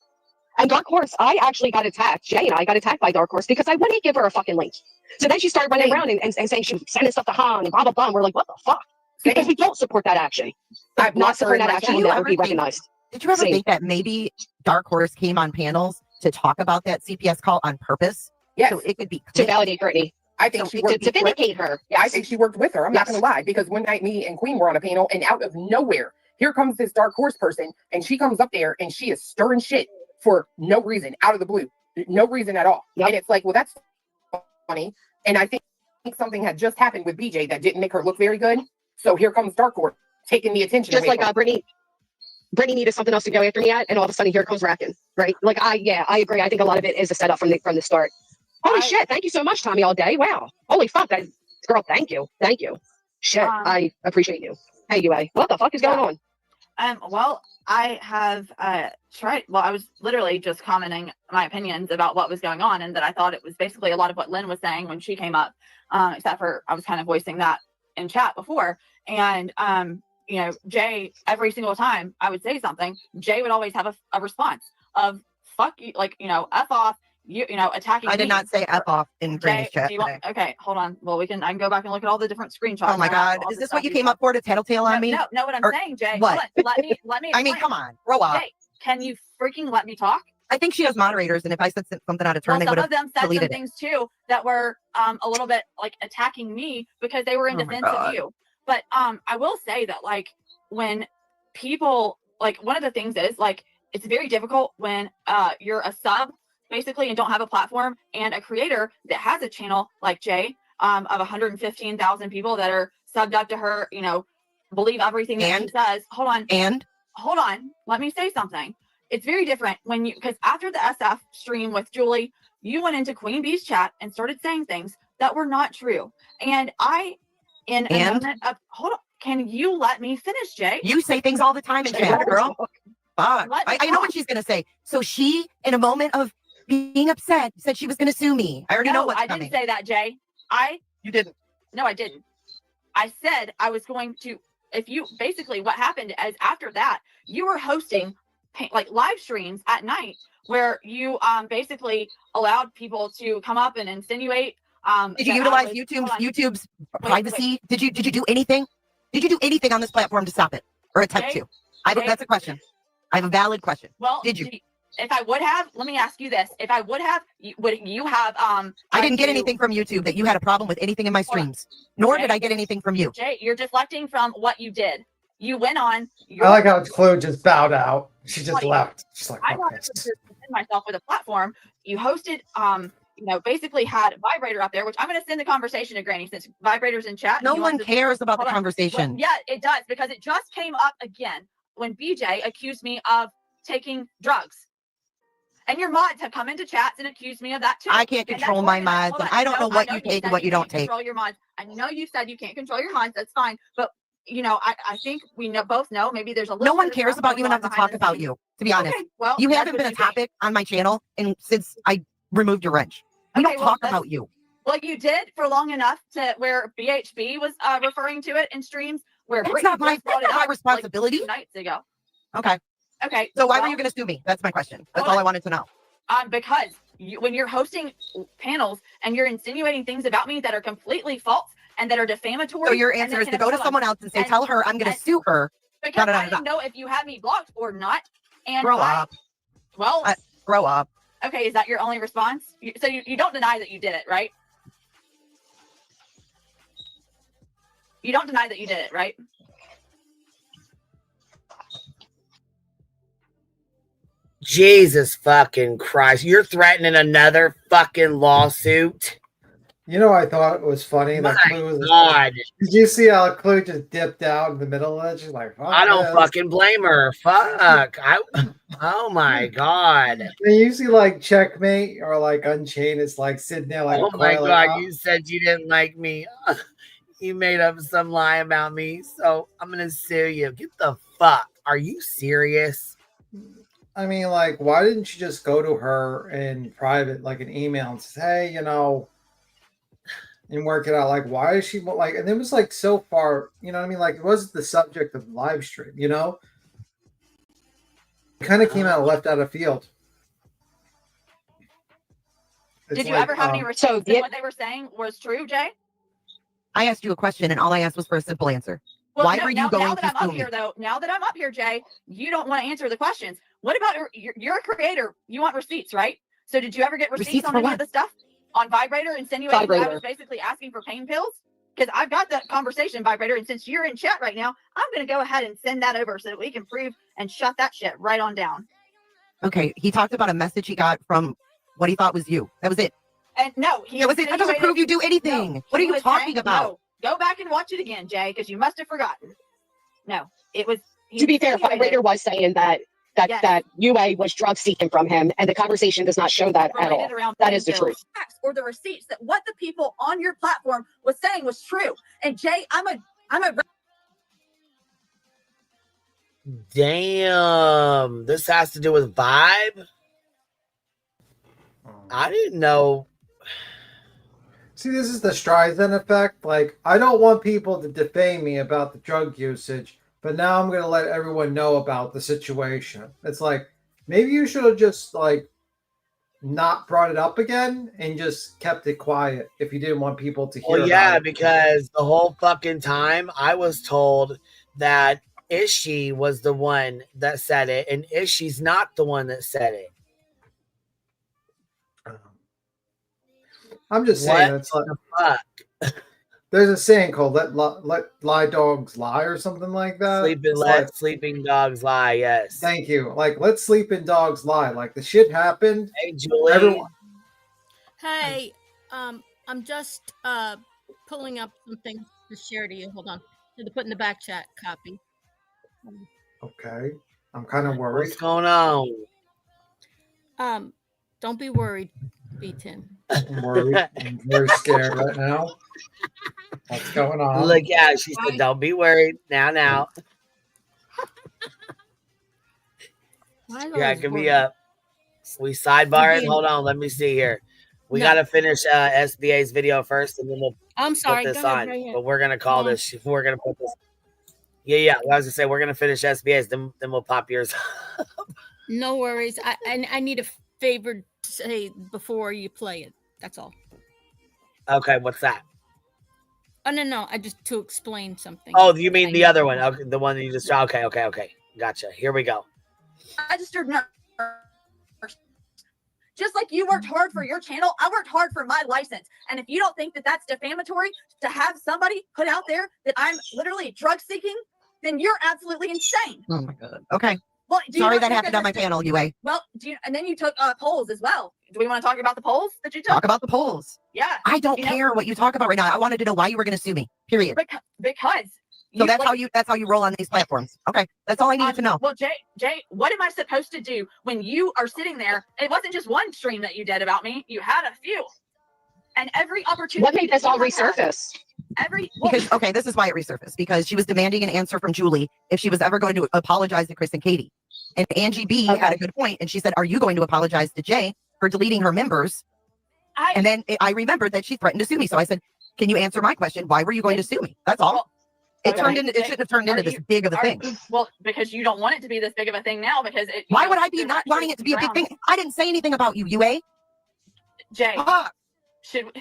[SPEAKER 10] And Dark Horse, I actually got attacked. Jay and I got attacked by Dark Horse because I wouldn't give her a fucking link. So then she started running around and saying she was sending stuff to Han and blah, blah, blah. And we're like, what the fuck? Because we don't support that action.
[SPEAKER 8] I've
[SPEAKER 10] not supporting that action will never be
[SPEAKER 8] think-
[SPEAKER 10] recognized.
[SPEAKER 8] Did you ever think that maybe Dark Horse came on panels to talk about that CPS call on purpose? Yes. So it could be
[SPEAKER 10] To validate Brittany.
[SPEAKER 8] I think she worked
[SPEAKER 10] to vindicate her.
[SPEAKER 8] Yeah, I think she worked with her. I'm not going to lie, because one night me and Queen were on a panel, and out of nowhere, here comes this Dark Horse person, and she comes up there and she is stirring shit for no reason, out of the blue, no reason at all. And it's like, well, that's funny. And I think something had just happened with BJ that didn't make her look very good. So here comes Dark Horse taking the attention.
[SPEAKER 10] Just
[SPEAKER 8] away
[SPEAKER 10] like
[SPEAKER 8] from her.
[SPEAKER 10] Brittany needed something else to go after me at, and all of a sudden here comes Rackin, right? Like I agree. I think a lot of it is a setup from the start. Holy shit! Thank you so much, Tommy. All day. Wow. Holy fuck, that girl. Thank you. Shit, I appreciate you. Hey, UA. What the fuck is going on?
[SPEAKER 11] Well, I have tried. Well, I was literally just commenting my opinions about what was going on, and that I thought it was basically a lot of what Lynn was saying when she came up, except for I was kind of voicing that in chat before. And you know, Jay, every single time I would say something, Jay would always have a response of "fuck you," like, you know, "f off," you know, attacking.
[SPEAKER 8] I did
[SPEAKER 11] me.
[SPEAKER 8] not say F off in
[SPEAKER 11] Jay,
[SPEAKER 8] Brittany's chat
[SPEAKER 11] do you want,
[SPEAKER 8] today.
[SPEAKER 11] okay, hold on. Well, I can go back and look at all the different screenshots.
[SPEAKER 8] Oh my God. Is this what you came up for, to tattletale on me?
[SPEAKER 11] No, what I'm
[SPEAKER 8] Or
[SPEAKER 11] saying, Jay.
[SPEAKER 8] what?
[SPEAKER 11] Let me.
[SPEAKER 8] I mean,
[SPEAKER 11] explain.
[SPEAKER 8] come on, grow up.
[SPEAKER 11] Jay, can you freaking let me talk?
[SPEAKER 8] I think she has moderators, and if I said something out of turn,
[SPEAKER 11] Well,
[SPEAKER 8] they
[SPEAKER 11] some
[SPEAKER 8] would
[SPEAKER 11] of
[SPEAKER 8] have
[SPEAKER 11] them said some
[SPEAKER 8] deleted it.
[SPEAKER 11] things too that were a little bit like attacking me because they were in
[SPEAKER 8] Oh my
[SPEAKER 11] defense of
[SPEAKER 8] God.
[SPEAKER 11] you. But I will say that, like, when people, like, one of the things is, like, it's very difficult when you're a sub basically and don't have a platform, and a creator that has a channel like Jay of 115,000 people that are subbed up to her, you know, believe everything that he says. Hold on. Let me say something. It's very different when because after the SF stream with Julie, you went into Queen Bee's chat and started saying things that were not true. And a moment of, hold on, can you let me finish, Jay?
[SPEAKER 7] You say things all the time in chat, girl. Fuck. I know what she's going to say. So she, in a moment of being upset, said she was going to sue me. I already know what's coming.
[SPEAKER 11] I didn't say that, Jay.
[SPEAKER 7] You didn't.
[SPEAKER 11] No, I didn't. I said I was going to, basically what happened is after that, you were hosting like live streams at night where you basically allowed people to come up and insinuate.
[SPEAKER 7] Did you utilize YouTube's privacy? Did you do anything? Did you do anything on this platform to stop it or attempt to? That's a question. I have a valid question.
[SPEAKER 11] Well,
[SPEAKER 7] did you?
[SPEAKER 11] If I would have, let me ask you this: if I would have, would you have?
[SPEAKER 7] I didn't get anything from YouTube that you had a problem with anything in my streams, nor did I get anything from you.
[SPEAKER 11] Jay, you're deflecting from what you did. You went on.
[SPEAKER 9] I like how Chloe just bowed out. She just left. She's like,
[SPEAKER 11] I wanted to defend myself with a platform. You hosted, basically had Vibrator up there, which I'm going to send the conversation to Granny since Vibrator's in chat.
[SPEAKER 7] No one cares about the conversation.
[SPEAKER 11] Well, yeah, it does because it just came up again when BJ accused me of taking drugs. And your mods have come into chats and accused me of that too.
[SPEAKER 7] I can't control my mods, and I don't know what you take and what you don't take.
[SPEAKER 11] Control your mods. I know you said you can't control your mods. That's fine, but I think we both know maybe there's a little.
[SPEAKER 7] No one cares about you enough to talk about you. To be honest,
[SPEAKER 11] well,
[SPEAKER 7] you haven't been a topic on my channel, and since I removed your wrench, we don't talk about you.
[SPEAKER 11] Well, you did for long enough to where BHB was referring to it in streams where
[SPEAKER 7] that's not my responsibility.
[SPEAKER 11] 2 nights ago.
[SPEAKER 7] Okay.
[SPEAKER 11] Okay.
[SPEAKER 7] So why were you going to sue me? That's my question. That's all I wanted to know.
[SPEAKER 11] Because when you're hosting panels and you're insinuating things about me that are completely false and that are defamatory.
[SPEAKER 7] So your answer is to go to someone else and say, tell her I'm going to sue her.
[SPEAKER 11] Because I didn't know if you had me blocked or not. And
[SPEAKER 7] grow up.
[SPEAKER 11] Well,
[SPEAKER 7] grow up.
[SPEAKER 11] Okay, is that your only response? So you don't deny that you did it, right? You don't deny that you did it, right?
[SPEAKER 2] Jesus fucking Christ. You're threatening another fucking lawsuit.
[SPEAKER 9] You know, I thought it was funny.
[SPEAKER 2] My
[SPEAKER 9] That Clue was
[SPEAKER 2] God.
[SPEAKER 9] Did you see how Clue just dipped out in the middle of it? She's like,
[SPEAKER 2] I don't fucking blame her. Fuck. Oh my God.
[SPEAKER 9] And you see like Checkmate or like Unchained, it's like sitting there like,
[SPEAKER 2] oh my God,
[SPEAKER 9] like, oh.
[SPEAKER 2] You said you didn't like me. You made up some lie about me, so I'm gonna sue you. Get the fuck. Are you serious?
[SPEAKER 9] I mean, like, why didn't you just go to her in private, like an email, and say, hey, and work it out? Like, why is she like? And it was like so far, you know what I mean? Like, it wasn't the subject of the live stream, It kind of came out left out of field.
[SPEAKER 11] Did you ever have any receipts that what they were saying was true, Jay?
[SPEAKER 7] I asked you a question, and all I asked was for a simple answer.
[SPEAKER 11] Well,
[SPEAKER 7] why were you going
[SPEAKER 11] now that
[SPEAKER 7] to
[SPEAKER 11] I'm up
[SPEAKER 7] sue
[SPEAKER 11] here,
[SPEAKER 7] me?
[SPEAKER 11] though, now that I'm up here, Jay, you don't want to answer the questions. What about you're a creator? You want receipts, right? So did you ever get receipts on any of the stuff on Vibrator, insinuating that I was basically asking for pain pills? Because I've got that conversation, Vibrator, and since you're in chat right now, I'm going to go ahead and send that over so that we can prove and shut that shit right on down.
[SPEAKER 7] Okay, he talked about a message he got from what he thought was you. That was it.
[SPEAKER 11] And no,
[SPEAKER 7] that was it. That doesn't prove you do anything.
[SPEAKER 11] No,
[SPEAKER 7] what are you talking about?
[SPEAKER 11] No. Go back and watch it again, Jay, because you must have forgotten. No, it was.
[SPEAKER 10] To be fair, Vibrator was saying that UA was drug seeking from him, and the conversation does not show that at all. That is the truth.
[SPEAKER 11] Or the receipts that what the people on your platform was saying was true. And Jay, I'm a.
[SPEAKER 2] Damn, this has to do with Vibe. I didn't know.
[SPEAKER 9] See, this is the Streisand effect. Like, I don't want people to defame me about the drug usage, but now I'm going to let everyone know about the situation. It's like, maybe you should have just, like, not brought it up again and just kept it quiet if you didn't want people to hear about it.
[SPEAKER 2] Because the whole fucking time I was told that Ishi was the one that said it, and Ishi's not the one that said it.
[SPEAKER 9] I'm just saying, it's like, there's a saying called let lie dogs lie or something like that.
[SPEAKER 2] Sleeping dogs lie, yes.
[SPEAKER 9] Thank you. Like, let sleeping dogs lie. Like, the shit happened.
[SPEAKER 2] Hey, Julie.
[SPEAKER 9] Everyone.
[SPEAKER 12] Hey, I'm just pulling up something to share to you. Hold on. To put in the back chat copy.
[SPEAKER 9] Okay. I'm kind of worried.
[SPEAKER 2] What's going on?
[SPEAKER 12] Don't be worried, B10.
[SPEAKER 9] I'm worried. I'm very scared right now. What's going on?
[SPEAKER 2] Look, yeah, she said, "Don't be worried." Now. Yeah, give me up. We sidebar it. Hold on, let me see here. We gotta finish SBA's video first, and then we'll
[SPEAKER 12] I'm sorry.
[SPEAKER 2] put this
[SPEAKER 12] Go ahead,
[SPEAKER 2] on.
[SPEAKER 12] right here.
[SPEAKER 2] But we're gonna call this. We're gonna put this. Yeah. Well, I was gonna say we're gonna finish SBA's, then we'll pop yours.
[SPEAKER 12] No worries. I need a favor to say before you play it. That's all.
[SPEAKER 2] Okay, what's that?
[SPEAKER 12] Oh no! I just to explain something.
[SPEAKER 2] Oh, you mean the other one? Okay, the one that you just. Okay. Gotcha. Here we go.
[SPEAKER 11] Registered nurse. Just like you worked hard for your channel, I worked hard for my license. And if you don't think that that's defamatory to have somebody put out there that I'm literally drug seeking, then you're absolutely insane.
[SPEAKER 7] Oh my God. Okay.
[SPEAKER 11] Well,
[SPEAKER 7] Sorry that happened on my panel, UA.
[SPEAKER 11] Well, and then you took polls as well. Do we want to talk about the polls that you took?
[SPEAKER 7] Talk about the polls.
[SPEAKER 11] Yeah.
[SPEAKER 7] I don't care what you talk about right now. I wanted to know why you were going to sue me. Period.
[SPEAKER 11] Because.
[SPEAKER 7] So that's how you roll on these platforms. Okay, that's all I needed to know.
[SPEAKER 11] Well, Jay, what am I supposed to do when you are sitting there? It wasn't just one stream that you did about me. You had a few, and every opportunity.
[SPEAKER 10] What made this all resurface?
[SPEAKER 7] Because this is why it resurfaced. Because she was demanding an answer from Julie if she was ever going to apologize to Chris and Katie, and Angie B had a good point, and she said, "Are you going to apologize to Jay for deleting her members?" And then I remembered that she threatened to sue me, so I said, "Can you answer my question? Why were you going to sue me?" That's all. It shouldn't have turned into this big of a thing.
[SPEAKER 11] Well, because you don't want it to be this big of a thing now. Because
[SPEAKER 7] why would I be not wanting it to be a big thing? I didn't say anything about you, UA.
[SPEAKER 11] Jay,
[SPEAKER 7] Dude,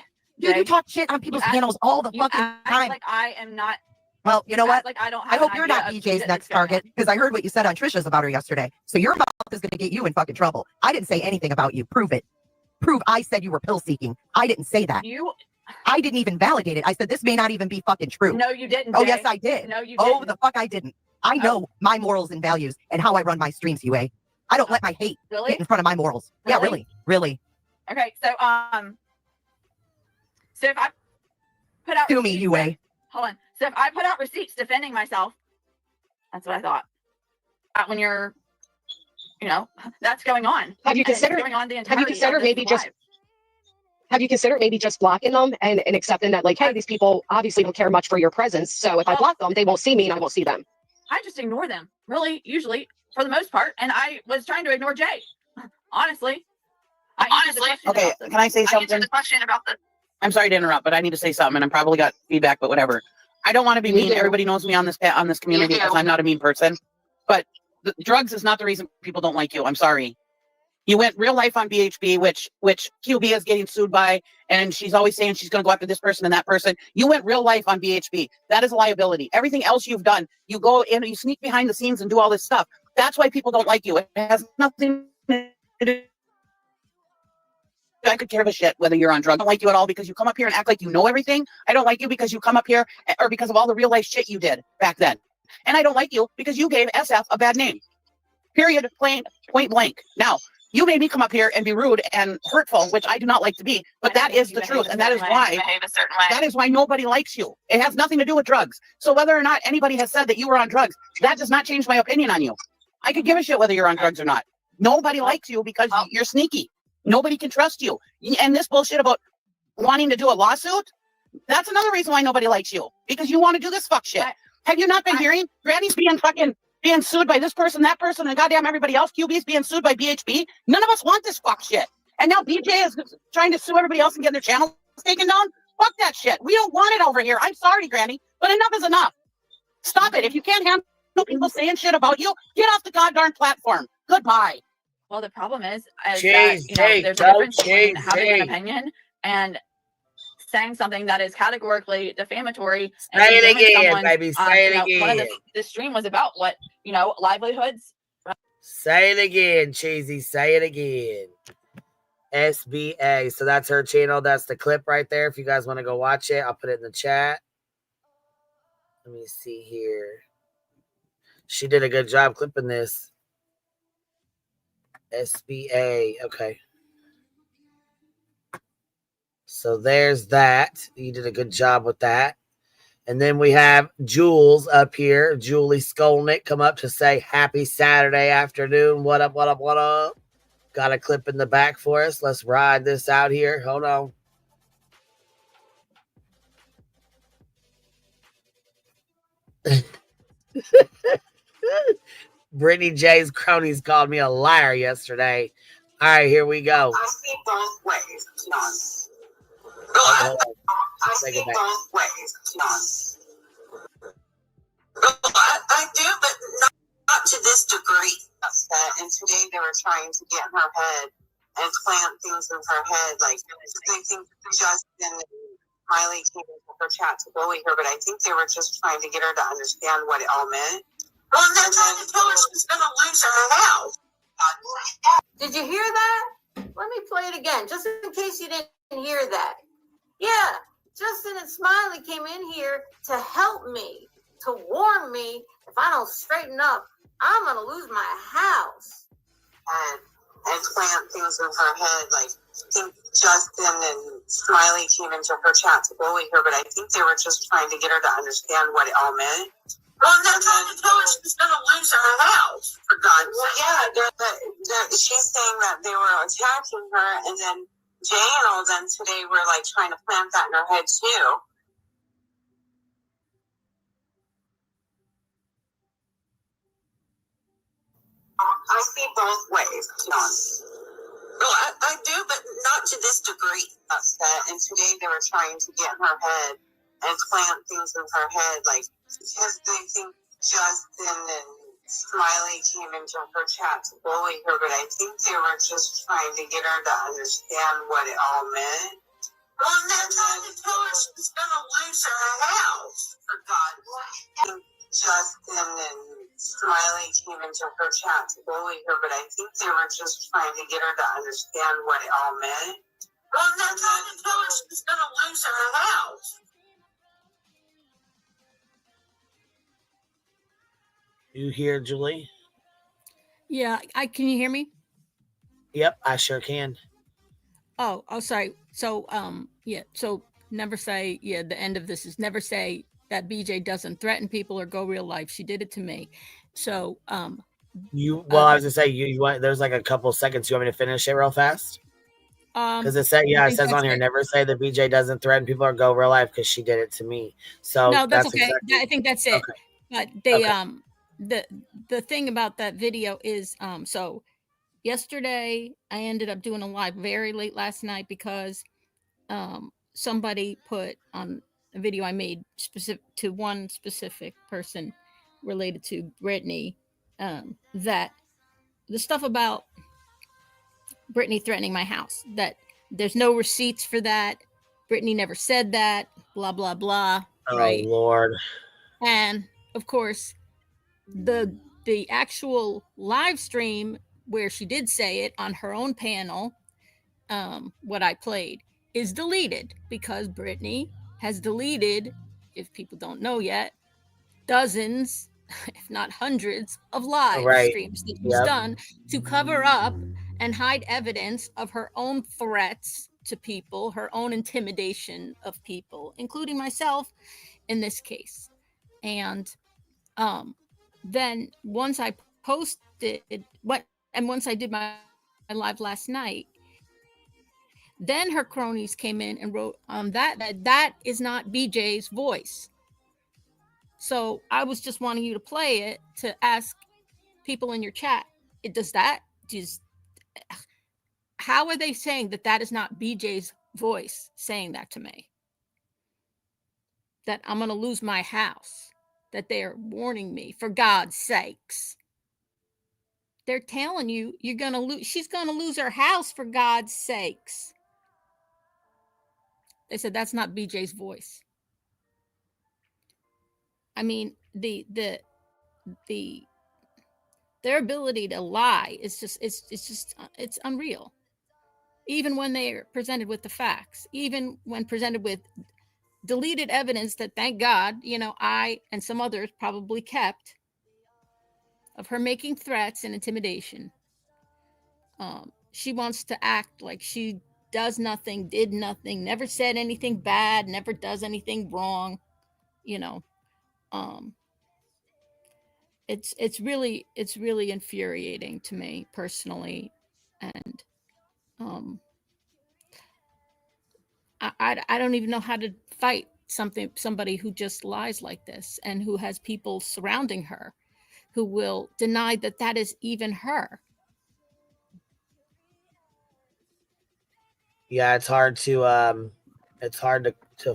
[SPEAKER 7] you talk shit on people's channels all the fucking time.
[SPEAKER 11] Like I am not.
[SPEAKER 7] Well, you know what?
[SPEAKER 11] Like I don't.
[SPEAKER 7] I hope you're not BJ's next target, because I heard what you said on Trisha's about her yesterday. So your mouth is going to get you in fucking trouble. I didn't say anything about you. Prove it. Prove I said you were pill seeking. I didn't say that. I didn't even validate it. I said this may not even be fucking true.
[SPEAKER 11] No, you didn't.
[SPEAKER 7] Oh,
[SPEAKER 11] Jay.
[SPEAKER 7] yes, I did.
[SPEAKER 11] No, you didn't.
[SPEAKER 7] Oh, the fuck, I didn't. I know my morals and values and how I run my streams, UA. I don't let my hate get in front of my morals. Yeah, really.
[SPEAKER 11] Okay, so if I put out
[SPEAKER 7] to me, UA.
[SPEAKER 11] Hold on. So if I put out receipts defending myself, that's what I thought. When you're, that's going on.
[SPEAKER 10] Have you considered?
[SPEAKER 11] Going on the
[SPEAKER 10] Have you considered maybe just?
[SPEAKER 11] live.
[SPEAKER 10] Have you considered maybe just blocking them and accepting that, like, hey, these people obviously don't care much for your presence. So if I block them, they won't see me and I won't see them.
[SPEAKER 11] I just ignore them, really, usually, for the most part. And I was trying to ignore Jay, honestly.
[SPEAKER 14] Okay, can I say something?
[SPEAKER 11] The question about the.
[SPEAKER 14] I'm sorry to interrupt, but I need to say something, and I probably got feedback, but whatever. I don't want to be mean. Everybody knows me on this community because I'm not a mean person. But drugs is not the reason people don't like you. I'm sorry. You went real life on BHB, which QB is getting sued by, and she's always saying she's going to go after this person and that person. You went real life on BHB. That is a liability. Everything else you've done, you go in, you sneak behind the scenes and do all this stuff. That's why people don't like you. It has nothing to do. I could care of a shit whether you're on drugs. I don't like you at all because you come up here and act like you know everything. I don't like you because you come up here or because of all the real life shit you did back then. And I don't like you because you gave SF a bad name. Period. Point blank. Now, you made me come up here and be rude and hurtful, which I do not like to be, but that is the truth. And that is why nobody likes you. It has nothing to do with drugs. So whether or not anybody has said that you were on drugs, that does not change my opinion on you. I could give a shit whether you're on drugs or not. Nobody likes you because you're sneaky. Nobody can trust you. And this bullshit about wanting to do a lawsuit, that's another reason why nobody likes you, because you want to do this fuck shit. Have you not been hearing Granny's being sued by this person, that person, and goddamn everybody else? QB's being sued by BHB. None of us want this fuck shit. And now BJ is trying to sue everybody else and get their channels taken down. Fuck that shit. We don't want it over here. I'm sorry, Granny, but enough is enough. Stop it. If you can't handle people saying shit about you, get off the goddamn platform. Goodbye.
[SPEAKER 11] Well, the problem is
[SPEAKER 2] Jeez,
[SPEAKER 11] that there's a difference between having an opinion and saying something that is categorically defamatory. And
[SPEAKER 2] Say it
[SPEAKER 11] condemning
[SPEAKER 2] again,
[SPEAKER 11] someone,
[SPEAKER 2] baby. Say it again.
[SPEAKER 11] One of the stream was about livelihoods.
[SPEAKER 2] Say it again, Cheesy. Say it again. SBA. So that's her channel. That's the clip right there. If you guys want to go watch it, I'll put it in the chat. Let me see here. She did a good job clipping this. SBA. Okay. So there's that. You did a good job with that. And then we have Jules up here, Julie Skolnick, come up to say happy Saturday afternoon. What up, what up, what up? Got a clip in the back for us. Let's ride this out here. Hold on. Brittany J's cronies called me a liar yesterday. All right, here we go.
[SPEAKER 15] I see both ways, John. I see both ways, John. I do, but not to this degree. Upset, and today they were trying to get in her head and plant things in her head. Like, I think Justin and Miley came into her chat to bully her, but I think they were just trying to get her to understand what it all meant. Well, and they're trying to tell her she's going to lose her house.
[SPEAKER 16] Did you hear that? Let me play it again, just in case you didn't hear that. Yeah, Justin and Smiley came in here to help me, to warn me if I don't straighten up, I'm going to lose my house.
[SPEAKER 15] And plant things in her head. Like, I think Justin and Smiley came into her chat to bully her, but I think they were just trying to get her to understand what it all meant. Well, and they're trying to tell her she's going to lose her house, for God's sake. Well, yeah, she's saying that they were attacking her, and then Jay and all them today were, like, trying to plant that in her head, too. I see both ways, John. Well, I do, but not to this degree. Upset, and today they were trying to get in her head and plant things in her head, like, because they think Justin and Smiley came into her chat to bully her, but I think they were just trying to get her to understand what it all meant. Well, and they're trying to tell her she's going to lose her house, for God's sake. Justin and Smiley came into her chat to bully her, but I think they were just trying to get her to understand what it all meant. Well, and they're trying to tell her she's going to lose her house.
[SPEAKER 2] You hear, Julie?
[SPEAKER 12] Yeah, can you hear me?
[SPEAKER 2] Yep, I sure can.
[SPEAKER 12] Oh, sorry. So, yeah. So never say, the end of this is never say that BJ doesn't threaten people or go real life. She did it to me. So,
[SPEAKER 2] I was gonna say you want. There's like a couple seconds. You want me to finish it real fast? Because it says on here, never say that BJ doesn't threaten people or go real life because she did it to me. So
[SPEAKER 12] no, that's okay. I think that's it. Okay. But they, the thing about that video is, so yesterday I ended up doing a live very late last night because somebody put on a video I made specific to one specific person related to Brittany, that the stuff about Brittany threatening my house, that there's no receipts for that. Brittany never said that, blah, blah, blah.
[SPEAKER 2] Oh,
[SPEAKER 12] right?
[SPEAKER 2] Lord.
[SPEAKER 12] And of course, the actual live stream where she did say it on her own panel, what I played, is deleted because Brittany has deleted, if people don't know yet, dozens, if not hundreds, of live streams that she's done to cover up and hide evidence of her own threats to people, her own intimidation of people, including myself in this case. And then once I posted once I did my live last night, then her cronies came in and wrote that is not BJ's voice. So I was just wanting you to play it to ask people in your chat, how are they saying that is not BJ's voice saying that to me? That I'm going to lose my house, that they're warning me, for God's sakes. They're telling you you're going to lose, she's going to lose her house, for God's sakes. They said that's not BJ's voice. I mean, their ability to lie is just it's unreal. Even when they're presented with the facts, even when presented with deleted evidence that, thank God, I and some others probably kept, of her making threats and intimidation. She wants to act like she does nothing, did nothing, never said anything bad, never does anything wrong. you know, it's really infuriating to me personally, and I don't even know how to fight somebody who just lies like this and who has people surrounding her who will deny that that is even her.
[SPEAKER 2] Yeah, it's hard to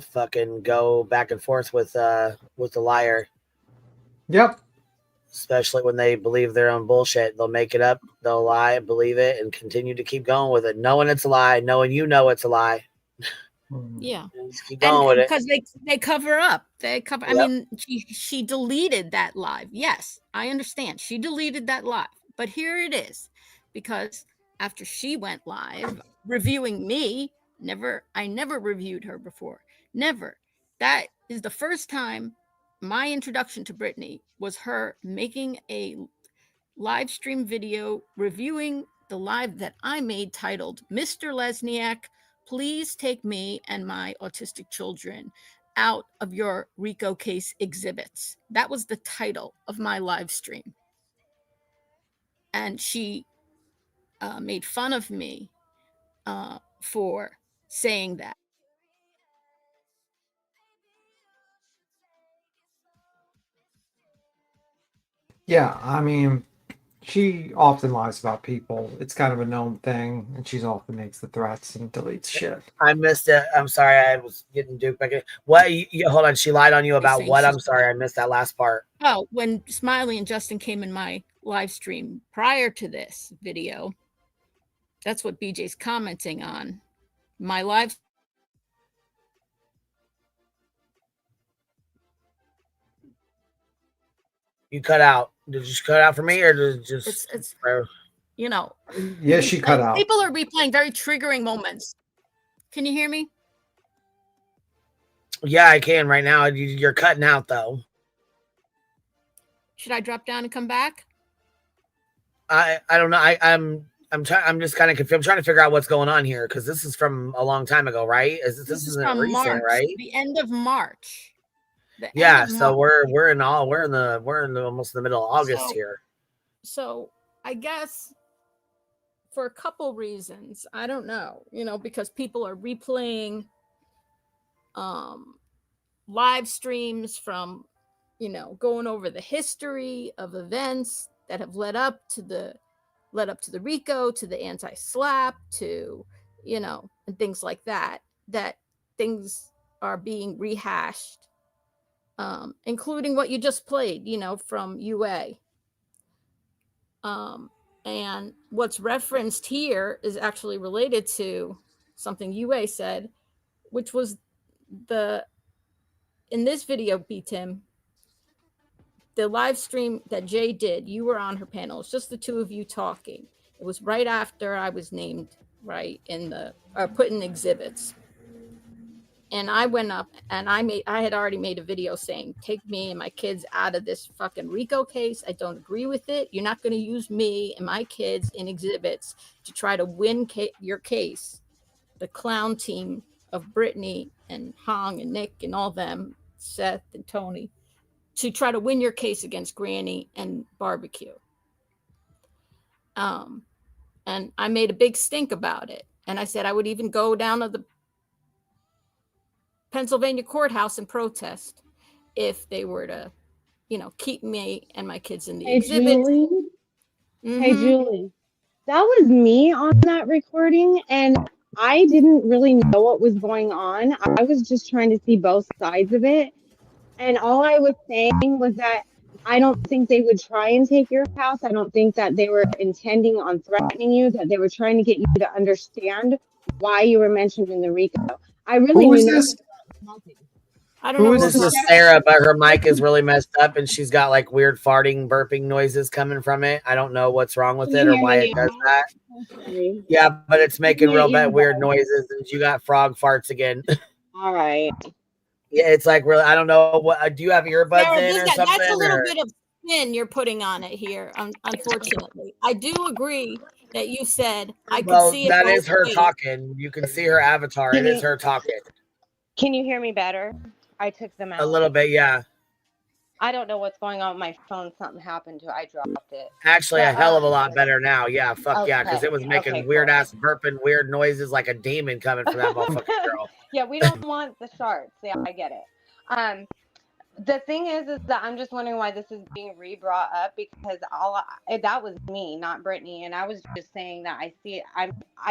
[SPEAKER 2] fucking go back and forth with the liar.
[SPEAKER 9] Yep.
[SPEAKER 2] Especially when they believe their own bullshit. They'll make it up, they'll lie, believe it, and continue to keep going with it, knowing it's a lie, knowing you know it's a lie.
[SPEAKER 12] Yeah,
[SPEAKER 2] just keep going with it.
[SPEAKER 12] Because they cover up. They cover.
[SPEAKER 2] Yep.
[SPEAKER 12] I mean, she deleted that live. Yes, I understand. She deleted that live, but here it is, because after she went live reviewing me, I never reviewed her before. Never. That is the first time my introduction to Brittany was her making a live stream video reviewing the live that I made titled Mr. Lesniak, please take me and my autistic children out of your RICO case exhibits. That was the title of my live stream. And she made fun of me for saying that.
[SPEAKER 9] Yeah, I mean, she often lies about people. It's kind of a known thing, and she often makes the threats and deletes shit.
[SPEAKER 2] I missed it. I'm sorry. I was getting duped back in. What? Hold on. She lied on you about what? I'm sorry. I missed that last part.
[SPEAKER 12] Oh, when Smiley and Justin came in my live stream prior to this video, that's what BJ's commenting on. My live.
[SPEAKER 2] You cut out. Did you cut out for me, or did it just?
[SPEAKER 12] It's you know.
[SPEAKER 9] Yeah, she cut out.
[SPEAKER 12] People are replaying very triggering moments. Can you hear me?
[SPEAKER 2] Yeah, I can right now. You're cutting out though.
[SPEAKER 12] Should I drop down and come back?
[SPEAKER 2] I don't know. I'm just kind of confused. I'm trying to figure out what's going on here, because this is from a long time ago, right? This isn't
[SPEAKER 12] from
[SPEAKER 2] recent,
[SPEAKER 12] March,
[SPEAKER 2] right?
[SPEAKER 12] The end of March.
[SPEAKER 2] Yeah, so we're in almost in the middle of August here.
[SPEAKER 12] So I guess for a couple reasons, I don't know, because people are replaying live streams from, going over the history of events that have led up to the RICO, to the anti-SLAPP, to, and things like that things are being rehashed. Including what you just played, from UA. And what's referenced here is actually related to something UA said, which was in this video, B-Tim, the live stream that Jay did, you were on her panel. It's just the two of you talking. It was right after I was named, right, put in exhibits. And I went up and I had already made a video saying, take me and my kids out of this fucking RICO case. I don't agree with it. You're not going to use me and my kids in exhibits to try to win your case. The clown team of Brittany and Hong and Nick and all them, Seth and Tony, to try to win your case against Granny and Barbecue. And I made a big stink about it. And I said I would even go down to the Pennsylvania courthouse and protest if they were to, keep me and my kids in the exhibit.
[SPEAKER 17] Julie? Hey, Julie. That was me on that recording, and I didn't really know what was going on. I was just trying to see both sides of it. And all I was saying was that I don't think they would try and take your house. I don't think that they were intending on threatening you, that they were trying to get you to understand why you were mentioned in the RICO. I really
[SPEAKER 9] Who is this?
[SPEAKER 12] I don't know.
[SPEAKER 2] This is Sarah, but her mic is really messed up and she's got like weird farting, burping noises coming from it. I don't know what's wrong with it or why it does that. Yeah, but it's making real bad weird noises and you got frog farts again.
[SPEAKER 17] All right.
[SPEAKER 2] Yeah, it's like really, I don't know what. Do you have earbuds
[SPEAKER 12] Sarah,
[SPEAKER 2] in or something?
[SPEAKER 12] That's a little bit of spin you're putting on it here. Unfortunately, I do agree that you said I could see it.
[SPEAKER 2] That is her talking. You can see her avatar. It is her talking.
[SPEAKER 17] Can you hear me better? I took them out.
[SPEAKER 2] A little bit, yeah.
[SPEAKER 17] I don't know what's going on with my phone. Something happened to it. I dropped it.
[SPEAKER 2] Actually,
[SPEAKER 17] But,
[SPEAKER 2] a hell of a lot better now. Yeah, fuck yeah, because
[SPEAKER 17] okay,
[SPEAKER 2] it was making
[SPEAKER 17] okay,
[SPEAKER 2] weird
[SPEAKER 17] cool.
[SPEAKER 2] ass burping, weird noises like a demon coming from that motherfucking girl.
[SPEAKER 17] Yeah, we don't want the sharks. Yeah, I get it. The thing is that I'm just wondering why this is being re-brought up, because that was me, not Brittany, and I was just saying that I see it. I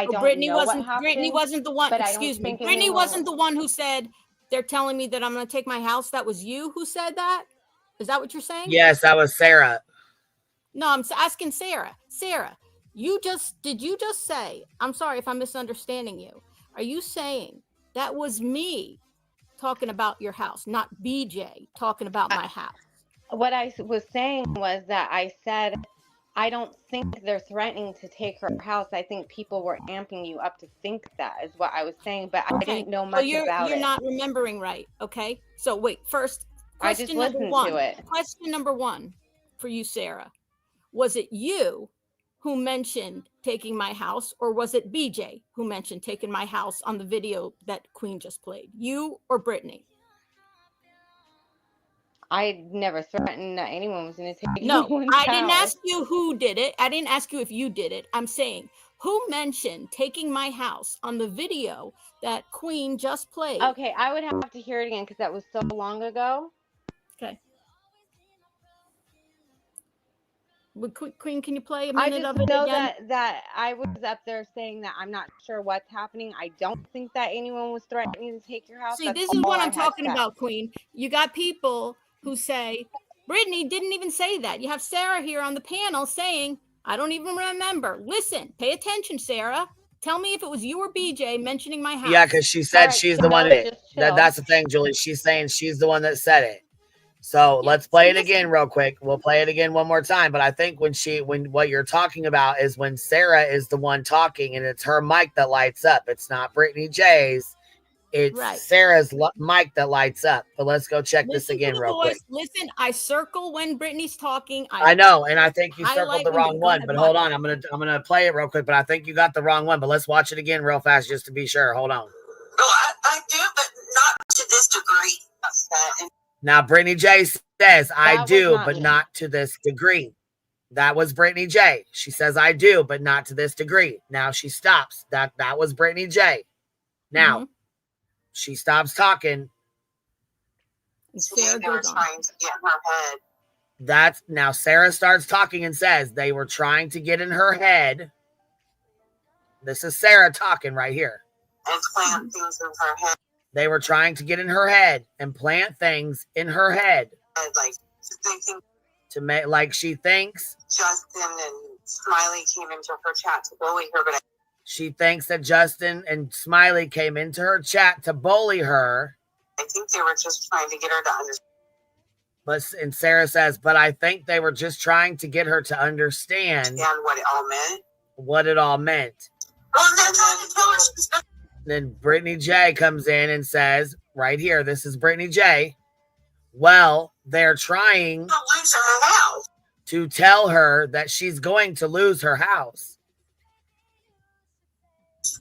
[SPEAKER 17] don't
[SPEAKER 12] Brittany
[SPEAKER 17] know
[SPEAKER 12] wasn't
[SPEAKER 17] what happened.
[SPEAKER 12] Brittany wasn't the one.
[SPEAKER 17] but I
[SPEAKER 12] Excuse
[SPEAKER 17] don't
[SPEAKER 12] me.
[SPEAKER 17] think
[SPEAKER 12] Brittany
[SPEAKER 17] anyone-
[SPEAKER 12] wasn't the one who said they're telling me that I'm going to take my house. That was you who said that. Is that what you're saying?
[SPEAKER 2] Yes, that was Sarah.
[SPEAKER 12] No, I'm asking Sarah. Sarah, did you just say? I'm sorry if I'm misunderstanding you. Are you saying that was me talking about your house, not BJ talking about my house?
[SPEAKER 17] What I was saying was that I said I don't think they're threatening to take her house. I think people were amping you up to think that is what I was saying, but I didn't know much about
[SPEAKER 12] you're
[SPEAKER 17] it.
[SPEAKER 12] not remembering right. Okay. So wait, first
[SPEAKER 17] I just
[SPEAKER 12] question number
[SPEAKER 17] listened
[SPEAKER 12] one.
[SPEAKER 17] to it.
[SPEAKER 12] Question number one for you, Sarah. Was it you who mentioned taking my house, or was it BJ who mentioned taking my house on the video that Queen just played? You or Brittany?
[SPEAKER 17] I never threatened that anyone was going to take
[SPEAKER 12] No,
[SPEAKER 17] anyone's
[SPEAKER 12] I didn't
[SPEAKER 17] house.
[SPEAKER 12] ask you who did it. I didn't ask you if you did it. I'm saying who mentioned taking my house on the video that Queen just played?
[SPEAKER 17] Okay, I would have to hear it again because that was so long ago.
[SPEAKER 12] Okay. Queen, can you play a
[SPEAKER 17] I
[SPEAKER 12] minute
[SPEAKER 17] just
[SPEAKER 12] of it
[SPEAKER 17] know
[SPEAKER 12] again?
[SPEAKER 17] that I was up there saying that I'm not sure what's happening. I don't think that anyone was threatening to take your house.
[SPEAKER 12] See,
[SPEAKER 17] That's
[SPEAKER 12] this is
[SPEAKER 17] all
[SPEAKER 12] what
[SPEAKER 17] I
[SPEAKER 12] I'm
[SPEAKER 17] had
[SPEAKER 12] talking
[SPEAKER 17] said.
[SPEAKER 12] about, Queen. You got people who say, Brittany didn't even say that. You have Sarah here on the panel saying, I don't even remember. Listen, pay attention, Sarah. Tell me if it was you or BJ mentioning my house.
[SPEAKER 2] Yeah, because she said she's the one that's the thing, Julie. She's saying she's the one that said it. So let's play it again real quick. We'll play it again one more time. But I think when what you're talking about is when Sarah is the one talking and it's her mic that lights up. It's not Brittany J's. It's Sarah's mic that lights up. But let's go check this again real quick.
[SPEAKER 12] Listen, I circle when Brittany's talking.
[SPEAKER 2] I know, and I think you circled
[SPEAKER 12] highlight
[SPEAKER 2] the
[SPEAKER 12] when
[SPEAKER 2] wrong
[SPEAKER 12] go
[SPEAKER 2] one.
[SPEAKER 12] ahead,
[SPEAKER 2] But
[SPEAKER 12] watch
[SPEAKER 2] hold
[SPEAKER 12] it.
[SPEAKER 2] on, I'm gonna play it real quick. But I think you got the wrong one. But let's watch it again real fast just to be sure. Hold on.
[SPEAKER 15] No, I do, but not to this degree.
[SPEAKER 2] Now, Brittany J says, I
[SPEAKER 17] That
[SPEAKER 2] do,
[SPEAKER 17] was not
[SPEAKER 2] but
[SPEAKER 17] me.
[SPEAKER 2] not to this degree. That was Brittany J. She says, I do, but not to this degree. Now she stops. That was Brittany J. Now, she stops talking.
[SPEAKER 12] Sarah
[SPEAKER 15] They were
[SPEAKER 12] goes on.
[SPEAKER 15] trying to get in her head.
[SPEAKER 2] Now Sarah starts talking and says, they were trying to get in her head. This is Sarah talking right here.
[SPEAKER 15] And plant things in her head.
[SPEAKER 2] They were trying to get in her head and plant things in her head.
[SPEAKER 15] Like thinking
[SPEAKER 2] to make like she thinks
[SPEAKER 15] Justin and Smiley came into her chat to bully her, but
[SPEAKER 2] she thinks that Justin and Smiley came into her chat to bully her.
[SPEAKER 15] I think they were just trying to get her to understand
[SPEAKER 2] And Sarah says, but I think they were just trying to get her to understand
[SPEAKER 15] what it all meant.
[SPEAKER 2] What it all meant.
[SPEAKER 15] Well, they're trying to tell her she's not.
[SPEAKER 2] Then Brittany J comes in and says, right here, this is Brittany J. Well, they're trying
[SPEAKER 15] to lose her house.
[SPEAKER 2] To tell her that she's going to lose her house.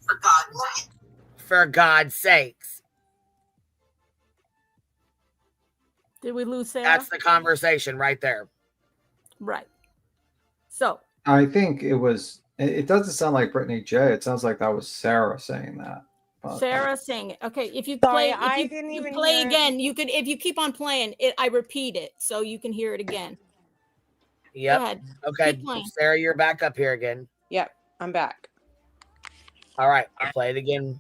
[SPEAKER 15] For God's sake.
[SPEAKER 2] For God's sakes.
[SPEAKER 12] Did we lose Sarah?
[SPEAKER 2] That's the conversation right there.
[SPEAKER 12] Right. So
[SPEAKER 9] I think it doesn't sound like Brittany J. It sounds like that was Sarah saying that. But,
[SPEAKER 12] Sarah saying it. Okay, if you
[SPEAKER 17] Sorry,
[SPEAKER 12] play,
[SPEAKER 17] I
[SPEAKER 12] if
[SPEAKER 17] didn't
[SPEAKER 12] you
[SPEAKER 17] even
[SPEAKER 12] play
[SPEAKER 17] hear it.
[SPEAKER 12] again, you could. If you keep on playing it, I repeat it so you can hear it again.
[SPEAKER 2] Yep.
[SPEAKER 12] Go ahead.
[SPEAKER 2] Okay,
[SPEAKER 12] Keep playing.
[SPEAKER 2] Sarah, you're back up here again.
[SPEAKER 17] Yep, I'm back.
[SPEAKER 2] All right, I'll play it again.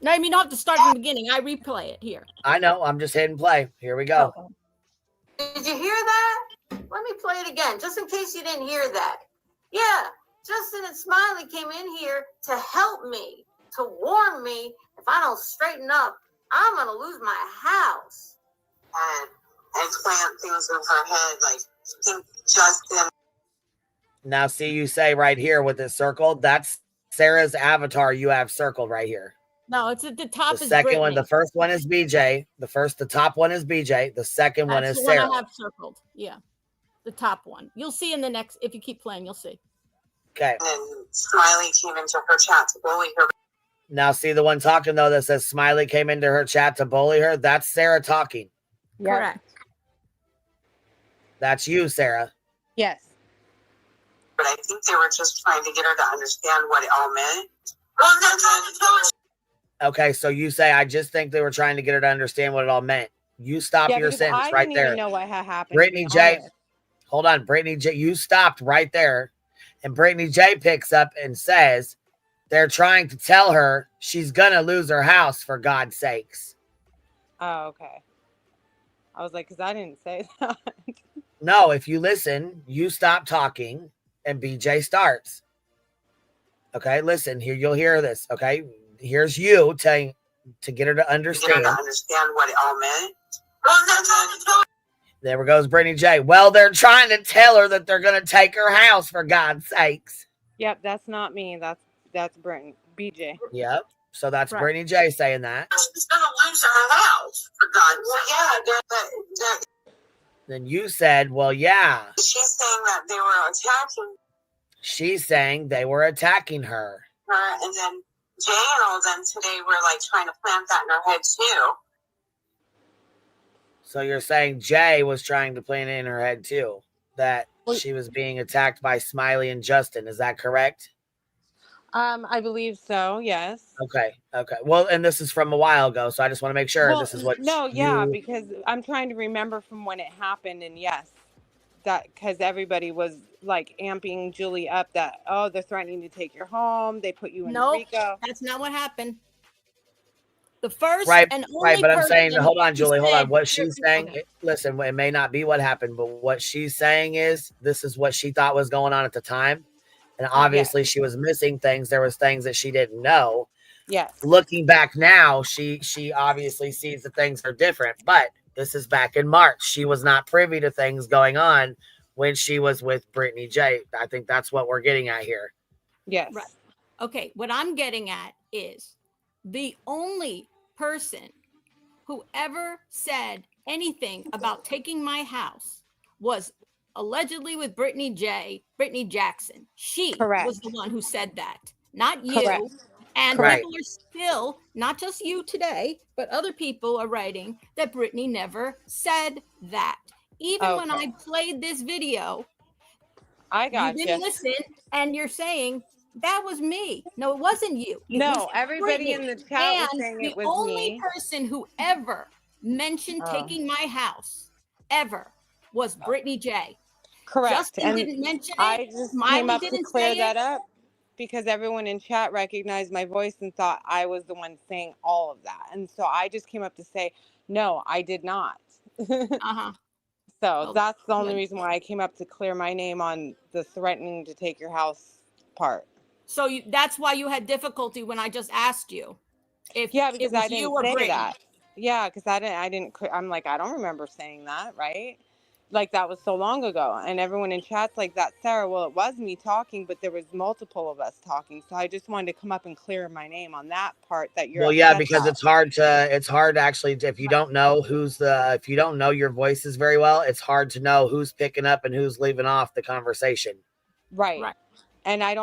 [SPEAKER 12] No, I mean, you don't have to start from the beginning. I replay it here.
[SPEAKER 2] I know. I'm just hitting play. Here we go.
[SPEAKER 16] Did you hear that? Let me play it again, just in case you didn't hear that. Yeah, Justin and Smiley came in here to help me, to warn me if I don't straighten up, I'm going to lose my house.
[SPEAKER 15] And plant things in her head, like think Justin.
[SPEAKER 2] Now, see, you say right here with this circle, that's Sarah's avatar you have circled right here.
[SPEAKER 12] No, it's at the top.
[SPEAKER 2] The
[SPEAKER 12] is
[SPEAKER 2] second one,
[SPEAKER 12] Brittany.
[SPEAKER 2] the first one is BJ. The top one is BJ. The second one
[SPEAKER 12] That's
[SPEAKER 2] is
[SPEAKER 12] the
[SPEAKER 2] Sarah.
[SPEAKER 12] one I have circled. Yeah, the top one. You'll see in the next. If you keep playing, you'll see.
[SPEAKER 2] Okay.
[SPEAKER 15] And Smiley came into her chat to bully her.
[SPEAKER 2] Now, see the one talking though that says Smiley came into her chat to bully her? That's Sarah talking.
[SPEAKER 12] Correct.
[SPEAKER 2] That's you, Sarah.
[SPEAKER 17] Yes.
[SPEAKER 15] But I think they were just trying to get her to understand what it all meant. Well, they're trying to tell her.
[SPEAKER 2] Okay, so you say, I just think they were trying to get her to understand what it all meant. You stop
[SPEAKER 17] Yeah,
[SPEAKER 2] your
[SPEAKER 17] because
[SPEAKER 2] sentence
[SPEAKER 17] I
[SPEAKER 2] right
[SPEAKER 17] didn't
[SPEAKER 2] there.
[SPEAKER 17] even know what had happened.
[SPEAKER 2] Brittany
[SPEAKER 17] to be
[SPEAKER 2] J.
[SPEAKER 17] honest.
[SPEAKER 2] Hold on, Brittany J. You stopped right there. And Brittany J picks up and says, they're trying to tell her she's going to lose her house, for God's sakes.
[SPEAKER 17] Oh, okay. I was like, because I didn't say that.
[SPEAKER 2] No, if you listen, you stop talking and BJ starts. Okay, listen, here you'll hear this. Okay, here's you telling to get her to understand.
[SPEAKER 15] Get her to understand what it all meant. Well, they're trying to tell her.
[SPEAKER 2] There goes Brittany J. Well, they're trying to tell her that they're going to take her house, for God's sakes.
[SPEAKER 17] Yep, that's not me. That's Brittany, BJ.
[SPEAKER 2] Yep. So that's Brittany J saying that.
[SPEAKER 15] She's going to lose her house, for God's sake. Well, yeah,
[SPEAKER 2] Then you said, well, yeah.
[SPEAKER 15] she's saying that they were attacking
[SPEAKER 2] She's saying they were attacking her.
[SPEAKER 15] her, and then Jay and all them today were like trying to plant that in her head too.
[SPEAKER 2] So you're saying Jay was trying to plant it in her head too, that she was being attacked by Smiley and Justin. Is that correct?
[SPEAKER 17] I believe so. Yes.
[SPEAKER 2] Okay. Okay. Well, and this is from a while ago, so I just want to make sure
[SPEAKER 17] Well,
[SPEAKER 2] this is what.
[SPEAKER 17] no, yeah, because I'm trying to remember from when it happened, and yes, that because everybody was like amping Julie up that they're threatening to take your home, they put you in RICO.
[SPEAKER 12] That's not what happened. The first
[SPEAKER 2] Right,
[SPEAKER 12] and only
[SPEAKER 2] right, but I'm saying,
[SPEAKER 12] person
[SPEAKER 2] hold on,
[SPEAKER 12] who
[SPEAKER 2] Julie, hold on.
[SPEAKER 12] said-
[SPEAKER 2] What she's saying, listen, it may not be what happened, but what she's saying is this is what she thought was going on at the time, and obviously she was missing things. There was things that she didn't know.
[SPEAKER 17] Yes.
[SPEAKER 2] Looking back now, she obviously sees that things are different, but this is back in March. She was not privy to things going on when she was with Brittany J. I think that's what we're getting at here.
[SPEAKER 17] Yes.
[SPEAKER 12] Right. Okay. What I'm getting at is the only person who ever said anything about taking my house was allegedly with Brittany Jackson. She was the one who said that, not you.
[SPEAKER 17] Correct.
[SPEAKER 12] And
[SPEAKER 17] Correct.
[SPEAKER 12] people are still, not just you today, but other people are writing that Brittany never said that. Even when I played this video,
[SPEAKER 17] I got
[SPEAKER 12] you didn't listen, and you're saying that was me. No, it wasn't you. It
[SPEAKER 17] No,
[SPEAKER 12] was
[SPEAKER 17] everybody in the chat was
[SPEAKER 12] and
[SPEAKER 17] saying it was
[SPEAKER 12] the only
[SPEAKER 17] me.
[SPEAKER 12] person who ever mentioned taking my house ever was Brittany J.
[SPEAKER 17] Correct.
[SPEAKER 12] Justin didn't mention it.
[SPEAKER 17] I just
[SPEAKER 12] Smiley
[SPEAKER 17] came up to
[SPEAKER 12] didn't
[SPEAKER 17] clear
[SPEAKER 12] say
[SPEAKER 17] that
[SPEAKER 12] it.
[SPEAKER 17] up because everyone in chat recognized my voice and thought I was the one saying all of that. And so I just came up to say, no, I did not.
[SPEAKER 12] Uh-huh.
[SPEAKER 17] So that's the only reason why I came up to clear my name on the threatening to take your house part.
[SPEAKER 12] So that's why you had difficulty when I just asked you if
[SPEAKER 17] because
[SPEAKER 12] it was
[SPEAKER 17] I didn't
[SPEAKER 12] you or
[SPEAKER 17] say
[SPEAKER 12] Brittany.
[SPEAKER 17] that. Yeah, because I didn't. I'm like, I don't remember saying that, right? Like that was so long ago, and everyone in chat's like that, Sarah. Well, it was me talking, but there was multiple of us talking, so I just wanted to come up and clear my name on that part that you're.
[SPEAKER 2] Well, yeah,
[SPEAKER 17] upset
[SPEAKER 2] because
[SPEAKER 17] about.
[SPEAKER 2] it's hard to actually, if you don't know if you don't know your voices very well, it's hard to know who's picking up and who's leaving off the conversation.
[SPEAKER 17] Right. And I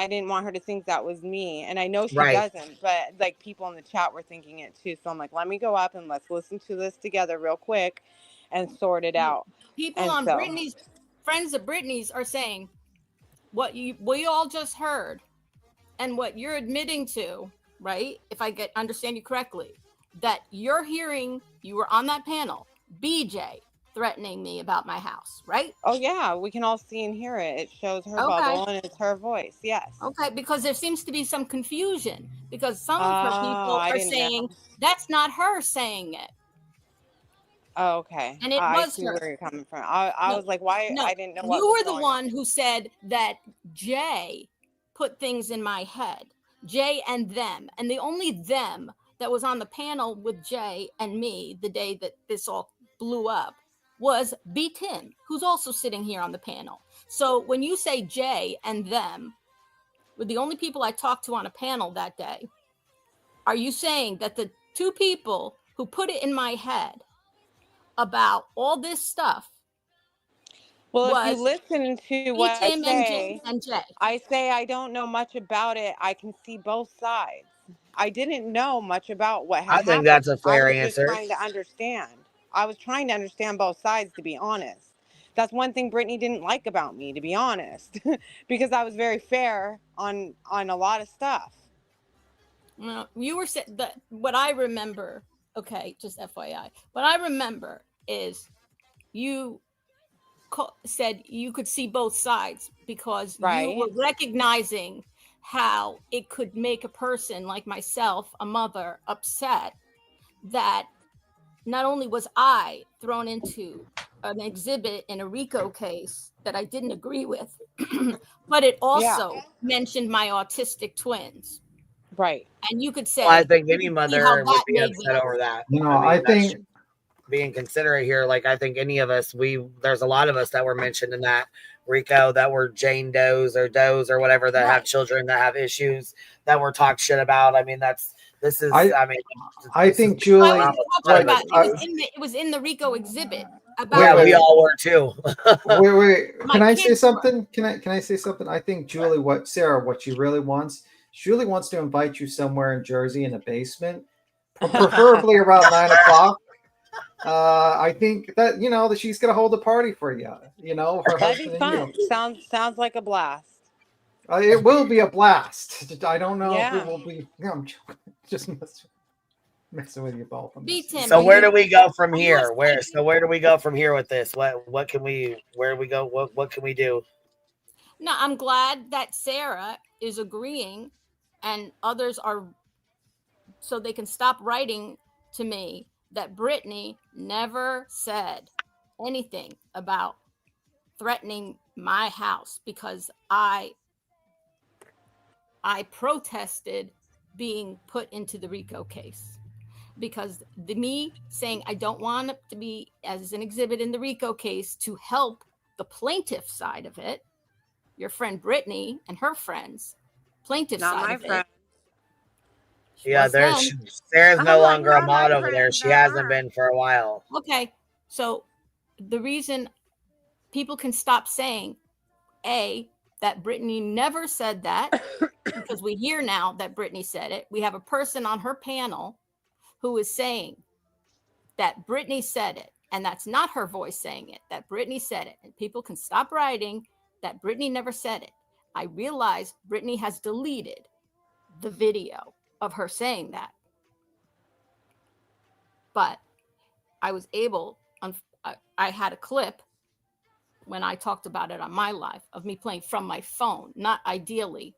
[SPEAKER 17] didn't want her to think that was me. And I know she
[SPEAKER 2] Right.
[SPEAKER 17] doesn't, but like people in the chat were thinking it too. So I'm like, let me go up and let's listen to this together real quick and sort it out.
[SPEAKER 12] People
[SPEAKER 17] And
[SPEAKER 12] on
[SPEAKER 17] so-
[SPEAKER 12] Brittany's friends of Brittany's are saying what we all just heard and what you're admitting to, right? If I understand you correctly, that you're hearing, you were on that panel, BJ threatening me about my house, right?
[SPEAKER 17] Oh yeah, we can all see and hear it. It shows her bubble and it's her voice. Yes.
[SPEAKER 12] Okay, because there seems to be some confusion because some of her people
[SPEAKER 17] I
[SPEAKER 12] are
[SPEAKER 17] didn't
[SPEAKER 12] saying
[SPEAKER 17] know.
[SPEAKER 12] that's not her saying it.
[SPEAKER 17] Oh, okay.
[SPEAKER 12] And it
[SPEAKER 17] I
[SPEAKER 12] was
[SPEAKER 17] see
[SPEAKER 12] her.
[SPEAKER 17] where you're coming from. I was like, why?
[SPEAKER 12] No,
[SPEAKER 17] I didn't know what
[SPEAKER 12] you
[SPEAKER 17] was
[SPEAKER 12] were the
[SPEAKER 17] going
[SPEAKER 12] one who said that Jay put things in my head. Jay and them. And the only them that was on the panel with Jay and me the day that this all blew up was B. Tim, who's also sitting here on the panel. So when you say Jay and them were the only people I talked to on a panel that day, are you saying that the two people who put it in my head about all this stuff
[SPEAKER 17] Well, if you
[SPEAKER 12] was
[SPEAKER 17] listen to what
[SPEAKER 12] Tim
[SPEAKER 17] I say,
[SPEAKER 12] and Jay?
[SPEAKER 17] I say I don't know much about it. I can see both sides.
[SPEAKER 19] I didn't know much about what had
[SPEAKER 2] I
[SPEAKER 19] happened.
[SPEAKER 2] think that's a fair
[SPEAKER 19] I was just
[SPEAKER 2] answer.
[SPEAKER 19] trying to understand. I was trying to understand both sides, to be honest. That's one thing Brittany didn't like about me, to be honest, because I was very fair on a lot of stuff.
[SPEAKER 12] Well, you were saying that what I remember, okay, just FYI, what I remember is you said you could see both sides because you were recognizing how it could make a person like myself, a mother, upset that not only was I thrown into an exhibit in a RICO case that I didn't agree with, but it also mentioned my autistic twins.
[SPEAKER 19] Right.
[SPEAKER 12] And you could say,
[SPEAKER 2] Well, I think any
[SPEAKER 12] see how
[SPEAKER 2] mother would
[SPEAKER 12] that
[SPEAKER 2] be
[SPEAKER 12] made
[SPEAKER 2] upset
[SPEAKER 12] me
[SPEAKER 2] over that.
[SPEAKER 9] No,
[SPEAKER 2] I
[SPEAKER 9] I think
[SPEAKER 2] that's being considerate here. Like, I think any of us, there's a lot of us that were mentioned in that RICO that were Jane Does or whatever that have children that have issues that were talked shit about. I mean,
[SPEAKER 9] I think Julie.
[SPEAKER 12] it was in the RICO exhibit.
[SPEAKER 2] Yeah, we all were too.
[SPEAKER 9] Wait.
[SPEAKER 12] My
[SPEAKER 9] Can I say
[SPEAKER 12] kids
[SPEAKER 9] something? Can I say something? I think Julie, what she really wants. Julie wants to invite you somewhere in Jersey in a basement, preferably around 9 o'clock. I think that that she's gonna hold a party for you. Her
[SPEAKER 19] That'd be
[SPEAKER 9] husband and you.
[SPEAKER 19] fun. Sounds like a blast.
[SPEAKER 9] It will be a blast. I don't know if
[SPEAKER 19] Yeah.
[SPEAKER 9] it will be. I'm just messing with you both.
[SPEAKER 2] So where do we go from here? Where do we go from here with this? What can we? Where do we go? What can we do?
[SPEAKER 12] No, I'm glad that Sarah is agreeing and others are, so they can stop writing to me that Brittany never said anything about threatening my house because I protested being put into the RICO case. Because me saying I don't want it to be as an exhibit in the RICO case to help the plaintiff side of it, your friend Brittany and her friends, plaintiff side of it.
[SPEAKER 2] Yeah, Sarah's no longer a mod over there. She hasn't been for a while.
[SPEAKER 12] Okay, so the reason people can stop saying, that Brittany never said that, because we hear now that Brittany said it. We have a person on her panel who is saying that Brittany said it, and that's not her voice saying it, that Brittany said it. And people can stop writing that Brittany never said it. I realize Brittany has deleted the video of her saying that. But I was able, I had a clip when I talked about it on my live of me playing from my phone, not ideally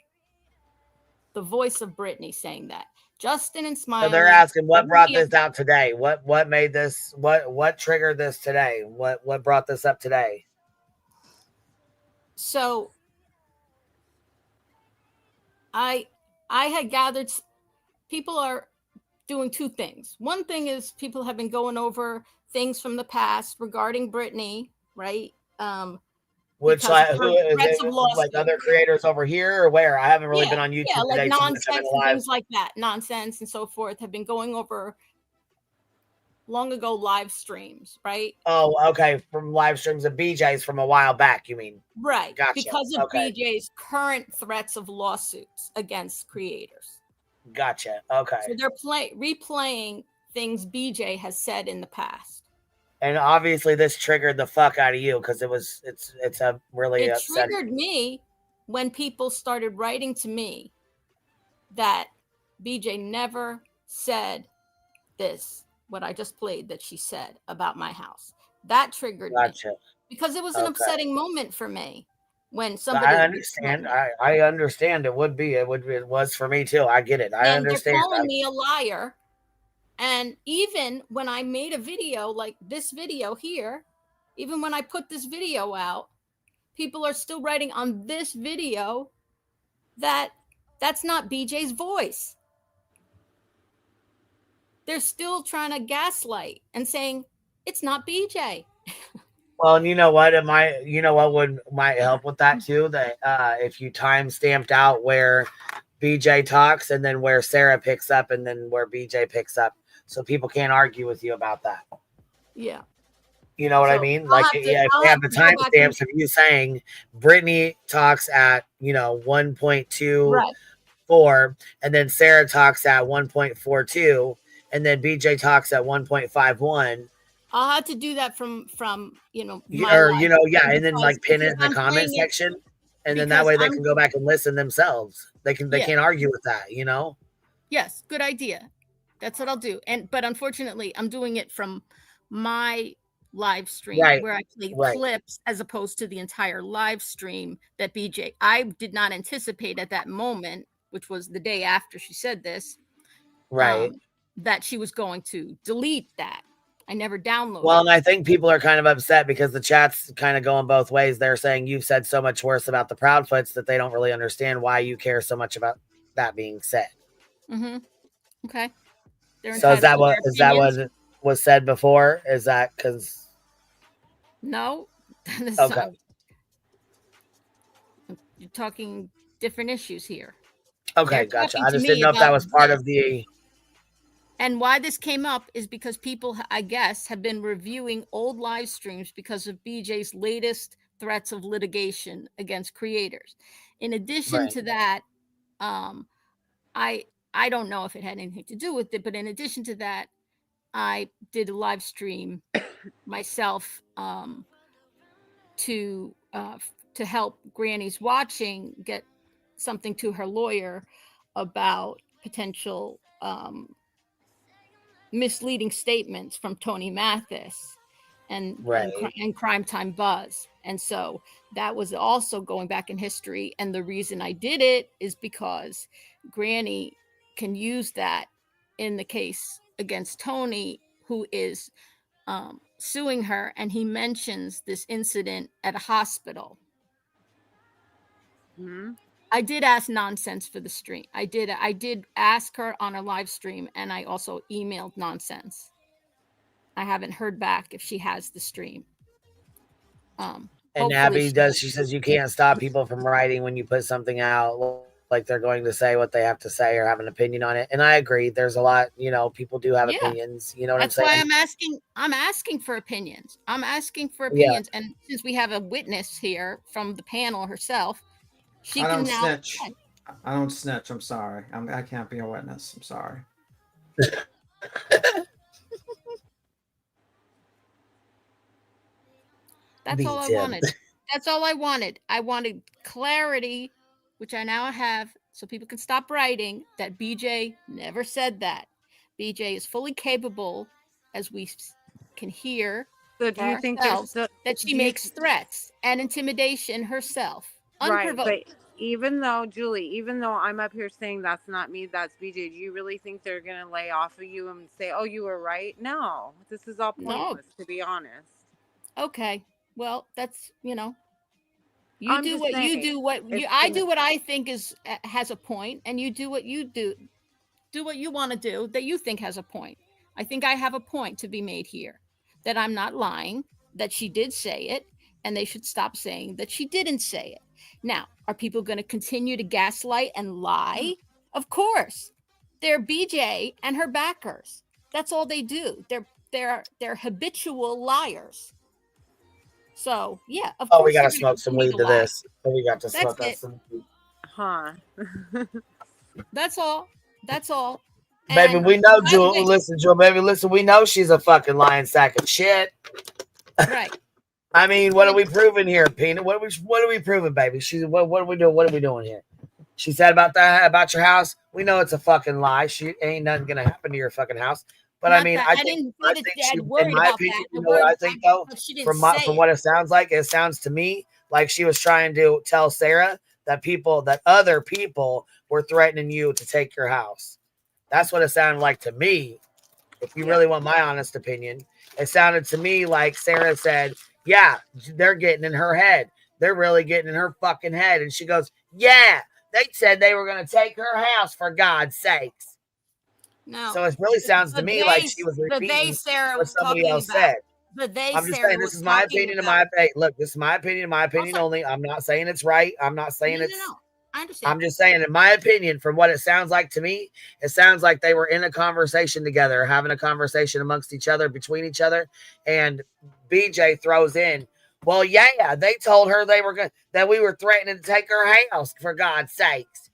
[SPEAKER 12] the voice of Brittany saying that. Justin and Smiley.
[SPEAKER 2] So they're asking what brought this out today? What made this? What triggered this today? What brought this up today?
[SPEAKER 12] So I had gathered, people are doing two things. One thing is people have been going over things from the past regarding Brittany, right?
[SPEAKER 2] Which, like, who is it? Like other creators over here or where? I haven't really been on YouTube today.
[SPEAKER 12] Like nonsense and things like that. Nonsense and so forth have been going over long ago live streams, right?
[SPEAKER 2] Oh, okay. From live streams of BJ's from a while back, you mean?
[SPEAKER 12] Right.
[SPEAKER 2] Gotcha.
[SPEAKER 12] Because of BJ's current threats of lawsuits against creators.
[SPEAKER 2] Gotcha. Okay.
[SPEAKER 12] So they're replaying things BJ has said in the past.
[SPEAKER 2] And obviously this triggered the fuck out of you because it's a really upsetting.
[SPEAKER 12] Triggered me when people started writing to me that BJ never said this, what I just played that she said about my house. That triggered me because it was an upsetting moment for me when somebody.
[SPEAKER 2] I understand. I understand. It was for me too. I get it. I understand.
[SPEAKER 12] They're calling me a liar. And even when I made a video like this video here, even when I put this video out, people are still writing on this video that that's not BJ's voice. They're still trying to gaslight and saying it's not BJ.
[SPEAKER 2] Well, and you know what? Might help with that too. That if you time stamped out where BJ talks and then where Sarah picks up and then where BJ picks up, so people can't argue with you about that.
[SPEAKER 12] Yeah.
[SPEAKER 2] You know what I mean? Like, if you have the timestamps of you saying Brittany talks at 1.2,
[SPEAKER 12] right.
[SPEAKER 2] 1.4, and then Sarah talks at 1.42, and then BJ talks at 1.51.
[SPEAKER 12] I'll have to do that from my
[SPEAKER 2] Or
[SPEAKER 12] live
[SPEAKER 2] and then like pin it in the comment section, and then that way they can go back and listen themselves. They can't argue with that,
[SPEAKER 12] Yes, good idea. That's what I'll do. But unfortunately, I'm doing it from my live stream where I play clips as opposed to the entire live stream that BJ. I did not anticipate at that moment, which was the day after she said this, that she was going to delete that. I never downloaded.
[SPEAKER 2] Well, and I think people are kind of upset because the chat's kind of going both ways. They're saying you've said so much worse about the Proudfoots that they don't really understand why you care so much about that being said.
[SPEAKER 12] Mm-hmm. Okay.
[SPEAKER 2] So is that what was said before? Is that because?
[SPEAKER 12] No.
[SPEAKER 2] Okay.
[SPEAKER 12] You're talking different issues here.
[SPEAKER 2] Okay, gotcha. I just didn't know if that was part of the.
[SPEAKER 12] And why this came up is because people, I guess, have been reviewing old live streams because of BJ's latest threats of litigation against creators. In addition to that, I don't know if it had anything to do with it, but in addition to that, I did a live stream myself to help Granny's Watching get something to her lawyer about potential misleading statements from Tony Mathis and Crime Time Buzz. And so that was also going back in history. And the reason I did it is because Granny can use that in the case against Tony, who is suing her. And he mentions this incident at a hospital.
[SPEAKER 19] Mm-hmm.
[SPEAKER 12] I did ask Nonsense for the stream. I did ask her on a live stream, and I also emailed Nonsense. I haven't heard back if she has the stream.
[SPEAKER 2] And Abby she says you can't stop people from writing when you put something out, like they're going to say what they have to say or have an opinion on it. And I agree. There's a lot, people do have opinions. You know what I'm saying?
[SPEAKER 12] That's why I'm asking for opinions. And since we have a witness here from the panel herself,
[SPEAKER 9] I don't snitch. I don't snitch. I'm sorry. I can't be a witness. I'm sorry.
[SPEAKER 12] That's all I wanted. That's all I wanted. I wanted clarity, which I now have, so people can stop writing that BJ never said that. BJ is fully capable, as we can hear,
[SPEAKER 19] so do you think
[SPEAKER 12] that she makes threats and intimidation herself.
[SPEAKER 19] Right, but even though I'm up here saying that's not me, that's BJ, do you really think they're going to lay off of you and say, oh, you were right? No, this is all pointless, to be honest.
[SPEAKER 12] Okay, well, that's, I do what I think has a point, and you do what you what you want to do that you think has a point. I think I have a point to be made here, that I'm not lying, that she did say it, and they should stop saying that she didn't say it. Now, are people going to continue to gaslight and lie? Of course. They're BJ and her backers. That's all they do. They're habitual liars. So, yeah, of course.
[SPEAKER 2] Oh, we got to smoke some weed to this. We got to smoke some weed.
[SPEAKER 19] Huh.
[SPEAKER 12] That's all.
[SPEAKER 2] Baby, we know, Jewel. Listen, Jewel, baby, listen, we know she's a fucking lying sack of shit.
[SPEAKER 12] Right.
[SPEAKER 2] I mean, what are we proving here, Peanut? What are we proving, baby? What are we doing? What are we doing here? She said about your house. We know it's a fucking lie. She ain't nothing gonna happen to your fucking house. But I mean, I think she, in my opinion, you know what I think though, from what it sounds like, it sounds to me like she was trying to tell Sarah that other people were threatening you to take your house. That's what it sounded like to me. If you really want my honest opinion, it sounded to me like Sarah said, yeah, they're getting in her head. They're really getting in her fucking head. And she goes, yeah, they said they were going to take her house, for God's sakes.
[SPEAKER 12] No.
[SPEAKER 2] So it really sounds to me like she was repeating what somebody else said. I'm just saying, this is my opinion and my opinion. Look, this is my opinion and my opinion only. I'm not saying it's right. I'm not saying it's...
[SPEAKER 12] I understand.
[SPEAKER 2] I'm just saying, in my opinion, from what it sounds like to me, it sounds like they were in a conversation together, having a conversation amongst each other, between each other, and BJ throws in, well, yeah, they told her that we were threatening to take her house, for God's sakes.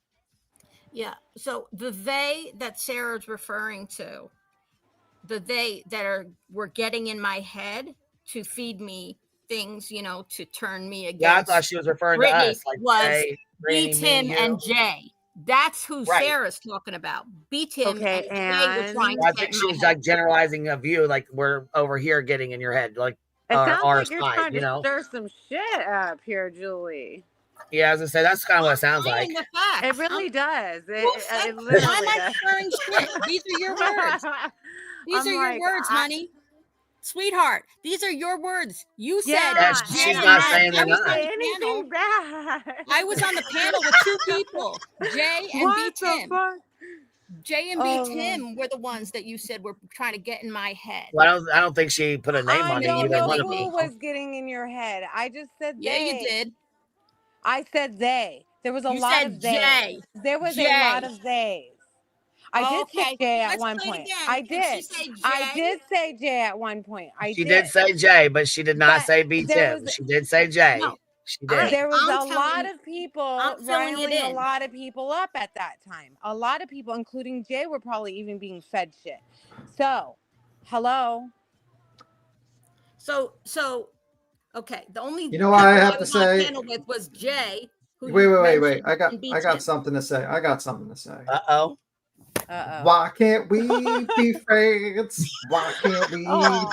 [SPEAKER 12] Yeah. So the they that Sarah's referring to, the they that were getting in my head to feed me things, you know, to turn me
[SPEAKER 2] Yeah, I
[SPEAKER 12] against
[SPEAKER 2] thought she was referring to
[SPEAKER 12] Brittany
[SPEAKER 2] us, like
[SPEAKER 12] was
[SPEAKER 2] Jay,
[SPEAKER 12] B.
[SPEAKER 2] Brittany, me,
[SPEAKER 12] Tim,
[SPEAKER 2] you.
[SPEAKER 12] and Jay. That's who
[SPEAKER 2] Right.
[SPEAKER 12] Sarah's talking about. B. Tim
[SPEAKER 19] Okay,
[SPEAKER 12] and Jay were trying
[SPEAKER 19] and
[SPEAKER 12] to
[SPEAKER 2] I
[SPEAKER 12] get
[SPEAKER 2] think
[SPEAKER 12] in
[SPEAKER 2] she
[SPEAKER 12] my
[SPEAKER 2] was
[SPEAKER 12] head.
[SPEAKER 2] like generalizing a view, like we're over here getting in your head, like
[SPEAKER 19] it sounds
[SPEAKER 2] our
[SPEAKER 19] like you're
[SPEAKER 2] side,
[SPEAKER 19] trying
[SPEAKER 2] you
[SPEAKER 19] to
[SPEAKER 2] know?
[SPEAKER 19] stir some shit up here, Julie.
[SPEAKER 2] Yeah, as I say, that's kind of what it sounds like.
[SPEAKER 12] Saying the facts.
[SPEAKER 19] It really does.
[SPEAKER 12] Who said,
[SPEAKER 19] It
[SPEAKER 12] why
[SPEAKER 19] literally
[SPEAKER 12] am I
[SPEAKER 19] does.
[SPEAKER 12] stirring shit? These are your words. These
[SPEAKER 19] I'm
[SPEAKER 12] are your
[SPEAKER 19] like,
[SPEAKER 12] words, honey. Sweetheart, these are your words. You said
[SPEAKER 19] Yeah,
[SPEAKER 2] she's
[SPEAKER 19] and
[SPEAKER 2] not
[SPEAKER 19] I
[SPEAKER 2] saying they're
[SPEAKER 19] didn't
[SPEAKER 2] not.
[SPEAKER 19] say anything bad.
[SPEAKER 12] I was on the panel with two people, Jay and B.
[SPEAKER 19] What the
[SPEAKER 12] Tim.
[SPEAKER 19] fuck?
[SPEAKER 12] Jay and B. Tim were the ones that you said were trying to get in my head.
[SPEAKER 2] Well, I don't think she put a name
[SPEAKER 19] I
[SPEAKER 2] on
[SPEAKER 19] don't
[SPEAKER 2] either
[SPEAKER 19] know
[SPEAKER 2] one of
[SPEAKER 19] who
[SPEAKER 2] them.
[SPEAKER 19] was getting in your head. I just said
[SPEAKER 12] Yeah,
[SPEAKER 19] they.
[SPEAKER 12] you did.
[SPEAKER 19] I said they. There was a
[SPEAKER 12] You
[SPEAKER 19] lot
[SPEAKER 12] said
[SPEAKER 19] of they.
[SPEAKER 12] Jay.
[SPEAKER 19] There was a
[SPEAKER 12] Jay.
[SPEAKER 19] lot of theys. I did say
[SPEAKER 12] Okay,
[SPEAKER 19] Jay at
[SPEAKER 12] let's
[SPEAKER 19] one
[SPEAKER 12] play it
[SPEAKER 19] point.
[SPEAKER 12] again.
[SPEAKER 19] I
[SPEAKER 12] Did she
[SPEAKER 19] did.
[SPEAKER 12] say Jay?
[SPEAKER 19] I did say Jay at one point.
[SPEAKER 2] She did say Jay, but she did not
[SPEAKER 19] But
[SPEAKER 2] say B.
[SPEAKER 19] there
[SPEAKER 2] Tim.
[SPEAKER 19] was-
[SPEAKER 2] She did say Jay.
[SPEAKER 12] No.
[SPEAKER 2] She did.
[SPEAKER 19] There was
[SPEAKER 12] I'm
[SPEAKER 19] a lot
[SPEAKER 12] telling-
[SPEAKER 19] of people
[SPEAKER 12] I'm filling it
[SPEAKER 19] riling a
[SPEAKER 12] in.
[SPEAKER 19] lot of people up at that time. A lot of people, including Jay, were probably even being fed shit. So, hello.
[SPEAKER 12] So, okay. The only
[SPEAKER 9] You know what I have to
[SPEAKER 12] was on
[SPEAKER 9] say?
[SPEAKER 12] panel with was Jay. Who
[SPEAKER 9] Wait.
[SPEAKER 12] you
[SPEAKER 9] I
[SPEAKER 12] mentioned, and B. Tim.
[SPEAKER 9] got something to say.
[SPEAKER 2] Uh-oh.
[SPEAKER 9] Why can't we be friends? Why can't we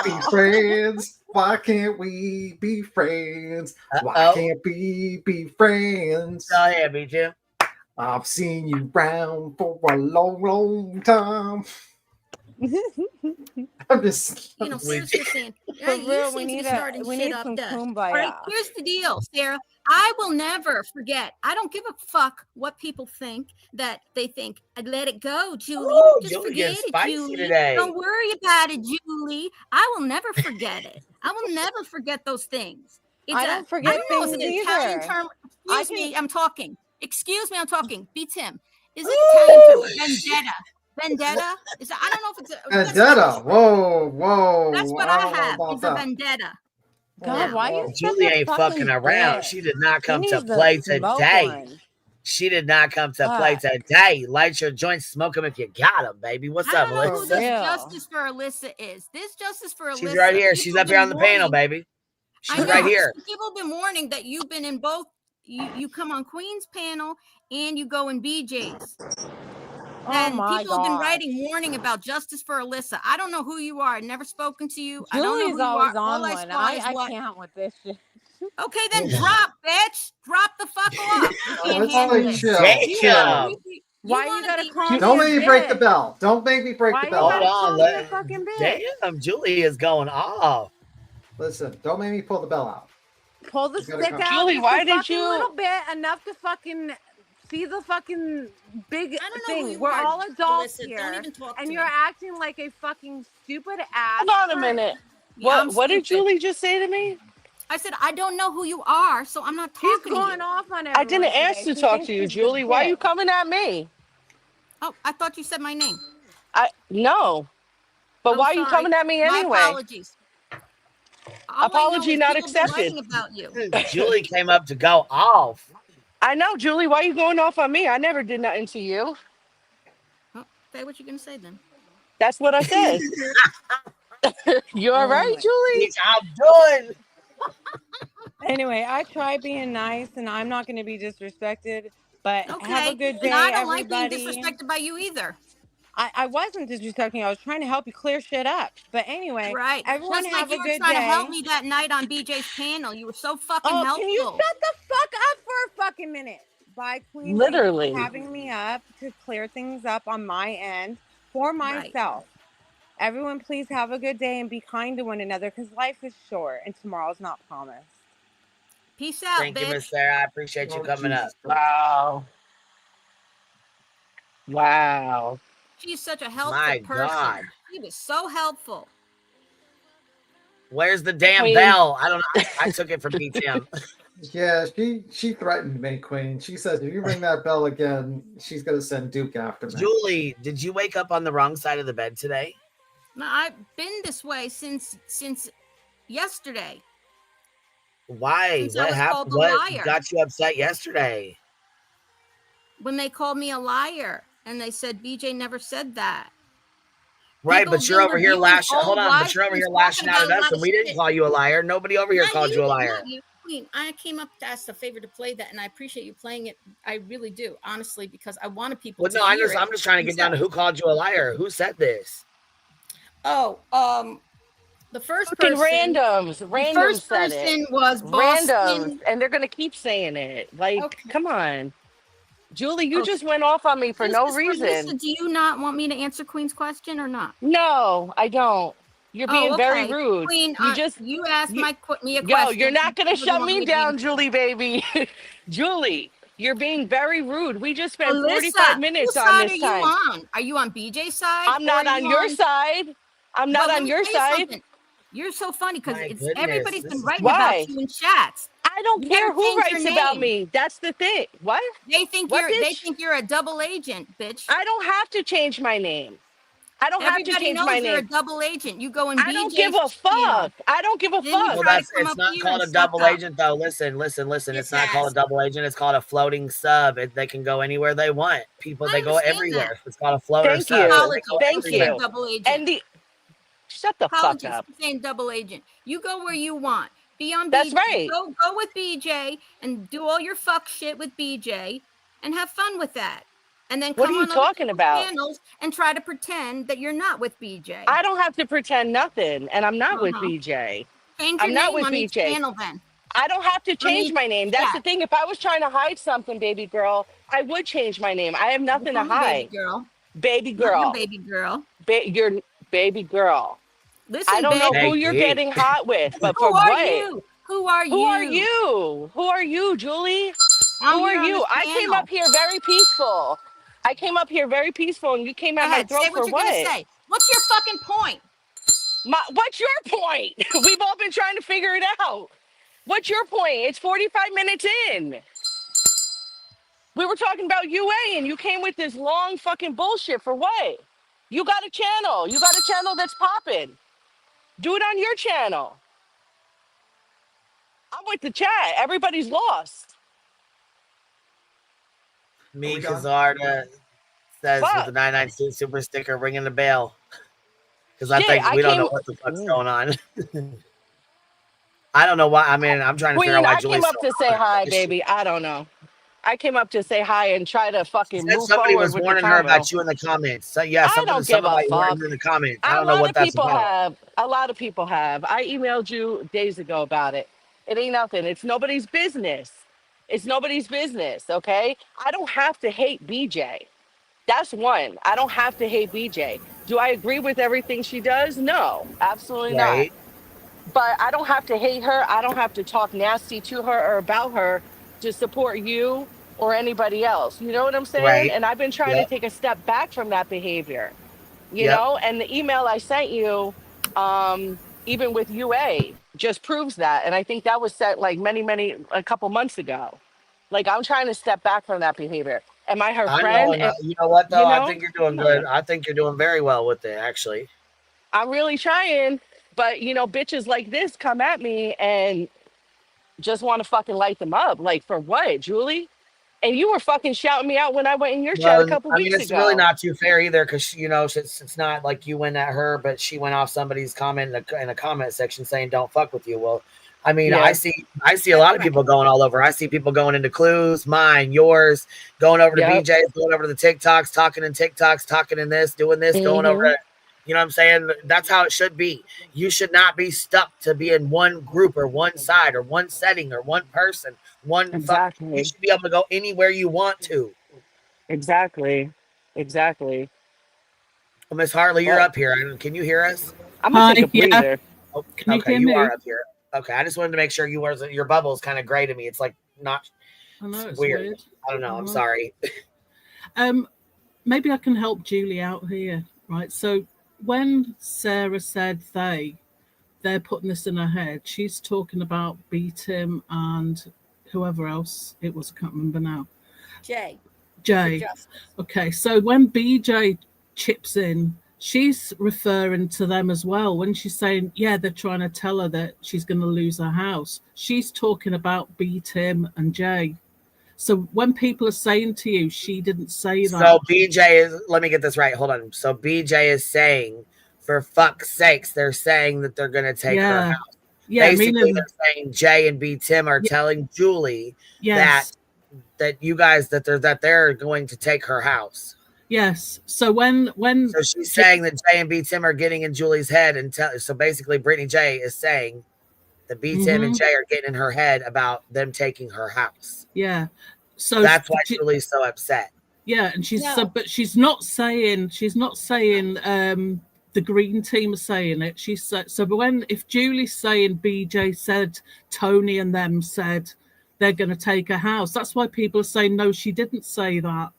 [SPEAKER 9] be friends? Why can't we be friends? Why can't we be friends?
[SPEAKER 2] Oh, yeah, B. Tim.
[SPEAKER 9] I've seen you round for a long, long time. I'm just,
[SPEAKER 12] You know, Sarah's just saying,
[SPEAKER 19] For
[SPEAKER 12] you
[SPEAKER 19] real,
[SPEAKER 12] seem
[SPEAKER 19] we
[SPEAKER 12] to be
[SPEAKER 19] need
[SPEAKER 12] starting
[SPEAKER 19] we
[SPEAKER 12] shit
[SPEAKER 19] need
[SPEAKER 12] up.
[SPEAKER 19] some
[SPEAKER 12] Dust.
[SPEAKER 19] kumbaya.
[SPEAKER 12] All right, here's the deal, Sarah. I will never forget. I don't give a fuck what people think. That they think. I'd let it go, Julie.
[SPEAKER 2] Oh,
[SPEAKER 12] Just
[SPEAKER 2] Julie
[SPEAKER 12] forget
[SPEAKER 2] getting
[SPEAKER 12] it,
[SPEAKER 2] spicy
[SPEAKER 12] Julie.
[SPEAKER 2] today.
[SPEAKER 12] Don't worry about it, Julie. I will never forget it. I will never forget those things. It's
[SPEAKER 19] I don't forget
[SPEAKER 12] know, it's
[SPEAKER 19] things
[SPEAKER 12] an Italian
[SPEAKER 19] either.
[SPEAKER 12] term. Excuse me, I'm talking. Excuse me, I'm talking. Be Tim. Is it Italian term? Vendetta. Vendetta? Is I don't know if it's a
[SPEAKER 9] vendetta. Whoa.
[SPEAKER 12] That's what
[SPEAKER 9] I
[SPEAKER 12] I
[SPEAKER 9] don't know
[SPEAKER 12] have.
[SPEAKER 9] about
[SPEAKER 12] It's a
[SPEAKER 9] that.
[SPEAKER 12] vendetta.
[SPEAKER 19] God, why you
[SPEAKER 2] Julie
[SPEAKER 19] such a
[SPEAKER 2] ain't
[SPEAKER 19] fucking
[SPEAKER 2] fucking around.
[SPEAKER 19] bitch?
[SPEAKER 2] She did not come
[SPEAKER 19] She
[SPEAKER 2] to
[SPEAKER 19] needs to
[SPEAKER 2] play
[SPEAKER 19] smoke
[SPEAKER 2] today.
[SPEAKER 19] one.
[SPEAKER 2] She did not come to play today. Light your joints, smoke them if you got them, baby. What's
[SPEAKER 12] I
[SPEAKER 2] up,
[SPEAKER 12] don't know who
[SPEAKER 2] Alyssa?
[SPEAKER 12] this Justice for Alyssa is. This Justice for Alyssa.
[SPEAKER 2] She's right here. She's
[SPEAKER 12] people
[SPEAKER 2] up here
[SPEAKER 12] been
[SPEAKER 2] on the panel,
[SPEAKER 12] warning-
[SPEAKER 2] baby.
[SPEAKER 12] I
[SPEAKER 2] She's
[SPEAKER 12] know.
[SPEAKER 2] right here.
[SPEAKER 12] People have been warning that you've been in both. You come on Queen's panel and you go in BJ's. And
[SPEAKER 19] my
[SPEAKER 12] people have been
[SPEAKER 19] God.
[SPEAKER 12] writing warning about Justice for Alyssa. I don't know who you are. I've never spoken to you. I don't know
[SPEAKER 19] Julie's
[SPEAKER 12] who you
[SPEAKER 19] always
[SPEAKER 12] are.
[SPEAKER 19] on
[SPEAKER 12] All
[SPEAKER 19] one.
[SPEAKER 12] saw is
[SPEAKER 19] I
[SPEAKER 12] what-
[SPEAKER 19] can't with this shit.
[SPEAKER 12] Okay, then drop, bitch. Drop the fuck off. You can't
[SPEAKER 9] Let's
[SPEAKER 12] handle
[SPEAKER 9] like
[SPEAKER 12] it.
[SPEAKER 9] chill.
[SPEAKER 19] Why you gotta call me
[SPEAKER 9] Don't
[SPEAKER 19] a
[SPEAKER 9] make me break the
[SPEAKER 19] bitch?
[SPEAKER 9] bell. Don't make me break
[SPEAKER 19] Why
[SPEAKER 9] the
[SPEAKER 19] you
[SPEAKER 9] bell.
[SPEAKER 19] gotta
[SPEAKER 2] Hold on,
[SPEAKER 19] call me a fucking bitch?
[SPEAKER 2] Damn, Julie is going off.
[SPEAKER 9] Listen, don't make me pull the bell out.
[SPEAKER 19] Pull the
[SPEAKER 9] You gotta
[SPEAKER 19] stick
[SPEAKER 9] go.
[SPEAKER 19] out
[SPEAKER 9] Julie,
[SPEAKER 19] just
[SPEAKER 9] why
[SPEAKER 19] a
[SPEAKER 9] did
[SPEAKER 19] fucking
[SPEAKER 9] you-
[SPEAKER 19] little bit, enough to fucking see the fucking big
[SPEAKER 12] know who
[SPEAKER 19] thing.
[SPEAKER 12] you
[SPEAKER 19] We're
[SPEAKER 12] are,
[SPEAKER 19] all adults
[SPEAKER 12] Alyssa.
[SPEAKER 19] here,
[SPEAKER 12] Don't even talk
[SPEAKER 19] and
[SPEAKER 12] to
[SPEAKER 19] you're
[SPEAKER 12] me.
[SPEAKER 19] acting like a fucking stupid ass.
[SPEAKER 20] Hold on a minute.
[SPEAKER 12] Yeah, I'm
[SPEAKER 20] What did
[SPEAKER 12] stupid.
[SPEAKER 20] Julie just say to me?
[SPEAKER 12] I said, I don't know who you are, so I'm not talking
[SPEAKER 19] She's going
[SPEAKER 12] to you.
[SPEAKER 19] off on
[SPEAKER 20] I didn't
[SPEAKER 19] everyone
[SPEAKER 20] ask
[SPEAKER 19] today.
[SPEAKER 20] to
[SPEAKER 19] She
[SPEAKER 20] talk
[SPEAKER 19] thinks
[SPEAKER 20] to you,
[SPEAKER 19] she's the
[SPEAKER 20] Julie. Why are you
[SPEAKER 19] bitch.
[SPEAKER 20] coming at me?
[SPEAKER 12] Oh, I thought you said my name.
[SPEAKER 20] No. But
[SPEAKER 12] Oh,
[SPEAKER 20] why are you
[SPEAKER 12] sorry.
[SPEAKER 20] coming at me
[SPEAKER 12] My
[SPEAKER 20] anyway?
[SPEAKER 12] apologies. All I know
[SPEAKER 20] Apology
[SPEAKER 12] is
[SPEAKER 20] not
[SPEAKER 12] people been
[SPEAKER 20] accepted.
[SPEAKER 12] writing about you.
[SPEAKER 2] Julie came up to go off.
[SPEAKER 20] I know, Julie. Why are you going off on me? I never did nothing to you.
[SPEAKER 12] Okay, what you gonna say then?
[SPEAKER 20] That's what I said. You all right, Julie?
[SPEAKER 2] I'm done.
[SPEAKER 19] Anyway, I try being nice, and I'm not going to be disrespected. But
[SPEAKER 12] Okay.
[SPEAKER 19] have a good day,
[SPEAKER 12] And I don't
[SPEAKER 19] everybody.
[SPEAKER 12] like being disrespected by you either.
[SPEAKER 19] I wasn't disrespecting. I was trying to help you clear shit up. But anyway,
[SPEAKER 12] Right.
[SPEAKER 19] everyone
[SPEAKER 12] Just
[SPEAKER 19] have
[SPEAKER 12] like you
[SPEAKER 19] a
[SPEAKER 12] were
[SPEAKER 19] good
[SPEAKER 12] trying
[SPEAKER 19] day.
[SPEAKER 12] to help me that night on BJ's panel. You were so fucking helpful.
[SPEAKER 19] Can you shut the fuck up for a fucking minute? Bye, Queen.
[SPEAKER 20] Literally.
[SPEAKER 19] Thank you for having me up to clear things up on my end for myself. Everyone, please have a good day and be kind to one another because life is short and tomorrow's not promised.
[SPEAKER 12] Peace out,
[SPEAKER 2] Thank you,
[SPEAKER 12] bitch.
[SPEAKER 2] Miss Sarah. I appreciate you coming up.
[SPEAKER 20] Wow. Wow.
[SPEAKER 12] She's such a helpful
[SPEAKER 2] My
[SPEAKER 12] person.
[SPEAKER 2] God.
[SPEAKER 12] She was so helpful.
[SPEAKER 2] Where's the damn
[SPEAKER 20] Queen.
[SPEAKER 2] bell? I don't know. I took it from BTM.
[SPEAKER 9] Yeah, she threatened me, Queen. She says if you ring that bell again, she's gonna send Duke after me.
[SPEAKER 2] Julie, did you wake up on the wrong side of the bed today?
[SPEAKER 12] No, I've been this way since yesterday.
[SPEAKER 2] Why?
[SPEAKER 12] Since I
[SPEAKER 2] What
[SPEAKER 12] was
[SPEAKER 2] happened?
[SPEAKER 12] called a
[SPEAKER 2] What
[SPEAKER 12] liar.
[SPEAKER 2] got you upset yesterday?
[SPEAKER 12] when they called me a liar and they said BJ never said that.
[SPEAKER 2] Right,
[SPEAKER 12] People
[SPEAKER 2] but you're
[SPEAKER 12] been
[SPEAKER 2] over here
[SPEAKER 12] reviewing
[SPEAKER 2] lashing.
[SPEAKER 12] old
[SPEAKER 2] Hold on, but
[SPEAKER 12] live
[SPEAKER 2] you're over here
[SPEAKER 12] streams
[SPEAKER 2] lashing
[SPEAKER 12] talking
[SPEAKER 2] out
[SPEAKER 12] about
[SPEAKER 2] at
[SPEAKER 12] a
[SPEAKER 2] us,
[SPEAKER 12] lot
[SPEAKER 2] and
[SPEAKER 12] of
[SPEAKER 2] we didn't
[SPEAKER 12] shit.
[SPEAKER 2] call you a liar. Nobody over here
[SPEAKER 12] Not
[SPEAKER 2] called
[SPEAKER 12] you,
[SPEAKER 2] you a liar.
[SPEAKER 12] not you, Queen. I came up to ask a favor to play that, and I appreciate you playing it. I really do, honestly, because I wanted people
[SPEAKER 2] Well,
[SPEAKER 12] to
[SPEAKER 2] no,
[SPEAKER 12] hear it.
[SPEAKER 2] I'm just trying to get down to who called you a liar. Who said this?
[SPEAKER 12] Oh, the first
[SPEAKER 20] Fucking
[SPEAKER 12] person.
[SPEAKER 20] randoms.
[SPEAKER 12] The
[SPEAKER 20] Randoms
[SPEAKER 12] first
[SPEAKER 20] said it.
[SPEAKER 12] person was
[SPEAKER 20] Randoms.
[SPEAKER 12] Boston.
[SPEAKER 20] And they're going to keep saying it. Like,
[SPEAKER 12] Okay.
[SPEAKER 20] come on. Julie, you
[SPEAKER 12] Oh,
[SPEAKER 20] just went off on me for
[SPEAKER 12] this
[SPEAKER 20] no
[SPEAKER 12] is for Lisa.
[SPEAKER 20] reason.
[SPEAKER 12] Do you not want me to answer Queen's question or not?
[SPEAKER 20] No, I don't. You're being
[SPEAKER 12] Oh,
[SPEAKER 20] very
[SPEAKER 12] okay.
[SPEAKER 20] rude.
[SPEAKER 12] Queen, you asked me a
[SPEAKER 20] Yo,
[SPEAKER 12] question.
[SPEAKER 20] you're not going to
[SPEAKER 12] You doesn't
[SPEAKER 20] shut
[SPEAKER 12] want
[SPEAKER 20] me
[SPEAKER 12] to be
[SPEAKER 20] down, Julie, baby. Julie, you're being very rude. We just spent 45
[SPEAKER 12] Alyssa,
[SPEAKER 20] minutes
[SPEAKER 12] whose
[SPEAKER 20] on
[SPEAKER 12] side
[SPEAKER 20] this
[SPEAKER 12] are you
[SPEAKER 20] time.
[SPEAKER 12] on? Are you on BJ's side?
[SPEAKER 20] I'm
[SPEAKER 12] or are
[SPEAKER 20] not on
[SPEAKER 12] you
[SPEAKER 20] your side. I'm not
[SPEAKER 12] But let
[SPEAKER 20] on
[SPEAKER 12] me
[SPEAKER 20] your
[SPEAKER 12] tell you
[SPEAKER 20] side.
[SPEAKER 12] something. You're so funny because
[SPEAKER 2] My
[SPEAKER 12] it's
[SPEAKER 2] goodness,
[SPEAKER 12] everybody's
[SPEAKER 2] this
[SPEAKER 12] been
[SPEAKER 2] is
[SPEAKER 12] writing about
[SPEAKER 20] Why?
[SPEAKER 12] you in chats.
[SPEAKER 20] I don't
[SPEAKER 12] You
[SPEAKER 20] care
[SPEAKER 12] gotta
[SPEAKER 20] who
[SPEAKER 12] change your
[SPEAKER 20] writes about
[SPEAKER 12] name.
[SPEAKER 20] me. That's the thing. What?
[SPEAKER 12] They think
[SPEAKER 20] What,
[SPEAKER 12] they
[SPEAKER 20] bitch?
[SPEAKER 12] think you're a double agent, bitch.
[SPEAKER 20] I don't have to change my name. I don't have to
[SPEAKER 12] Everybody
[SPEAKER 20] change my
[SPEAKER 12] knows you're a
[SPEAKER 20] name.
[SPEAKER 12] double agent. You go in
[SPEAKER 20] I don't give a
[SPEAKER 12] BJ's channel.
[SPEAKER 20] fuck. I don't give a
[SPEAKER 12] Then you
[SPEAKER 20] fuck.
[SPEAKER 12] try to come
[SPEAKER 2] it's
[SPEAKER 12] up
[SPEAKER 2] not
[SPEAKER 12] here
[SPEAKER 2] called
[SPEAKER 12] and
[SPEAKER 2] a
[SPEAKER 12] suck
[SPEAKER 2] double
[SPEAKER 12] up.
[SPEAKER 2] agent though. Listen.
[SPEAKER 12] Yes,
[SPEAKER 2] It's not called a double agent. It's called a floating sub. They can go anywhere they want. People, they go
[SPEAKER 12] understand
[SPEAKER 2] everywhere.
[SPEAKER 12] that.
[SPEAKER 2] It's called a floater
[SPEAKER 20] Thank
[SPEAKER 2] sub. So they
[SPEAKER 20] you.
[SPEAKER 2] go
[SPEAKER 20] Thank
[SPEAKER 2] everywhere.
[SPEAKER 20] you.
[SPEAKER 12] Double agent.
[SPEAKER 20] And the shut the fuck
[SPEAKER 12] Apologies
[SPEAKER 20] up.
[SPEAKER 12] for saying double agent. You go where you want. Be on
[SPEAKER 20] That's
[SPEAKER 12] BJ.
[SPEAKER 20] right.
[SPEAKER 12] Go with BJ and do all your fuck shit with BJ and have fun with that. And then
[SPEAKER 20] What
[SPEAKER 12] come
[SPEAKER 20] are you
[SPEAKER 12] on other
[SPEAKER 20] talking
[SPEAKER 12] people's
[SPEAKER 20] about?
[SPEAKER 12] channels and try to pretend that you're not with BJ.
[SPEAKER 20] I don't have to pretend nothing, and I'm not with BJ.
[SPEAKER 12] Change
[SPEAKER 20] I'm
[SPEAKER 12] your
[SPEAKER 20] not
[SPEAKER 12] name
[SPEAKER 20] with
[SPEAKER 12] on each
[SPEAKER 20] BJ.
[SPEAKER 12] channel then.
[SPEAKER 20] I don't have to
[SPEAKER 12] On
[SPEAKER 20] change
[SPEAKER 12] each
[SPEAKER 20] my name. That's the
[SPEAKER 12] chat.
[SPEAKER 20] thing. If I was trying to hide something, baby girl, I would change my name. I have nothing to
[SPEAKER 12] Call me
[SPEAKER 20] hide.
[SPEAKER 12] baby girl.
[SPEAKER 20] Baby
[SPEAKER 12] Not your
[SPEAKER 20] girl.
[SPEAKER 12] baby girl.
[SPEAKER 20] Your baby girl.
[SPEAKER 12] Listen,
[SPEAKER 20] I don't know
[SPEAKER 12] baby.
[SPEAKER 20] who you're getting hot with, but for
[SPEAKER 12] Who are
[SPEAKER 20] what?
[SPEAKER 12] you? Who are
[SPEAKER 20] Who are
[SPEAKER 12] you?
[SPEAKER 20] you? Who are you, Julie?
[SPEAKER 12] I'm
[SPEAKER 20] Who are
[SPEAKER 12] here on
[SPEAKER 20] you?
[SPEAKER 12] this
[SPEAKER 20] I came
[SPEAKER 12] channel.
[SPEAKER 20] up here very peaceful. I came up here very peaceful, and you came
[SPEAKER 12] Go
[SPEAKER 20] at my
[SPEAKER 12] ahead.
[SPEAKER 20] throat
[SPEAKER 12] Say
[SPEAKER 20] for
[SPEAKER 12] what you're gonna
[SPEAKER 20] what?
[SPEAKER 12] say. What's your fucking point?
[SPEAKER 20] What's your point? We've all been trying to figure it out. What's your point? It's 45 minutes in. We were talking about UA, and you came with this long fucking bullshit for what? You got a channel. You got a channel that's popping. Do it on your channel. I'm with the chat. Everybody's lost.
[SPEAKER 2] Me, Kazarda says with the 992 super sticker ringing the bell. Because I think we don't know what the fuck's going on. I don't know why. I mean, I'm trying to figure out
[SPEAKER 20] Queen,
[SPEAKER 2] why
[SPEAKER 20] I
[SPEAKER 2] Julie's
[SPEAKER 20] came up
[SPEAKER 2] so
[SPEAKER 20] to say hi, baby. I don't know. I came up to say hi and try to fucking move
[SPEAKER 2] somebody
[SPEAKER 20] forward
[SPEAKER 2] was
[SPEAKER 20] with the
[SPEAKER 2] warning her
[SPEAKER 20] convo.
[SPEAKER 2] about you in the comments. So, yeah,
[SPEAKER 20] I don't give a
[SPEAKER 2] somebody warned
[SPEAKER 20] fuck.
[SPEAKER 2] you in the comments. I
[SPEAKER 20] A
[SPEAKER 2] don't know
[SPEAKER 20] lot
[SPEAKER 2] what
[SPEAKER 20] of
[SPEAKER 2] that's
[SPEAKER 20] people
[SPEAKER 2] about.
[SPEAKER 20] have. A lot of people have. I emailed you days ago about it. It ain't nothing. It's nobody's business. It's nobody's business, okay? I don't have to hate BJ. That's one. I don't have to hate BJ. Do I agree with everything she does? No, absolutely not.
[SPEAKER 2] Right.
[SPEAKER 20] But I don't have to hate her. I don't have to talk nasty to her or about her to support you or anybody else. You know what I'm saying?
[SPEAKER 2] Right.
[SPEAKER 20] And I've been trying to
[SPEAKER 2] Yep.
[SPEAKER 20] take a step back from that behavior, you
[SPEAKER 2] Yep.
[SPEAKER 20] know? And the email I sent you, even with UA, just proves that. And I think that was sent like a couple months ago. Like I'm trying to step back from that behavior. Am I her
[SPEAKER 2] I know.
[SPEAKER 20] friend?
[SPEAKER 2] And you know what, though?
[SPEAKER 20] You
[SPEAKER 2] I
[SPEAKER 20] know?
[SPEAKER 2] think you're doing
[SPEAKER 20] Come on.
[SPEAKER 2] good. I think you're doing very well with it, actually.
[SPEAKER 20] I'm really trying, but you know, bitches like this come at me and just want to fucking light them up. Like for what, Julie? And you were fucking shouting me out when I went in your chat a
[SPEAKER 2] Well,
[SPEAKER 20] couple
[SPEAKER 2] I mean,
[SPEAKER 20] weeks
[SPEAKER 2] it's really
[SPEAKER 20] ago.
[SPEAKER 2] not too fair either, because it's not like you went at her, but she went off somebody's comment in a comment section saying "Don't fuck with you." Well, I mean, I
[SPEAKER 20] Yeah.
[SPEAKER 2] see a lot of people going all over. I see people going into clues, mine, yours, going over to
[SPEAKER 20] Yep.
[SPEAKER 2] BJ's, going over to the TikToks, talking in TikToks, talking in this, doing this, going over to, you know what I'm saying? That's how it should be. You should not be stuck to be in one group or one side or one setting or one person.
[SPEAKER 20] Exactly.
[SPEAKER 2] You should be able to go anywhere you want to.
[SPEAKER 20] Exactly. Exactly.
[SPEAKER 2] Well, Miss Hartley, you're
[SPEAKER 20] But
[SPEAKER 2] up here. Can you hear us?
[SPEAKER 20] I'm gonna take a breather.
[SPEAKER 2] Oh,
[SPEAKER 18] Can you
[SPEAKER 2] okay,
[SPEAKER 18] hear
[SPEAKER 2] you
[SPEAKER 18] me?
[SPEAKER 2] are up here. Okay, I just wanted to make sure your bubble is kind of gray to me. It's like not.
[SPEAKER 18] I know it's
[SPEAKER 2] weird.
[SPEAKER 18] weird.
[SPEAKER 2] I don't know. I'm
[SPEAKER 18] Uh-huh.
[SPEAKER 2] sorry.
[SPEAKER 18] Maybe I can help Julie out here, right? So when Sarah said they're putting this in her head, she's talking about B-Tim and whoever else it was, I can't remember now.
[SPEAKER 12] Jay.
[SPEAKER 18] Okay, so when BJ chips in, she's referring to them as well. When she's saying, yeah, they're trying to tell her that she's going to lose her house, she's talking about B-Tim and Jay. So when people are saying to you, she didn't say that.
[SPEAKER 2] So BJ is, let me get this right. Hold on. So BJ is saying, for fuck's sakes, they're saying that they're going to take her house.
[SPEAKER 18] Yeah,
[SPEAKER 2] Basically, they're saying Jay and B Tim are telling Julie that you guys that they're going to take her house.
[SPEAKER 18] Yes. So when
[SPEAKER 2] so she's saying that Jay and B Tim are getting in Julie's head, and so basically Brittany J is saying that B Tim and Jay are getting in her head about them taking her house.
[SPEAKER 18] Yeah. So
[SPEAKER 2] that's why Julie's so upset.
[SPEAKER 18] Yeah, and but she's not saying the green team are saying it. She said so. But if Julie's saying BJ said Tony and them said they're going to take a house, that's why people are saying no, she didn't say that,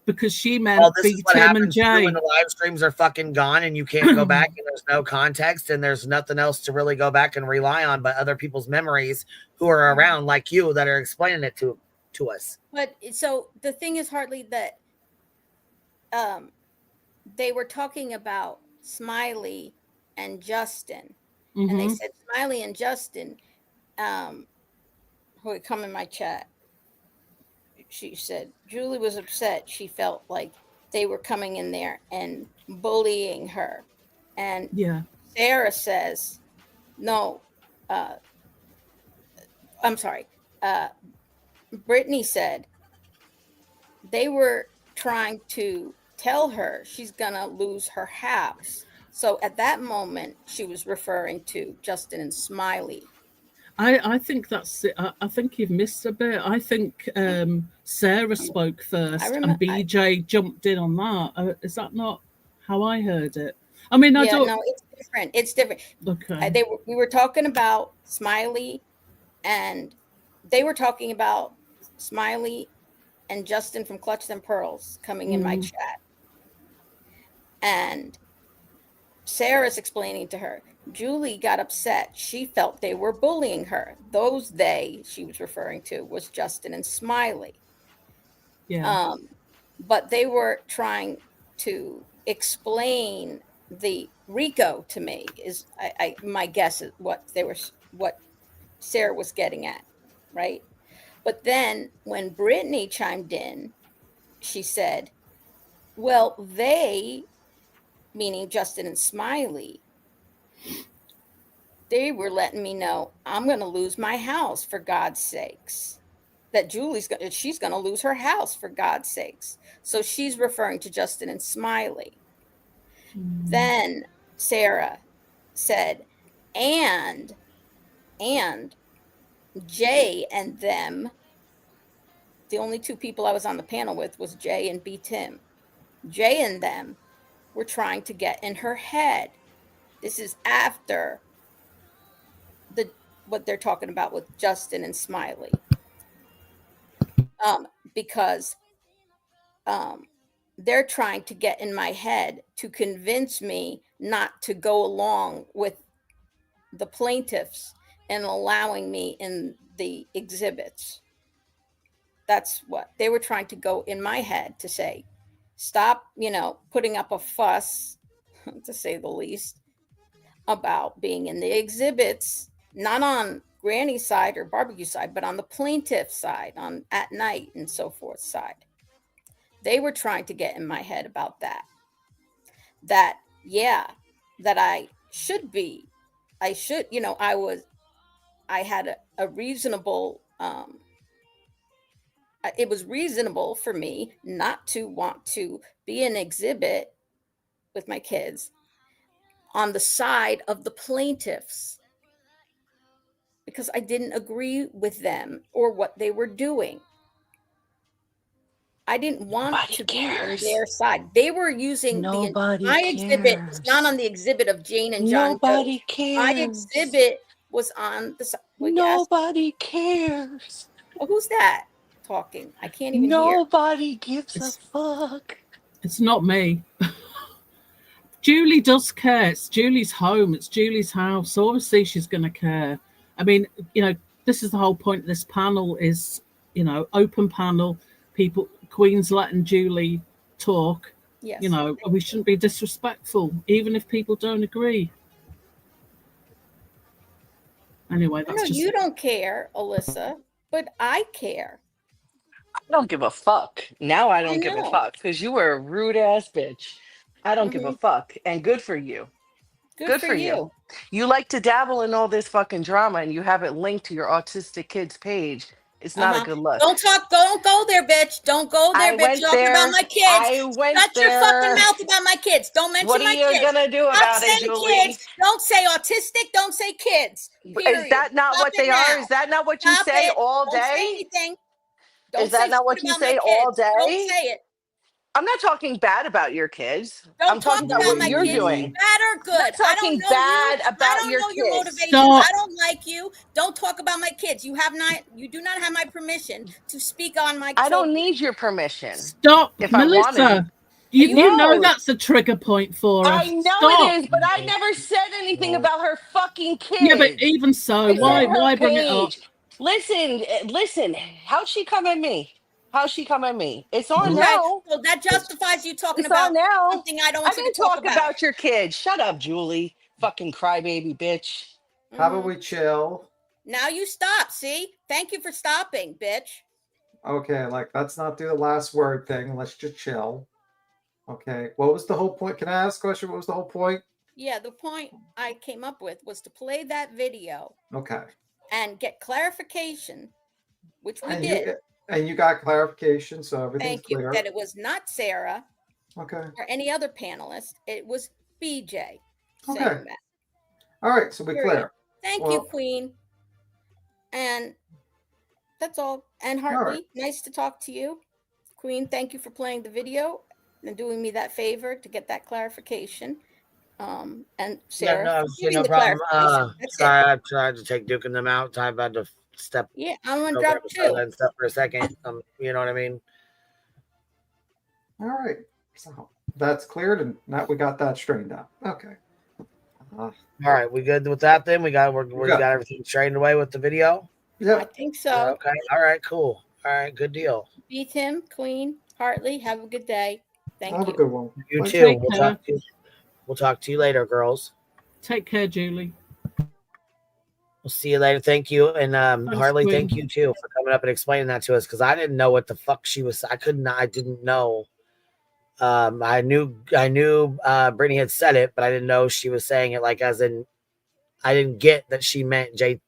[SPEAKER 18] because she meant
[SPEAKER 2] this is what
[SPEAKER 18] Tim and
[SPEAKER 2] happens
[SPEAKER 18] Jay.
[SPEAKER 2] when the live streams are fucking gone and you can't go back and there's no context and there's nothing else to really go back and rely on but other people's memories who are around like you that are explaining it to us.
[SPEAKER 12] But so the thing is, Hartley, that they were talking about Smiley and Justin, and they said Smiley and Justin, who had come in my chat. She said Julie was upset. She felt like they were coming in there and bullying her, and Sarah says, "No, I'm sorry." Brittany said they were trying to tell her she's gonna lose her house. So at that moment, she was referring to Justin and Smiley.
[SPEAKER 18] I think that's it. I think you've missed a bit. I think Sarah spoke first and BJ jumped in on that. Is that not how I heard it? I mean, I don't.
[SPEAKER 12] No, it's different. It's different.
[SPEAKER 18] Okay.
[SPEAKER 12] We were talking about Smiley, and they were talking about Smiley and Justin from Clutch Them Pearls coming in my chat. And Sarah's explaining to her, Julie got upset. She felt they were bullying her. Those they she was referring to was Justin and Smiley.
[SPEAKER 18] Yeah.
[SPEAKER 12] But they were trying to explain the Rico to me is my guess is what Sarah was getting at, right? But then when Brittany chimed in, she said, well, they, meaning Justin and Smiley, they were letting me know I'm going to lose my house for God's sakes. That she's going to lose her house for God's sakes. So she's referring to Justin and Smiley. Then Sarah said, and Jay and them, the only two people I was on the panel with was Jay and B Tim. Jay and them were trying to get in her head. This is after what they're talking about with Justin and Smiley. Because they're trying to get in my head to convince me not to go along with the plaintiffs and allowing me in the exhibits. That's what they were trying to go in my head to say, stop, putting up a fuss, to say the least, about being in the exhibits, not on Granny's side or barbecue side, but on the plaintiff side, on at night and so forth side. They were trying to get in my head about that. That I should be, I had a reasonable, it was reasonable for me not to want to be an exhibit with my kids on the side of the plaintiffs because I didn't agree with them or what they were doing. I didn't want to be on their side. They were using my exhibit was not on the exhibit of Jane and John.
[SPEAKER 13] Nobody cares.
[SPEAKER 12] My exhibit was on the side. Well,
[SPEAKER 13] Nobody cares.
[SPEAKER 12] Well, who's that talking? I can't even hear.
[SPEAKER 13] Nobody gives a fuck.
[SPEAKER 18] It's not me. Julie does care. It's Julie's home. It's Julie's house. So obviously she's going to care. I mean, this is the whole point of this panel is, open panel. People, Queen's letting Julie talk.
[SPEAKER 12] Yes.
[SPEAKER 18] We shouldn't be disrespectful, even if people don't agree. Anyway, that's
[SPEAKER 12] you don't care, Alyssa, but I care.
[SPEAKER 20] I don't give a fuck. Now I don't give a
[SPEAKER 12] know.
[SPEAKER 20] fuck because you were a rude ass bitch. I don't give a fuck. And good for you.
[SPEAKER 12] Good for you.
[SPEAKER 20] You like to dabble in all this fucking drama and you have it linked to your autistic kids page. It's not a good look.
[SPEAKER 12] Don't go there, bitch. Don't go there,
[SPEAKER 20] I
[SPEAKER 12] bitch.
[SPEAKER 20] went
[SPEAKER 12] Talking about
[SPEAKER 20] there.
[SPEAKER 12] my kids.
[SPEAKER 20] I went
[SPEAKER 12] Shut your fucking
[SPEAKER 20] there.
[SPEAKER 12] mouth about my kids. Don't mention
[SPEAKER 20] What are
[SPEAKER 12] my
[SPEAKER 20] you
[SPEAKER 12] kids.
[SPEAKER 20] gonna do
[SPEAKER 12] Stop
[SPEAKER 20] about it,
[SPEAKER 12] saying
[SPEAKER 20] Julie?
[SPEAKER 12] kids. Don't say autistic. Don't say kids. Period.
[SPEAKER 20] Is that not
[SPEAKER 12] Stop
[SPEAKER 20] what
[SPEAKER 12] it
[SPEAKER 20] they are?
[SPEAKER 12] now.
[SPEAKER 20] Is that not what you
[SPEAKER 12] Stop
[SPEAKER 20] say
[SPEAKER 12] it.
[SPEAKER 20] all
[SPEAKER 12] Don't say
[SPEAKER 20] day?
[SPEAKER 12] anything. Don't
[SPEAKER 20] Is that
[SPEAKER 12] say
[SPEAKER 20] not
[SPEAKER 12] shit
[SPEAKER 20] what you
[SPEAKER 12] about my
[SPEAKER 20] say all
[SPEAKER 12] kids. Don't
[SPEAKER 20] day?
[SPEAKER 12] say it.
[SPEAKER 20] I'm not talking bad about your kids.
[SPEAKER 12] Don't
[SPEAKER 20] I'm talking
[SPEAKER 12] talk
[SPEAKER 20] about
[SPEAKER 12] about
[SPEAKER 20] what
[SPEAKER 12] my
[SPEAKER 20] you're
[SPEAKER 12] kids,
[SPEAKER 20] doing.
[SPEAKER 12] bad or good.
[SPEAKER 20] I'm not
[SPEAKER 12] I don't
[SPEAKER 20] talking
[SPEAKER 12] know
[SPEAKER 20] bad
[SPEAKER 12] you. I
[SPEAKER 20] about
[SPEAKER 12] don't
[SPEAKER 20] your
[SPEAKER 12] know your
[SPEAKER 20] kids.
[SPEAKER 12] motivations.
[SPEAKER 18] Stop.
[SPEAKER 12] I don't like you. Don't talk about my kids. You do not have my permission to speak on my
[SPEAKER 20] I don't
[SPEAKER 12] children.
[SPEAKER 20] need your permission.
[SPEAKER 18] Stop,
[SPEAKER 20] If I wanted
[SPEAKER 18] Melissa.
[SPEAKER 20] to.
[SPEAKER 18] You know
[SPEAKER 20] No.
[SPEAKER 18] that's a trigger point for
[SPEAKER 20] I
[SPEAKER 18] us.
[SPEAKER 20] know
[SPEAKER 18] Stop.
[SPEAKER 20] it is, but I never said anything about her fucking kids.
[SPEAKER 18] Yeah, but even so,
[SPEAKER 20] It's
[SPEAKER 18] why
[SPEAKER 20] in her
[SPEAKER 18] bring it up?
[SPEAKER 20] page. Listen. How'd she come at me? How'd she come at me? It's on
[SPEAKER 12] Okay,
[SPEAKER 20] now.
[SPEAKER 12] so that justifies you talking
[SPEAKER 20] It's
[SPEAKER 12] about
[SPEAKER 20] on now.
[SPEAKER 12] something I don't
[SPEAKER 20] I
[SPEAKER 12] want you to
[SPEAKER 20] didn't
[SPEAKER 12] talk
[SPEAKER 20] talk
[SPEAKER 12] about.
[SPEAKER 20] about your kids. Shut up, Julie. Fucking crybaby bitch.
[SPEAKER 9] How about we chill?
[SPEAKER 12] Now you stop. See? Thank you for stopping, bitch.
[SPEAKER 9] Okay, like let's not do the last word thing. Let's just chill. Okay, what was the whole point? Can I ask a question? What was the whole point?
[SPEAKER 12] Yeah, the point I came up with was to play that video
[SPEAKER 9] Okay,
[SPEAKER 12] and get clarification, which we
[SPEAKER 9] and
[SPEAKER 12] did.
[SPEAKER 9] you got clarification, so everything's
[SPEAKER 12] Thank you.
[SPEAKER 9] clear.
[SPEAKER 12] That it was not Sarah
[SPEAKER 9] Okay.
[SPEAKER 12] or any other panelist. It was BJ saying
[SPEAKER 9] Okay.
[SPEAKER 12] that.
[SPEAKER 9] All right, so we're
[SPEAKER 12] Period.
[SPEAKER 9] clear.
[SPEAKER 12] Thank you, Queen. And that's all. And Hartley, nice to talk to you. Queen, thank you for playing the video and doing me that favor to get that clarification. And Sarah,
[SPEAKER 2] Yeah, no,
[SPEAKER 12] for giving
[SPEAKER 2] no
[SPEAKER 12] the
[SPEAKER 2] problem.
[SPEAKER 12] clarification. That's
[SPEAKER 2] Sorry,
[SPEAKER 12] it.
[SPEAKER 2] I tried to take Duke and them out. I had to step.
[SPEAKER 12] Yeah, I'm gonna
[SPEAKER 2] over
[SPEAKER 12] drop
[SPEAKER 2] beside
[SPEAKER 12] two.
[SPEAKER 2] that stuff for a second. You know what I mean?
[SPEAKER 9] All right, so that's cleared, and now we got that straightened out. Okay.
[SPEAKER 2] All right, we good with that? Then we got
[SPEAKER 9] good.
[SPEAKER 2] everything straightened away with the video.
[SPEAKER 9] Yeah,
[SPEAKER 12] I think so.
[SPEAKER 2] Okay. All right. Cool. All right. Good deal.
[SPEAKER 12] Beat him, Queen, Hartley. Have a good day. Thank
[SPEAKER 9] Have
[SPEAKER 12] you.
[SPEAKER 9] a good one.
[SPEAKER 2] You
[SPEAKER 9] Bye.
[SPEAKER 2] too. We'll talk to you later, girls.
[SPEAKER 18] Take care, Julie.
[SPEAKER 2] We'll see you later. Thank you. And Harley,
[SPEAKER 18] Queen.
[SPEAKER 2] thank you too for coming up and explaining that to us, because I didn't know what the fuck she was. I didn't know. I knew Brittany had said it, but I didn't know she was saying it like as in I didn't get that she meant Jay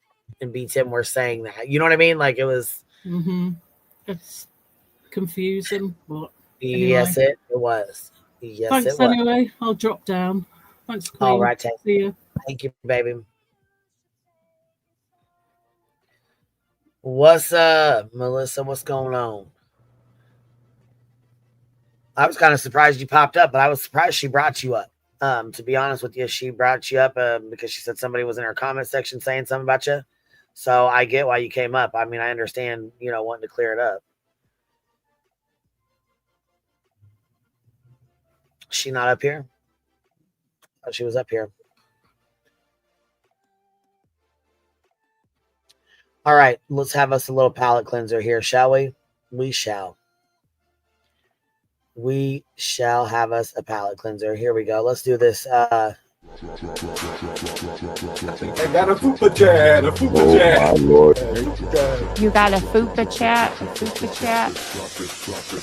[SPEAKER 2] and B Tim were saying that. You know what I mean? Like it was
[SPEAKER 18] It's confusing, but
[SPEAKER 2] yes,
[SPEAKER 18] anyway.
[SPEAKER 2] it was. Yes,
[SPEAKER 18] Thanks
[SPEAKER 2] it was.
[SPEAKER 18] anyway. I'll drop down. Thanks, Queen.
[SPEAKER 2] All right,
[SPEAKER 18] See you.
[SPEAKER 2] Thank you, baby. What's up, Melissa? What's going on? I was kind of surprised you popped up, but I was surprised she brought you up. To be honest with you, she brought you up because she said somebody was in her comment section saying something about you. So I get why you came up. I mean, I understand, wanting to clear it up. She not up here? Oh, she was up here. All right, let's have us a little palate cleanser here, shall we? We shall. We shall have us a palate cleanser. Here we go. Let's do this. I
[SPEAKER 5] got a fupa chat. A fupa chat.
[SPEAKER 21] You got a fupa chat? A fupa chat?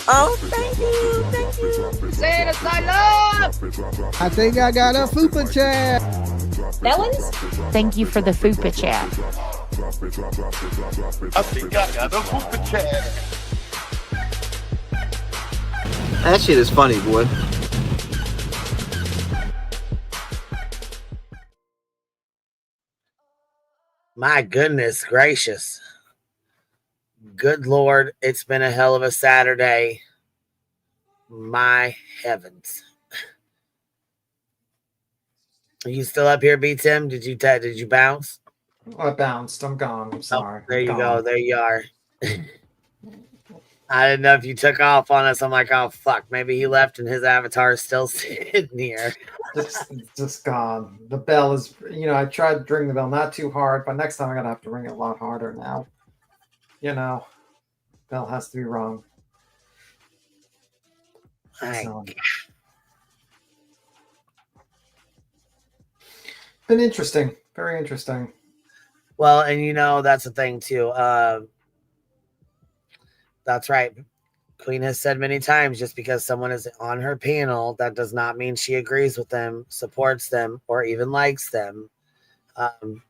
[SPEAKER 22] Oh, thank you. Thank you. Say it, I love.
[SPEAKER 23] I think I got a fupa chat.
[SPEAKER 21] Melons? Thank you for the fupa chat.
[SPEAKER 5] I think I got a fupa chat.
[SPEAKER 24] That shit is funny, boy.
[SPEAKER 2] My goodness gracious. Good Lord, it's been a hell of a Saturday. My heavens. Are you still up here, B Tim? Did you bounce?
[SPEAKER 9] I bounced. I'm gone. I'm sorry.
[SPEAKER 2] There you
[SPEAKER 9] I'm
[SPEAKER 2] go.
[SPEAKER 9] gone.
[SPEAKER 2] There you are. I didn't know if you took off on us. I'm like, oh fuck, maybe he left and his avatar is still sitting here.
[SPEAKER 9] Just gone. The bell is, I tried to ring the bell not too hard, but next time I'm gonna have to ring it a lot harder now. Bell has to be rung. So, been interesting. Very interesting.
[SPEAKER 2] Well, and that's the thing too. That's right. Queen has said many times, just because someone is on her panel, that does not mean she agrees with them, supports them, or even likes them.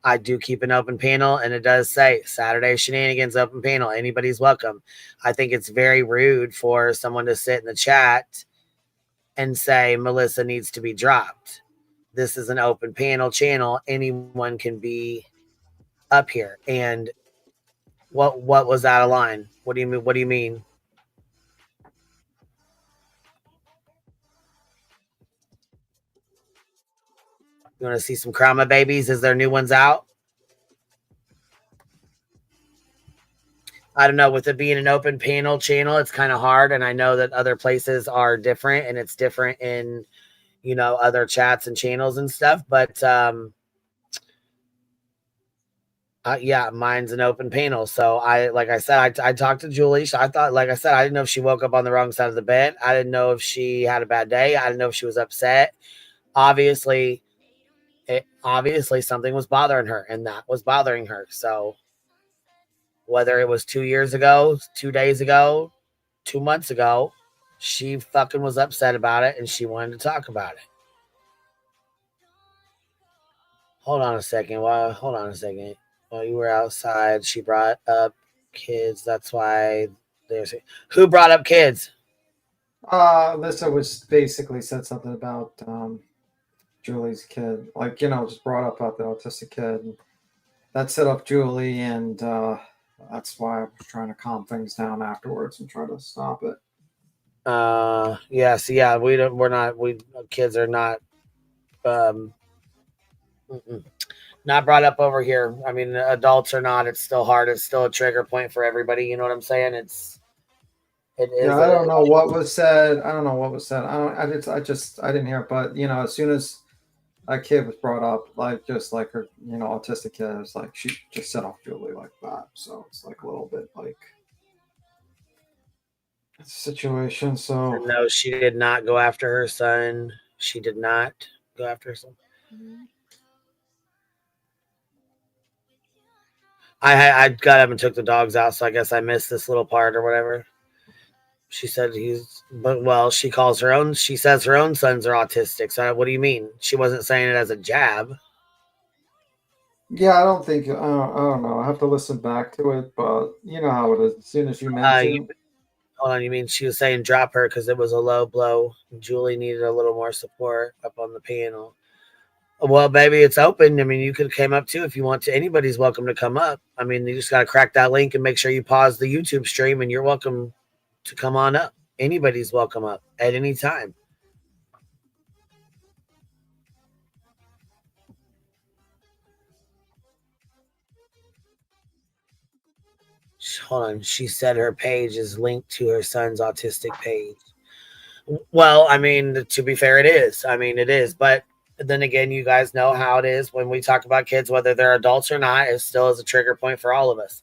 [SPEAKER 2] I do keep an open panel, and it does say Saturday Shenanigans open panel. Anybody's welcome. I think it's very rude for someone to sit in the chat and say Melissa needs to be dropped. This is an open panel channel. Anyone can be up here. And what was out of line? What do you mean? What do you mean? You want to see some Krama babies? Is there new ones out? I don't know. With it being an open panel channel, it's kind of hard. And I know that other places are different, and it's different in, you know, other chats and channels and stuff. But yeah, mine's an open panel. So like I said, I talked to Julie. I thought, like I said, I didn't know if she woke up on the wrong side of the bed. I didn't know if she had a bad day. I didn't know if she was upset. Obviously something was bothering her, and that was bothering her. So whether it was 2 years ago, 2 days ago, 2 months ago, she fucking was upset about it, and she wanted to talk about it. Hold on a second. While you were outside, she brought up kids. That's why there's who brought up kids?
[SPEAKER 9] Alyssa was basically said something about Julie's kid, like, you know, just brought up about the autistic kid. And that set up Julie, and that's why I was trying to calm things down afterwards and try to stop it.
[SPEAKER 2] Yes, yeah, kids are not not brought up over here. I mean, adults are not. It's still hard. It's still a trigger point for everybody. You know what I'm saying? It is.
[SPEAKER 9] Yeah, I don't know what was said. I didn't hear it. But, you know, as soon as a kid was brought up, like, just like her, you know, autistic kid, it was like she just set off Julie like that. So it's like a little bit like it's a situation. So
[SPEAKER 2] no, she did not go after her son. She did not go after her son. I got up and took the dogs out, so I guess I missed this little part or whatever. She said she calls her own. She says her own sons are autistic. So what do you mean? She wasn't saying it as a jab.
[SPEAKER 9] yeah, I don't know. I have to listen back to it, but you know how it is. As soon as you mention,
[SPEAKER 2] hold on, you mean she was saying drop her because it was a low blow? Julie needed a little more support up on the panel. Well, baby, it's open. I mean, you could have came up too if you want to. Anybody's welcome to come up. I mean, you just got to crack that link and make sure you pause the YouTube stream, and you're welcome to come on up. Anybody's welcome up at any time. Hold on. She said her page is linked to her son's autistic page. Well, I mean, to be fair, it is. I mean, it is. But then again, you guys know how it is when we talk about kids, whether they're adults or not, it still is a trigger point for all of us.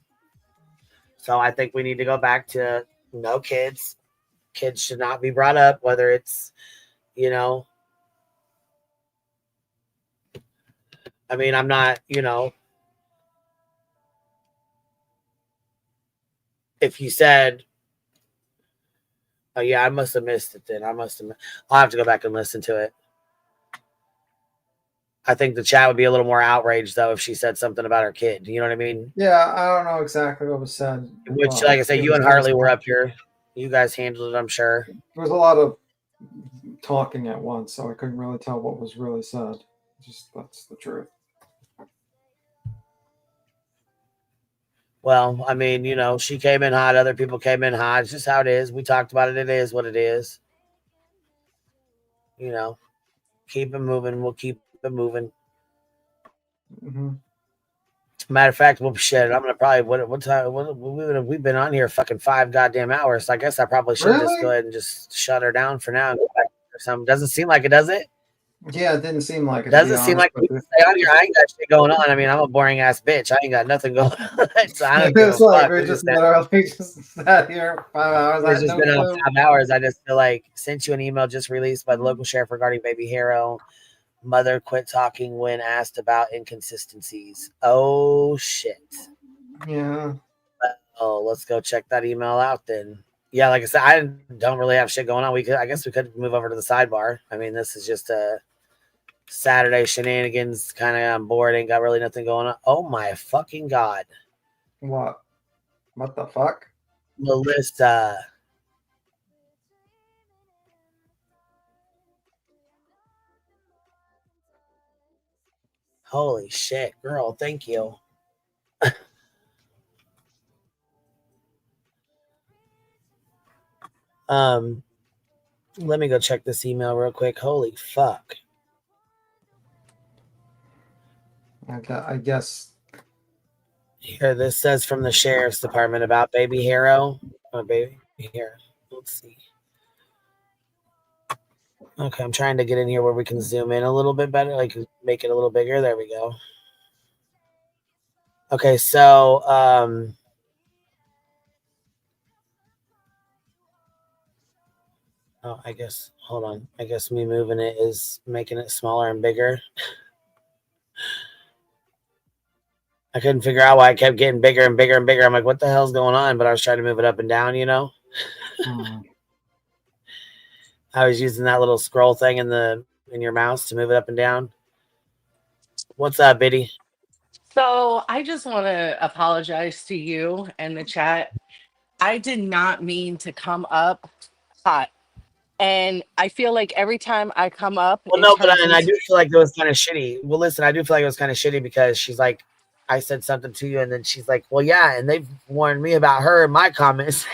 [SPEAKER 2] So I think we need to go back to no kids. Kids should not be brought up, whether it's, you know, I mean, I'm not, you know, if you said, oh yeah, I must have missed it then. I'll have to go back and listen to it. I think the chat would be a little more outraged though if she said something about her kid. You know what I mean?
[SPEAKER 9] yeah, I don't know exactly what was said.
[SPEAKER 2] Which, like I said, you and Hartley were up here. You guys handled it, I'm sure.
[SPEAKER 9] There was a lot of talking at once, so I couldn't really tell what was really said. Just that's the truth.
[SPEAKER 2] Well, I mean, you know, she came in hot. Other people came in hot. It's just how it is. We talked about it. It is what it is. You know, keep it moving. We'll keep it moving.
[SPEAKER 9] Mm-hmm.
[SPEAKER 2] Matter of fact, well, shit, I'm gonna probably what time? We've been on here fucking 5 goddamn hours. So I guess I probably should just go ahead and just shut her down for now and go back or something. Doesn't seem like it, does it?
[SPEAKER 9] Yeah, it didn't seem like it.
[SPEAKER 2] Doesn't seem like you stay on here. I ain't got shit going on. I mean, I'm a boring ass bitch. I ain't got nothing going on. So I don't give a fuck.
[SPEAKER 9] We're just literally just sat here 5 hours.
[SPEAKER 2] It's just been on 5 hours. I just feel like sent you an email just released by the local sheriff regarding baby hero. Mother quit talking when asked about inconsistencies. Oh shit.
[SPEAKER 9] Yeah.
[SPEAKER 2] Oh, let's go check that email out then. Yeah, like I said, I don't really have shit going on. I guess we could move over to the sidebar. I mean, this is just a Saturday shenanigans. Kind of on board. Ain't got really nothing going on. Oh my fucking god!
[SPEAKER 9] What? What the fuck?
[SPEAKER 2] Melissa. Holy shit, girl! Thank you. Let me go check this email real quick. Holy fuck.
[SPEAKER 9] I guess.
[SPEAKER 2] Here, this says from the sheriff's department about baby Harrow. Oh, baby here. Let's see. Okay, I'm trying to get in here where we can zoom in a little bit better, like make it a little bigger. There we go. Okay, so oh, I guess hold on. I guess me moving it is making it smaller and bigger. I couldn't figure out why it kept getting bigger and bigger and bigger. I'm like, what the hell's going on? But I was trying to move it up and down, you know. I was using that little scroll thing in your mouse to move it up and down. What's up, Biddy?
[SPEAKER 20] So I just want to apologize to you and the chat. I did not mean to come up hot. And I feel like every time I come up,
[SPEAKER 2] Well,
[SPEAKER 20] it
[SPEAKER 2] no, but
[SPEAKER 20] turns
[SPEAKER 2] and I
[SPEAKER 20] into
[SPEAKER 2] do feel like it was kind of shitty. Well, listen, I do feel like it was kind of shitty because she's like, I said something to you, and then she's like, well, yeah, and they've warned me about her in my comments.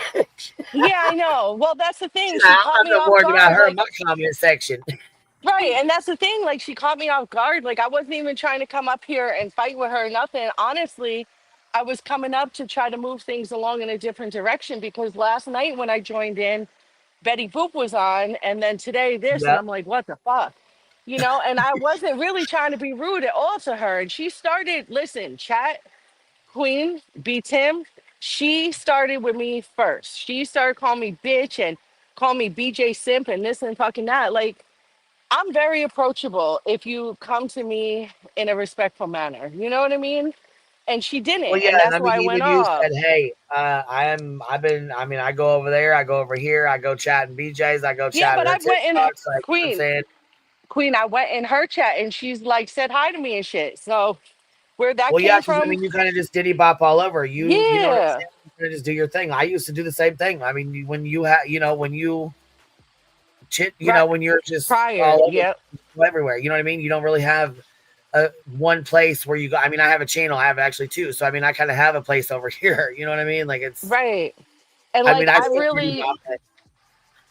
[SPEAKER 20] Yeah, I know. Well, that's the thing. She
[SPEAKER 2] I'm
[SPEAKER 20] caught me
[SPEAKER 2] not
[SPEAKER 20] off
[SPEAKER 2] warned about
[SPEAKER 20] guard.
[SPEAKER 2] her in
[SPEAKER 20] Like,
[SPEAKER 2] my comment section.
[SPEAKER 20] right. And that's the thing. Like, she caught me off guard. Like, I wasn't even trying to come up here and fight with her or nothing. Honestly, I was coming up to try to move things along in a different direction because last night when I joined in, Betty Boop was on, and then today this, and
[SPEAKER 2] Yep.
[SPEAKER 20] I'm like, what the fuck? You know, and I wasn't really trying to be rude at all to her. And she started, listen, chat, Queen, B Tim, she started with me first. She started calling me bitch and call me BJ Simp and this and fucking that. Like, I'm very approachable if you come to me in a respectful manner. You know what I mean? And she didn't,
[SPEAKER 2] Well, yeah,
[SPEAKER 20] and
[SPEAKER 2] and
[SPEAKER 20] that's
[SPEAKER 2] I mean,
[SPEAKER 20] why I went
[SPEAKER 2] even you
[SPEAKER 20] off.
[SPEAKER 2] said, hey, I go over there, I go over here, I go chat in BJ's, I go
[SPEAKER 20] Yeah,
[SPEAKER 2] chat in
[SPEAKER 20] but
[SPEAKER 2] her
[SPEAKER 20] I went in
[SPEAKER 2] TikToks, like, you know what I'm
[SPEAKER 20] Queen.
[SPEAKER 2] saying?
[SPEAKER 20] Queen, I went in her chat and she's like said hi to me and shit. So where that
[SPEAKER 2] Well, yeah,
[SPEAKER 20] came
[SPEAKER 2] because I
[SPEAKER 20] from,
[SPEAKER 2] mean, you kind of just diddy bop all over. You know what I'm
[SPEAKER 20] yeah,
[SPEAKER 2] saying? You kinda just do your thing. I used to do the same thing. I mean, when you have, when you
[SPEAKER 20] right
[SPEAKER 2] when you're just
[SPEAKER 20] prior,
[SPEAKER 2] all over,
[SPEAKER 20] yep,
[SPEAKER 2] everywhere. You know what I mean? You don't really have one place where you go. I mean, I have a channel. I have actually two. So I mean, I kind of have a place over here. You know what I mean? Like it's.
[SPEAKER 20] right. And
[SPEAKER 2] I
[SPEAKER 20] like
[SPEAKER 2] mean, I
[SPEAKER 20] I
[SPEAKER 2] still diddy
[SPEAKER 20] really
[SPEAKER 2] bop it.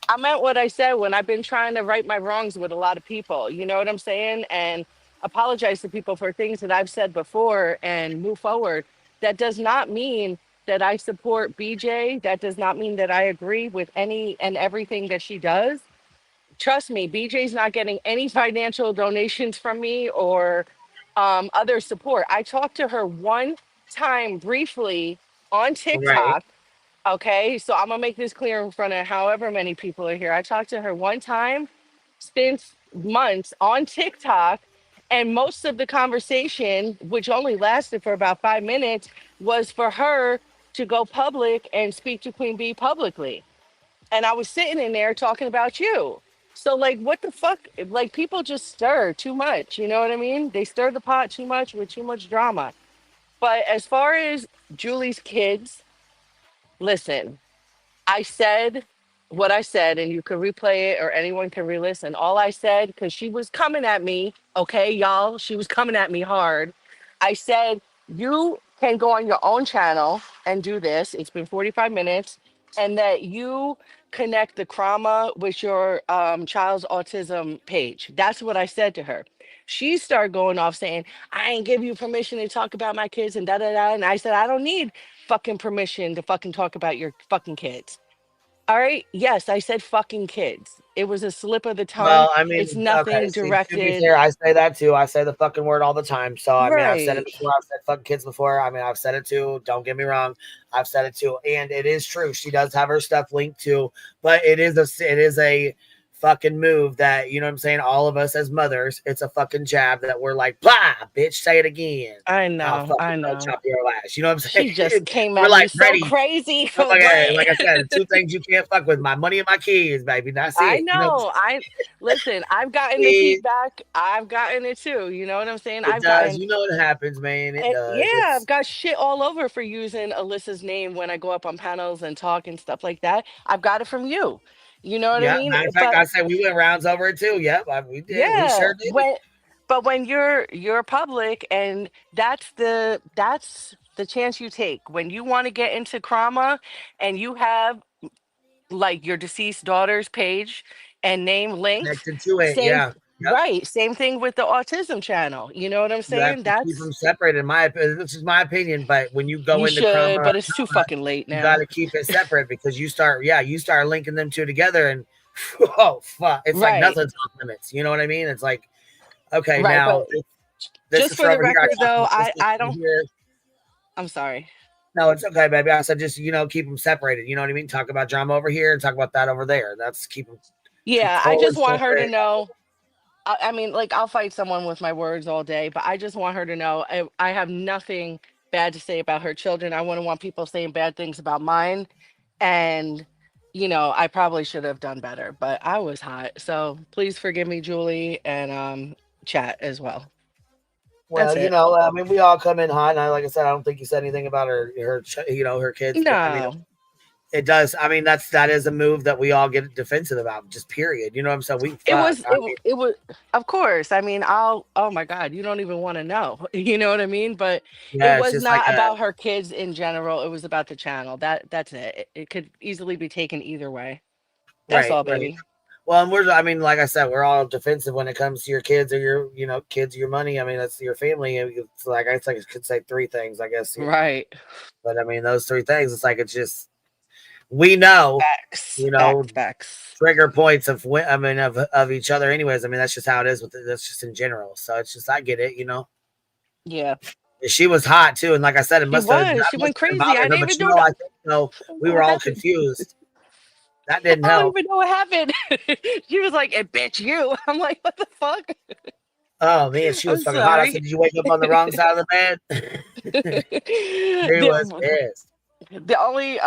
[SPEAKER 20] I meant what I said when I've been trying to right my wrongs with a lot of people. You know what I'm saying? And apologize to people for things that I've said before and move forward. That does not mean that I support BJ. That does not mean that I agree with any and everything that she does. Trust me, BJ's not getting any financial donations from me or other support. I talked to her one time briefly on
[SPEAKER 2] Right.
[SPEAKER 20] TikTok. Okay, so I'm gonna make this clear in front of however many people are here. I talked to her one time since months on TikTok, and most of the conversation, which only lasted for about 5 minutes, was for her to go public and speak to Queen Bee publicly. And I was sitting in there talking about you. So like what the fuck? Like people just stir too much, you know what I mean? They stir the pot too much with too much drama. But as far as Julie's kids, listen, I said what I said, and you can replay it or anyone can re-listen. All I said, because she was coming at me, okay, y'all, she was coming at me hard. I said, you can go on your own channel and do this. It's been 45 minutes, and that you connect the trauma with your child's autism page. That's what I said to her. She started going off saying, I ain't give you permission to talk about my kids and da da da. And I said, I don't need fucking permission to fucking talk about your fucking kids. All right. Yes, I said fucking kids. It was a slip of the tongue.
[SPEAKER 2] Well, I
[SPEAKER 20] It's
[SPEAKER 2] mean, okay.
[SPEAKER 20] nothing
[SPEAKER 2] See, to be
[SPEAKER 20] directed.
[SPEAKER 2] fair, I say that too. I say the fucking word all the time. So I mean, I've said it
[SPEAKER 20] Right.
[SPEAKER 2] before. I've said fucking kids before. I mean, I've said it too. Don't get me wrong. I've said it too, and it is true. She does have her stuff linked to, but it is a fucking move that, you know what I'm saying, all of us as mothers, it's a fucking jab that we're like, blah, bitch, say it again.
[SPEAKER 20] I
[SPEAKER 2] I'll
[SPEAKER 20] know, I
[SPEAKER 2] fucking go
[SPEAKER 20] know.
[SPEAKER 2] chop your ass. You know what I'm
[SPEAKER 20] She just
[SPEAKER 2] saying?
[SPEAKER 20] came
[SPEAKER 2] We're
[SPEAKER 20] at me
[SPEAKER 2] like
[SPEAKER 20] so
[SPEAKER 2] ready.
[SPEAKER 20] crazy
[SPEAKER 2] Oh
[SPEAKER 20] for
[SPEAKER 2] my God.
[SPEAKER 20] what?
[SPEAKER 2] Like I said, 2 things you can't fuck with: my money and my kids, baby. That's
[SPEAKER 20] I
[SPEAKER 2] it. You know,
[SPEAKER 20] know. I listen. I've gotten the
[SPEAKER 2] it,
[SPEAKER 20] feedback. I've gotten it too. You know what I'm saying?
[SPEAKER 2] it
[SPEAKER 20] I've
[SPEAKER 2] does.
[SPEAKER 20] gotten
[SPEAKER 2] You know what happens, man. It
[SPEAKER 20] yeah.
[SPEAKER 2] does.
[SPEAKER 20] I've
[SPEAKER 2] It's
[SPEAKER 20] got shit all over for using Alyssa's name when I go up on panels and talk and stuff like that. I've got it from you. You know what I
[SPEAKER 2] yeah.
[SPEAKER 20] mean?
[SPEAKER 2] Matter of fact,
[SPEAKER 20] But
[SPEAKER 2] I said we went rounds over it too. Yep, we did. We
[SPEAKER 20] yeah,
[SPEAKER 2] sure did.
[SPEAKER 20] when you're public, and that's the chance you take when you want to get into trauma, and you have like your deceased daughter's page and name linked.
[SPEAKER 2] Connected to it.
[SPEAKER 20] Same,
[SPEAKER 2] Yeah. Yep.
[SPEAKER 20] right? Same thing with the autism channel. You know what I'm
[SPEAKER 2] You have
[SPEAKER 20] saying?
[SPEAKER 2] to keep them
[SPEAKER 20] That's
[SPEAKER 2] separated. This is my opinion. But when you go
[SPEAKER 20] you
[SPEAKER 2] into
[SPEAKER 20] should,
[SPEAKER 2] trauma,
[SPEAKER 20] but it's too fucking late
[SPEAKER 2] you got
[SPEAKER 20] now.
[SPEAKER 2] to keep it separate because you start linking them two together, and oh fuck, it's like
[SPEAKER 20] Right,
[SPEAKER 2] nothing's off limits. You know what I mean? It's like, okay,
[SPEAKER 20] right.
[SPEAKER 2] now
[SPEAKER 20] But
[SPEAKER 2] this
[SPEAKER 20] just
[SPEAKER 2] sister
[SPEAKER 20] for the
[SPEAKER 2] over here, I
[SPEAKER 20] record,
[SPEAKER 2] talk
[SPEAKER 20] though,
[SPEAKER 2] about this
[SPEAKER 20] I
[SPEAKER 2] sister
[SPEAKER 20] don't.
[SPEAKER 2] here.
[SPEAKER 20] I'm sorry.
[SPEAKER 2] No, it's okay, baby. I said just keep them separated. You know what I mean? Talk about drama over here and talk about that over there. That's keep them
[SPEAKER 20] Yeah, I
[SPEAKER 2] totally
[SPEAKER 20] just want her to
[SPEAKER 2] separate.
[SPEAKER 20] know. I mean, like, I'll fight someone with my words all day, but I just want her to know I have nothing bad to say about her children. I wouldn't want people saying bad things about mine. And, I probably should have done better, but I was hot. So please forgive me, Julie, and chat as well.
[SPEAKER 2] Well,
[SPEAKER 20] That's it.
[SPEAKER 2] I mean, we all come in hot, and like I said, I don't think you said anything about her kids, but I mean,
[SPEAKER 20] No,
[SPEAKER 2] it does. I mean, that is a move that we all get defensive about, just period. You know what I'm saying? We
[SPEAKER 20] it
[SPEAKER 2] fuck.
[SPEAKER 20] was,
[SPEAKER 2] I mean,
[SPEAKER 20] it was, of course. I mean, oh my God, you don't even want to know. You know what I mean? But it
[SPEAKER 2] yeah, it's
[SPEAKER 20] was
[SPEAKER 2] just like
[SPEAKER 20] not
[SPEAKER 2] a
[SPEAKER 20] about her kids in general. It was about the channel. That's it. It could easily be taken either way. That's
[SPEAKER 2] right,
[SPEAKER 20] all,
[SPEAKER 2] right.
[SPEAKER 20] baby.
[SPEAKER 2] Well, and I mean, like I said, we're all defensive when it comes to your kids or your, kids, your money. I mean, that's your family. And it's like I could say 3 things, I guess.
[SPEAKER 20] Right.
[SPEAKER 2] But I mean, those 3 things, it's like it's just we know,
[SPEAKER 20] Facts. Facts. Facts.
[SPEAKER 2] trigger points of each other. Anyways, I mean, that's just how it is that's just in general. So it's just I get it.
[SPEAKER 20] Yeah.
[SPEAKER 2] She was hot too, and like I said,
[SPEAKER 20] She was.
[SPEAKER 2] that
[SPEAKER 20] She
[SPEAKER 2] must
[SPEAKER 20] went
[SPEAKER 2] have been
[SPEAKER 20] crazy. I
[SPEAKER 2] bothering her.
[SPEAKER 20] didn't
[SPEAKER 2] But
[SPEAKER 20] even know.
[SPEAKER 2] I think we were
[SPEAKER 20] What
[SPEAKER 2] all
[SPEAKER 20] happened?
[SPEAKER 2] confused. That didn't
[SPEAKER 20] I don't
[SPEAKER 2] help.
[SPEAKER 20] even know what happened. She was like, "And bitch, you." I'm like, "What the fuck?"
[SPEAKER 2] Oh man, she was
[SPEAKER 20] I'm
[SPEAKER 2] fucking hot. I said,
[SPEAKER 20] sorry.
[SPEAKER 2] "Did you wake up on the wrong side of the bed?" She was
[SPEAKER 20] the,
[SPEAKER 2] pissed.
[SPEAKER 20] the only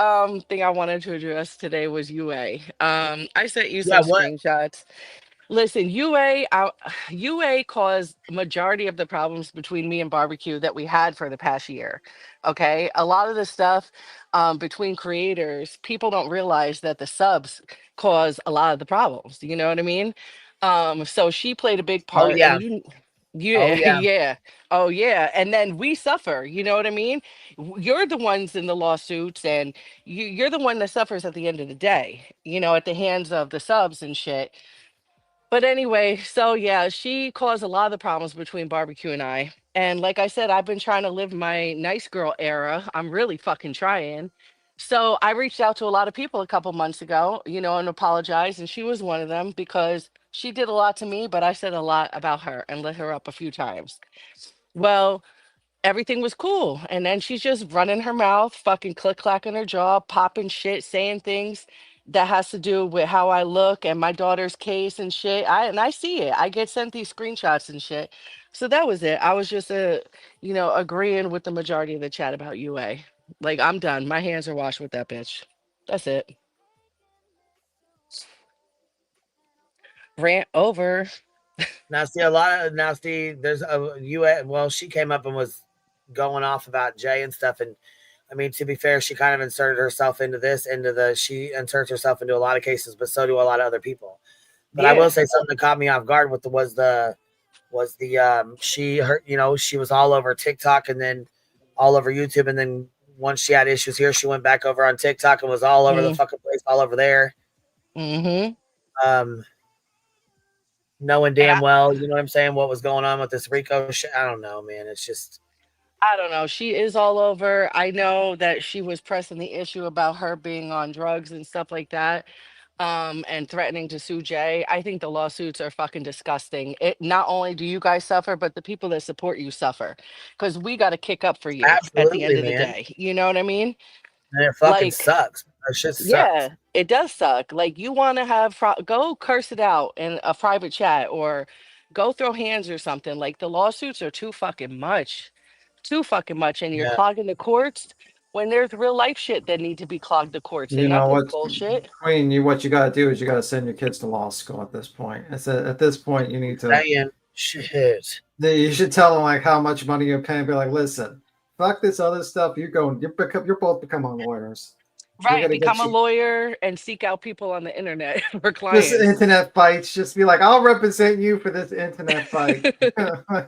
[SPEAKER 20] thing I wanted to address today was UA. I sent you
[SPEAKER 2] Yeah,
[SPEAKER 20] some
[SPEAKER 2] what?
[SPEAKER 20] screenshots. Listen, UA caused majority of the problems between me and barbecue that we had for the past year. Okay, a lot of the stuff between creators, people don't realize that the subs cause a lot of the problems. You know what I mean? So she played a big
[SPEAKER 2] Oh
[SPEAKER 20] part,
[SPEAKER 2] yeah.
[SPEAKER 20] and
[SPEAKER 2] Oh
[SPEAKER 20] yeah,
[SPEAKER 2] yeah.
[SPEAKER 20] yeah, oh yeah, and then we suffer. You know what I mean? You're the ones in the lawsuits, and you're the one that suffers at the end of the day. At the hands of the subs and shit. But anyway, so yeah, she caused a lot of the problems between barbecue and I. And like I said, I've been trying to live my nice girl era. I'm really fucking trying. So I reached out to a lot of people a couple months ago, and apologized. And she was one of them because she did a lot to me, but I said a lot about her and lit her up a few times. Well, everything was cool. And then she's just running her mouth, fucking click clacking her jaw, popping shit, saying things that has to do with how I look and my daughter's case and shit. I see it. I get sent these screenshots and shit. So that was it. I was just agreeing with the majority of the chat about UA. Like, I'm done. My hands are washed with that bitch. That's it. Rant over.
[SPEAKER 2] Now see there's a well, she came up and was going off about Jay and stuff, and I mean, to be fair, she kind of inserted herself she inserts herself into a lot of cases, but so do a lot of other people. But I will
[SPEAKER 20] Yeah.
[SPEAKER 2] say something that caught me off guard with she was all over TikTok and then all over YouTube, and then once she had issues here, she went back over on TikTok and was all over the fucking place, all over there.
[SPEAKER 20] Mm-hmm.
[SPEAKER 2] Knowing
[SPEAKER 20] And
[SPEAKER 2] damn well, you know what I'm saying, what was going on with this Rico shit. I don't know, man. It's just
[SPEAKER 20] I don't know. She is all over. I know that she was pressing the issue about her being on drugs and stuff like that, and threatening to sue Jay. I think the lawsuits are fucking disgusting. It not only do you guys suffer, but the people that support you suffer, because we got to kick up for you at the end
[SPEAKER 2] absolutely,
[SPEAKER 20] of the
[SPEAKER 2] man.
[SPEAKER 20] day. You know what I mean?
[SPEAKER 2] And it fucking
[SPEAKER 20] Like,
[SPEAKER 2] sucks. That shit
[SPEAKER 20] yeah,
[SPEAKER 2] sucks.
[SPEAKER 20] It does suck. Like you want to have go curse it out in a private chat or go throw hands or something. Like the lawsuits are too fucking much, and you're
[SPEAKER 9] Yeah.
[SPEAKER 20] clogging the courts when there's real life shit that need to be clogged the courts
[SPEAKER 9] You
[SPEAKER 20] and not
[SPEAKER 9] know
[SPEAKER 20] this
[SPEAKER 9] what,
[SPEAKER 20] bullshit.
[SPEAKER 9] Queen? What you got to do is you got to send your kids to law school at this point. At this point, you need to.
[SPEAKER 2] Saying shit.
[SPEAKER 9] You should tell them like how much money you're paying. Be like, listen, fuck this other stuff. You're both becoming lawyers. We're
[SPEAKER 20] Right,
[SPEAKER 9] gonna
[SPEAKER 20] become
[SPEAKER 9] get
[SPEAKER 20] a
[SPEAKER 9] you
[SPEAKER 20] lawyer and seek out people on the internet for
[SPEAKER 9] just
[SPEAKER 20] clients.
[SPEAKER 9] internet fights. Just be like, I'll represent you for this internet fight.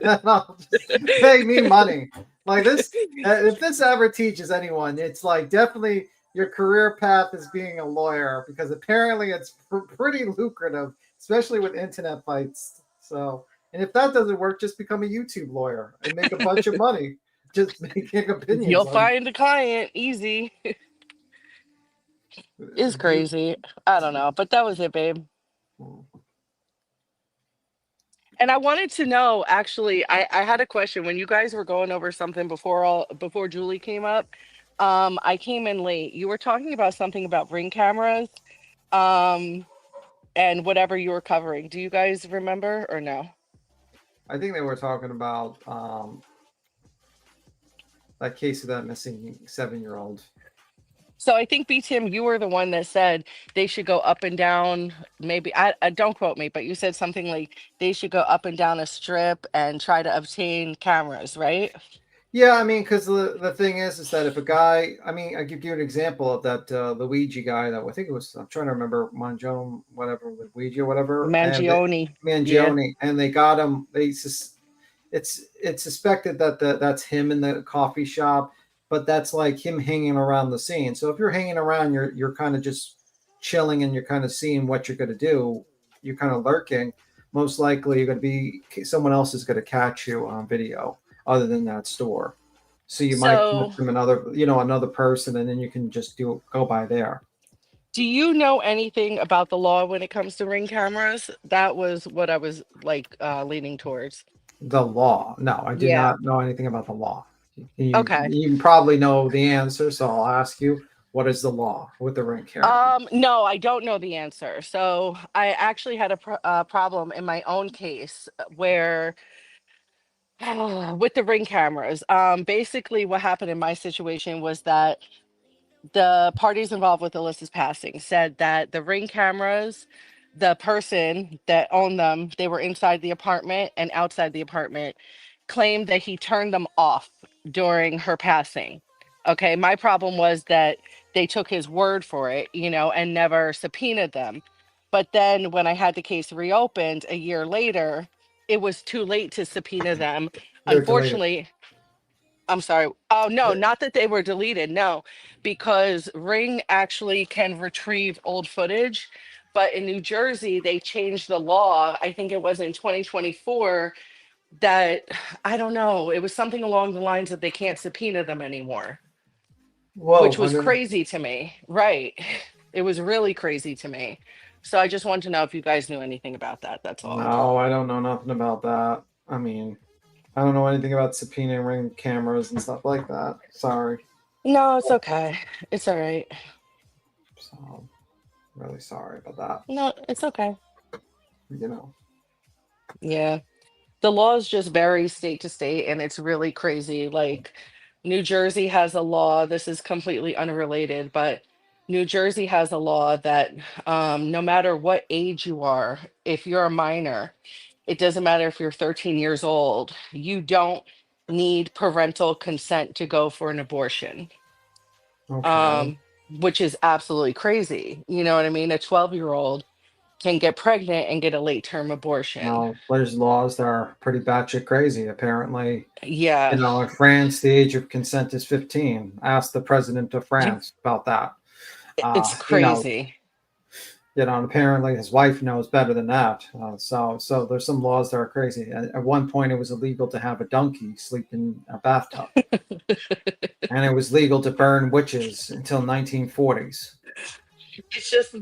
[SPEAKER 9] Just pay me money. Like this, if this ever teaches anyone, it's like definitely your career path is being a lawyer because apparently it's pretty lucrative, especially with internet fights. So, and if that doesn't work, just become a YouTube lawyer and make a bunch of money just making opinions.
[SPEAKER 20] You'll find a client easy. It's crazy. I don't know, but that was it, babe. And I wanted to know, actually, I had a question when you guys were going over something before Julie came up. I came in late. You were talking about something about Ring cameras, and whatever you were covering. Do you guys remember or no?
[SPEAKER 9] I think they were talking about that case of that missing 7-year-old.
[SPEAKER 20] So I think BTM, you were the one that said they should go up and down. Maybe I don't quote me, but you said something like they should go up and down a strip and try to obtain cameras, right?
[SPEAKER 9] Yeah, I mean, because the thing is that if a guy, I mean, I give you an example of that Luigi guy that I think it was, I'm trying to remember, Mangione, whatever, Luigi or whatever.
[SPEAKER 20] Mangione.
[SPEAKER 9] Mangione, and they got him. It's suspected that that's him in the coffee shop, but that's like him hanging around the scene. So if you're hanging around, you're kind of just chilling and you're kind of seeing what you're going to do. You're kind of lurking. Most likely, you're going to be someone else is going to catch you on video other than that store. So you might look from another person, and then you can just go by there.
[SPEAKER 20] Do you know anything about the law when it comes to Ring cameras? That was what I was like leaning towards.
[SPEAKER 9] The law? No, I do
[SPEAKER 20] Yeah.
[SPEAKER 9] not know anything about the law.
[SPEAKER 20] Okay.
[SPEAKER 9] You probably know the answer, so I'll ask you, what is the law with the Ring camera?
[SPEAKER 20] No, I don't know the answer. So I actually had a problem in my own case where with the Ring cameras. Basically what happened in my situation was that the parties involved with Alyssa's passing said that the Ring cameras, the person that owned them, they were inside the apartment and outside the apartment, claimed that he turned them off during her passing. Okay, my problem was that they took his word for it, and never subpoenaed them. But then when I had the case reopened a year later, it was too late to subpoena them.
[SPEAKER 9] They're deleted.
[SPEAKER 20] Unfortunately, I'm sorry. Oh, no, not that they were deleted. No, because Ring actually can retrieve old footage. But in New Jersey, they changed the law. I think it was in 2024 that, I don't know, it was something along the lines that they can't subpoena them anymore,
[SPEAKER 9] Whoa,
[SPEAKER 20] which was crazy to me. Right. It was really crazy to me. So I just wanted to know if you guys knew anything about that. That's all.
[SPEAKER 9] No, I don't know nothing about that. I mean, I don't know anything about subpoenaing Ring cameras and stuff like that. Sorry.
[SPEAKER 20] No, it's okay. It's all right.
[SPEAKER 9] So, really sorry about that.
[SPEAKER 20] No, it's okay. Yeah. The laws just vary state to state, and it's really crazy. Like New Jersey has a law, this is completely unrelated, but New Jersey has a law that no matter what age you are, if you're a minor, it doesn't matter if you're 13 years old, you don't need parental consent to go for an abortion.
[SPEAKER 9] Okay.
[SPEAKER 20] Which is absolutely crazy. You know what I mean? A 12-year-old can get pregnant and get a late term abortion.
[SPEAKER 9] Now, there's laws that are pretty batshit crazy. Apparently,
[SPEAKER 20] Yeah.
[SPEAKER 9] in France, the age of consent is 15. Ask the president of France about that.
[SPEAKER 20] It's crazy.
[SPEAKER 9] And apparently his wife knows better than that. So there's some laws that are crazy. At one point, it was illegal to have a donkey sleep in a bathtub, and it was legal to burn witches until 1940s.
[SPEAKER 20] It's just in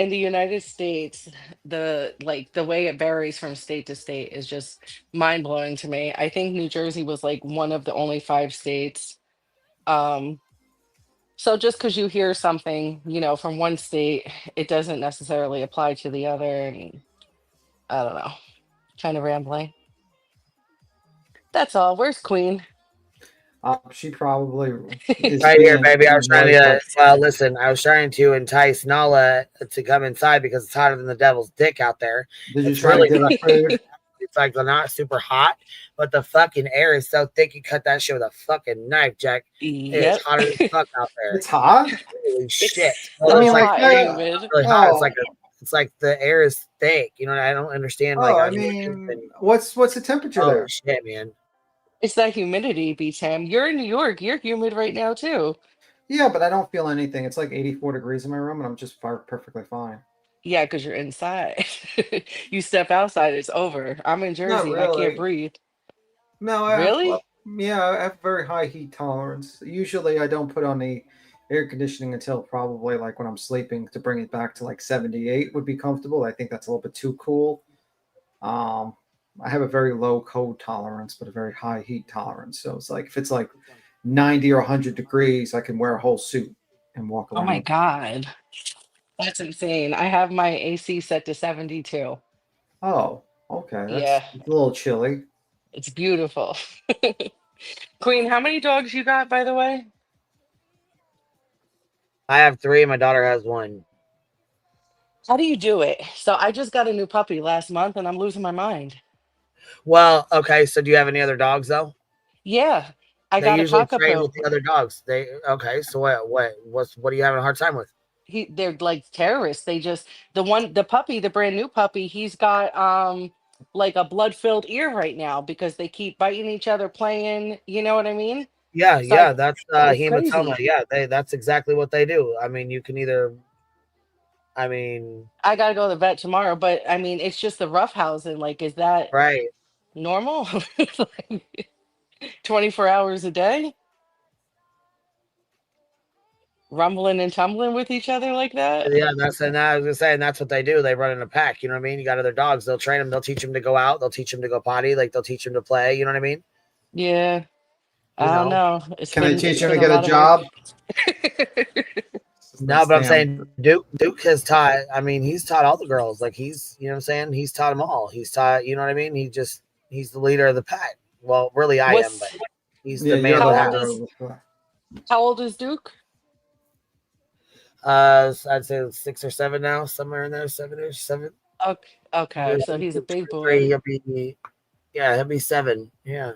[SPEAKER 20] the United States, the way it varies from state to state is just mind blowing to me. I think New Jersey was like one of the only 5 states So just because you hear something, from one state, it doesn't necessarily apply to the other. And I don't know. Kind of rambling. That's all. Where's Queen?
[SPEAKER 9] She probably is
[SPEAKER 2] Right here,
[SPEAKER 9] being
[SPEAKER 2] baby. I was trying
[SPEAKER 9] annoyed by.
[SPEAKER 2] to. Well, listen. I was trying to entice Nala to come inside because it's hotter than the devil's dick out there.
[SPEAKER 9] Did you
[SPEAKER 2] It's
[SPEAKER 9] try to
[SPEAKER 2] really
[SPEAKER 9] give her food?
[SPEAKER 2] It's like not super hot, but the fucking air is so thick you cut that shit with a fucking knife, Jack. It's
[SPEAKER 20] Yep.
[SPEAKER 2] hotter as fuck out there.
[SPEAKER 9] It's hot.
[SPEAKER 2] Holy shit!
[SPEAKER 20] It's,
[SPEAKER 2] Well,
[SPEAKER 9] I mean,
[SPEAKER 20] it's
[SPEAKER 9] like,
[SPEAKER 20] hot and humid.
[SPEAKER 2] really hot.
[SPEAKER 9] oh,
[SPEAKER 2] It's like the air is thick. I don't understand. Like,
[SPEAKER 9] oh, I
[SPEAKER 2] I'm
[SPEAKER 9] mean, what's the temperature
[SPEAKER 2] oh
[SPEAKER 9] there?
[SPEAKER 2] shit, man.
[SPEAKER 20] It's that humidity, B-Tam. You're in New York. You're humid right now, too.
[SPEAKER 9] Yeah, but I don't feel anything. It's like 84 degrees in my room, and I'm just perfectly fine.
[SPEAKER 20] Yeah, because you're inside. You step outside, it's over. I'm in
[SPEAKER 9] Not
[SPEAKER 20] Jersey and I can't
[SPEAKER 9] really.
[SPEAKER 20] breathe.
[SPEAKER 9] No,
[SPEAKER 20] Really?
[SPEAKER 9] yeah, I have very high heat tolerance. Usually, I don't put on the air conditioning until probably like when I'm sleeping to bring it back to like 78 would be comfortable. I think that's a little bit too cool. I have a very low cold tolerance, but a very high heat tolerance. So it's like if it's like 90 or 100 degrees, I can wear a whole suit and walk
[SPEAKER 20] Oh my
[SPEAKER 9] around.
[SPEAKER 20] God. That's insane. I have my AC set to 72.
[SPEAKER 9] Oh, okay. That's
[SPEAKER 20] Yeah,
[SPEAKER 9] a little chilly.
[SPEAKER 20] it's beautiful. Queen, how many dogs you got, by the way?
[SPEAKER 2] I have 3. My daughter has 1.
[SPEAKER 20] How do you do it? So I just got a new puppy last month and I'm losing my mind.
[SPEAKER 2] Well, okay. So, do you have any other dogs though?
[SPEAKER 20] Yeah, I
[SPEAKER 2] They
[SPEAKER 20] got a
[SPEAKER 2] usually train
[SPEAKER 20] cockapoo.
[SPEAKER 2] with the other dogs. Okay. So what are you having a hard time with?
[SPEAKER 20] They're like terrorists. The puppy, the brand new puppy, he's got like a blood-filled ear right now because they keep biting each other playing, you know what I mean?
[SPEAKER 2] Yeah,
[SPEAKER 20] So I,
[SPEAKER 2] yeah, that's
[SPEAKER 20] it's
[SPEAKER 2] hematoma.
[SPEAKER 20] crazy.
[SPEAKER 2] Yeah, that's exactly what they do. I mean, you can either I mean,
[SPEAKER 20] I gotta go to the vet tomorrow, but I mean it's just the roughhousing. Like, is that
[SPEAKER 2] right.
[SPEAKER 20] normal? Like, 24 hours a day? Rumbling and tumbling with each other like that?
[SPEAKER 2] Yeah, I was gonna say, and that's what they do. They run in a pack. You know what I mean? You got other dogs. They'll train them. They'll teach them to go out. They'll teach them to go potty. Like they'll teach them to play. You know what I mean?
[SPEAKER 20] Yeah,
[SPEAKER 2] You
[SPEAKER 20] I don't
[SPEAKER 2] know.
[SPEAKER 20] know. It's
[SPEAKER 9] Can I
[SPEAKER 20] been
[SPEAKER 9] teach
[SPEAKER 20] it's
[SPEAKER 9] him to
[SPEAKER 20] been a
[SPEAKER 9] get a
[SPEAKER 20] lot of work.
[SPEAKER 9] job?
[SPEAKER 2] No, but I'm
[SPEAKER 9] Damn.
[SPEAKER 2] saying Duke has taught. I mean, he's taught all the girls. Like you know what I'm saying? He's taught them all. He's taught. You know what I mean? He's the leader of the pack. Well, really, I am, but
[SPEAKER 20] What's
[SPEAKER 2] he's
[SPEAKER 9] Yeah,
[SPEAKER 2] the man
[SPEAKER 9] you're
[SPEAKER 2] of
[SPEAKER 9] the
[SPEAKER 2] the
[SPEAKER 20] how
[SPEAKER 2] house.
[SPEAKER 20] old
[SPEAKER 9] leader
[SPEAKER 20] is
[SPEAKER 9] of the.
[SPEAKER 20] how old is Duke?
[SPEAKER 2] I'd say 6 or 7 now, somewhere in there, 7-ish, 7.
[SPEAKER 20] Okay, okay, so he's a big boy.
[SPEAKER 2] 3, he'll be 7. Yeah.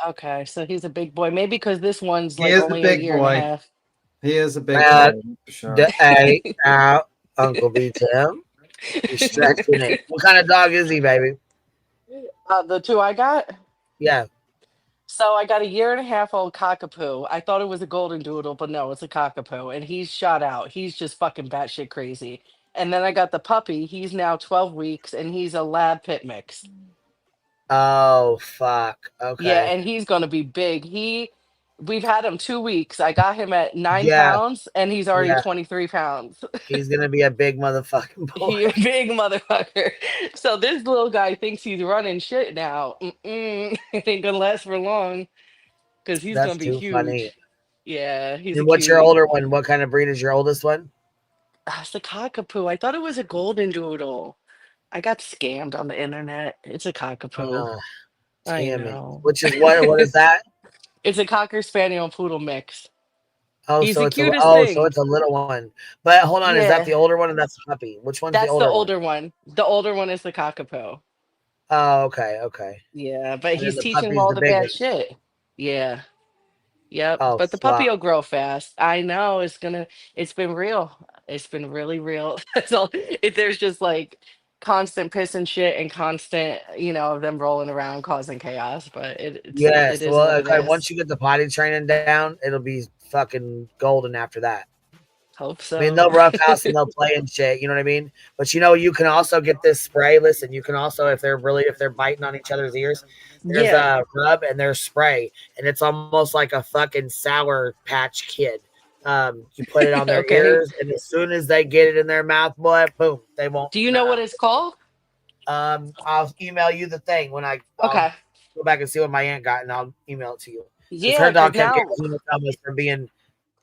[SPEAKER 20] Okay, so he's a big boy. Maybe because this one's
[SPEAKER 9] He
[SPEAKER 20] like
[SPEAKER 9] is a
[SPEAKER 20] only a
[SPEAKER 9] big
[SPEAKER 20] year and a
[SPEAKER 9] boy.
[SPEAKER 20] half.
[SPEAKER 9] He is a big
[SPEAKER 2] Uh,
[SPEAKER 9] boy for sure.
[SPEAKER 2] hey, now, Uncle B Tim, he's stretching it. What kind of dog is he, baby?
[SPEAKER 20] The two I got.
[SPEAKER 2] Yeah.
[SPEAKER 20] So I got a year and a half old cockapoo. I thought it was a golden doodle, but no, it's a cockapoo, and he's shot out. He's just fucking batshit crazy. And then I got the puppy. He's now 12 weeks, and he's a lab pit mix.
[SPEAKER 2] Oh fuck.
[SPEAKER 20] Yeah,
[SPEAKER 2] Okay.
[SPEAKER 20] and he's gonna be big. We've had him 2 weeks. I got him at nine
[SPEAKER 2] Yeah.
[SPEAKER 20] pounds, and he's already
[SPEAKER 2] Yeah.
[SPEAKER 20] 23 pounds.
[SPEAKER 2] He's gonna be a big motherfucking boy.
[SPEAKER 20] He a big motherfucker. So this little guy thinks he's running shit now. It ain't gonna last for long because he's
[SPEAKER 2] That's
[SPEAKER 20] gonna be
[SPEAKER 2] too funny.
[SPEAKER 20] huge. Yeah, he's a
[SPEAKER 2] And what's your
[SPEAKER 20] cutie.
[SPEAKER 2] older one? What kind of breed is your oldest one?
[SPEAKER 20] It's the cockapoo. I thought it was a golden doodle. I got scammed on the internet. It's a cockapoo.
[SPEAKER 2] Oh,
[SPEAKER 20] I
[SPEAKER 2] damn it.
[SPEAKER 20] know.
[SPEAKER 2] Which is what is that?
[SPEAKER 20] It's a cocker spaniel and poodle mix.
[SPEAKER 2] Oh,
[SPEAKER 20] He's
[SPEAKER 2] so
[SPEAKER 20] the
[SPEAKER 2] it's
[SPEAKER 20] cutest thing.
[SPEAKER 2] a little one. But hold on, is that
[SPEAKER 20] Yeah,
[SPEAKER 2] the older one and that's the puppy? Which one's the
[SPEAKER 20] that's the
[SPEAKER 2] older one?
[SPEAKER 20] older one. The older one is the cockapoo.
[SPEAKER 2] Oh, okay, okay.
[SPEAKER 20] Yeah, but
[SPEAKER 2] And then
[SPEAKER 20] he's
[SPEAKER 2] the
[SPEAKER 20] teaching him
[SPEAKER 2] puppy's
[SPEAKER 20] all
[SPEAKER 2] the
[SPEAKER 20] the
[SPEAKER 2] big
[SPEAKER 20] bad
[SPEAKER 2] one.
[SPEAKER 20] shit. Yeah. Yep.
[SPEAKER 2] Oh
[SPEAKER 20] But the puppy
[SPEAKER 2] fuck.
[SPEAKER 20] will grow fast. I know it's been real. It's been really real. That's all. There's just like constant piss and shit and constant, them rolling around causing chaos. But it
[SPEAKER 2] Yes.
[SPEAKER 20] is
[SPEAKER 2] Well,
[SPEAKER 20] what it
[SPEAKER 2] okay.
[SPEAKER 20] is.
[SPEAKER 2] Once you get the potty training down, it'll be fucking golden after that.
[SPEAKER 20] Hope
[SPEAKER 2] I mean,
[SPEAKER 20] so.
[SPEAKER 2] they'll roughhouse and they'll play and shit. You know what I mean? But you can also get this spray. Listen, you can also, if they're biting on each other's ears, there's
[SPEAKER 20] Yeah.
[SPEAKER 2] a rub and there's spray, and it's almost like a fucking Sour Patch Kid. You put it on their
[SPEAKER 20] Okay.
[SPEAKER 2] ears, and as soon as they get it in their mouth, boy, boom, they won't.
[SPEAKER 20] Do you know what it's called?
[SPEAKER 2] I'll email you the thing when I'll
[SPEAKER 20] Okay.
[SPEAKER 2] go back and see what my aunt got, and I'll email it to you. Because
[SPEAKER 20] Yeah,
[SPEAKER 2] her
[SPEAKER 20] because
[SPEAKER 2] dog kept
[SPEAKER 20] now
[SPEAKER 2] getting hematomas from being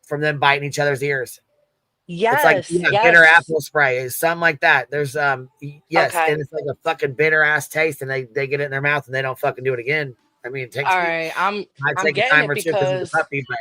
[SPEAKER 2] from them biting each other's ears. It's like
[SPEAKER 20] Yes,
[SPEAKER 2] bitter
[SPEAKER 20] yes.
[SPEAKER 2] apple spray. It's something like that. There's yes,
[SPEAKER 20] Okay.
[SPEAKER 2] and it's like a fucking bitter ass taste, and they get it in their mouth and they don't fucking do it again. I mean, it takes
[SPEAKER 20] All right.
[SPEAKER 2] might
[SPEAKER 20] I'm
[SPEAKER 2] take a
[SPEAKER 20] getting
[SPEAKER 2] time
[SPEAKER 20] it
[SPEAKER 2] or two because it's a
[SPEAKER 20] because
[SPEAKER 2] puppy, but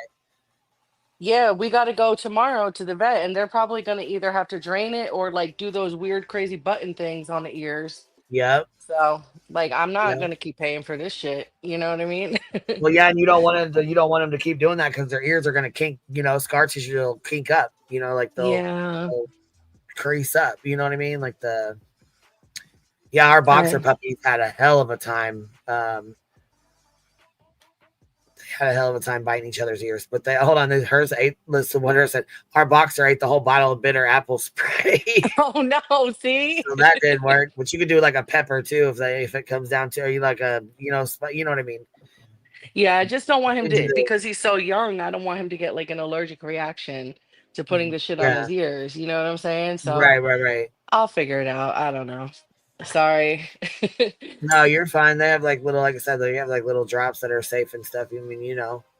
[SPEAKER 20] yeah, we got to go tomorrow to the vet, and they're probably going to either have to drain it or like do those weird, crazy button things on the ears.
[SPEAKER 2] yep.
[SPEAKER 20] So, like, I'm not
[SPEAKER 2] Yeah.
[SPEAKER 20] going to keep paying for this shit. You know what I mean?
[SPEAKER 2] Well, yeah, and you don't want them to keep doing that because their ears are gonna kink. Scar tissue will kink up. Like
[SPEAKER 20] Yeah.
[SPEAKER 2] they'll crease up. You know what I mean? Like our boxer puppies had a hell of a time. Had a hell of a time biting each other's ears. But hold on, hers ate. Listen, what hers said. Our boxer ate the whole bottle of bitter apple spray.
[SPEAKER 20] Oh no! See,
[SPEAKER 2] so that didn't work. But you could do like a pepper too if it comes down to you like a you know what I mean.
[SPEAKER 20] Yeah, I just don't want him to because he's so young. I don't want him to get like an allergic reaction to putting the shit on
[SPEAKER 2] Yeah.
[SPEAKER 20] his ears. You know what I'm saying? So
[SPEAKER 2] Right.
[SPEAKER 20] I'll figure it out. I don't know. Sorry.
[SPEAKER 2] No, you're fine. They have like I said, they have like little drops that are safe and stuff. I mean, you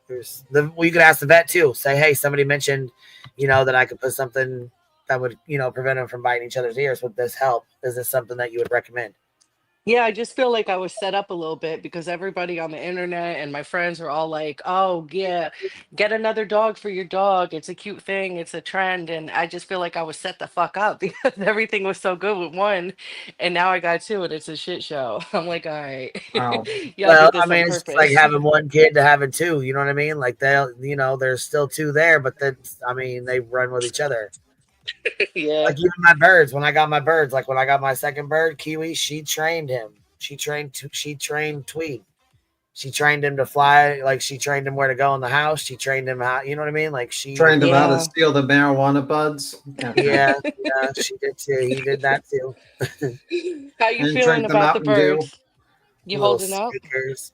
[SPEAKER 2] could ask the vet too. Say, hey, somebody mentioned, that I could put something that would, prevent them from biting each other's ears. Would this help? Is this something that you would recommend?
[SPEAKER 20] Yeah, I just feel like I was set up a little bit because everybody on the internet and my friends are all like, "Oh, yeah, get another dog for your dog. It's a cute thing. It's a trend." And I just feel like I was set the fuck up because everything was so good with one, and now I got two and it's a shit show. I'm like, "All right.
[SPEAKER 9] Wow.
[SPEAKER 20] Y'all
[SPEAKER 2] Well,
[SPEAKER 20] did this
[SPEAKER 2] I
[SPEAKER 20] on
[SPEAKER 2] mean, it's just like
[SPEAKER 20] purpose."
[SPEAKER 2] having one kid to having two. You know what I mean? Like there's still two there, but they run with each other.
[SPEAKER 20] Yeah.
[SPEAKER 2] Like even my birds. When I got my second bird, Kiwi, she trained him. She trained Tweed. She trained him to fly. Like she trained him where to go in the house. She trained him how. You know what I mean? Like she
[SPEAKER 9] Trained him how to steal the marijuana buds.
[SPEAKER 2] Yeah, she did too. He did that too.
[SPEAKER 20] How you
[SPEAKER 9] And
[SPEAKER 20] feeling
[SPEAKER 9] drink the
[SPEAKER 20] about the
[SPEAKER 9] Mountain Dew.
[SPEAKER 20] birds? You
[SPEAKER 2] Little
[SPEAKER 20] holding up?
[SPEAKER 2] squeakers.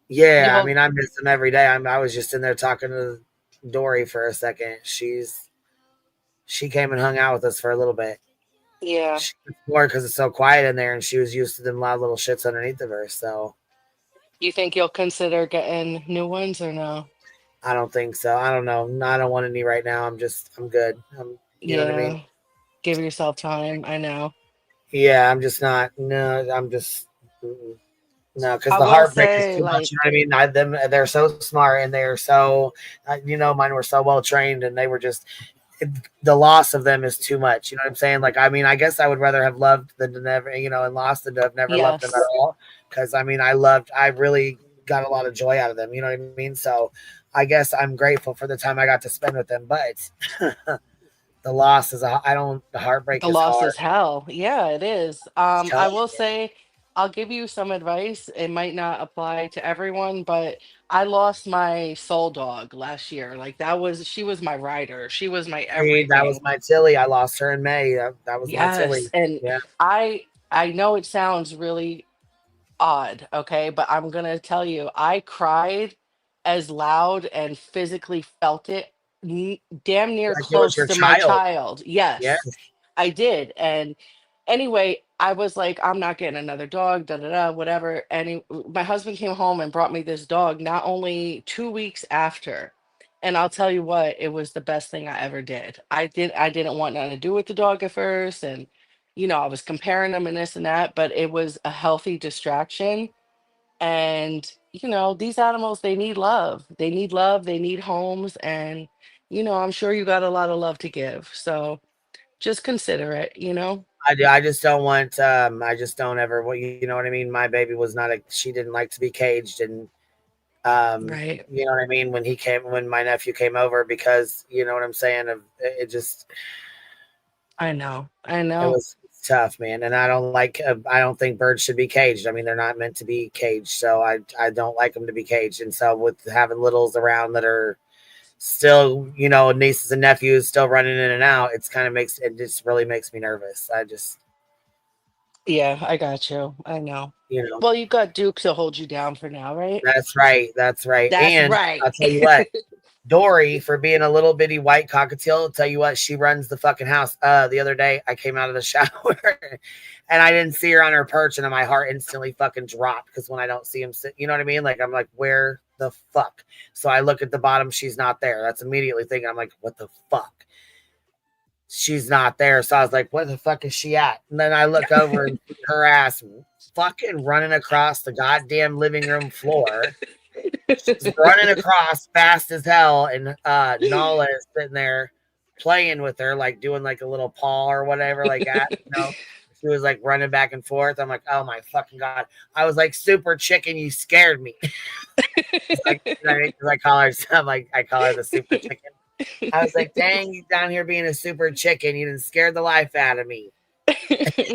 [SPEAKER 20] You
[SPEAKER 2] Yeah, I
[SPEAKER 20] hold
[SPEAKER 2] mean, I miss them every day. I was just in there talking to Dory for a second. She came and hung out with us for a little bit.
[SPEAKER 20] Yeah.
[SPEAKER 2] She was more because it's so quiet in there, and she was used to them loud little shits underneath of her. So
[SPEAKER 20] You think you'll consider getting new ones or no?
[SPEAKER 2] I don't think so. I don't know. No, I don't want any right now. I'm good. You know what I mean?
[SPEAKER 20] Give yourself time. I know.
[SPEAKER 2] Yeah, I'm just not. No, I'm just. No, because
[SPEAKER 20] I
[SPEAKER 2] the
[SPEAKER 20] will
[SPEAKER 2] heartbreak is
[SPEAKER 20] say,
[SPEAKER 2] too much.
[SPEAKER 20] like,
[SPEAKER 2] You know what I mean? They're so smart and they're so, mine were so well trained and they were just, the loss of them is too much. You know what I'm saying? Like, I mean, I guess I would rather have loved than to never, and lost than to have never loved them at
[SPEAKER 20] yes.
[SPEAKER 2] all. Because I mean, I really got a lot of joy out of them. You know what I mean? So I guess I'm grateful for the time I got to spend with them. But the loss is, the heartbreak
[SPEAKER 20] The
[SPEAKER 2] is
[SPEAKER 20] loss
[SPEAKER 2] hard.
[SPEAKER 20] is hell. Yeah, it is.
[SPEAKER 2] It's
[SPEAKER 20] I
[SPEAKER 2] tough.
[SPEAKER 20] will say, I'll give you some advice. It might not apply to everyone, but I lost my soul dog last year. Like she was my rider. She was my
[SPEAKER 2] See, that was
[SPEAKER 20] everything.
[SPEAKER 2] my Tilly. I lost her in May. That was my
[SPEAKER 20] Yes.
[SPEAKER 2] Tilly.
[SPEAKER 20] And
[SPEAKER 2] Yeah.
[SPEAKER 20] I know it sounds really odd, okay, but I'm gonna tell you, I cried as loud and physically felt it damn near
[SPEAKER 2] Like it was
[SPEAKER 20] close
[SPEAKER 2] your
[SPEAKER 20] to my
[SPEAKER 2] child.
[SPEAKER 20] child.
[SPEAKER 2] Yes.
[SPEAKER 20] Yes, I did. And anyway, I was like, I'm not getting another dog, da da da, whatever. And my husband came home and brought me this dog not only 2 weeks after. And I'll tell you what, it was the best thing I ever did. I didn't want nothing to do with the dog at first, and I was comparing them and this and that, but it was a healthy distraction. And these animals, they need love. They need love, they need homes, and I'm sure you got a lot of love to give. So just consider it.
[SPEAKER 2] I do. I just don't want. I just don't ever. You know what I mean. My baby was not she didn't like to be caged, and
[SPEAKER 20] Right.
[SPEAKER 2] you know what I mean. When my nephew came over, because you know what I'm saying. It just.
[SPEAKER 20] I know.
[SPEAKER 2] It was tough, man, and I don't like. I don't think birds should be caged. I mean, they're not meant to be caged, so I don't like them to be caged. And so with having littles around that are still, nieces and nephews still running in and out, it just really makes me nervous.
[SPEAKER 20] Yeah, I got you. I know. Well, you got Duke to hold you down for now, right?
[SPEAKER 2] That's right. That's right.
[SPEAKER 20] That's
[SPEAKER 2] And
[SPEAKER 20] right.
[SPEAKER 2] I'll tell you what, Dory, for being a little bitty white cockatiel, I'll tell you what, she runs the fucking house. The other day I came out of the shower and I didn't see her on her perch, and my heart instantly fucking dropped because when I don't see him sit, you know what I mean? Like I'm like, where the fuck? So I look at the bottom, she's not there. That's immediately thinking, I'm like, what the fuck? She's not there. So I was like, where the fuck is she at? And then I look over and see her ass fucking running across the goddamn living room floor. She's running across fast as hell, and Nala is sitting there playing with her, like doing like a little paw or whatever, like that. She was like running back and forth. I'm like, oh my fucking god! I was like, super chicken, you scared me. Like, I call her, I call her the super chicken. I was like, dang, you down here being a super chicken, you didn't scare the life out of me.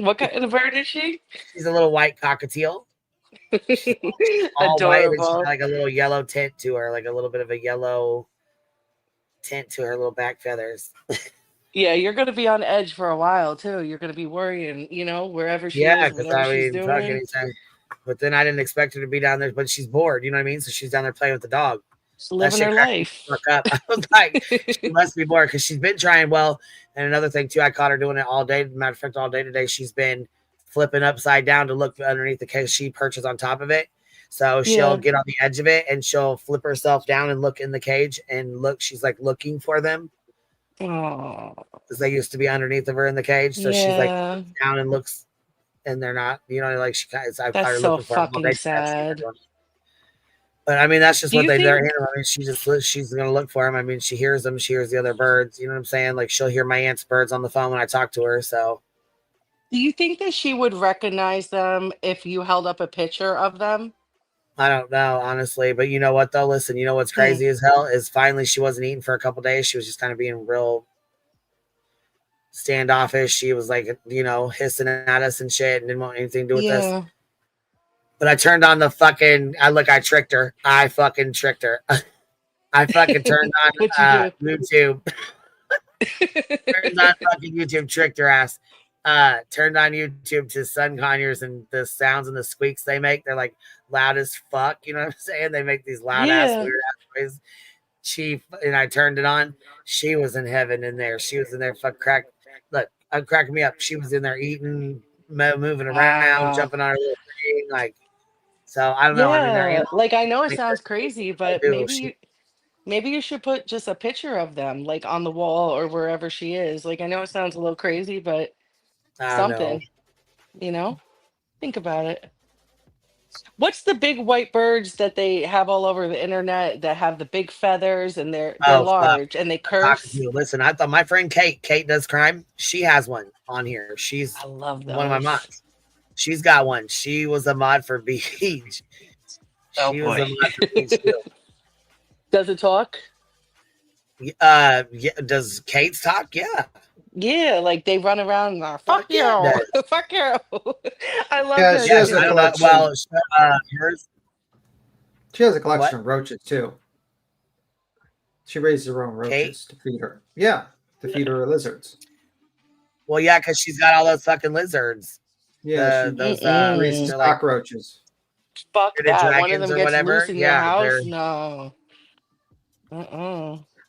[SPEAKER 20] What kind of bird is she?
[SPEAKER 2] She's a little white cockatiel. All white, and she's got
[SPEAKER 20] Adorable.
[SPEAKER 2] like a little yellow tint to her, like a little bit of a yellow tint to her little back feathers.
[SPEAKER 20] Yeah, you're gonna be on edge for a while too. You're gonna be worrying, wherever she
[SPEAKER 2] Yeah,
[SPEAKER 20] is,
[SPEAKER 2] because
[SPEAKER 20] whatever
[SPEAKER 2] I
[SPEAKER 20] she's
[SPEAKER 2] mean, fuck
[SPEAKER 20] doing.
[SPEAKER 2] anytime. But then I didn't expect her to be down there, but she's bored, you know what I mean? So she's down there playing with the dog.
[SPEAKER 20] She's
[SPEAKER 2] That
[SPEAKER 20] living
[SPEAKER 2] shit
[SPEAKER 20] her
[SPEAKER 2] cracked me
[SPEAKER 20] life.
[SPEAKER 2] the fuck up. I was like, she must be bored because she's been trying well. And another thing too, I caught her doing it all day. Matter of fact, all day today, she's been flipping upside down to look underneath the cage. She perches on top of it. So she'll
[SPEAKER 20] Yeah.
[SPEAKER 2] get on the edge of it and she'll flip herself down and look in the cage and look. She's like looking for them
[SPEAKER 20] Oh,
[SPEAKER 2] because they used to be underneath of her in the cage. So she's like
[SPEAKER 20] yeah.
[SPEAKER 2] down and looks, and they're not. Like she kind of. I've caught
[SPEAKER 20] That's
[SPEAKER 2] her
[SPEAKER 20] so
[SPEAKER 2] looking for them all
[SPEAKER 20] fucking
[SPEAKER 2] day. I've seen her
[SPEAKER 20] sad.
[SPEAKER 2] doing it. But I mean, that's just
[SPEAKER 20] Do
[SPEAKER 2] what
[SPEAKER 20] you
[SPEAKER 2] they're
[SPEAKER 20] think
[SPEAKER 2] here. I mean, she's gonna look for them. I mean, she hears them. She hears the other birds. You know what I'm saying? Like she'll hear my aunt's birds on the phone when I talk to her. So
[SPEAKER 20] that she would recognize them if you held up a picture of them?
[SPEAKER 2] I don't know, honestly. But you know what though? Listen, you know what's
[SPEAKER 20] Hmm.
[SPEAKER 2] crazy as hell is finally she wasn't eating for a couple days. She was just kind of being real standoffish. She was like, hissing at us and shit and didn't want anything to do with us.
[SPEAKER 20] Yeah.
[SPEAKER 2] But I turned on the fucking. I tricked her. I fucking tricked her. I fucking turned on
[SPEAKER 20] What'd you
[SPEAKER 2] YouTube. Turned on fucking YouTube, tricked her ass. Turned on YouTube to Sun Conyers, and the sounds and the squeaks they make, they're like loud as fuck. You know what I'm saying? They make these loud ass,
[SPEAKER 20] Yeah.
[SPEAKER 2] weird ass noises. And I turned it on. She was in heaven in there. She was in there, fuck crack. Look, I'm cracking me up. She was in there eating, moving around,
[SPEAKER 20] Wow.
[SPEAKER 2] jumping on her little thing, like. So I don't know. I mean,
[SPEAKER 20] Yeah. Like I know it
[SPEAKER 2] like,
[SPEAKER 20] sounds crazy, but
[SPEAKER 2] do. She,
[SPEAKER 20] maybe you should put just a picture of them like on the wall or wherever she is. Like I know it sounds a little crazy, but
[SPEAKER 2] I don't know.
[SPEAKER 20] something, think about it. What's the big white birds that they have all over the internet that have the big feathers and they're
[SPEAKER 2] Oh, fuck.
[SPEAKER 20] large and they curse?
[SPEAKER 2] Cockatoo. Listen, I thought my friend Kate does crime. She has one on here. She's
[SPEAKER 20] I love
[SPEAKER 2] one of my
[SPEAKER 20] those.
[SPEAKER 2] mods. She's got one. She was a mod for Beach.
[SPEAKER 20] Oh,
[SPEAKER 2] She was
[SPEAKER 20] boy.
[SPEAKER 2] a mod for Beach too.
[SPEAKER 20] Does it talk?
[SPEAKER 2] Yeah. Does Kate's talk? Yeah.
[SPEAKER 20] Yeah, like they run around and are, fuck you,
[SPEAKER 2] yeah, it does.
[SPEAKER 20] fuck you. I love
[SPEAKER 9] Yeah,
[SPEAKER 20] that.
[SPEAKER 9] she has
[SPEAKER 2] I
[SPEAKER 9] a
[SPEAKER 2] don't know.
[SPEAKER 9] collection.
[SPEAKER 2] Well, hers.
[SPEAKER 9] She has a collection
[SPEAKER 2] What?
[SPEAKER 9] of roaches too. She raises her own roaches to feed her. Yeah, to feed her lizards.
[SPEAKER 2] Well, yeah, because she's got all those fucking lizards.
[SPEAKER 9] Yeah, she
[SPEAKER 2] those
[SPEAKER 9] raises
[SPEAKER 2] they're like
[SPEAKER 9] cockroaches.
[SPEAKER 20] Fuck
[SPEAKER 2] bearded
[SPEAKER 20] that. One of
[SPEAKER 2] dragons
[SPEAKER 20] them
[SPEAKER 2] or
[SPEAKER 20] gets
[SPEAKER 2] whatever.
[SPEAKER 20] loose in your
[SPEAKER 2] Yeah,
[SPEAKER 20] house.
[SPEAKER 2] they're
[SPEAKER 20] No.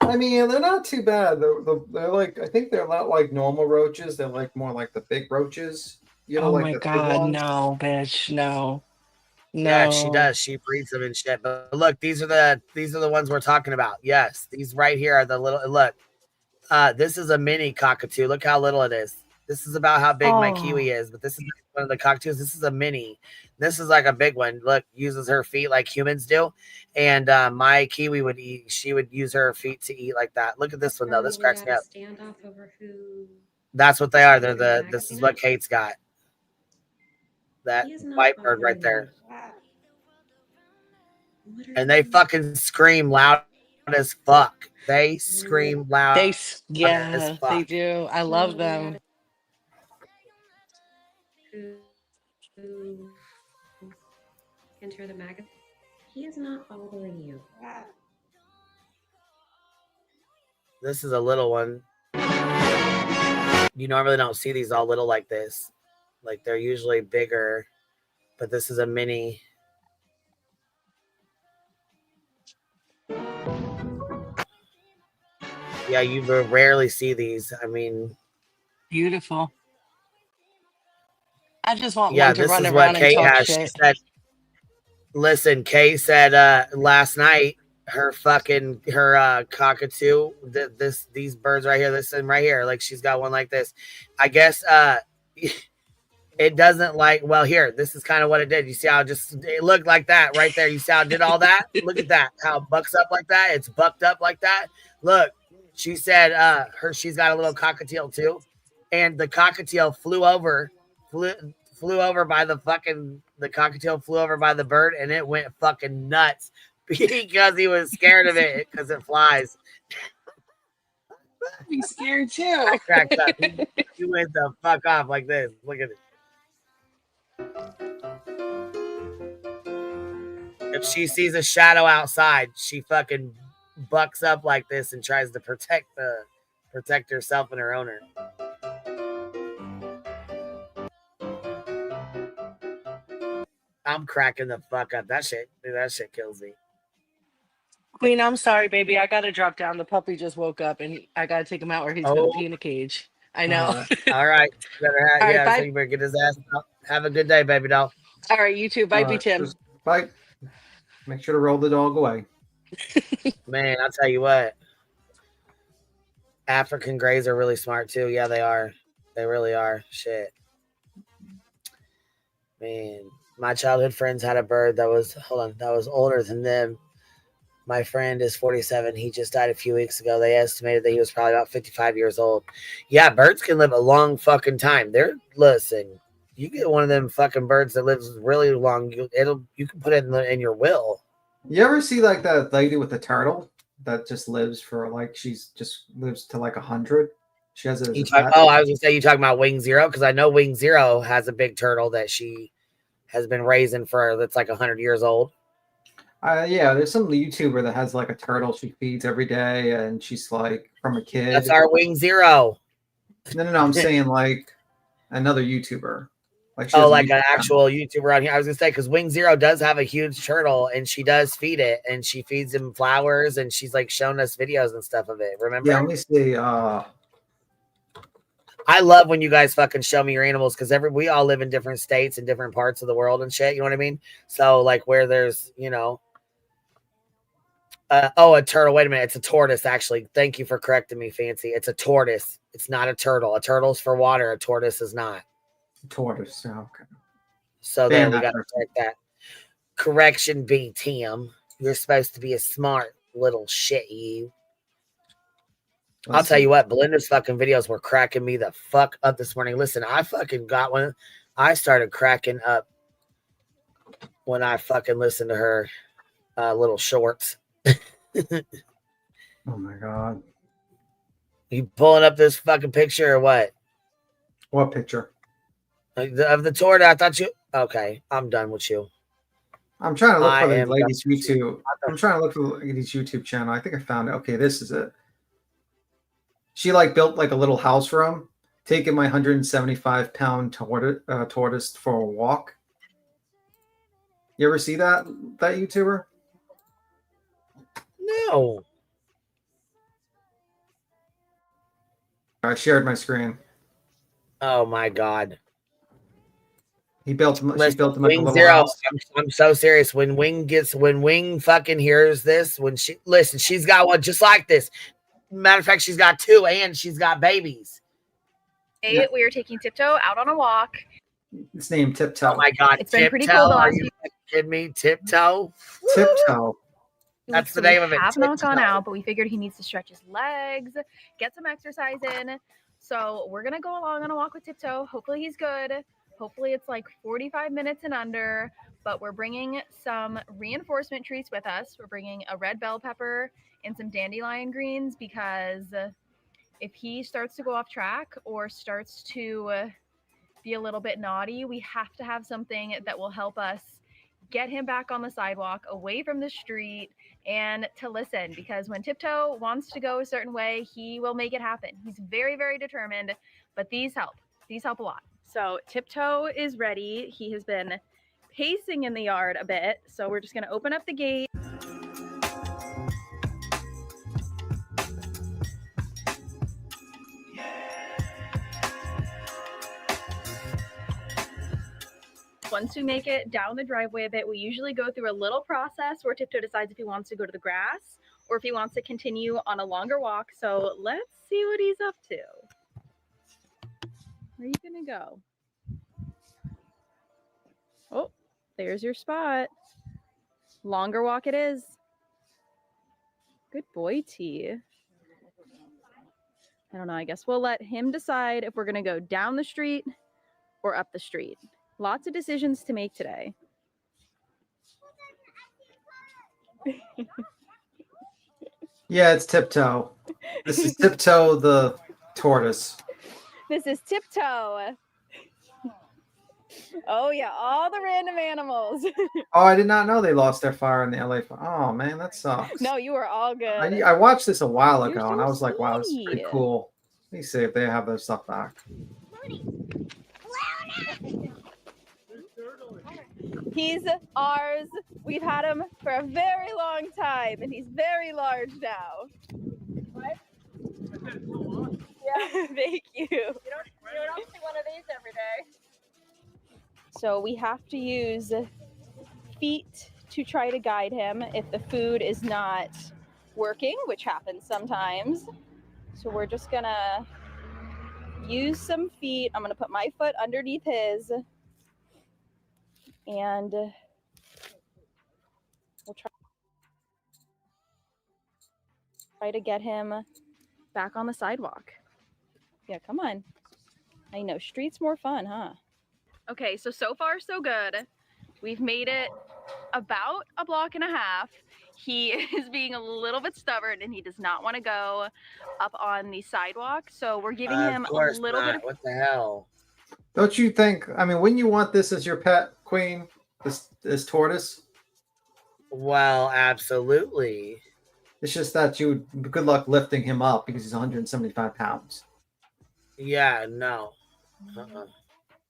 [SPEAKER 9] I mean, they're not too bad. They're like, I think they're not like normal roaches. They're like more like the big roaches. You know,
[SPEAKER 20] Oh
[SPEAKER 9] like
[SPEAKER 20] my
[SPEAKER 9] the big
[SPEAKER 20] god,
[SPEAKER 9] ones.
[SPEAKER 20] no, bitch, no.
[SPEAKER 2] Yeah, she
[SPEAKER 20] No.
[SPEAKER 2] does. She breeds them and shit. But look, these are the ones we're talking about. Yes, these right here are the little. Look, this is a mini cockatoo. Look how little it is. This is about how big my kiwi is, but this is one of the cockatoos. This is a mini. This is like a big one. Look, uses her feet like humans do, and my kiwi would eat. She would use her feet to eat like that. Look at this one though. This cracks me up.
[SPEAKER 1] Standoff over who.
[SPEAKER 2] That's what they are. They're the. This is what Kate's got. That
[SPEAKER 1] He is not
[SPEAKER 2] white bird right
[SPEAKER 1] bothering
[SPEAKER 2] there.
[SPEAKER 1] What are
[SPEAKER 2] And they fucking scream loud as fuck. They scream loud as
[SPEAKER 20] Yeah,
[SPEAKER 2] fuck.
[SPEAKER 20] they do. I love them.
[SPEAKER 1] who enter the magazine? He is not bothering you.
[SPEAKER 2] This is a little one. You normally don't see these all little like this. Like they're usually bigger, but this is a mini. Yeah, you rarely see these. I mean,
[SPEAKER 20] Beautiful. I just want
[SPEAKER 2] yeah,
[SPEAKER 20] one to
[SPEAKER 2] this
[SPEAKER 20] run
[SPEAKER 2] is
[SPEAKER 20] around
[SPEAKER 2] what
[SPEAKER 20] and
[SPEAKER 2] Kate
[SPEAKER 20] talk
[SPEAKER 2] has. She
[SPEAKER 20] shit.
[SPEAKER 2] said, Listen, Kay said last night her cockatoo, these birds right here, this and right here, like she's got one like this. I guess it doesn't like, well, here, this is kind of what it did. You see how it looked like that right there. You see how it did all that? Look at that. How it bucks up like that. It's bucked up like that. Look, she said she's got a little cockatiel too. And the cockatiel flew over by the cockatiel flew over by the bird, and it went fucking nuts because he was scared of it because it flies.
[SPEAKER 20] Be scared too.
[SPEAKER 2] I cracked up. He went the fuck off like this. Look at it. If she sees a shadow outside, she fucking bucks up like this and tries to protect herself and her owner. I'm cracking the fuck up. That shit kills me.
[SPEAKER 20] Queen, I'm sorry, baby. I gotta drop down. The puppy just woke up, and I gotta take him out, or he's gonna pee in a cage. I know.
[SPEAKER 2] All right.
[SPEAKER 20] All right, bye.
[SPEAKER 2] So you better get his ass out. Have a good day, baby doll.
[SPEAKER 20] All right, you too. Bye, Tim.
[SPEAKER 9] Bye. Make sure to roll the dog away.
[SPEAKER 2] Man, I'll tell you what. African Greys are really smart too. Yeah, they are. They really are. Shit. Man, my childhood friends had a bird that was older than them. My friend is 47. He just died a few weeks ago. They estimated that he was probably about 55 years old. Yeah, birds can live a long fucking time. Listen, you get one of them fucking birds that lives really long, you can put it in your will.
[SPEAKER 9] You ever see like that lady with the turtle that just lives for like she's just lives to like 100? She has a.
[SPEAKER 2] I was gonna say you talking about Wing Zero, because I know Wing Zero has a big turtle that she has been raising that's like 100 years old.
[SPEAKER 9] Yeah, there's some YouTuber that has like a turtle she feeds every day, and she's like from a kid.
[SPEAKER 2] That's our Wing Zero.
[SPEAKER 9] No, I'm saying like another YouTuber. Like
[SPEAKER 2] like an actual YouTuber on here. I was gonna say, because Wing Zero does have a huge turtle, and she does feed it, and she feeds him flowers, and she's like showing us videos and stuff of it. Remember?
[SPEAKER 9] Yeah, let me see.
[SPEAKER 2] I love when you guys fucking show me your animals, because we all live in different states and different parts of the world and shit. You know what I mean? So like where there's a turtle. Wait a minute. It's a tortoise, actually. Thank you for correcting me, Fancy. It's a tortoise. It's not a turtle. A turtle's for water. A tortoise is not.
[SPEAKER 9] Tortoise. Okay.
[SPEAKER 2] So then we got to correct that. Correction B, Tim. You're supposed to be a smart little shit, you. I'll tell you what, Belinda's fucking videos were cracking me the fuck up this morning. Listen, I fucking got one. I started cracking up when I fucking listened to her little shorts.
[SPEAKER 9] Oh my god.
[SPEAKER 2] You pulling up this fucking picture or what?
[SPEAKER 9] What picture?
[SPEAKER 2] Of the tour that I thought you... Okay, I'm done with you.
[SPEAKER 9] I'm trying to look for the lady's YouTube. I'm trying to look for the lady's YouTube channel. I think I found it. Okay, this is it. She like built like a little house room, taking my 175-pound tortoise for a walk. You ever see that YouTuber?
[SPEAKER 2] No.
[SPEAKER 9] I shared my screen.
[SPEAKER 2] Oh my god.
[SPEAKER 9] She built him like a little
[SPEAKER 2] Zero.
[SPEAKER 9] house.
[SPEAKER 2] I'm so serious. When Wing fucking hears this, she's got one just like this. Matter of fact, she's got two, and she's got babies.
[SPEAKER 3] Today, we are taking Tiptoe out on a walk.
[SPEAKER 9] It's named Tiptoe.
[SPEAKER 2] Oh my god.
[SPEAKER 3] It's been pretty cool the last few.
[SPEAKER 2] Kidding me? Tiptoe?
[SPEAKER 9] Tiptoe.
[SPEAKER 2] That's the name of it.
[SPEAKER 3] We have not gone out, but we figured he needs to stretch his legs, get some exercise in. So we're going to go along on a walk with Tiptoe. Hopefully he's good. Hopefully it's like 45 minutes and under, but we're bringing some reinforcement treats with us. We're bringing a red bell pepper and some dandelion greens, because if he starts to go off track or starts to be a little bit naughty, we have to have something that will help us get him back on the sidewalk, away from the street, and to listen, because when Tiptoe wants to go a certain way, he will make it happen. He's very, very determined, but these help. These help a lot. So Tiptoe is ready. He has been pacing in the yard a bit, so we're just going to open up the gate. Once we make it down the driveway a bit, we usually go through a little process where Tiptoe decides if he wants to go to the grass or if he wants to continue on a longer walk. So let's see what he's up to. Where are you gonna go? Oh, there's your spot. Longer walk it is. Good boy, T. I don't know. I guess we'll let him decide if we're going to go down the street or up the street. Lots of decisions to make today.
[SPEAKER 9] Yeah, it's Tiptoe. This is Tiptoe the tortoise.
[SPEAKER 3] This is Tiptoe. Oh, yeah. All the random animals.
[SPEAKER 9] Oh, I did not know they lost their fire in the LA fire. Oh, man, that sucks.
[SPEAKER 3] No, you are all good.
[SPEAKER 9] I watched this a while ago,
[SPEAKER 3] You're
[SPEAKER 9] and
[SPEAKER 3] so
[SPEAKER 9] I was like, wow, this is pretty
[SPEAKER 3] sweet.
[SPEAKER 9] cool. Let me see if they have their stuff back.
[SPEAKER 3] He's ours. We've had him for a very long time, and he's very large now. What? Yeah, thank you. You don't see one of these every day. So we have to use feet to try to guide him if the food is not working, which happens sometimes. So we're just gonna use some feet. I'm gonna put my foot underneath his, and we'll try to get him back on the sidewalk. Yeah, come on. I know, street's more fun, huh? Okay, so far so good. We've made it about a block and a half. He is being a little bit stubborn and he does not want to go up on the sidewalk. So we're giving him a little bit of...
[SPEAKER 2] What the hell?
[SPEAKER 9] Don't you think, I mean, wouldn't you want this as your pet, Queen? This tortoise?
[SPEAKER 2] Well, absolutely.
[SPEAKER 9] It's just that you would good luck lifting him up because he's 175 pounds.
[SPEAKER 2] Yeah, no.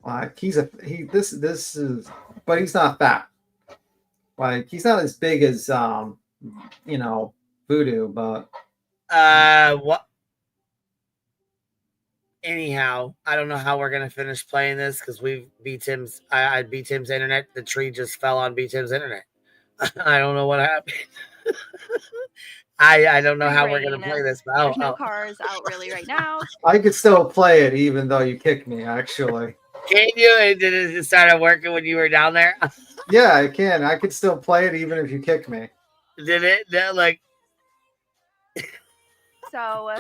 [SPEAKER 9] Like this is, but he's not fat. Like he's not as big as Voodoo, but
[SPEAKER 2] what? Anyhow, I don't know how we're gonna finish playing this because we beat Tim's. I beat Tim's internet. The tree just fell on B Tim's internet. I don't know what happened. I don't know how we're gonna play this. But
[SPEAKER 3] There's no cars out really right now.
[SPEAKER 9] I could still play it even though you kicked me. Actually,
[SPEAKER 2] can you? Did it start working when you were down there?
[SPEAKER 9] Yeah, I can. I could still play it even if you kick me.
[SPEAKER 2] Did it? Like.
[SPEAKER 3] So.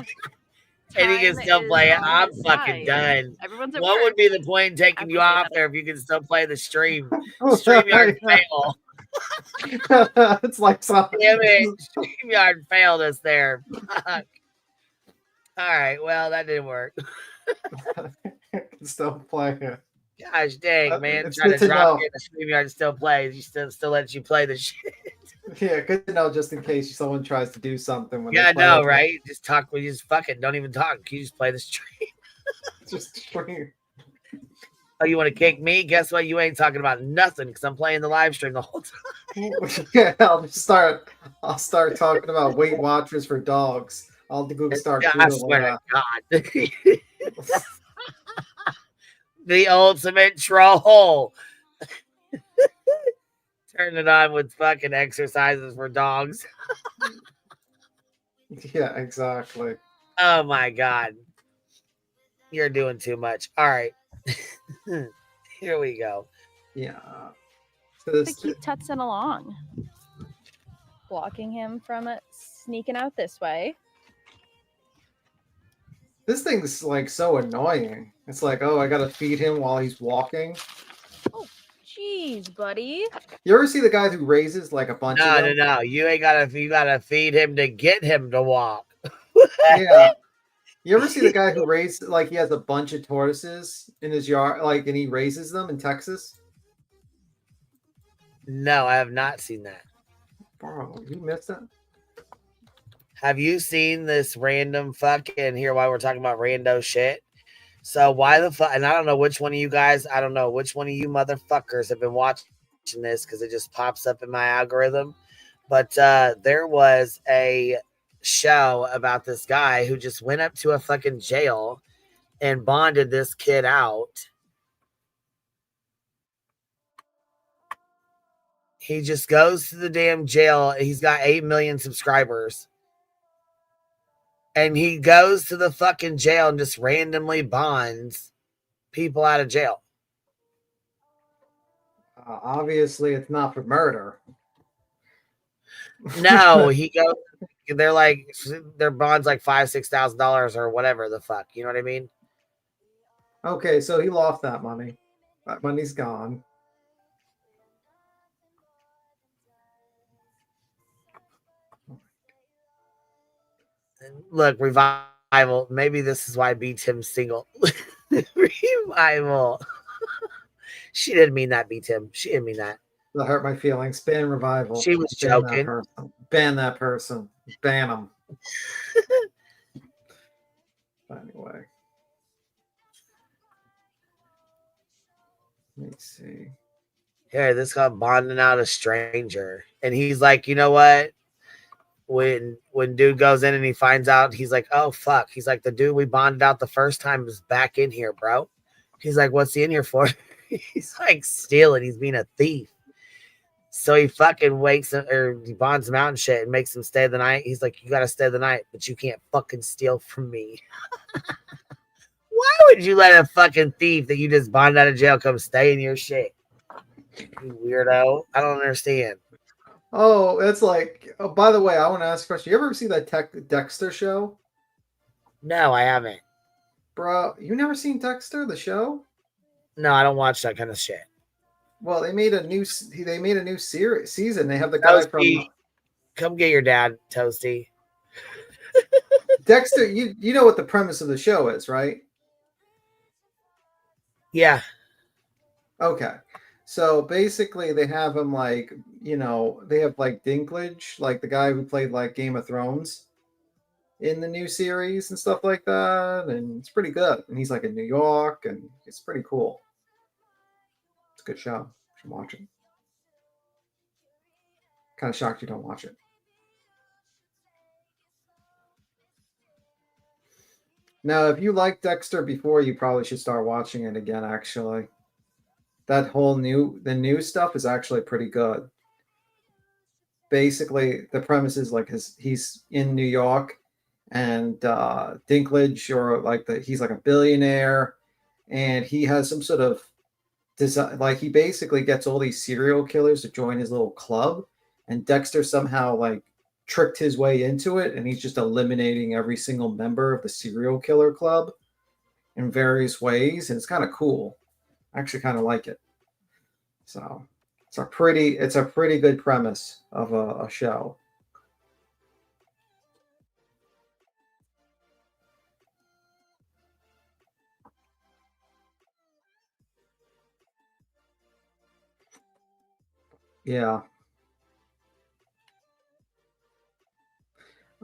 [SPEAKER 2] And you can still play it. I'm fucking done. What would be the point in taking you off there if you can still play the stream? StreamYard fail.
[SPEAKER 9] It's like something.
[SPEAKER 2] Damn it. StreamYard failed us there. Fuck. All right. Well, that didn't work.
[SPEAKER 9] I can still play it.
[SPEAKER 2] Gosh dang, man.
[SPEAKER 9] It's
[SPEAKER 2] Trying
[SPEAKER 9] good
[SPEAKER 2] to
[SPEAKER 9] to
[SPEAKER 2] drop
[SPEAKER 9] know.
[SPEAKER 2] it. The StreamYard still plays. You still lets you play the shit.
[SPEAKER 9] Yeah, good to know just in case someone tries to do something. When
[SPEAKER 2] Yeah,
[SPEAKER 9] they play
[SPEAKER 2] no,
[SPEAKER 9] it.
[SPEAKER 2] right? Just talk. We just fucking don't even talk. You just play the stream.
[SPEAKER 9] Just stream.
[SPEAKER 2] Oh, you want to kick me? Guess what? You ain't talking about nothing because I'm playing the live stream the whole time.
[SPEAKER 9] Yeah, I'll start talking about Weight Watchers for dogs. I'll start.
[SPEAKER 2] Yeah, I swear to God. The ultimate troll. Turn it on with fucking exercises for dogs.
[SPEAKER 9] Yeah, exactly.
[SPEAKER 2] Oh my God. You're doing too much. All right. Here we go.
[SPEAKER 9] Yeah.
[SPEAKER 3] To keep tutsing along. Blocking him from sneaking out this way.
[SPEAKER 9] This thing's like so annoying. It's like, oh, I gotta feed him while he's walking.
[SPEAKER 3] Jeez, buddy.
[SPEAKER 9] You ever see the guy who raises like a bunch of them?
[SPEAKER 2] No. You gotta feed him to get him to walk.
[SPEAKER 9] Yeah. You ever see the guy who raises like he has a bunch of tortoises in his yard, like, and he raises them in Texas?
[SPEAKER 2] No, I have not seen that.
[SPEAKER 9] Bro, you missed that?
[SPEAKER 2] Have you seen this random fucking here while we're talking about rando shit? So why the fuck? And I don't know which one of you guys, I don't know which one of you motherfuckers have been watching this because it just pops up in my algorithm. But there was a show about this guy who just went up to a fucking jail and bonded this kid out. He just goes to the damn jail. He's got 8 million subscribers. And he goes to the fucking jail and just randomly bonds people out of jail.
[SPEAKER 9] Obviously, it's not for murder.
[SPEAKER 2] No, he goes. They're like their bonds like $5,000-$6,000 or whatever the fuck. You know what I mean?
[SPEAKER 9] Okay, so he lost that money. That money's gone.
[SPEAKER 2] Look, Revival. Maybe this is why I beat him single. Revival. She didn't mean that, beat him. She didn't mean that.
[SPEAKER 9] That hurt my feelings. Ban Revival.
[SPEAKER 2] She was
[SPEAKER 9] Ban
[SPEAKER 2] joking.
[SPEAKER 9] That person. Ban that person. Ban him. Anyway. Let me see.
[SPEAKER 2] Yeah, this got bonding out a stranger. And he's like, you know what? When dude goes in and he finds out, he's like, oh, fuck. He's like, the dude we bonded out the first time is back in here, bro. He's like, what's he in here for? He's like stealing. He's being a thief. So he fucking wakes him, or he bonds him out and shit and makes him stay the night. He's like, you got to stay the night, but you can't fucking steal from me. Why would you let a fucking thief that you just bonded out of jail come stay in your shit? You weirdo. I don't understand.
[SPEAKER 9] Oh, it's like, oh, by the way, I want to ask a question. You ever see that Dexter show?
[SPEAKER 2] No, I haven't.
[SPEAKER 9] Bro, you never seen Dexter, the show?
[SPEAKER 2] No, I don't watch that kind of shit.
[SPEAKER 9] Well, they made a new season. They have the guy
[SPEAKER 2] Toasty,
[SPEAKER 9] from
[SPEAKER 2] come get your dad, Toasty.
[SPEAKER 9] Dexter. You know what the premise of the show is, right?
[SPEAKER 2] Yeah.
[SPEAKER 9] Okay. So basically, they have him like, you know, they have like Dinklage, like the guy who played like Game of Thrones in the new series and stuff like that. And it's pretty good. And he's like in New York and it's pretty cool. It's a good show. You should watch it. Kind of shocked you don't watch it. Now, if you liked Dexter before, you probably should start watching it again, actually. That whole the new stuff is actually pretty good. Basically, the premise is like he's in New York and Dinklage, or like he's like a billionaire, and he has some sort of design, like he basically gets all these serial killers to join his little club, and Dexter somehow like tricked his way into it, and he's just eliminating every single member of the serial killer club in various ways, and it's kind of cool. I actually kind of like it. So it's a pretty good premise of a show. Yeah.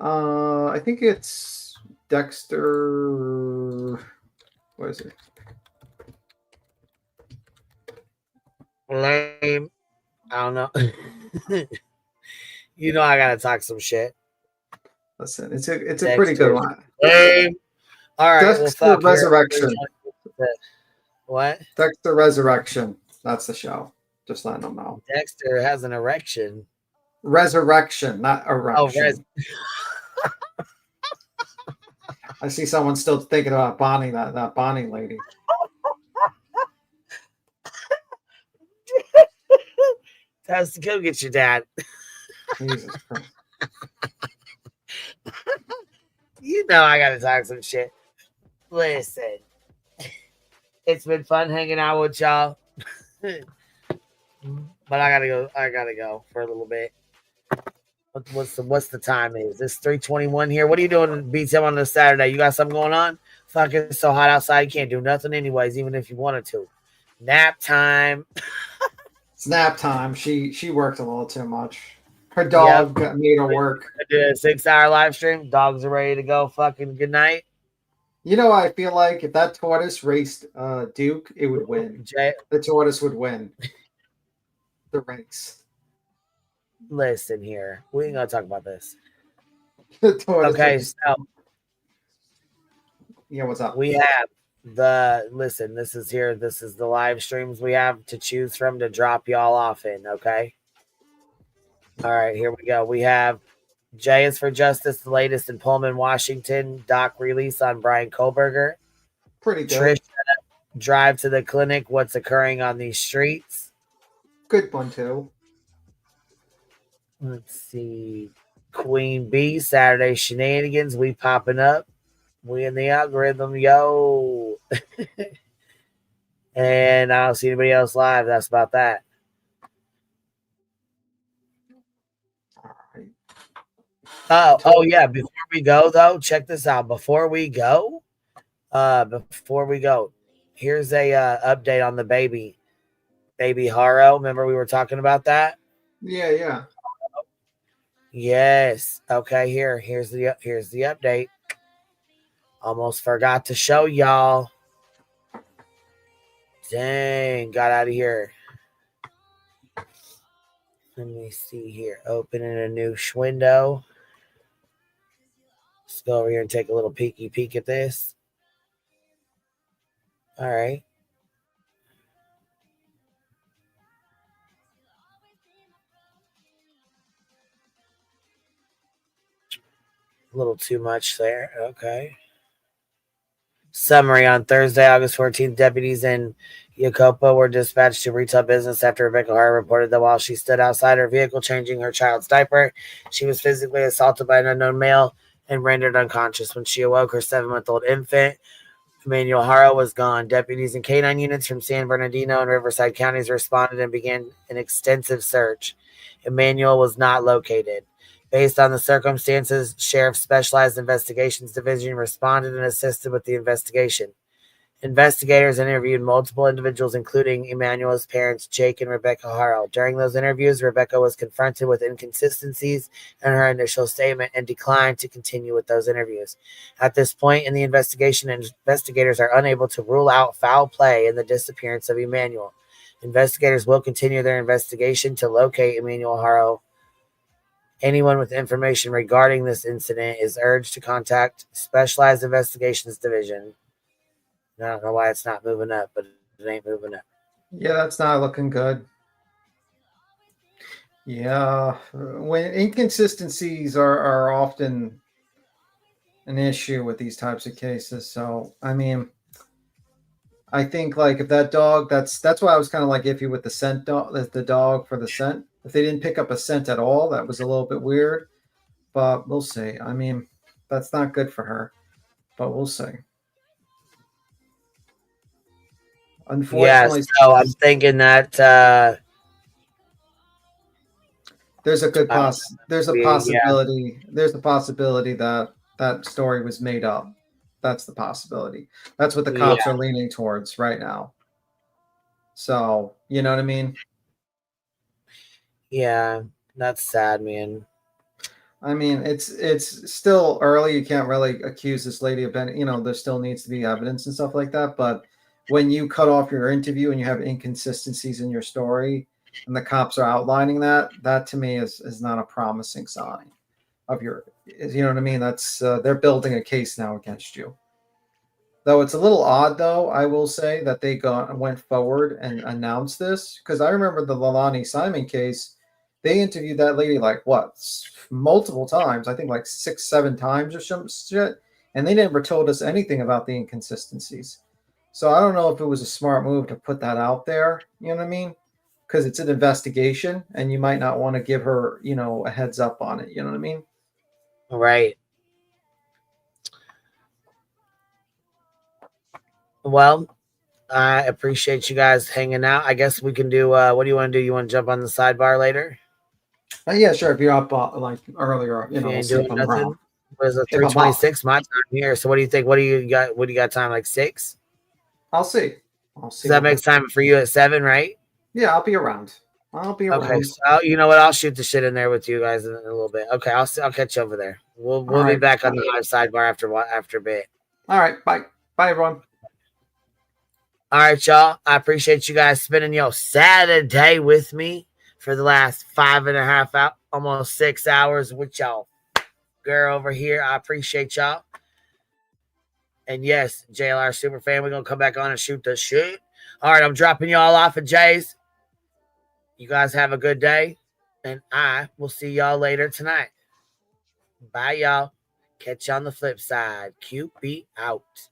[SPEAKER 9] I think it's Dexter. What is it?
[SPEAKER 2] Lame. I don't know. You know I gotta talk some shit.
[SPEAKER 9] Listen, it's a pretty good one.
[SPEAKER 2] Lame. All right.
[SPEAKER 9] Dexter
[SPEAKER 2] well,
[SPEAKER 9] Resurrection.
[SPEAKER 2] What?
[SPEAKER 9] Dexter Resurrection. That's the show. Just letting them know.
[SPEAKER 2] Dexter has an erection.
[SPEAKER 9] Resurrection, not erection.
[SPEAKER 2] Oh,
[SPEAKER 9] I see someone still thinking about Bonnie, that Bonnie lady.
[SPEAKER 2] That's go get your dad.
[SPEAKER 9] Jesus Christ.
[SPEAKER 2] You know I gotta talk some shit. Listen, it's been fun hanging out with y'all, but I gotta go for a little bit. What's the time? Is this 3:21 here? What are you doing, BTM, on this Saturday? You got something going on? Fuck, it's so hot outside. You can't do nothing anyways, even if you wanted to. Nap time.
[SPEAKER 9] It's nap time. She worked a little too much. Her dog made her work.
[SPEAKER 2] I did a 6-hour live stream. Dogs are ready to go. Fucking good night.
[SPEAKER 9] You know, I feel like if that tortoise raced Duke, it would win. The tortoise would win the race.
[SPEAKER 2] Listen here. We ain't gonna talk about this.
[SPEAKER 9] The tortoise.
[SPEAKER 2] Okay, so
[SPEAKER 9] yeah, what's up?
[SPEAKER 2] we have this is the live streams we have to choose from to drop y'all off in, okay? All right, here we go. We have Jay is for Justice, the latest in Pullman, Washington. Doc release on Brian Kohlberger.
[SPEAKER 9] Pretty good.
[SPEAKER 2] Trish, drive to the clinic. What's occurring on these streets?
[SPEAKER 9] Good one too.
[SPEAKER 2] Let's see. Queen Bee, Saturday Shenanigans. We popping up. We in the algorithm, yo. And I don't see anybody else live. That's about that. Oh yeah. Before we go though, check this out. Before we go, here's a update on the baby Haro. Remember we were talking about that?
[SPEAKER 9] Yeah.
[SPEAKER 2] Yes. Okay, here's the update. Almost forgot to show y'all. Dang, got out of here. Let me see here. Opening a new window. Let's go over here and take a little peek at this. All right. A little too much there. Okay. Summary: on Thursday, August 14th, deputies in Yacopa were dispatched to retail business after Rebecca Hart reported that while she stood outside her vehicle changing her child's diaper, she was physically assaulted by an unknown male and rendered unconscious. When she awoke, her 7-month-old infant, Emmanuel Haro, was gone. Deputies and canine units from San Bernardino and Riverside counties responded and began an extensive search. Emmanuel was not located. Based on the circumstances, Sheriff's Specialized Investigations Division responded and assisted with the investigation. Investigators interviewed multiple individuals, including Emmanuel's parents, Jake and Rebecca Haro. During those interviews, Rebecca was confronted with inconsistencies in her initial statement and declined to continue with those interviews. At this point in the investigation, investigators are unable to rule out foul play in the disappearance of Emmanuel. Investigators will continue their investigation to locate Emmanuel Haro. Anyone with information regarding this incident is urged to contact Specialized Investigations Division. I don't know why it's not moving up, but it ain't moving up.
[SPEAKER 9] Yeah, that's not looking good. Yeah, when inconsistencies are often an issue with these types of cases. So, I mean, I think like if that dog, that's why I was kind of like iffy with the scent dog, the dog for the scent. If they didn't pick up a scent at all, that was a little bit weird. But we'll see. I mean, that's not good for her, but we'll see. Unfortunately,
[SPEAKER 2] yeah, so I'm thinking that
[SPEAKER 9] there's a possibility. There's a possibility that that story was made up. That's the possibility. That's what the cops are leaning towards right now. So, you know what I mean?
[SPEAKER 2] Yeah, that's sad, man.
[SPEAKER 9] I mean, it's still early. You can't really accuse this lady of being, there still needs to be evidence and stuff like that. But when you cut off your interview and you have inconsistencies in your story and the cops are outlining that to me is not a promising sign of you know what I mean? That's they're building a case now against you. Though it's a little odd, though, I will say that they went forward and announced this, because I remember the Lalani Simon case. They interviewed that lady multiple times. I think 6-7 times or some shit, and they never told us anything about the inconsistencies. So I don't know if it was a smart move to put that out there. You know what I mean? Because it's an investigation, and you might not want to give her, a heads up on it. You know what I mean?
[SPEAKER 2] Right. Well, I appreciate you guys hanging out. I guess we can do. What do you want to do? You want to jump on the sidebar later?
[SPEAKER 9] Yeah, sure. If you're up earlier,
[SPEAKER 2] You
[SPEAKER 9] we'll
[SPEAKER 2] ain't
[SPEAKER 9] see if
[SPEAKER 2] doing
[SPEAKER 9] I'm
[SPEAKER 2] nothing.
[SPEAKER 9] around.
[SPEAKER 2] What is it?
[SPEAKER 9] If I'm
[SPEAKER 2] 3:26 my time here. So what do you think? What do you got? What do you got time? 6?
[SPEAKER 9] I'll see.
[SPEAKER 2] So that makes time for you at 7, right?
[SPEAKER 9] Yeah, I'll be around.
[SPEAKER 2] Okay, so you know what? I'll shoot the shit in there with you guys in a little bit. Okay, I'll catch you over there. We'll be
[SPEAKER 9] right.
[SPEAKER 2] back on the live sidebar after a bit.
[SPEAKER 9] All right, bye, everyone.
[SPEAKER 2] All right, y'all. I appreciate you guys spending your Saturday with me for the last 5.5 hours, almost 6 hours with y'all. Girl over here, I appreciate y'all. And yes, JLR super fan, we're gonna come back on and shoot the shit. All right, I'm dropping y'all off at Jay's. You guys have a good day, And I will see y'all later tonight. Bye, y'all. Catch you on the flip side. QB out.